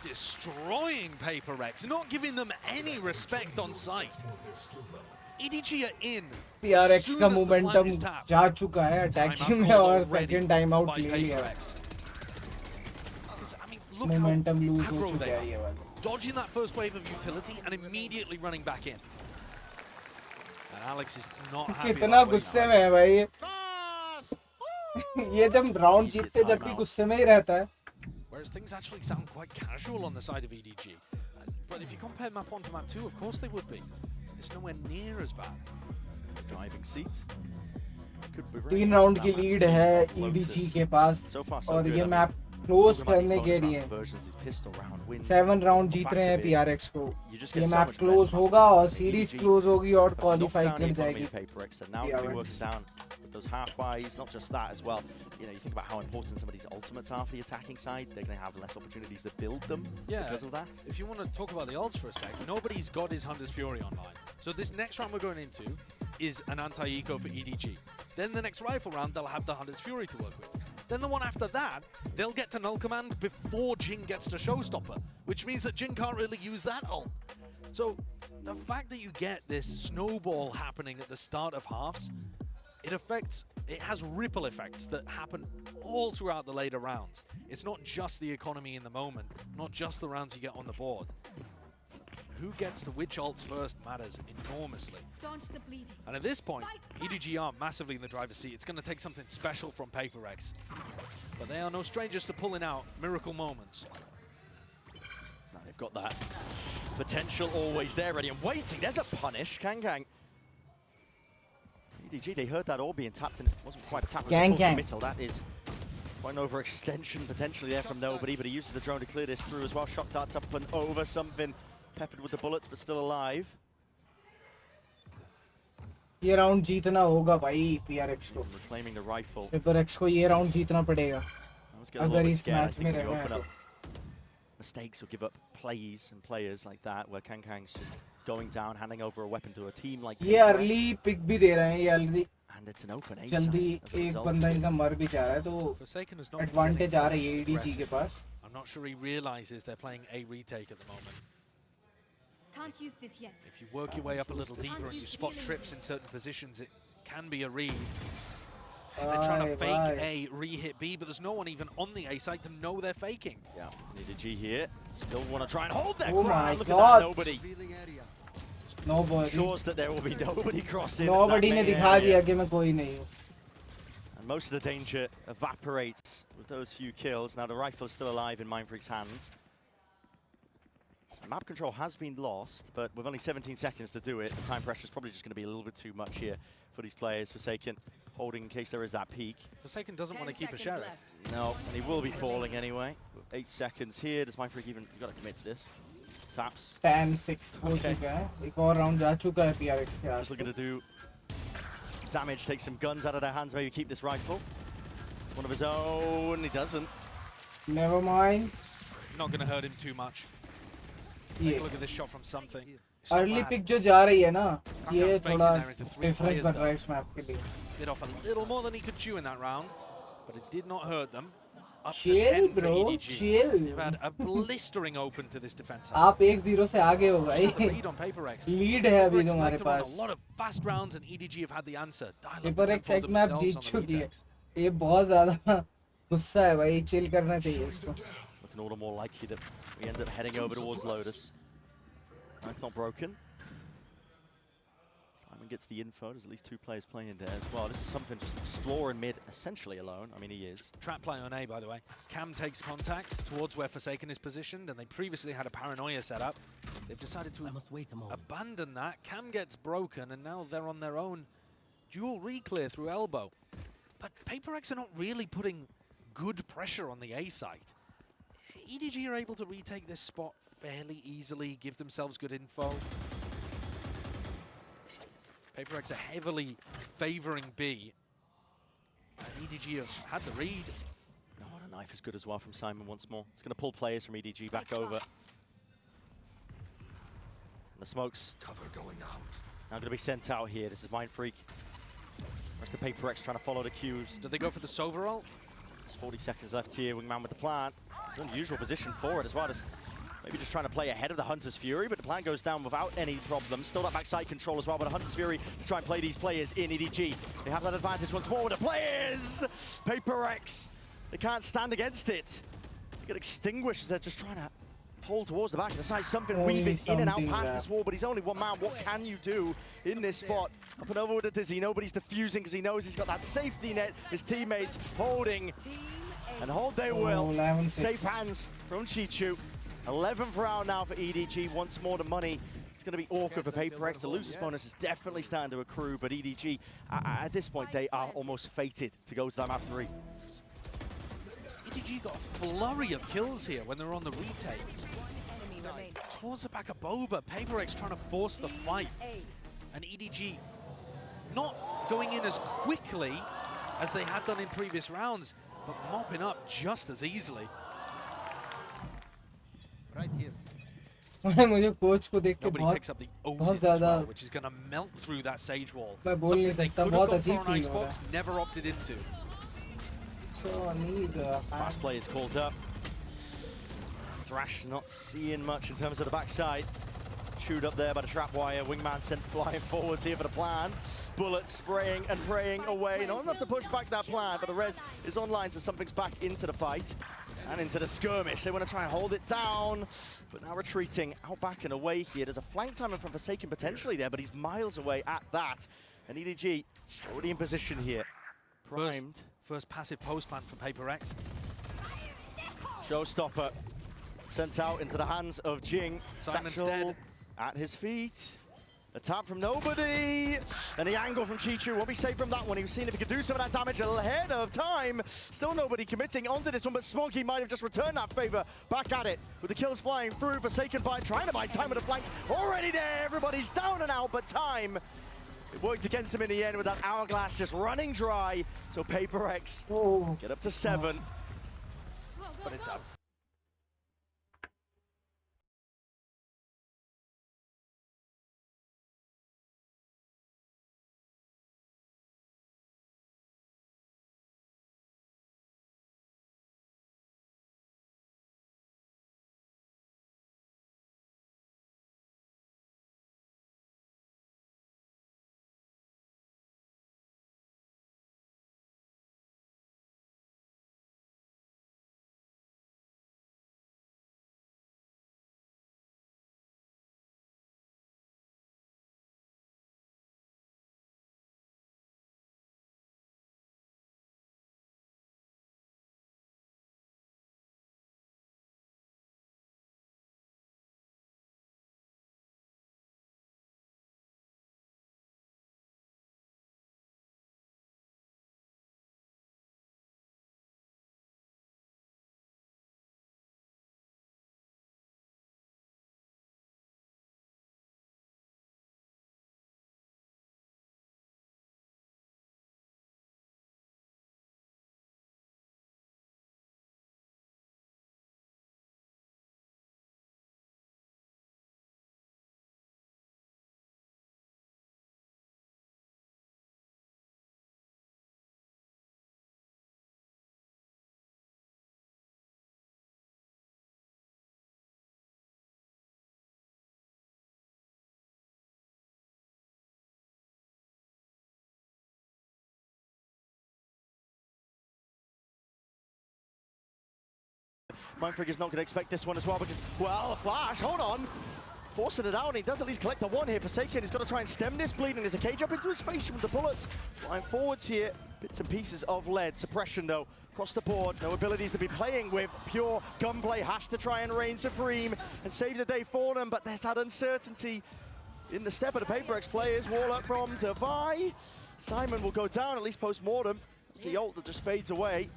Destroying PRX, not giving them any respect on site. EDG are in. PRX का momentum जा चुका है attacking में और second time out ले लिया. Momentum lose हो चुका है ये वाला. Dodging that first wave of utility and immediately running back in. And Alex is not happy. कितना गुस्से में है भाई. ये जब राउंड जीतते जब भी गुस्से में ही रहता है. Whereas things actually sound quite casual on the side of EDG. But if you compare map 1 to map 2, of course they would be. It's nowhere near as bad. Driving seat. 3 round की lead है EDG के पास और ये map close करने के लिए 7 round जीत रहे हैं PRX को. ये मैप क्लोज होगा और सीरीज क्लोज होगी और क्वालीफाई कर जाएगी. Those half buys, not just that as well. You know, you think about how important some of these ultimates are for the attacking side. They're going to have less opportunities to build them because of that. If you want to talk about the ults for a sec, nobody's got his Hunter's Fury online. So this next round we're going into is an anti-eco for EDG. Then the next rifle round, they'll have the Hunter's Fury to work with. Then the one after that, they'll get to Null Command before Jin gets to Showstopper, which means that Jin can't really use that ult. So the fact that you get this snowball happening at the start of halves, it has ripple effects that happen all throughout the later rounds. It's not just the economy in the moment, not just the rounds you get on the board. Who gets to which ults first matters enormously. And at this point, EDG are massively in the driver's seat. It's going to take something special from PRX. But they are no strangers to pulling out miracle moments. Now they've got that potential always there, ready and waiting. There's a punish, Kang. EDG, they heard that all being tapped and it wasn't quite a tap. Gang. That is quite an overextension potentially there from nobody, but he uses the drone to clear this through as well. Shock darts up and over something. Peppered with the bullets, but still alive. ये round जीतना होगा भाई PRX को. Reclaiming the rifle. PRX को ये round जीतना पड़ेगा. अगर इस मैच में रहना है. Mistakes or give up plays and players like that, where Kang's just going down, handing over a weapon to a team like. ये early pick भी दे रहे हैं ये early. And it's an open ace. जल्दी एक बंदा इनका मर भी जा रहा है तो advantage आ रही है EDG के पास. I'm not sure he realizes they're playing a retake at the moment. Can't use this yet. If you work your way up a little deeper and you spot trips in certain positions, it can be a read. They're trying to fake A, re-hit B, but there's no one even on the A side to know they're faking. Yeah, EDG here. Still want to try and hold their ground. My Look God. At that, nobody. Nobody. Shows that there will be nobody crossing. Nobody ने दिखा दिया कि मैं कोई नहीं हूँ. And most of the danger evaporates with those few kills. Now the rifle is still alive in Mindfreak's hands. Map control has been lost, but with only 17 seconds to do it, the time pressure is probably just going to be a little bit too much here for these players. Forsaken holding in case there is that peak. Forsaken doesn't want to keep a sheriff. No, and he will be falling anyway. 8 seconds here. Does Mindfreak even... You've got to commit to this. Taps. 10-6 हो चुका है. एक और round जा चुका है PRX के. Just looking to do damage, take some guns out of their hands, maybe keep this rifle. One of his own, he doesn't. Never mind. Not going to hurt him too much. Take a look at this shot from something. Early pick जो जा रही है ना, ये थोड़ा difference बन रहा है इस map के लिए. Bit off a little more than he could chew in that round, but it did not hurt them. Up chill, to 10 bro. For EDG. Chill. They've had a blistering open to this defense. आप 1-0 से आगे हो भाई. Lead on PRX. Lead है अभी तुम्हारे पास. A lot of fast rounds and EDG have had the answer. PRX एक map जीत चुकी है. ये बहुत ज़्यादा गुस्सा है भाई. Chill करना चाहिए इसको. Looking all the more likely that we end up heading over towards Lotus. Knife not broken. Simon gets the info. There's at least 2 players playing in there as well. This is something just exploring mid, essentially alone. I mean, he is. Trap play on A, by the way. Cam takes contact towards where Forsaken is positioned, and they previously had a paranoia set up. They've decided to abandon that. Cam gets broken, and now they're on their own. Dual re-clear through elbow. But PRX are not really putting good pressure on the A side. EDG are able to retake this spot fairly easily, give themselves good info. PRX are heavily favoring B. And EDG have had the read. Oh, and a knife is good as well from Simon once more. It's going to pull players from EDG back over. And the smokes. Cover going out. Now going to be sent out here. This is Mindfreak. Rest of PRX trying to follow the cues. Did they go for the Sova ult? There's 40 seconds left here. Wingman with the plant. It's an unusual position for it as well. Maybe just trying to play ahead of the Hunter's Fury, but the plan goes down without any problem. Still that backside control as well, but a Hunter's Fury to try and play these players in EDG. They have that advantage once more with the players! PRX, they can't stand against it. They get extinguished as they're just trying to pull towards the back of the side, something weaving in and out past this wall, but he's only one man. What can you do in this spot? Up and over with a Dizzy. Nobody's defusing because he knows he's got that safety net. His teammates holding, and hold they will. Safe hands from Chichu. 11th round now for EDG. Once more the money. It's going to be awkward for PRX. The losers bonus is definitely starting to accrue, but EDG, at this point, they are almost fated to go to that map 3. EDG got a flurry of kills here when they were on the retake. Towards the back of Boba, PRX trying to force the fight. And EDG not going in as quickly as they had done in previous rounds, but mopping up just as easily. Right here. मुझे coach को देख के बहुत ज़्यादा which is going to melt through that sage wall. मैं बोल नहीं सकता, बहुत अजीब फील हो रहा है. Never opted into. So I need fast play is called up. Thrash not seeing much in terms of the backside. Chewed up there by the trap wire. Wingman sent flying forwards here for the plant. Bullets spraying and praying away. Not enough to push back that plant, but the res is online, so something's back into the fight and into the skirmish. They want to try and hold it down, but now retreating out back and away here. There's a flank timer from Forsaken potentially there, but he's miles away at that. And EDG already in position here. Primed. First passive post plant from PRX. Showstopper sent out into the hands of Jing. Simon's Satchel dead. At his feet. A tap from nobody. And the angle from Chichu won't be safe from that one. He was seeing if he could do some of that damage ahead of time. Still nobody committing onto this one, but Smokey might have just returned that favor. Back at it with the kills flying through. Forsaken by trying to buy time with the flank. Already there. Everybody's down and out, but time. It worked against him in the end with that hourglass just running dry. So PRX get up to 7. But it's up. Mindfreaker's not going to expect this one as well because, well, Flash, hold on. Forcing it out, he does at least collect the one here. Forsaken, he's got to try and stem this bleeding. There's a cage up into his face with the bullets. Flying forwards here, bits and pieces of lead. Suppression, though, across the board. No abilities to be playing with. Pure gunplay has to try and reign supreme and save the day for them, but there's that uncertainty in the step of the PRX players. Wall up from Devi. Simon will go down, at least post-mortem. It's the ult that just fades away.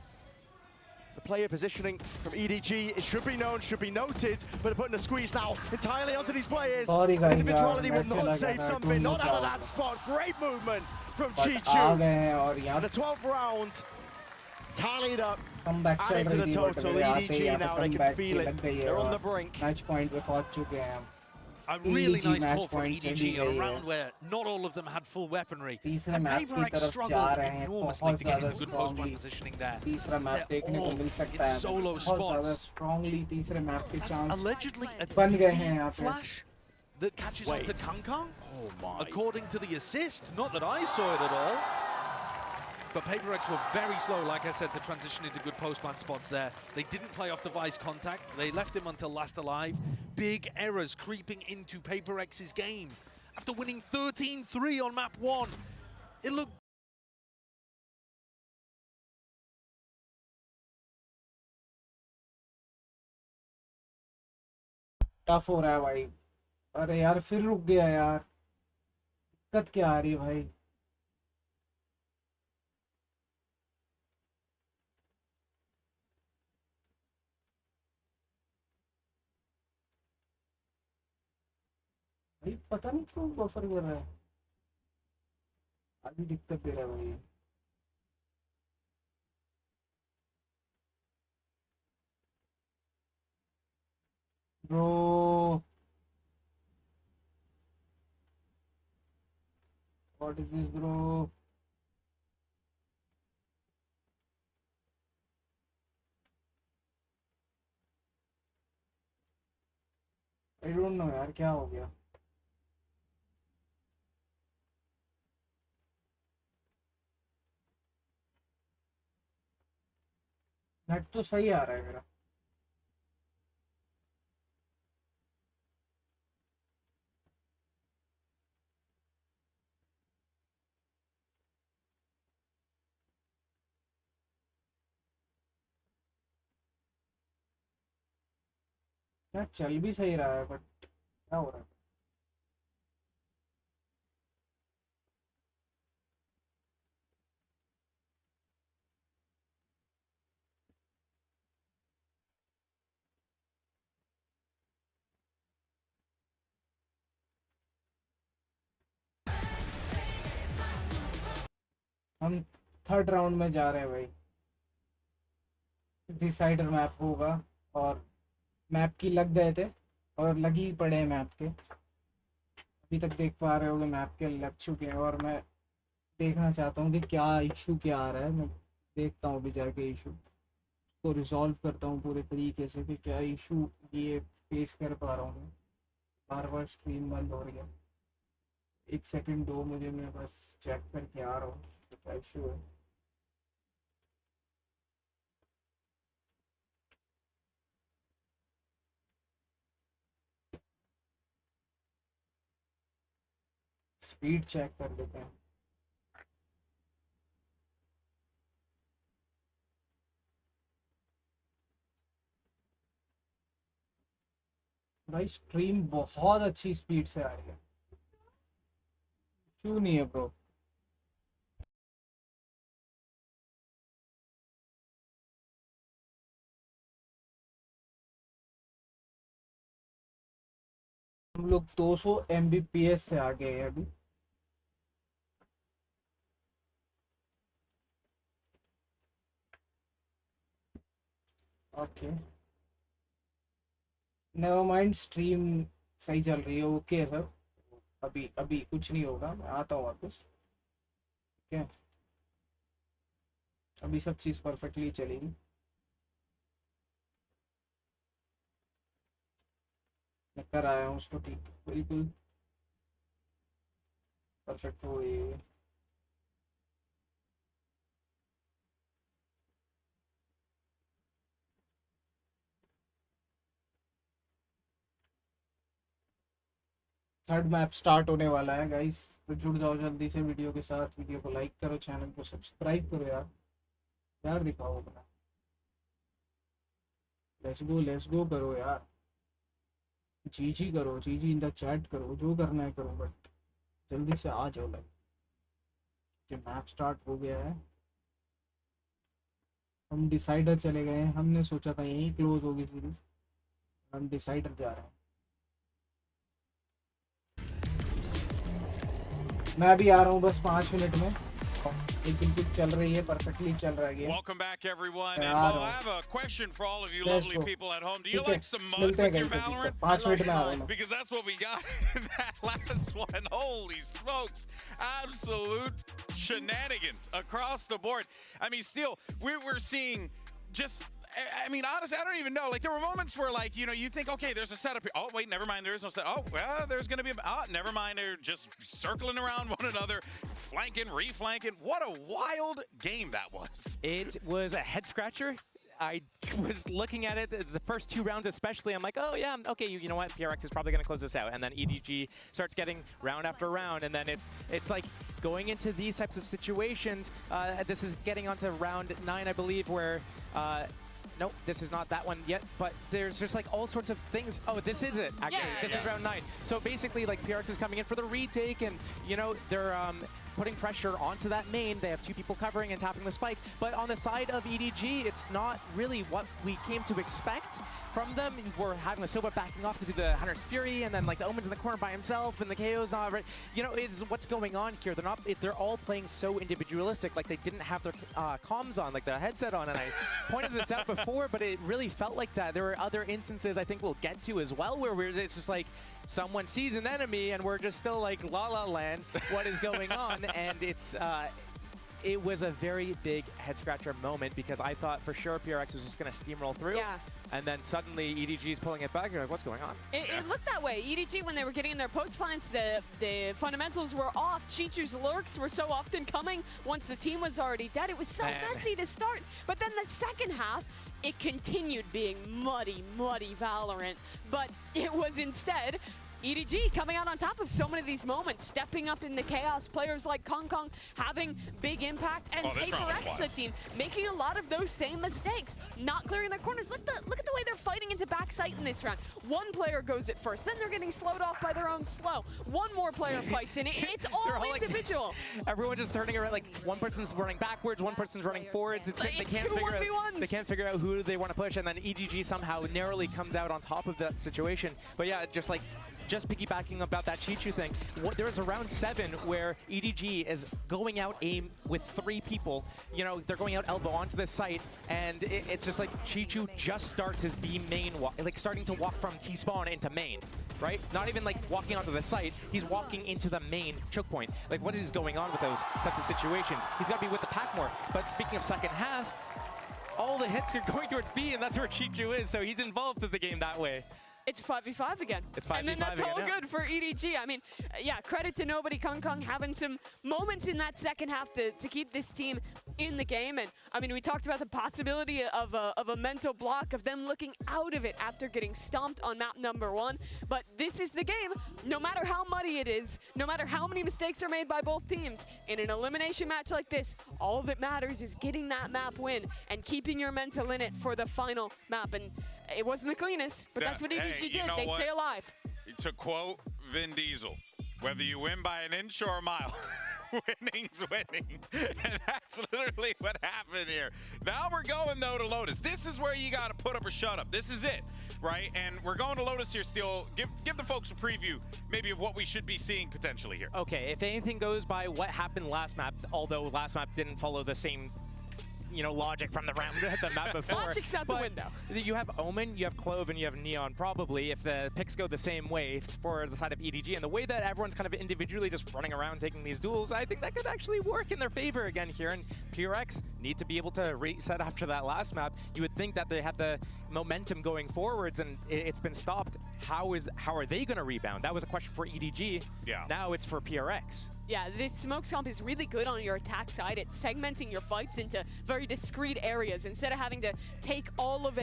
The player positioning from EDG, it should be known, should be noted, but they're putting the squeeze now entirely onto these players. Individuality will not save something, not out of that spot. Great movement from Chichu. And the 12th round tallied up, added to the total. EDG now, they can feel it. They're on the brink. Match point पे पहुंच चुके हैं हम. A really nice call from EDG, a round where not all of them had full weaponry. And PRX struggled enormously to get into good post-plant positioning there. They're all in solo spots. That's allegedly a DC flash that catches onto Kang Kang. Oh my. According to the assist, not that I saw it at all. But PaperX were very slow, like I said, to transition into good post-plant spots there. They didn't play off device contact. They left him until last alive. Big errors creeping into PaperX's game. After winning 13-3 on map 1, it looked tough हो रहा है भाई. अरे यार फिर रुक गया यार. दिक्कत क्या आ रही है भाई? भाई पता नहीं क्यों बफर कर रहा है. अभी दिक्कत दे रहा है भाई. Bro, what is this, bro? I don't know यार क्या हो गया. नेट तो सही आ रहा है मेरा. यार चल भी सही रहा है बट क्या हो रहा है? हम थर्ड राउंड में जा रहे हैं भाई. डिसाइडर मैप होगा और मैप की लग गए थे और लगी ही पड़े हैं मैप के. अभी तक देख पा रहे होगे मैप के लग चुके हैं और मैं देखना चाहता हूँ कि क्या इशू क्या आ रहा है. मैं देखता हूँ अभी जाके इशू को रिजॉल्व करता हूँ पूरे तरीके से कि क्या इशू ये फेस कर पा रहा हूँ. बार बार स्क्रीन बंद हो रही है. एक सेकंड दो मुझे, मैं बस चेक करके आ रहा हूँ तो क्या इशू है. स्पीड चेक कर लेते हैं. भाई स्ट्रीम बहुत अच्छी स्पीड से आ रही है. क्यों नहीं है ब्रो? हम लोग 200 Mbps से आ गए हैं अभी. ओके नेवर माइंड, स्ट्रीम सही चल रही है. ओके है सर. अभी अभी कुछ नहीं होगा, मैं आता हूँ वापस. ठीक है, अभी सब चीज़ परफेक्टली चलेगी. मैं कर आया हूँ उसको ठीक बिल्कुल परफेक्ट हो रही है. थर्ड मैप स्टार्ट होने वाला है गाइस, तो जुड़ जाओ जल्दी से वीडियो के साथ. वीडियो को लाइक करो, चैनल को सब्सक्राइब करो यार. यार दिखाओ अपना. लेट्स गो करो यार. जी करो, जी इन द चैट करो, जो करना है करो बट जल्दी से आ जाओ. लाइक कि मैप स्टार्ट हो गया है. हम डिसाइडर चले गए हैं. हमने सोचा था यहीं क्लोज होगी सीरीज. हम डिसाइडर जा रहे हैं. मैं अभी आ रहा हूँ बस 5 मिनट में. बिल्कुल चल रही है, परफेक्टली चल रहा है game. Welcome back, everyone. And well, I have a question for all of you lovely people at home. Do you like some mud with your Valorant? 5 minute में आ रहा हूँ. Because that's what we got in that last one. Holy smokes. Absolute shenanigans across the board. I mean, still, we're seeing just I mean, honestly, I don't even know. Like, there were moments where, like, you know, you think, okay, there's a setup here. Oh, wait, never mind, there is no setup. Oh, well, there's going to be never mind, they're just circling around one another, flanking, reflanking. What a wild game that was. It was a head-scratcher. I was looking at it, the first 2 rounds especially, I'm like, oh yeah, okay, you know what, PRX is probably going to close this out. And then EDG starts getting round after round, and then it's like going into these types of situations, this is getting onto round 9, I believe, where, nope, this is not that one yet, but there's just like all sorts of things. Oh, this is it, actually. This is round 9. So basically, like, PRX is coming in for the retake, and, you know, they're putting pressure onto that main. They have 2 people covering and tapping the spike. But on the side of EDG, it's not really what we came to expect from them. We're having a Soba backing off to do the Hunter's Fury, and then like the Omen's in the corner by himself, and the KO's not right. You know, it's what's going on here. They're all playing so individualistic, like they didn't have their comms on, like the headset on, and I pointed this out before, but it really felt like that. There were other instances I think we'll get to as well, where it's just like, someone sees an enemy and we're just still like la la land, what is going on? And it was a very big head scratcher moment, because I thought for sure PRX was just going to steamroll through. Yeah. And then suddenly EDG is pulling it back. You're like, what's going on? It looked that way. EDG, when they were getting in their post plants, the fundamentals were off. Cheechu's lurks were so often coming once the team was already dead. It was so messy to start. But then the second half, it continued being muddy, muddy Valorant. But it was instead EDG coming out on top of so many of these moments, stepping up in the chaos, players like Kong Kong having big impact, and PRX, the team, making a lot of those same mistakes, not clearing their corners. Look at the way they're fighting into backside in this round. One player goes it first, then they're getting slowed off by their own slow. One more player fights, and it's all individual. Like, everyone just turning around, like one person's running backwards, one person's running forwards. They can't figure out who they want to push, and then EDG somehow narrowly comes out on top of that situation. But yeah, just piggybacking about that Cheechu thing, there was a round 7 where EDG is going out aim with 3 people. You know, they're going out elbow onto the site, and it's just like Cheechu just starts his B main walk, like starting to walk from T-spawn into main, right? Not even like walking onto the site, he's walking into the main choke point. Like, what is going on with those types of situations? He's got to be with the pack more. But speaking of second half, all the hits are going towards B, and that's where Cheechu is, so he's involved in the game that way. It's 5v5 again. It's 5v5 and then that's again, all good for EDG. I mean, yeah, credit to nobody. Kong Kong having some moments in that second half to keep this team in the game. And I mean, we talked about the possibility of a mental block, of them looking out of it after getting stomped on map number 1. But this is the game. No matter how muddy it is, no matter how many mistakes are made by both teams, in an elimination match like this, all that matters is getting that map win and keeping your mental in it for the final map. And it wasn't the cleanest, but that's what EDG did. They stay alive. To quote Vin Diesel, whether you win by an inch or a mile, winning's winning. And that's literally what happened here. Now we're going, though, to Lotus. This is where you got to put up or shut up. This is it, right? And we're going to Lotus here, Steel. Give the folks a preview, maybe, of what we should be seeing potentially here. Okay, if anything goes by what happened last map, although last map didn't follow the same, you know, logic from the round the map before. Logic's out the window. You have Omen, you have Clove, and you have Neon, probably, if the picks go the same way for the side of EDG. And the way that everyone's kind of individually just running around taking these duels, I think that could actually work in their favor again here. And PRX need to be able to reset after that last map. You would think that they had the momentum going forwards, and it's been stopped. How are they going to rebound? That was a question for EDG. Yeah. Now it's for PRX. Yeah, this smoke swamp is really good on your attack side. It's segmenting your fights into very discrete areas. Instead of having to take all of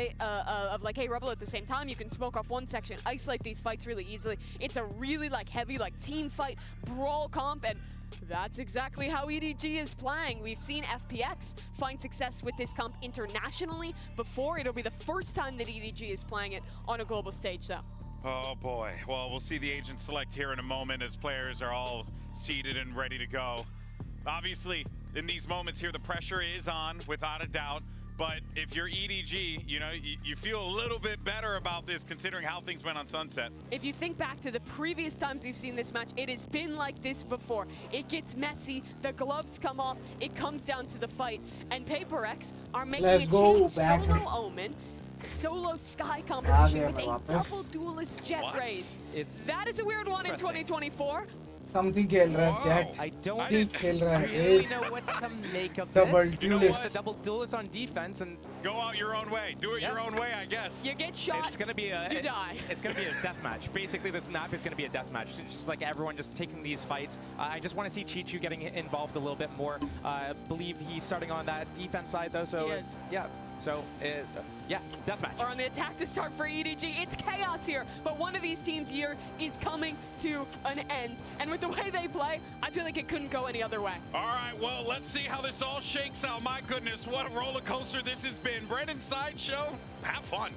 like a Rebel at the same time, you can smoke off one section, isolate these fights really easily. It's a really like heavy like team fight, brawl comp, and that's exactly how EDG is playing. We've seen FPX find success with this comp internationally before. It'll be the first time that EDG is playing it on a global stage, though. Oh boy. Well, we'll see the agent select here in a moment as players are all seated and ready to go. Obviously, in these moments here, the pressure is on, without a doubt. But if you're EDG, you know, you feel a little bit better about this considering how things went on Sunset. If you think back to the previous times we've seen this match, it has been like this before. It gets messy, the gloves come off, it comes down to the fight, and PRX are making a change. Solo Omen, solo Sky composition with a double duelist jet raise. That is a weird one in 2024. Something खेल रहा है Jet. I don't really know what to make of double this. duelist. The double duelist on defense, and Go out your own way. Do it your own way, I guess. You get shot, it's gonna be you die. It's gonna be a death match. Basically, this map is gonna be a death match. It's just like everyone just taking these fights. I just want to see Chichu getting involved a little bit more. I believe he's starting on that defense side though, so He is. yeah. So yeah, death match. Or on the attack to start for EDG. It's chaos here, but one of these teams here is coming to an end. And with the way they play, I feel like it couldn't go any other way. All right, well, let's see how this all shakes out. My goodness, what a roller coaster this has been. Brendan Sideshow, have fun.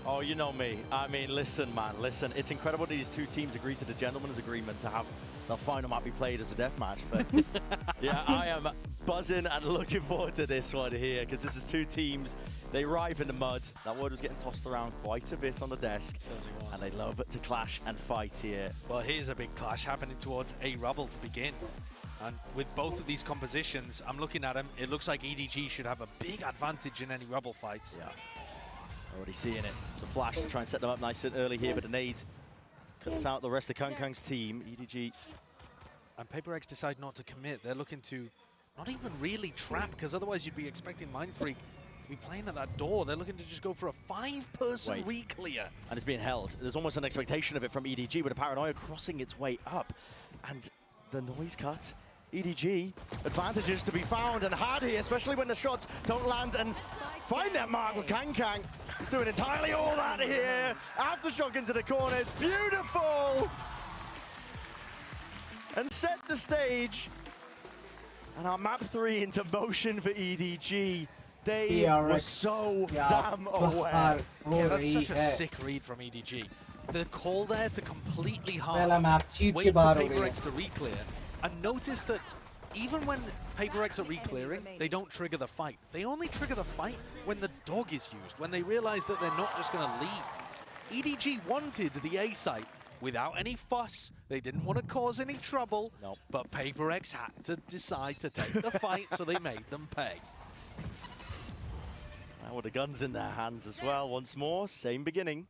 Oh, you know me. I mean, listen, man, listen. It's incredible that these two teams agreed to the gentleman's agreement to have the final map be played as a deathmatch. But yeah, I am buzzing and looking forward to this one here because this is two teams. They ripe in the mud. That word was getting tossed around quite a bit on the desk. And they love to clash and fight here. Well, here's a big clash happening towards A Rubble to begin. And with both of these compositions, I'm looking at them, it looks like EDG should have a big advantage in any Rubble fights. Yeah. Already seeing it. So Flash to try and set them up nice and early here, but a nade cuts out the rest of Kangkang's team. EDG. And PaperX decide not to commit. They're looking to not even really trap, because otherwise you'd be expecting Mindfreak to be playing at that door. They're looking to just go for a 5-person re-clear. And it's being held. There's almost an expectation of it from EDG with a Paranoia crossing its way up. And the noise cut. EDG, advantages to be found and had here, especially when the shots don't land and find that mark with Kangkang. He's doing entirely all that here. Aftershock into the corner, it's beautiful! And set the stage. And our map 3 into motion for EDG. They PRX. were so damn aware. Yeah, that's such a sick read from EDG. The call there to completely पहला harm, map cheat wait के for बाहर हो PaperX गया. to re-clear, and notice that even when PaperX are re-clearing, they don't trigger the fight. They only trigger the fight when the dog is used, when they realize that they're not just going to leave. EDG wanted the A site without any fuss. They didn't want to cause any trouble, but PaperX had to decide to take the fight, so they made them pay. Now with the guns in their hands as well, once more, same beginning.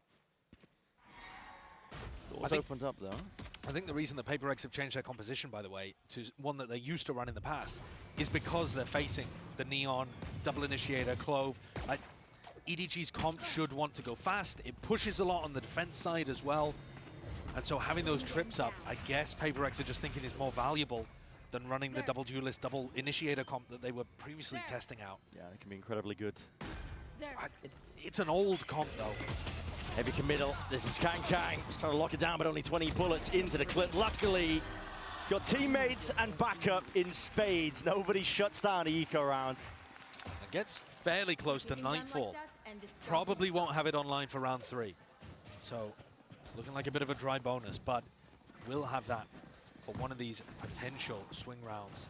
Doors opened up though. I think the reason the PaperX have changed their composition, by the way, to one that they used to run in the past, is because they're facing the Neon, Double Initiator, Clove. EDG's comp should want to go fast. It pushes a lot on the defense side as well. And so having those trips up, I guess PaperX are just thinking is more valuable than running the Double Duelist, Double Initiator comp that they were previously testing out. Yeah, it can be incredibly good. It's an old comp, though. Heavy committal. This is Kangkang. He's trying to lock it down, but only 20 bullets into the clip. Luckily, he's got teammates and backup in spades. Nobody shuts down the eco round. And gets fairly close to Nightfall. Probably won't have it online for round 3. So, looking like a bit of a dry bonus, but will have that for one of these potential swing rounds.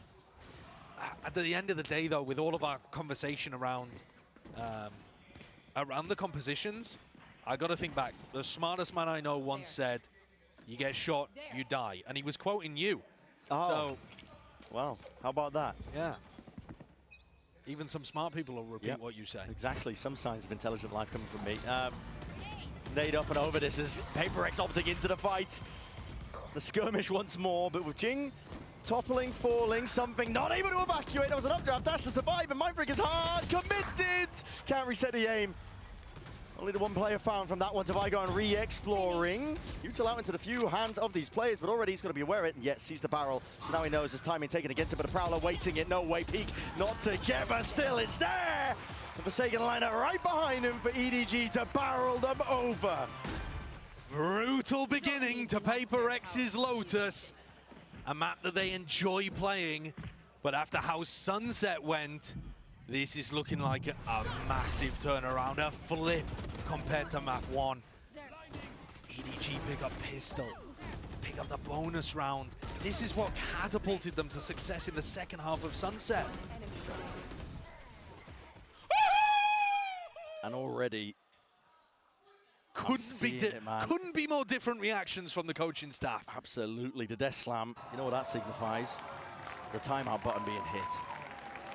At the end of the day, though, with all of our conversation around the compositions, I got to think back. The smartest man I know once said, "You get shot, you die," and he was quoting you. Oh, so, well, how about that? Yeah. Even some smart people will repeat what you say. Exactly. Some signs of intelligent life coming from me. Nade up and over. This is PaperX opting into the fight. The skirmish once more, but with Jing toppling, falling, something not able to evacuate. That was an updraft dash to survive, and Mindfreak is hard committed. Can't reset the aim. Only the one player found from that one. Devigo and re-exploring. Util out into the few hands of these players, but already he's got to be aware of it, and yet sees the barrel. So now he knows his timing taken against it, but the Prowler waiting it. No way, peek, not together. Still, it's there. The Forsaken liner right behind him for EDG to barrel them over. Brutal beginning to PaperX's Lotus. A map that they enjoy playing, but after how Sunset went, this is looking like a massive turnaround, a flip compared to map 1. EDG pick up pistol, pick up the bonus round. This is what catapulted them to success in the second half of Sunset. And already couldn't be more different reactions from the coaching staff. Absolutely, the death slam. You know what that signifies? The timeout button being hit.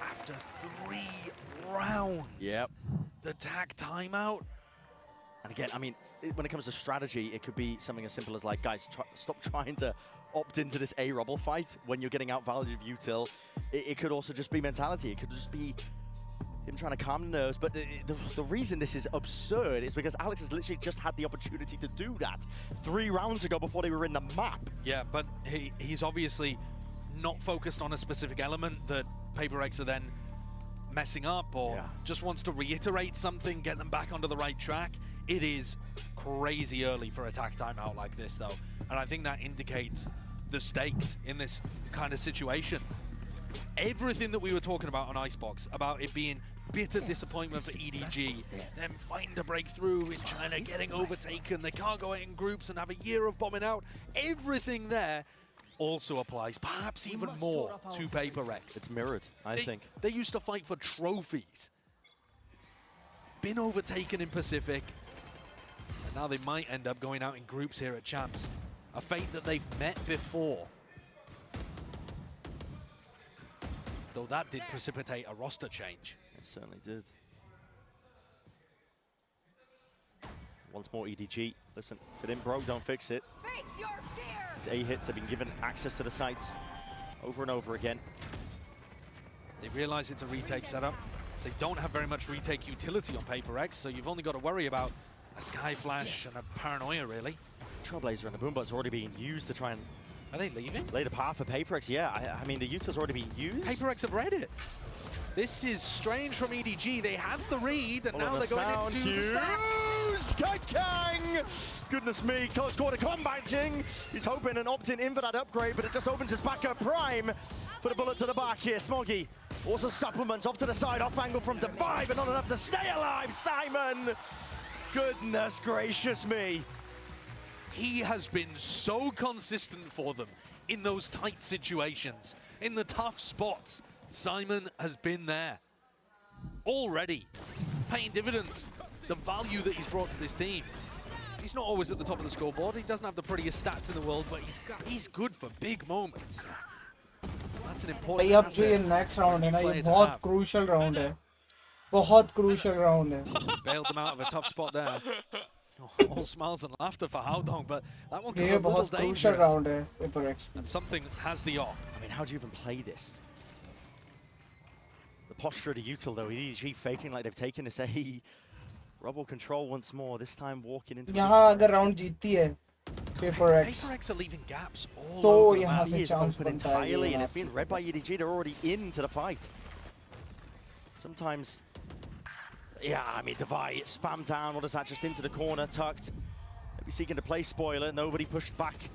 After 3 rounds. Yep. The tag timeout. And again, I mean, when it comes to strategy, it could be something as simple as like, guys, stop trying to opt into this A Rubble fight when you're getting outvalued of util. It could also just be mentality. It could just be, him trying to calm the nerves, but the reason this is absurd is because Alex has literally just had the opportunity to do that 3 rounds ago before they were in the map. Yeah, but he's obviously not focused on a specific element that PaperX are then messing up, or just wants to reiterate something, get them back onto the right track. It is crazy early for attack timeout like this, though, and I think that indicates the stakes in this kind of situation. Everything that we were talking about on Icebox, about it being bitter disappointment for EDG, them fighting to break through in China, getting overtaken, they can't go out in groups and have a year of bombing out, everything there also applies, perhaps even more to PaperX. It's mirrored, I think. They used to fight for trophies. Been overtaken in Pacific, and now they might end up going out in groups here at Champs. A fate that they've met before. Though that did precipitate a roster change. It certainly did. Once more EDG. Listen, if it ain't broke, don't fix it. Face your fear. These A hits have been given access to the sites over and over again. They realize it's a retake setup. They don't have very much retake utility on PaperX, so you've only got to worry about a Sky Flash and a Paranoia, really. Trailblazer and the Boombot's already being used to try and... Are they leaving? Lay the path for PaperX, yeah. I mean, the util's already being used. PaperX have read it. This is strange from EDG. They had the read, and now they're going into the stack. Sky Kang! Goodness me, close quarter combating. He's hoping and opting in for that upgrade, but it just opens his backup prime for the bullet to the back here. Smoggy also supplements off to the side, off angle from Divide, but not enough to stay alive. Simon! Goodness gracious me. He has been so consistent for them in those tight situations, in the tough spots. Simon has been there already, paying dividends. The value that he's brought to this team. He's not always at the top of the scoreboard. He doesn't have the prettiest stats in the world, but he's good for big moments. That's an important अब जो ये next round है ना, ये बहुत crucial round है. बहुत crucial round है. Bailed them out of a tough spot there. All smiles and laughter for Haodong, but that one could ये be a little बहुत crucial dangerous. round है PaperX. And something has the off. I mean, how do you even play this? The posture of the util though, EDG faking like they've taken this A. Rubble control once more, this time walking into... यहाँ अगर round जीतती है PaperX, PaperX are leaving gaps all तो over the यहाँ map. से He is chance open बनता है entirely, ये and it's being read by EDG. They're already into the fight. Sometimes, yeah, I mean, Divide spam down. What is that? Just into the corner, tucked. Maybe seeking to play spoiler. Nobody pushed back.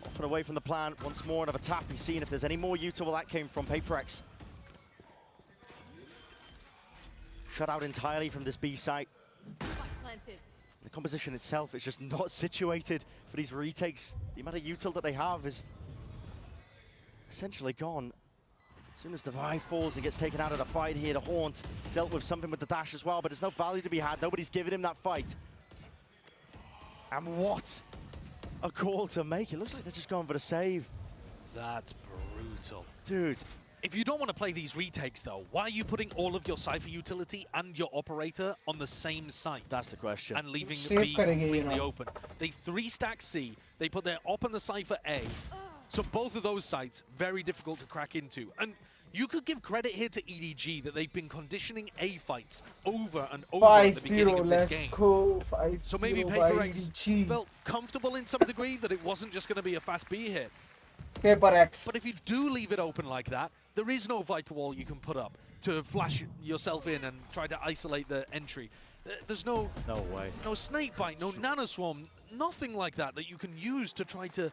Off and away from the plan. Once more, another tap. He's seeing if there's any more util. Well, that came from PaperX. Shut out entirely from this B site. The composition itself is just not situated for these retakes. The amount of util that they have is essentially gone. As soon as Divide falls and gets taken out of the fight here, the Haunt dealt with something with the dash as well, but there's no value to be had. Nobody's giving him that fight. And what a call to make. It looks like they're just going for the save. That's brutal. Dude. If you don't want to play these retakes, though, why are you putting all of your Cypher utility and your operator on the same site? That's the question. And leaving Save B completely you know. open. They 3-stack C, they put their op on the Cypher A, so both of those sites, very difficult to crack into. And you could give credit here to EDG that they've been conditioning A fights over and over at the beginning of this game. Go, So maybe PaperX felt comfortable in some degree that it wasn't just going to be a fast B hit. PaperX. But if you do leave it open like that, there is no Viper wall you can put up to flash yourself in and try to isolate the entry. There's no way. No snake bite, no nanoswarm, nothing like that that you can use to try to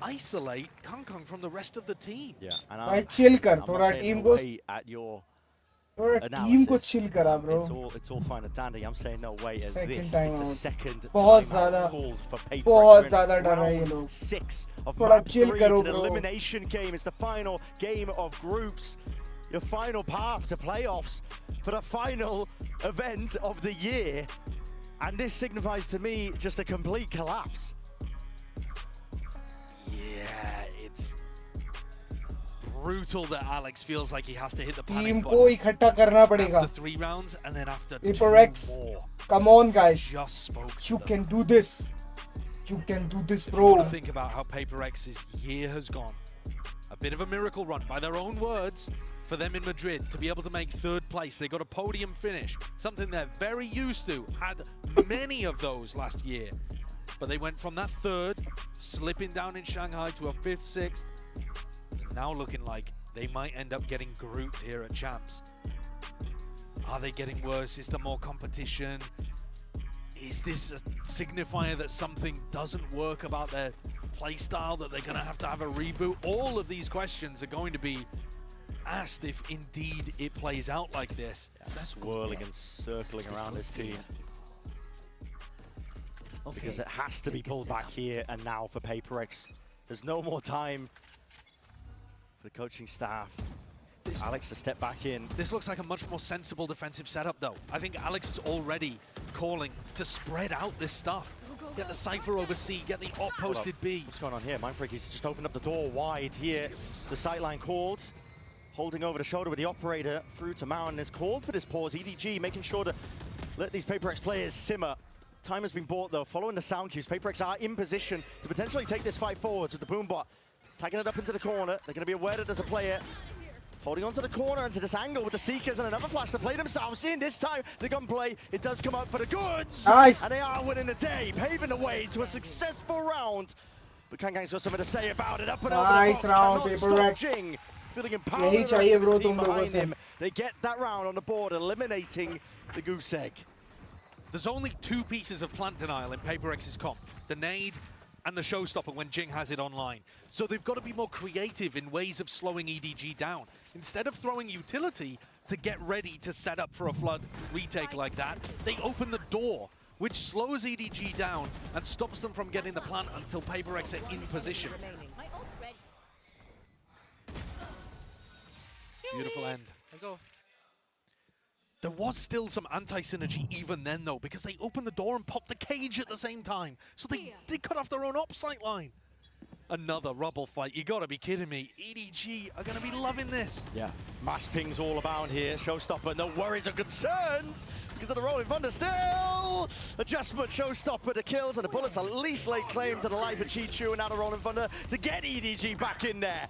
isolate Kangkang from the rest of the team. Yeah, and भाई chill कर, I'm not थोड़ा saying team no को way at your थोड़ा analysis. team को chill करा bro. It's all fine and dandy. I'm saying no way as Second this. time It's a out. second बहुत timeout ज़्यादा called for PaperX. बहुत We're in ज़्यादा डर रहे हैं ये round लोग. 6 of थोड़ा map chill 3. करो It's an bro. elimination game. It's the final game of groups. Your final path to playoffs for the final event of the year. And this signifies to me just a complete collapse. Yeah, it's brutal that Alex feels like he has to hit the Team panic को button इकट्ठा करना पड़ेगा. after 3 rounds and then after PaperX, 2 more. come on guys. Just spoke to You them. can do this. You can do this, You bro. want to think about how PaperX's year has gone. A bit of a miracle run, by their own words, for them in Madrid to be able to make third place. They got a podium finish, something they're very used to, had many of those last year. But they went from that third, slipping down in Shanghai, to a fifth, sixth. Now looking like they might end up getting grouped here at Champs. Are they getting worse? Is there more competition? Is this a signifier that something doesn't work about their play style, that they're going to have a reboot? All of these questions are going to be asked if indeed it plays out like this. Yeah, swirling and circling around this team. Because it has to be pulled back here and now for PRX. There's no more time for the coaching staff. Alex to step back in. This looks like a much more sensible defensive setup, though. I think Alex is already calling to spread out this stuff. Get the Cypher over C, get the op posted B. What's going on here? Mindfreak, he's just opened up the door wide here. The sightline called. Holding over the shoulder with the operator through to Mountain is called for this pause. EDG making sure to let these PRX players simmer. Time has been bought, though. Following the sound cues, PRX are in position to potentially take this fight forwards with the Boombot. Tagging it up into the corner. They're going to be aware that there's a player holding onto the corner into this angle with the Seekers and another flash to play themselves in. This time, the gunplay, it does come out for the goods. Nice. And they are winning the day, paving the way to a successful round. But Kangang's got something to say about it. Up and Nice over the box, round, cannot stop PRX. Jing. Feeling empowered यही with the rest चाहिए of his bro team तुम लोगों behind से. him. They get that round on the board, eliminating the goose egg. There's only two pieces of plant denial in PRX's comp. The nade and the showstopper when Jing has it online. So they've got to be more creative in ways of slowing EDG down. Instead of throwing utility to get ready to set up for a flood retake like that, they open the door, which slows EDG down and stops them from getting the plant until PRX are in position. Beautiful end. There was still some anti-synergy even then, though, because they opened the door and popped the cage at the same time. So they cut off their own op sight line. Another rubble fight. You gotta be kidding me. EDG are gonna be loving this. Yeah, mass pings all about here. Showstopper, no worries or concerns because of the rolling thunder still. Adjustment, Showstopper, the kills, and the bullets at least laid claim to the life of Chi-Chu, and now the rolling thunder to get EDG back in there.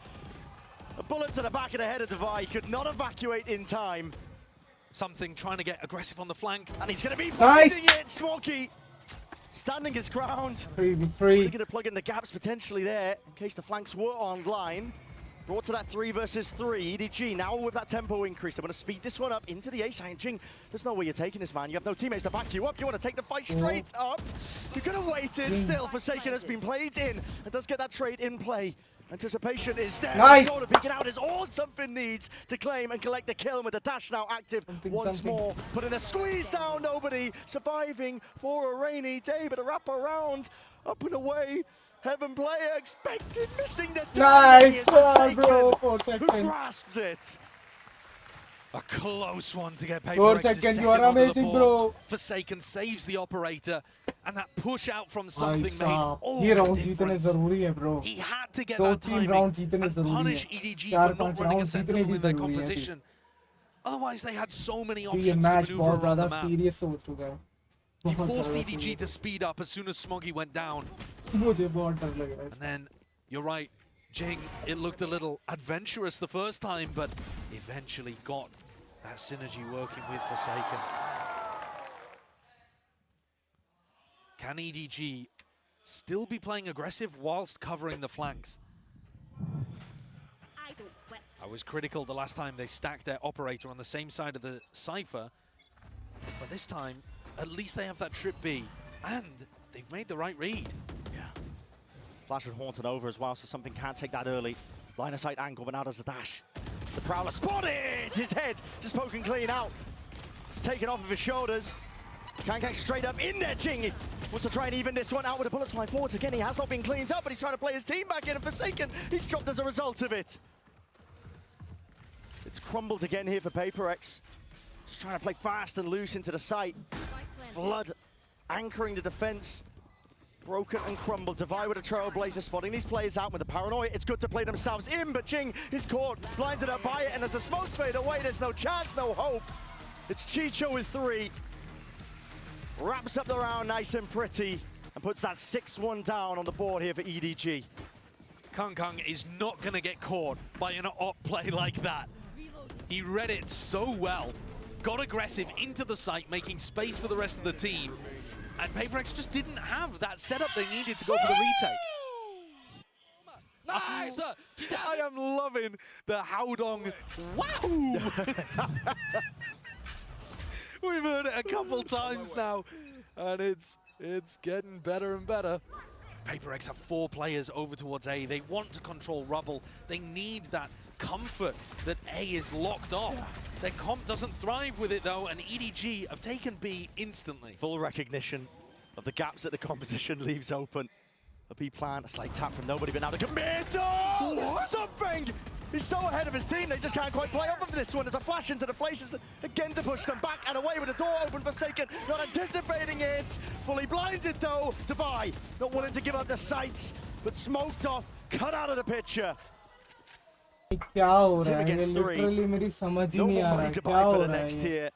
A bullet to the back of the head of Devi, could not evacuate in time. Something trying to get aggressive on the flank. And he's gonna be finding it, Smokey. Standing his ground. 3v3. Looking to plug in the gaps potentially there in case the flanks were online. Brought to that 3 versus 3. EDG now with that tempo increase. They want to speed this one up into the ace. Jing, there's no way you're taking this, man. You have no teammates to back you up. You want to take the fight straight up. You're going to wait in still. Forsaken has been played in and does get that trade in play. Anticipation is there. Nice. Shoulder peeking out is all something needs to claim and collect the kill with the dash now active once more. Putting a squeeze down, nobody surviving for a rainy day, but a wrap around, up and away. Heaven player expected, missing the Nice timing. bro, Who grasps it? A close one to get Four PRX's seconds, second you are onto the amazing, board. bro. Forsaken saves the operator, and that push out from something made साहब all ये the round जीतने difference. जरूरी है bro. He had to get दो that तीन timing round जीतने and जरूरी punish है. EDG चार for not पांच running a round जीतने sentinel भी in their जरूरी है. composition. Otherwise, they had so many ये options to match maneuver बहुत around the ज़्यादा map. serious हो चुका है. He बहुत forced ज़्यादा EDG serious. to speed up as soon as Smoggy went down. मुझे बहुत डर लग रहा है. And then, you're right, Jing, it looked a little adventurous the first time, but eventually got that synergy working with Forsaken. Can EDG still be playing aggressive whilst covering the flanks? I was critical the last time they stacked their operator on the same side of the Cypher, but this time, at least they have that trip B, and they've made the right read. Yeah. Flash and Haunted over as well, so something can't take that early. Line of sight angle, but now does the dash. The Prowler spotted! His head just poking clean out. It's taken off of his shoulders. Kangkang straight up in there, Jing. Wants to try and even this one out with the bullets flying forwards again. He has not been cleaned up, but he's trying to play his team back in, and Forsaken, he's dropped as a result of it. It's crumbled again here for PRX. Just trying to play fast and loose into the site. Flood anchoring the defense. Broken and crumbled. Devi with a trailblazer, spotting these players out with the paranoia. It's good to play themselves in, but Jing is caught, blinded up by it, and as the smokes fade away, there's no chance, no hope. It's Chicho with 3. Wraps up the round nice and pretty, and puts that 6-1 down on the board here for EDG. Kang is not going to get caught by an op play like that. He read it so well, got aggressive into the site, making space for the rest of the team, and PRX just didn't have that setup they needed to go for the retake. Nice! I am loving the Haodong. Wow! We've heard it a couple times now, and it's getting better and better. PRX have 4 players over towards A. They want to control Rubble. They need that comfort that A is locked off. Their comp doesn't thrive with it though, and EDG have taken B instantly. Full recognition of the gaps that the composition leaves open. A B plan, a slight tap from nobody, but now to commit! Oh! Something! He's so ahead of his team, they just can't quite play off of this one. There's a flash into the faces again to push them back and away with the door open for Forsaken. Not anticipating it. Fully blinded though to buy. Not willing to give up the sights, but smoked off, cut out of the picture. क्या हो रहा है? ये literally मेरी समझ ही नहीं आ रहा है क्या हो रहा है ये?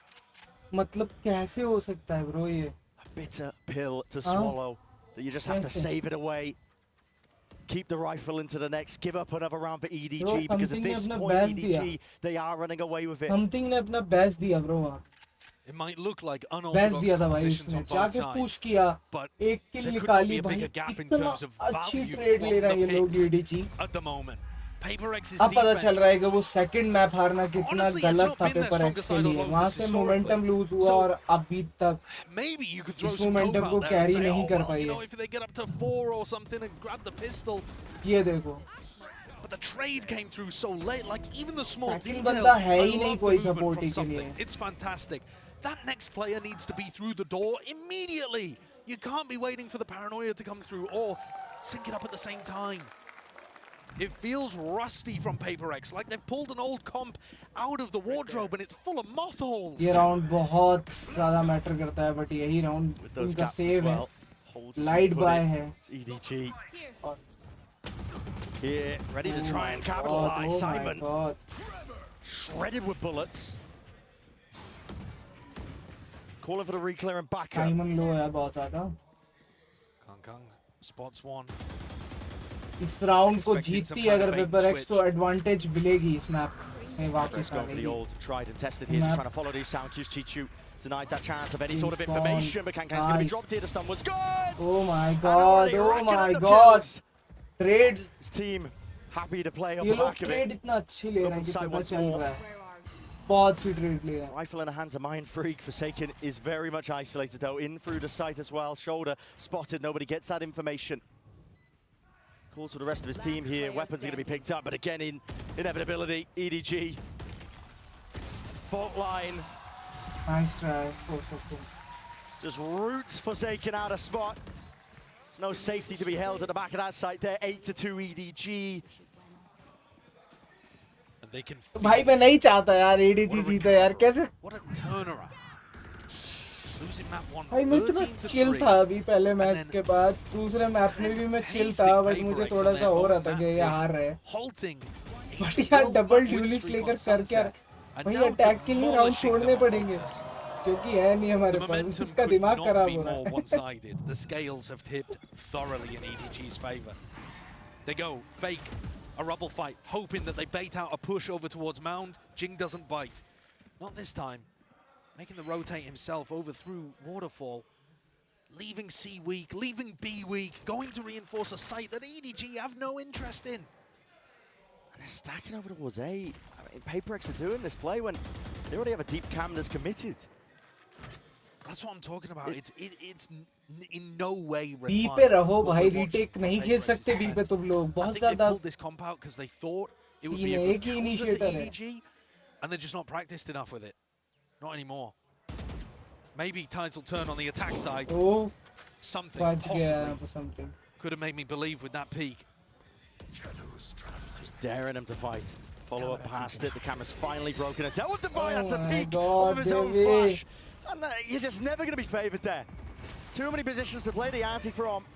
मतलब कैसे हो सकता है bro ये? A bitter pill to swallow. That you just have to save it away. Keep the rifle into the next. Give up another round for EDG bro, because at this point EDG they are running away with it. Something ने अपना best दिया bro. It might look like unorthodox positions on both sides, but there couldn't be a bigger gap in terms of value from the picks at the moment. PRX's अब पता चल रहा है कि वो सेकंड मैप हारना कितना गलत था PRX के लिए. वहाँ से मोमेंटम लूज हुआ और अभी तक इस मोमेंटम को कैरी नहीं कर पाई है. If they get up to 4 or something and grab the pistol. ये देखो. But the trade came through so late, like even the small details. बंदा है ही नहीं कोई सपोर्ट के लिए. It's fantastic. That next player needs to be through the door immediately. You can't be waiting for the paranoia to come through or sync it up at the same time. It feels rusty from PRX, like they've pulled an old comp out of the wardrobe and it's full of moth holes. ये round बहुत ज़्यादा matter करता है, but यही round उनका save है, light buy है. EDG. Here, ready to try and capitalize. Simon shredded with bullets. Calling for the reclear and backup. Simon low है बहुत ज़्यादा. Kang spots one. इस राउंड को जीतती है अगर PRX तो एडवांटेज मिलेगी इस मैप में वापस आने की. Tried and tested here, just trying to follow these sound cues. Chichu denied that chance of any sort of information, but Kang's going to be dropped here. The stun was good. Oh my god! Oh my god! Trades. His team happy to play off ये the लोग back of trade it. इतना अच्छी ले रहे हैं कि पता चल रहा है. बहुत सी trade ले रहे हैं. Rifle in the hands of Mind Freak. Forsaken is very much isolated though, in through the site as well. Shoulder spotted. Nobody gets that information. Calls for the rest of his team here. Weapons are going to be picked up, but again, in inevitability, EDG. Fault line. Nice try. Just roots Forsaken out of spot. There's no safety to be held at the back of that site there. 8-2 EDG. And they can. भाई मैं नहीं चाहता यार EDG जीते यार कैसे? What a turnaround. भाई मैं इतना चिल था अभी पहले मैच के बाद. दूसरे मैच में भी मैं चिल था, बट मुझे थोड़ा सा हो रहा था कि ये हार रहे. बट यार डबल ड्यूलिस्ट लेकर कर क्या? भाई अटैक के लिए राउंड छोड़ने पड़ेंगे, जो कि है नहीं हमारे पास. इसका दिमाग खराब हो रहा है. The scales have tipped thoroughly in EDG's favor. They go fake a rubble fight, hoping that they bait out a push over towards Mound. Jing doesn't bite. Not this time. Making the rotate himself over through Waterfall. Leaving C weak, leaving B weak, going to reinforce a site that EDG have no interest in. And they're stacking over towards A. I mean, PRX are doing this play when they already have a deep cam that's committed. That's what I'm talking about. It's in no way B refined. पे रहो भाई, retake नहीं खेल सकते B पे तुम लोग. बहुत ज़्यादा. They pulled this comp out because they thought it would be a counter to EDG, and they're just not practiced enough with it. Not anymore. Maybe tides will turn on the attack side. Oh, something possibly could have made me believe with that peak. Just daring him to fight. Follow up past it. The camera's finally broken. And dealt with the boy. That's a peak of his own flash. And he's just never going to be favoured there. Too many positions to play the ante from.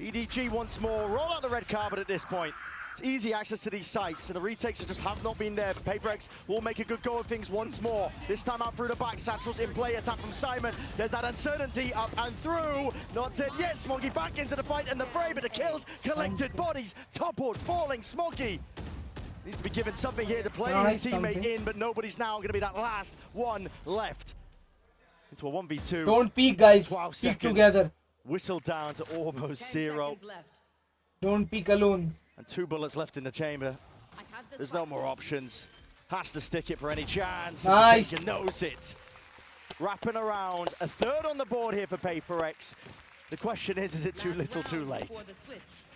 EDG once more. Roll out the red carpet at this point. It's easy access to these sites, and the retakes just have not been there. But PRX will make a good go of things once more. This time out through the back. Satchel's in play. Attack from Simon. There's that uncertainty. Up and through. Not dead yet. Smoggy back into the fight and the fray, but the kills. Collected bodies. Toppled. Falling. Smoggy needs to be given something here to play his teammate in, but nobody's now going to be that last one left. Into a 1v2. Don't peek, guys. 12 Peek seconds. together. Whistle down to almost 0. Don't peek alone. And 2 bullets left in the chamber. There's no more options. Has to stick it for any chance. Nice. Forsaken knows it. Wrapping around. A third on the board here for PRX. The question is it too little, too late?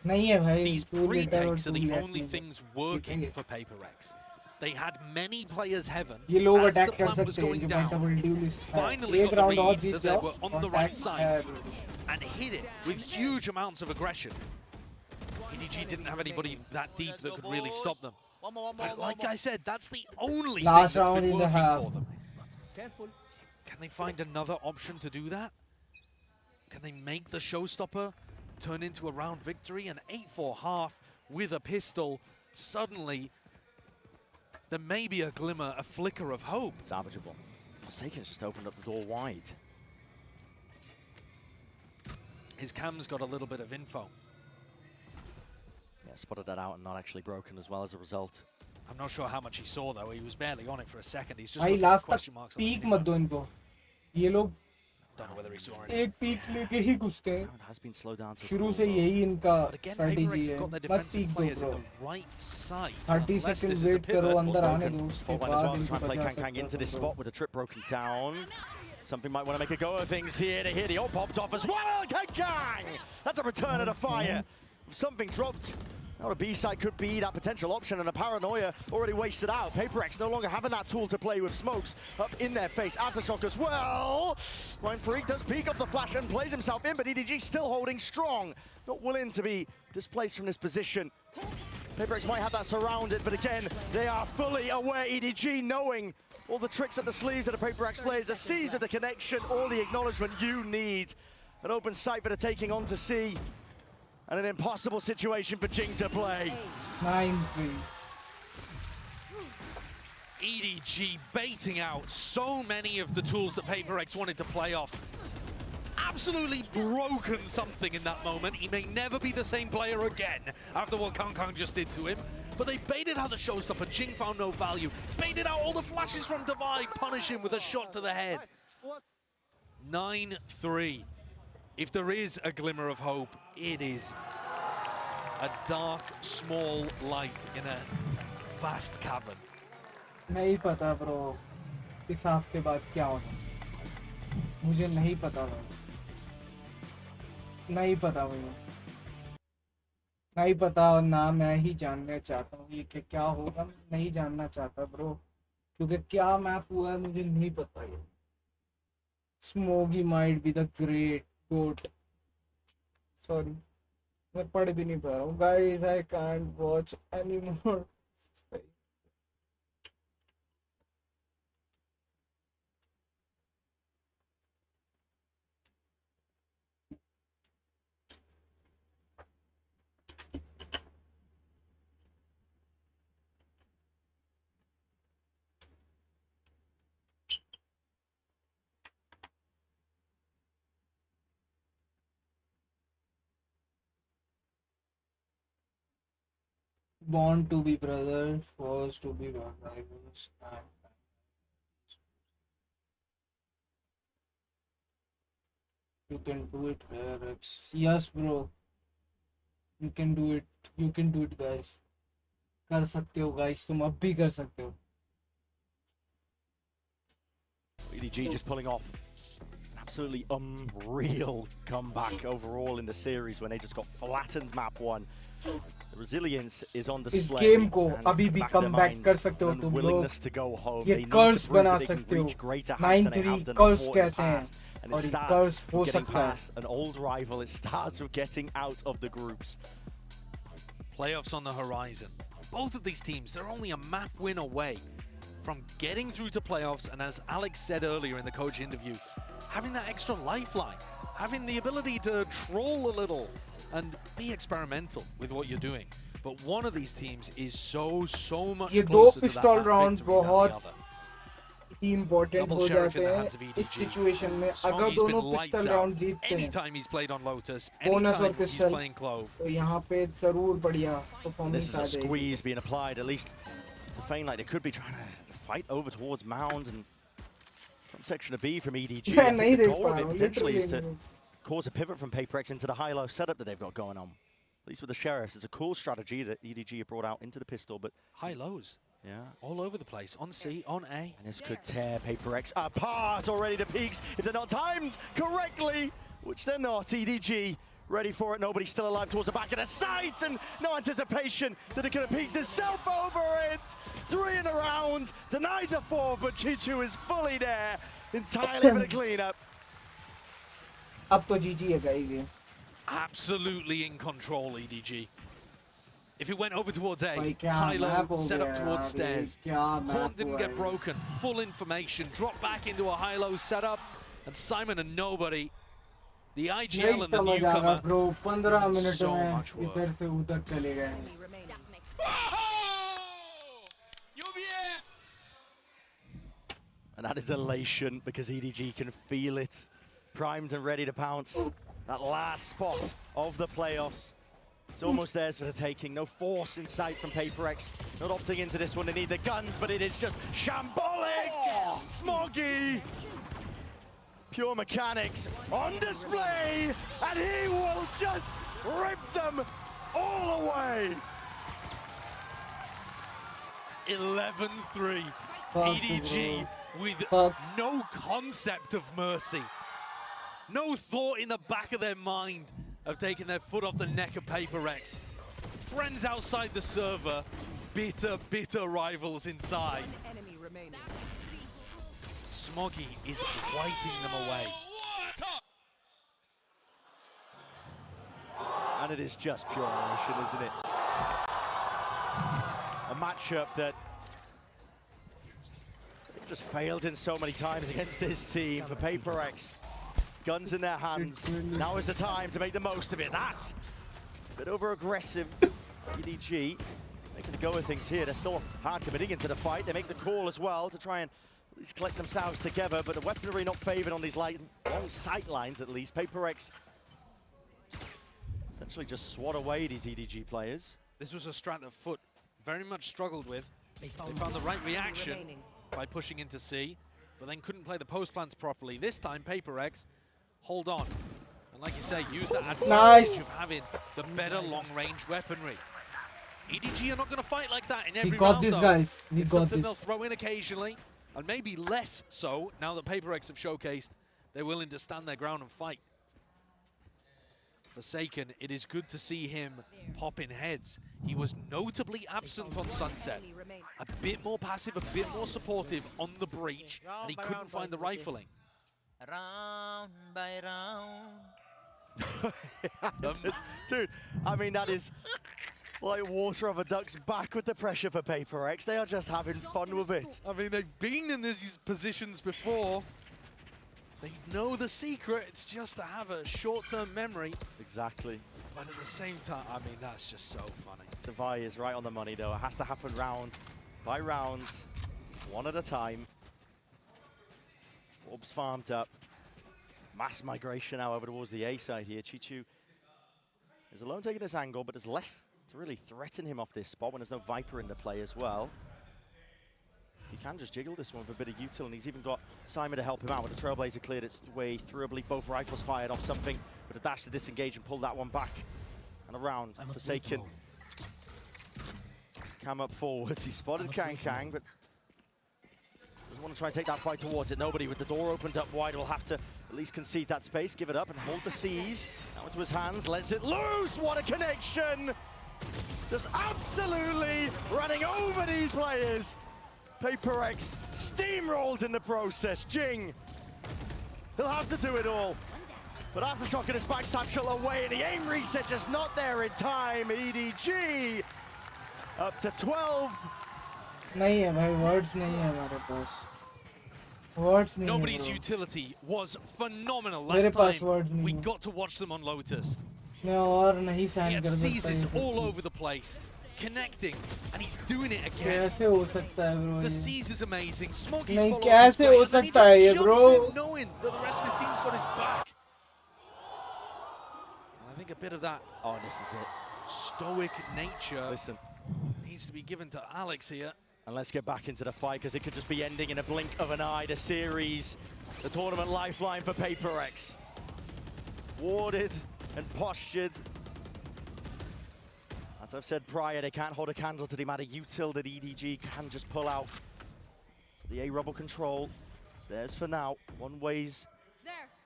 These retakes are the only things working for PRX. They had many players heaven as the plant was going down. Finally got the read that they were on the right side and hit it with huge amounts of aggression. EDG didn't have anybody that deep that could really stop them. But like I said, that's the only thing that's been working for them. Can they find another option to do that? Can they make the showstopper turn into a round victory? An 8-4 half with a pistol. Suddenly, there may be a glimmer, a flicker of hope. Salvageable. Forsaken's just opened up the door wide. His cam's got a little bit of info. Yeah, spotted that out and not actually broken as well as a result. I'm not sure how much he saw though. He was barely on it for a second. He's just भाई looking at last question तक marks. Peak मत दो इनको. ये लोग Don't know whether he saw it. एक peak लेके ही घुसते हैं. Has been slowed down to शुरू से यही इनका strategy है. मत पीक दो bro. 30 seconds wait करो अंदर आने दो उसके बाद इनको Try and play बचा Kang सकते into this हो. spot with a trip broken down. Something might want to make a go of things here to hit. He all popped off as well. Kang! That's a return of the fire. Something dropped. Now a B-side could be that potential option, and a paranoia already wasted out. PRX no longer having that tool to play with smokes up in their face. Aftershock as well. Ryan Freak does peek up the flash and plays himself in, but EDG still holding strong. Not willing to be displaced from this position. PRX might have that surrounded, but again, they are fully aware. EDG knowing all the tricks up the sleeves of the PRX players, a seize of the connection, all the acknowledgement you need. An open sight for the taking on to C. And an impossible situation for Jing to play. 9-3. EDG baiting out so many of the tools that PRX wanted to play off. Absolutely broken something in that moment. He may never be the same player again after what Kang just did to him. But they baited out the showstopper. Jing found no value. Baited out all the flashes from Divide. Punish him with a shot to the head. 9-3. If there is a glimmer of hope, it is a dark, small light in a vast cavern. नहीं पता bro. इस half के बाद क्या होगा? मुझे नहीं पता भाई. नहीं पता मुझे. नहीं पता और ना मैं ही जानना चाहता हूँ ये क्या होगा. नहीं जानना चाहता bro. क्योंकि क्या मैप हुआ है मुझे नहीं पता ये. Smoggy might be the great goat. Sorry. मैं पढ़ भी नहीं पा रहा हूँ. Guys, I can't watch anymore. Born to be brothers, forced to be rivals, and you can do it, PRX. Yes, bro. You can do it. You can do it, guys. कर सकते हो, guys. तुम अब भी कर सकते हो. EDG just pulling off an absolutely unreal comeback overall in the series when they just got flattened map 1. The resilience is on display. इस गेम को अभी भी comeback कर सकते हो तुम लोग. ये कर्स बना सकते हो. 9-3 कर्स कहते हैं. And it starts with getting past an old rival. It starts with getting out of the groups. Playoffs on the horizon. Both of these teams, they're only a map win away from getting through to playoffs, and as Alex said earlier in the coach interview, having that extra lifeline, having the ability to troll a little and be experimental with what you're doing. but one of these teams is so much ये दो closer to that pistol map round victory than the बहुत other. ही important Double हो sheriff in जाते the हैं hands of EDG. इस situation में अगर Smoggy's दोनों been lights pistol out. Round जीतते हैं Anytime he's played on Lotus, bonus और anytime he's pistol playing Clove. तो यहाँ पे जरूर बढ़िया This परफॉर्मेंस is आ a जाएगी squeeze being applied, at least to feign like they could be trying to fight over towards Mound and front section of B from EDG. मैं I नहीं think the देख goal पा of रहा it हूँ potentially is to literally cause a pivot from PRX into the high-low setup that they've got going on. At least with the Sheriffs, it's a cool strategy that EDG have brought out into the pistol, but... High lows. Yeah. All over the place, on C, on A. And this could tear PRX apart already to peaks if they're not timed correctly, which they're not. EDG ready for it, nobody's still alive towards the back of the sight, and no anticipation that it could have peeked itself over it. 3 in a round, denied the 4, but Chichu is fully there, entirely for the cleanup. अब तो GG है guys. Absolutely in control, EDG. If it went over towards A, भाई क्या high map low, हो set up गया towards यार, stairs. ये क्या map Horn didn't हुआ get है? broken. Full information, drop back into a high low setup, and Simon and nobody. The IGL नहीं and the समझ आ रहा newcomer. bro 15 मिनट So में much work. इधर से उधर चले गए And that is elation because EDG can feel it. Primed and ready to pounce. That last spot of the playoffs. It's almost theirs for the taking. No force in sight from PRX. Not opting into this one. They need the guns, but it is just shambolic. Smoggy. Pure mechanics on display. And he will just rip them all away. 11-3. EDG with no concept of mercy. No thought in the back of their mind of taking their foot off the neck of PRX. Friends outside the server, bitter, bitter rivals inside. Enemy remaining. Smoggy is wiping them away. And it is just pure elation, isn't it? A matchup that just failed in so many times against this team for PRX. Guns in their hands. Now is the time to make the most of it. That a bit over aggressive. EDG making the go of things here. They're still hard committing into the fight. They make the call as well to try and at least collect themselves together, but the weaponry not favored on these long sight lines at least. PRX essentially just swat away these EDG players. This was a strat that Foot very much struggled with. They found the right reaction by pushing into C, but then couldn't play the post plants properly. This time, PRX hold on. And like you say, use that advantage of having the better long-range weaponry. EDG are not going to fight like that in every round, this, though. guys. We It's got something this. they'll throw in occasionally, and maybe less so now that PRX have showcased they're willing to stand their ground and fight. Forsaken, it is good to see him popping heads. He was notably absent on Sunset. A bit more passive, a bit more supportive on the breach, and he couldn't find the rifling. Round by round. Dude, I mean, that is like water off a duck's back with the pressure for PRX. They are just having fun with it. I mean, they've been in these positions before. They know the secret. It's just to have a short-term memory. Exactly. But at the same time, I mean, that's just so funny. Devi is right on the money, though. It has to happen round by round, one at a time. Orbs farmed up. Mass migration now over towards the A side here. Chichu is alone taking this angle, but there's less to really threaten him off this spot when there's no Viper in the play as well. He can just jiggle this one for a bit of util, and he's even got Simon to help him out. With the Trailblazer cleared its way through. I believe both rifles fired off something, but a dash to disengage and pull that one back. And around, Forsaken. Cam up forwards. He spotted Kang, but doesn't want to try and take that fight towards it. Nobody with the door opened up wide will have to at least concede that space, give it up, and hold the C's. Now into his hands, lets it loose. What a connection! Just absolutely running over these players. PRX steamrolled in the process. Jing, he'll have to do it all. But Aftershock and his back satchel away, and the aim reset just not there in time. EDG up to 12. नहीं है भाई, words नहीं है हमारे पास. Words नहीं Nobody's है, utility was phenomenal मेरे last पास time. words नहीं We है. got to watch them on Lotus. मैं और नहीं He सहन had कर सकता seizes ये सब all cheese. over the place, connecting, and he's doing it again. कैसे हो सकता है bro The ये? seize is amazing. Smoggy's नहीं following कैसे his way, हो and then he सकता है just ये jumps bro? in, knowing that the rest of his team's got his back. And I think a bit of that this is it. stoic nature Listen. needs to be given to Alex here. And let's get back into the fight, because it could just be ending in a blink of an eye. The series, the tournament lifeline for PRX. Warded and postured. As I've said prior, they can't hold a candle to the amount of util that EDG can just pull out. So the A-Rubble control is theirs for now. One way's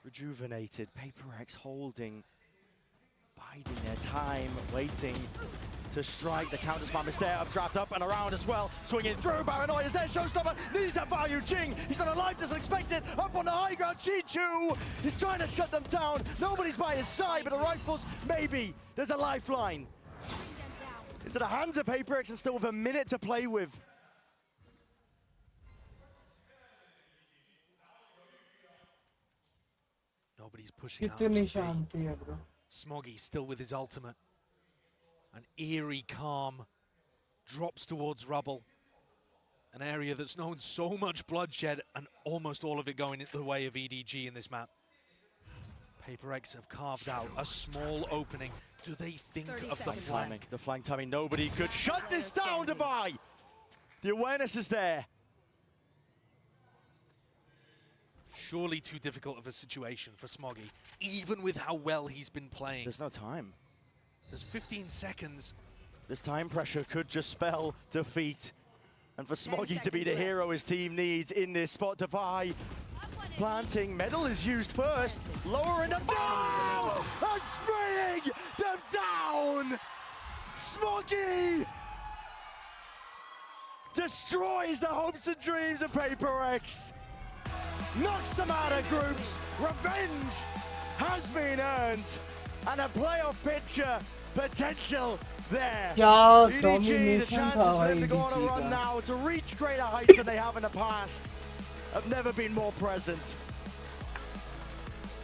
rejuvenated. PRX holding, biding their time, waiting to strike. The counter spam is there, trapped up and around as well. Swinging through, Paranoia is there, Showstopper needs that value. Jing, he's on a life that's unexpected. Up on the high ground, Chichu is trying to shut them down. Nobody's by his side, but the rifles, maybe. There's a lifeline. Into the hands of PRX and still with a minute to play with. Nobody's pushing out. कितनी शांति है bro? Smoggy still with his ultimate. An eerie calm drops towards Rubble. An area that's known so much bloodshed, and almost all of it going the way of EDG in this map. PRX have carved out a small opening. Do they think of the flank? The flank timing, nobody could shut this down, Dubai. The awareness is there. Surely too difficult of a situation for Smoggy, even with how well he's been playing. There's no time. There's 15 seconds. This time pressure could just spell defeat. And for Smoggy to be the hero his team needs in this spot, Defy planting. Medal is used first, lowering them down! And spraying them down! Smoggy destroys the hopes and dreams of PRX. Knocks them out of groups. Revenge has been earned. And a playoff picture potential there. क्या EDG, the domination chances था for भाई them to go on a EDG run का. now to reach greater heights than they have in the past have never been more present.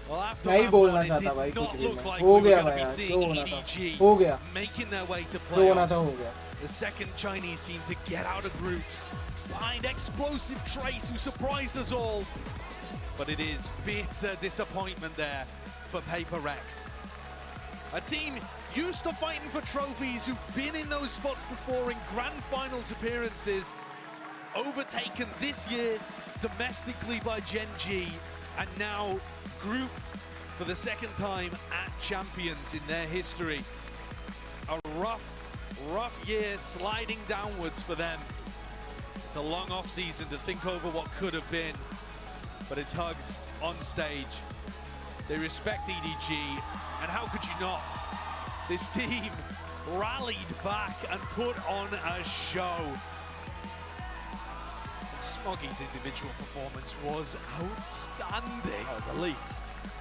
Well, after मैं ही round बोलना one, it चाहता did भाई not कुछ भी look मैं. like हो we were गया going to भाई be यार, seeing जो होना था. EDG हो गया. making their way to जो होना था playoffs. हो गया. The second Chinese team to get out of groups behind explosive Trace, who surprised us all. But it is bitter disappointment there for PRX. A team used to fighting for trophies, who've been in those spots before in grand finals appearances, overtaken this year domestically by Gen G, and now grouped for the second time at champions in their history. A rough year sliding downwards for them. It's a long off season to think over what could have been, but it's hugs on stage. They respect EDG, and how could you not? This team rallied back and put on a show. And Smoggy's individual performance was outstanding. That was elite.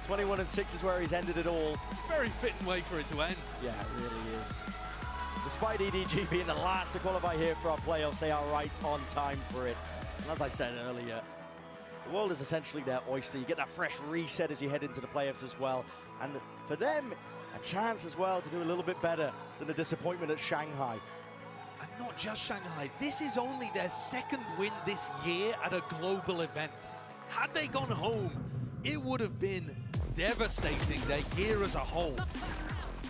21-6 is where he's ended it all. Very fitting way for it to end. Yeah, it really is. Despite EDG being the last to qualify here for our playoffs, they are right on time for it. And as I said earlier, the world is essentially their oyster. You get that fresh reset as you head into the playoffs as well. And for them, a chance as well to do a little bit better than the disappointment at Shanghai. And not just Shanghai, this is only their second win this year at a global event. Had they gone home, it would have been devastating their year as a whole.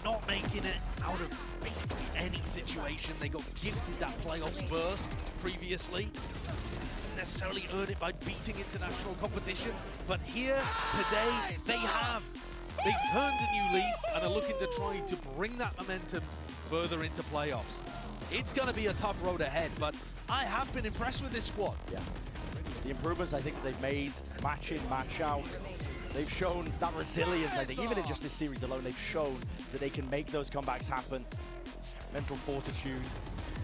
Not making it out of basically any situation. They got gifted that playoffs berth previously. Didn't necessarily earn it by beating international competition, but here today they have. They've turned a new leaf and are looking to try to bring that momentum further into playoffs. It's going to be a tough road ahead, but I have been impressed with this squad. Yeah. The improvements I think they've made, match in, match out, they've shown that resilience. I think even in just this series alone, they've shown that they can make those comebacks happen. Mental fortitude,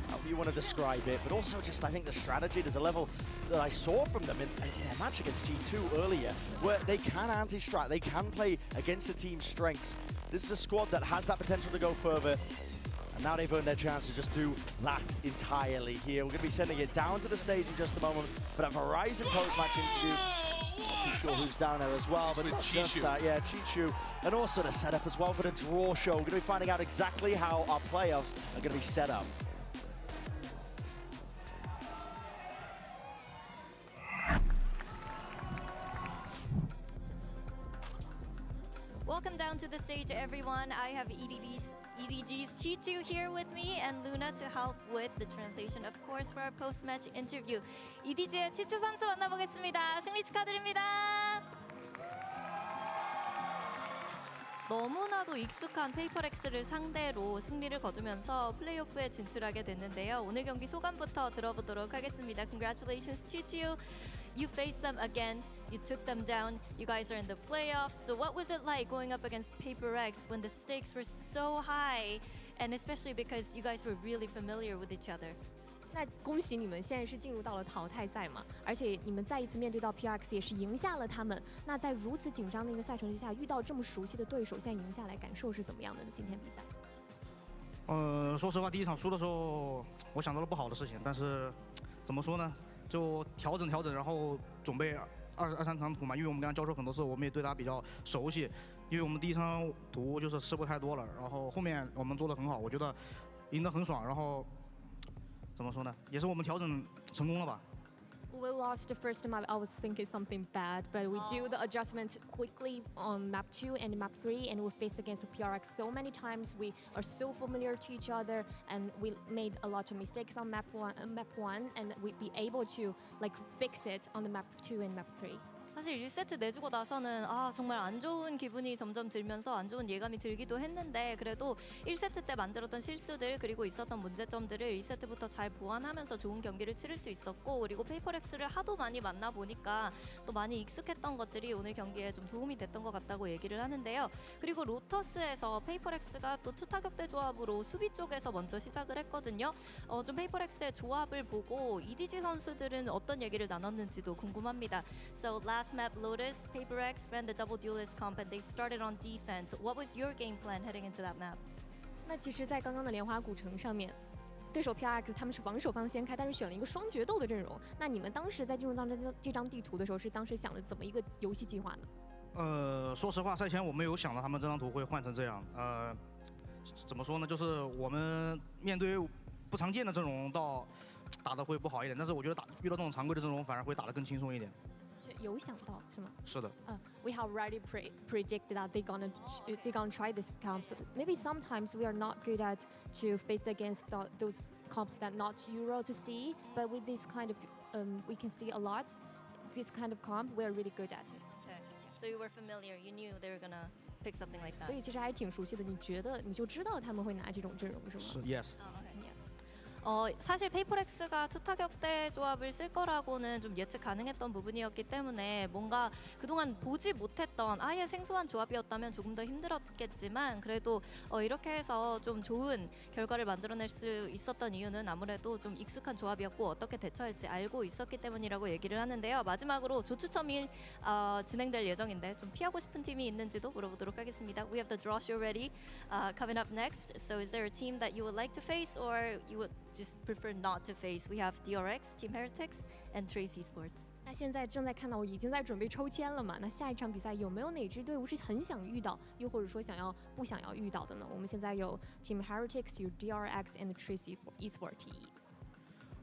however you want to describe it, but also just I think the strategy. There's a level that I saw from them in a match against G2 earlier, where they can anti-strat, they can play against the team's strengths. This is a squad that has that potential to go further, and now they've earned their chance to just do that entirely here. We're going to be sending it down to the stage in just a moment for that Verizon post-match interview. Not too sure who's down there as well, but not just that. Yeah, Chichu and also the setup as well for the draw show. We're going to be finding out exactly how our playoffs are going to be set up. Welcome down to the stage, everyone. I have EDG's Chichu here with me and Luna to help with the translation, of course, for our post-match interview. EDG의 치추 선수 만나보겠습니다. 승리 축하드립니다. 너무나도 익숙한 페이퍼렉스를 상대로 승리를 거두면서 플레이오프에 진출하게 됐는데요. 오늘 경기 소감부터 들어보도록 하겠습니다. Congratulations, Chichu. You faced them again. You took them down. You guys are in the playoffs. So what was it like going up against PRX when the stakes were so high, and especially because you guys were really familiar with each other? 那恭喜你们，现在是进入到了淘汰赛嘛，而且你们再一次面对到 PRX 也是赢下了他们。那在如此紧张的一个赛程之下，遇到这么熟悉的对手，现在赢下来，感受是怎么样的呢？今天比赛？说实话，第一场输的时候，我想到了不好的事情，但是怎么说呢，就调整，然后准备二三场图嘛，因为我们跟他交手很多次，我们也对他比较熟悉。因为我们第一场图就是试过太多了，然后后面我们做得很好，我觉得赢得很爽，然后。怎么说呢？也是我们调整成功了吧。We lost the first map. I was thinking something bad, but we do the adjustment quickly on map 2 and map 3, and we faced against PRX so many times. We are so familiar to each other, and we made a lot of mistakes on map 1, and we be able to like fix it on the map 2 and map 3. 사실 1세트 내주고 나서는 정말 안 좋은 기분이 점점 들면서 안 좋은 예감이 들기도 했는데 그래도 1세트 때 만들었던 실수들 그리고 있었던 문제점들을 2세트부터 잘 보완하면서 좋은 경기를 치를 수 있었고 그리고 페이퍼렉스를 하도 많이 만나보니까 또 많이 익숙했던 것들이 오늘 경기에 좀 도움이 됐던 것 같다고 얘기를 하는데요. 그리고 로터스에서 페이퍼렉스가 또 투타격대 조합으로 수비 쪽에서 먼저 시작을 했거든요. 좀 페이퍼렉스의 조합을 보고 EDG 선수들은 어떤 얘기를 나눴는지도 궁금합니다. So last map, Lotus, PRX ran the double duelist comp and they started on defense. What was your game plan heading into that map? 那其实，在刚刚的莲花古城上面，对手 PRX 他们是防守方先开，但是选了一个双决斗的阵容。那你们当时在进入到这张地图的时候，是当时想了怎么一个游戏计划呢？说实话，赛前我没有想到他们这张图会换成这样。怎么说呢？就是我们面对不常见的阵容，打得会不好一点。但是我觉得遇到这种常规的阵容，反而会打得更轻松一点。有想到是吗？是的。We have already predicted that they're gonna try this comps. Maybe sometimes we are not good at to face against those comps that not Euro to see, but with this kind of we can see a lot. This kind of comp, we are really good at it. Okay. So you were familiar. You knew they were gonna pick something like that. 所以其实还挺熟悉的。你就知道他们会拿这种阵容是吗？是 Yes. 사실 페이퍼렉스가 투타격대 조합을 쓸 거라고는 좀 예측 가능했던 부분이었기 때문에 뭔가 그동안 보지 못했던 아예 생소한 조합이었다면 조금 더 힘들었겠지만 그래도 이렇게 해서 좀 좋은 결과를 만들어낼 수 있었던 이유는 아무래도 좀 익숙한 조합이었고 어떻게 대처할지 알고 있었기 때문이라고 얘기를 하는데요. 마지막으로 조추첨이 진행될 예정인데 좀 피하고 싶은 팀이 있는지도 물어보도록 하겠습니다. We have the draw show ready coming up next. So is there a team that you would like to face or you would just prefer not to face? We have DRX, Team Heretics, and Trace Esports. 那现在正在看到，我已经在准备抽签了嘛？那下一场比赛有没有哪支队伍是很想遇到，又或者说不想要遇到的呢？我们现在有 Team Heretics， 有 DRX and Trace Esports TE。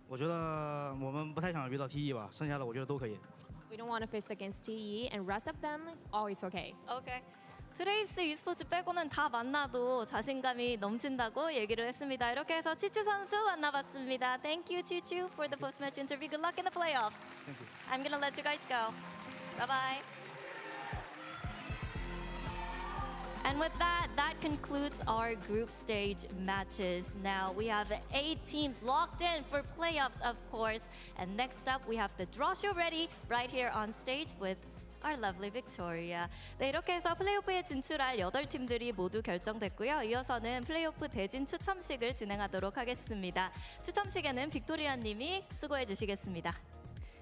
我觉得我们不太想遇到 TE 吧，剩下的我觉得都可以。We don't want to face against TE, and rest of them, all is okay. Okay. 트레이스 e스포츠 빼고는 다 만나도 자신감이 넘친다고 얘기를 했습니다. 이렇게 해서 치추 선수 만나봤습니다. Thank you, Chichu, for the post-match interview. Good luck in the playoffs. Thank you. I'm gonna let you guys go. Bye-bye. And with that, that concludes our group stage matches. Now we have 8 teams locked in for playoffs, of course. And next up, we have the draw show ready right here on stage with our lovely Victoria. 네, 이렇게 해서 플레이오프에 진출할 8팀들이 모두 결정됐고요. 이어서는 플레이오프 대진 추첨식을 진행하도록 하겠습니다. 추첨식에는 빅토리아 님이 수고해 주시겠습니다.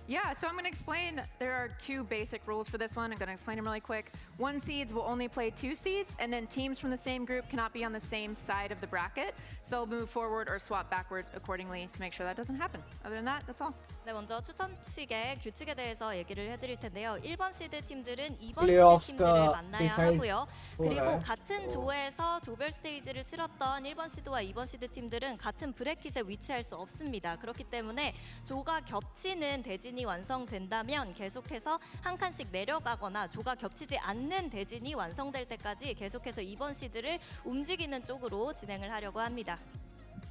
Yeah, so I'm going to explain. There are 2 basic rules for this one. I'm going to explain them really quick. 1 seeds will only play 2 seeds, and then teams from the same group cannot be on the same side of the bracket. So they'll move forward or swap backward accordingly to make sure that doesn't happen. Other than that, that's all. 네, 먼저 추천식의 규칙에 대해서 얘기를 해드릴 텐데요. 1번 시드 팀들은 2번 시드 Playoffs 팀들을 का 만나야 decide 하고요. हो रहा 그리고 है. 같은 조에서 조별 스테이지를 치렀던 1번 시드와 2번 시드 팀들은 같은 브래킷에 위치할 수 없습니다. 그렇기 때문에 조가 겹치는 대진이 완성된다면 계속해서 한 칸씩 내려가거나 조가 겹치지 않는 대진이 완성될 때까지 계속해서 2번 시드를 움직이는 쪽으로 진행을 하려고 합니다.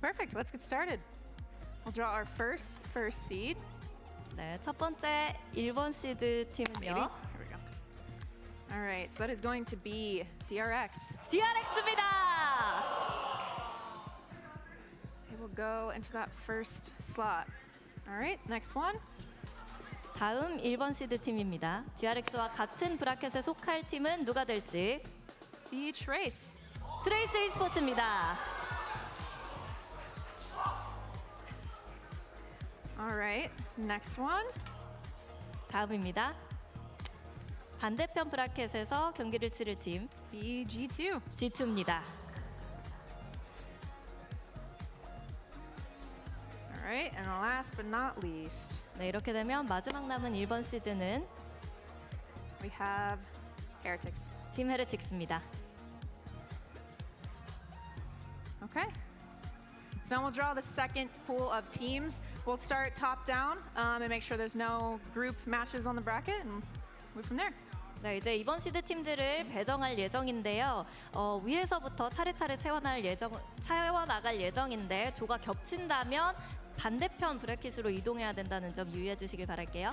Perfect. Let's get started. We'll draw our first seed. 네, 첫 번째 1번 시드 팀은요. Here we go. All right, so that is going to be DRX. DRX입니다. It will go into that first slot. All right, next one. 다음 1번 시드 팀입니다. DRX와 같은 브라켓에 속할 팀은 누가 될지. Be Trace. 트레이스 e스포츠입니다. All right, next one. 다음입니다. 반대편 브라켓에서 경기를 치를 팀 Be G2. G2입니다. All right, and last but not least, 네, 이렇게 되면 마지막 남은 1번 시드는 we have Heretics. 팀 헤레틱스입니다. Okay. So now we'll draw the second pool of teams. We'll start top down and make sure there's no group matches on the bracket and move from there. 네, 이제 이번 시드 팀들을 배정할 예정인데요. 위에서부터 차례차례 채워나갈 예정인데 조가 겹친다면 반대편 브래킷으로 이동해야 된다는 점 유의해 주시길 바랄게요.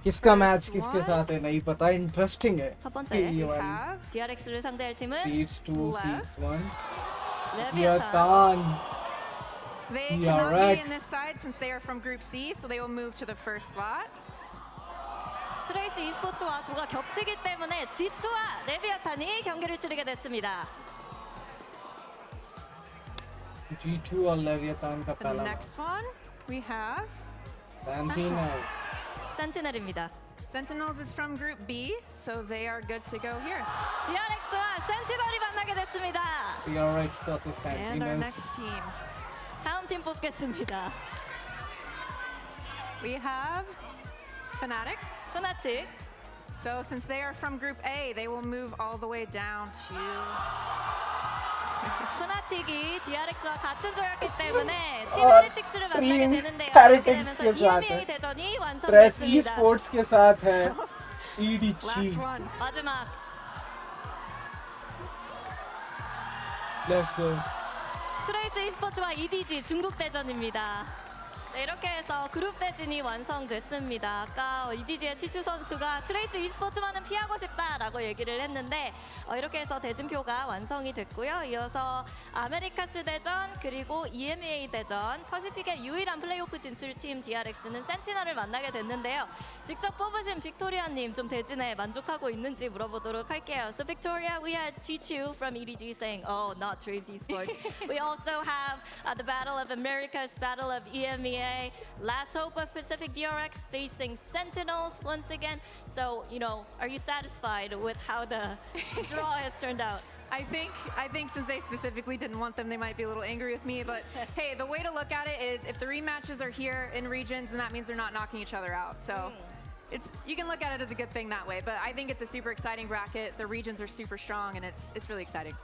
किसका match किसके साथ है नहीं पता interesting है 첫 번째 ये वाली DRX를 상대할 팀은 seeds 2 seeds 1 레비아탄. They cannot be in this side since they are from Group C, so they will move to the first slot. 트레이스 e스포츠와 조가 겹치기 때문에 G2와 레비아탄이 경기를 치르게 됐습니다. G2 और लेविएथान का The पहला next one we have Sentinel. 센티넬입니다. Sentinels is from Group B, so they are good to go here. DRX와 센티널이 만나게 됐습니다. PRX versus And our next Sentinels. team 다음 팀 뽑겠습니다. we have Fnatic. 후나틱. So since they are from Group A, they will move all the way down to. 후나틱이 DRX와 같은 조였기 때문에 팀 헤레틱스를 만나게 Team 되는데요. 이렇게 Heretics 되면서 के साथ EMEA है 대전이 Trace 완성됐습니다. esports के साथ है EDG. Last one. 마지막 Let's go. 트레이스 e스포츠와 EDG 중국 대전입니다. 네, 이렇게 해서 그룹 대진이 완성됐습니다. 아까 EDG의 치추 선수가 트레이스 e스포츠만은 피하고 싶다라고 얘기를 했는데 이렇게 해서 대진표가 완성이 됐고요. 이어서 아메리카스 대전 그리고 EMEA 대전 퍼시픽의 유일한 플레이오프 진출팀 DRX는 센티널을 만나게 됐는데요. 직접 뽑으신 빅토리아님 좀 대진에 만족하고 있는지 물어보도록 할게요. So Victoria, we had Chichu from EDG saying, "Oh, not Trace esports." We also have the Battle of Americas, Battle of EMEA. Last hope of Pacific DRX facing Sentinels once again. So, are you satisfied with how the draw has turned out? I think since they specifically didn't want them, they might be a little angry with me. But hey, the way to look at it is if the rematches are here in regions, then that means they're not knocking each other out. So you can look at it as a good thing that way. But I think it's a super exciting bracket. The regions are super strong, and it's really exciting.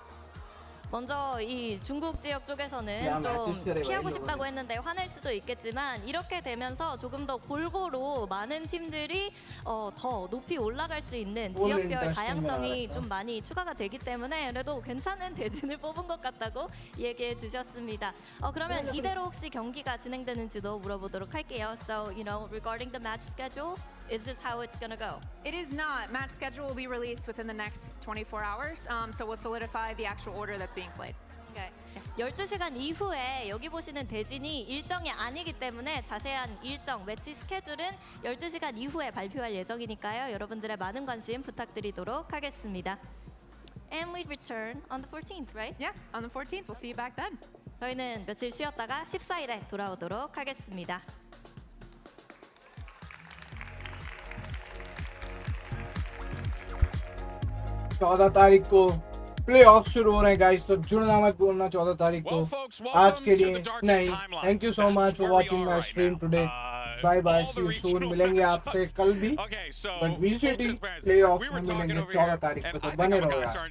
먼저 이 중국 지역 쪽에서는 좀 피하고 싶다고 했는데 화낼 수도 있겠지만 이렇게 되면서 조금 더 골고루 많은 팀들이 더 높이 올라갈 수 있는 지역별 다양성이 좀 많이 추가가 되기 때문에 그래도 괜찮은 대진을 뽑은 것 같다고 얘기해 주셨습니다. 그러면 이대로 혹시 경기가 진행되는지도 물어보도록 할게요. So, regarding the match schedule, is this how it's gonna go? It is not. Match schedule will be released within the next 24 hours. So we'll solidify the actual order that's being played. Okay. 12시간 이후에 여기 보시는 대진이 일정이 아니기 때문에 자세한 일정, 매치 스케줄은 12시간 이후에 발표할 예정이니까요. 여러분들의 많은 관심 부탁드리도록 하겠습니다. And we return on the 14th, right? Yeah, on the 14th. We'll see you back then. 저희는 며칠 쉬었다가 14일에 돌아오도록 하겠습니다. चौदह तारीख को play of शुरू हो रहे हैं guys, तो जुड़ना मत भूलना 14 तारीख को आज के लिए नहीं। Thank you so much for watching my stream today. Bye bye, see you soon. मिलेंगे आपसे कल भी, बट वीसीटी प्ले ऑफ में मिलेंगे 14 तारीख को, तो बने रहो यार।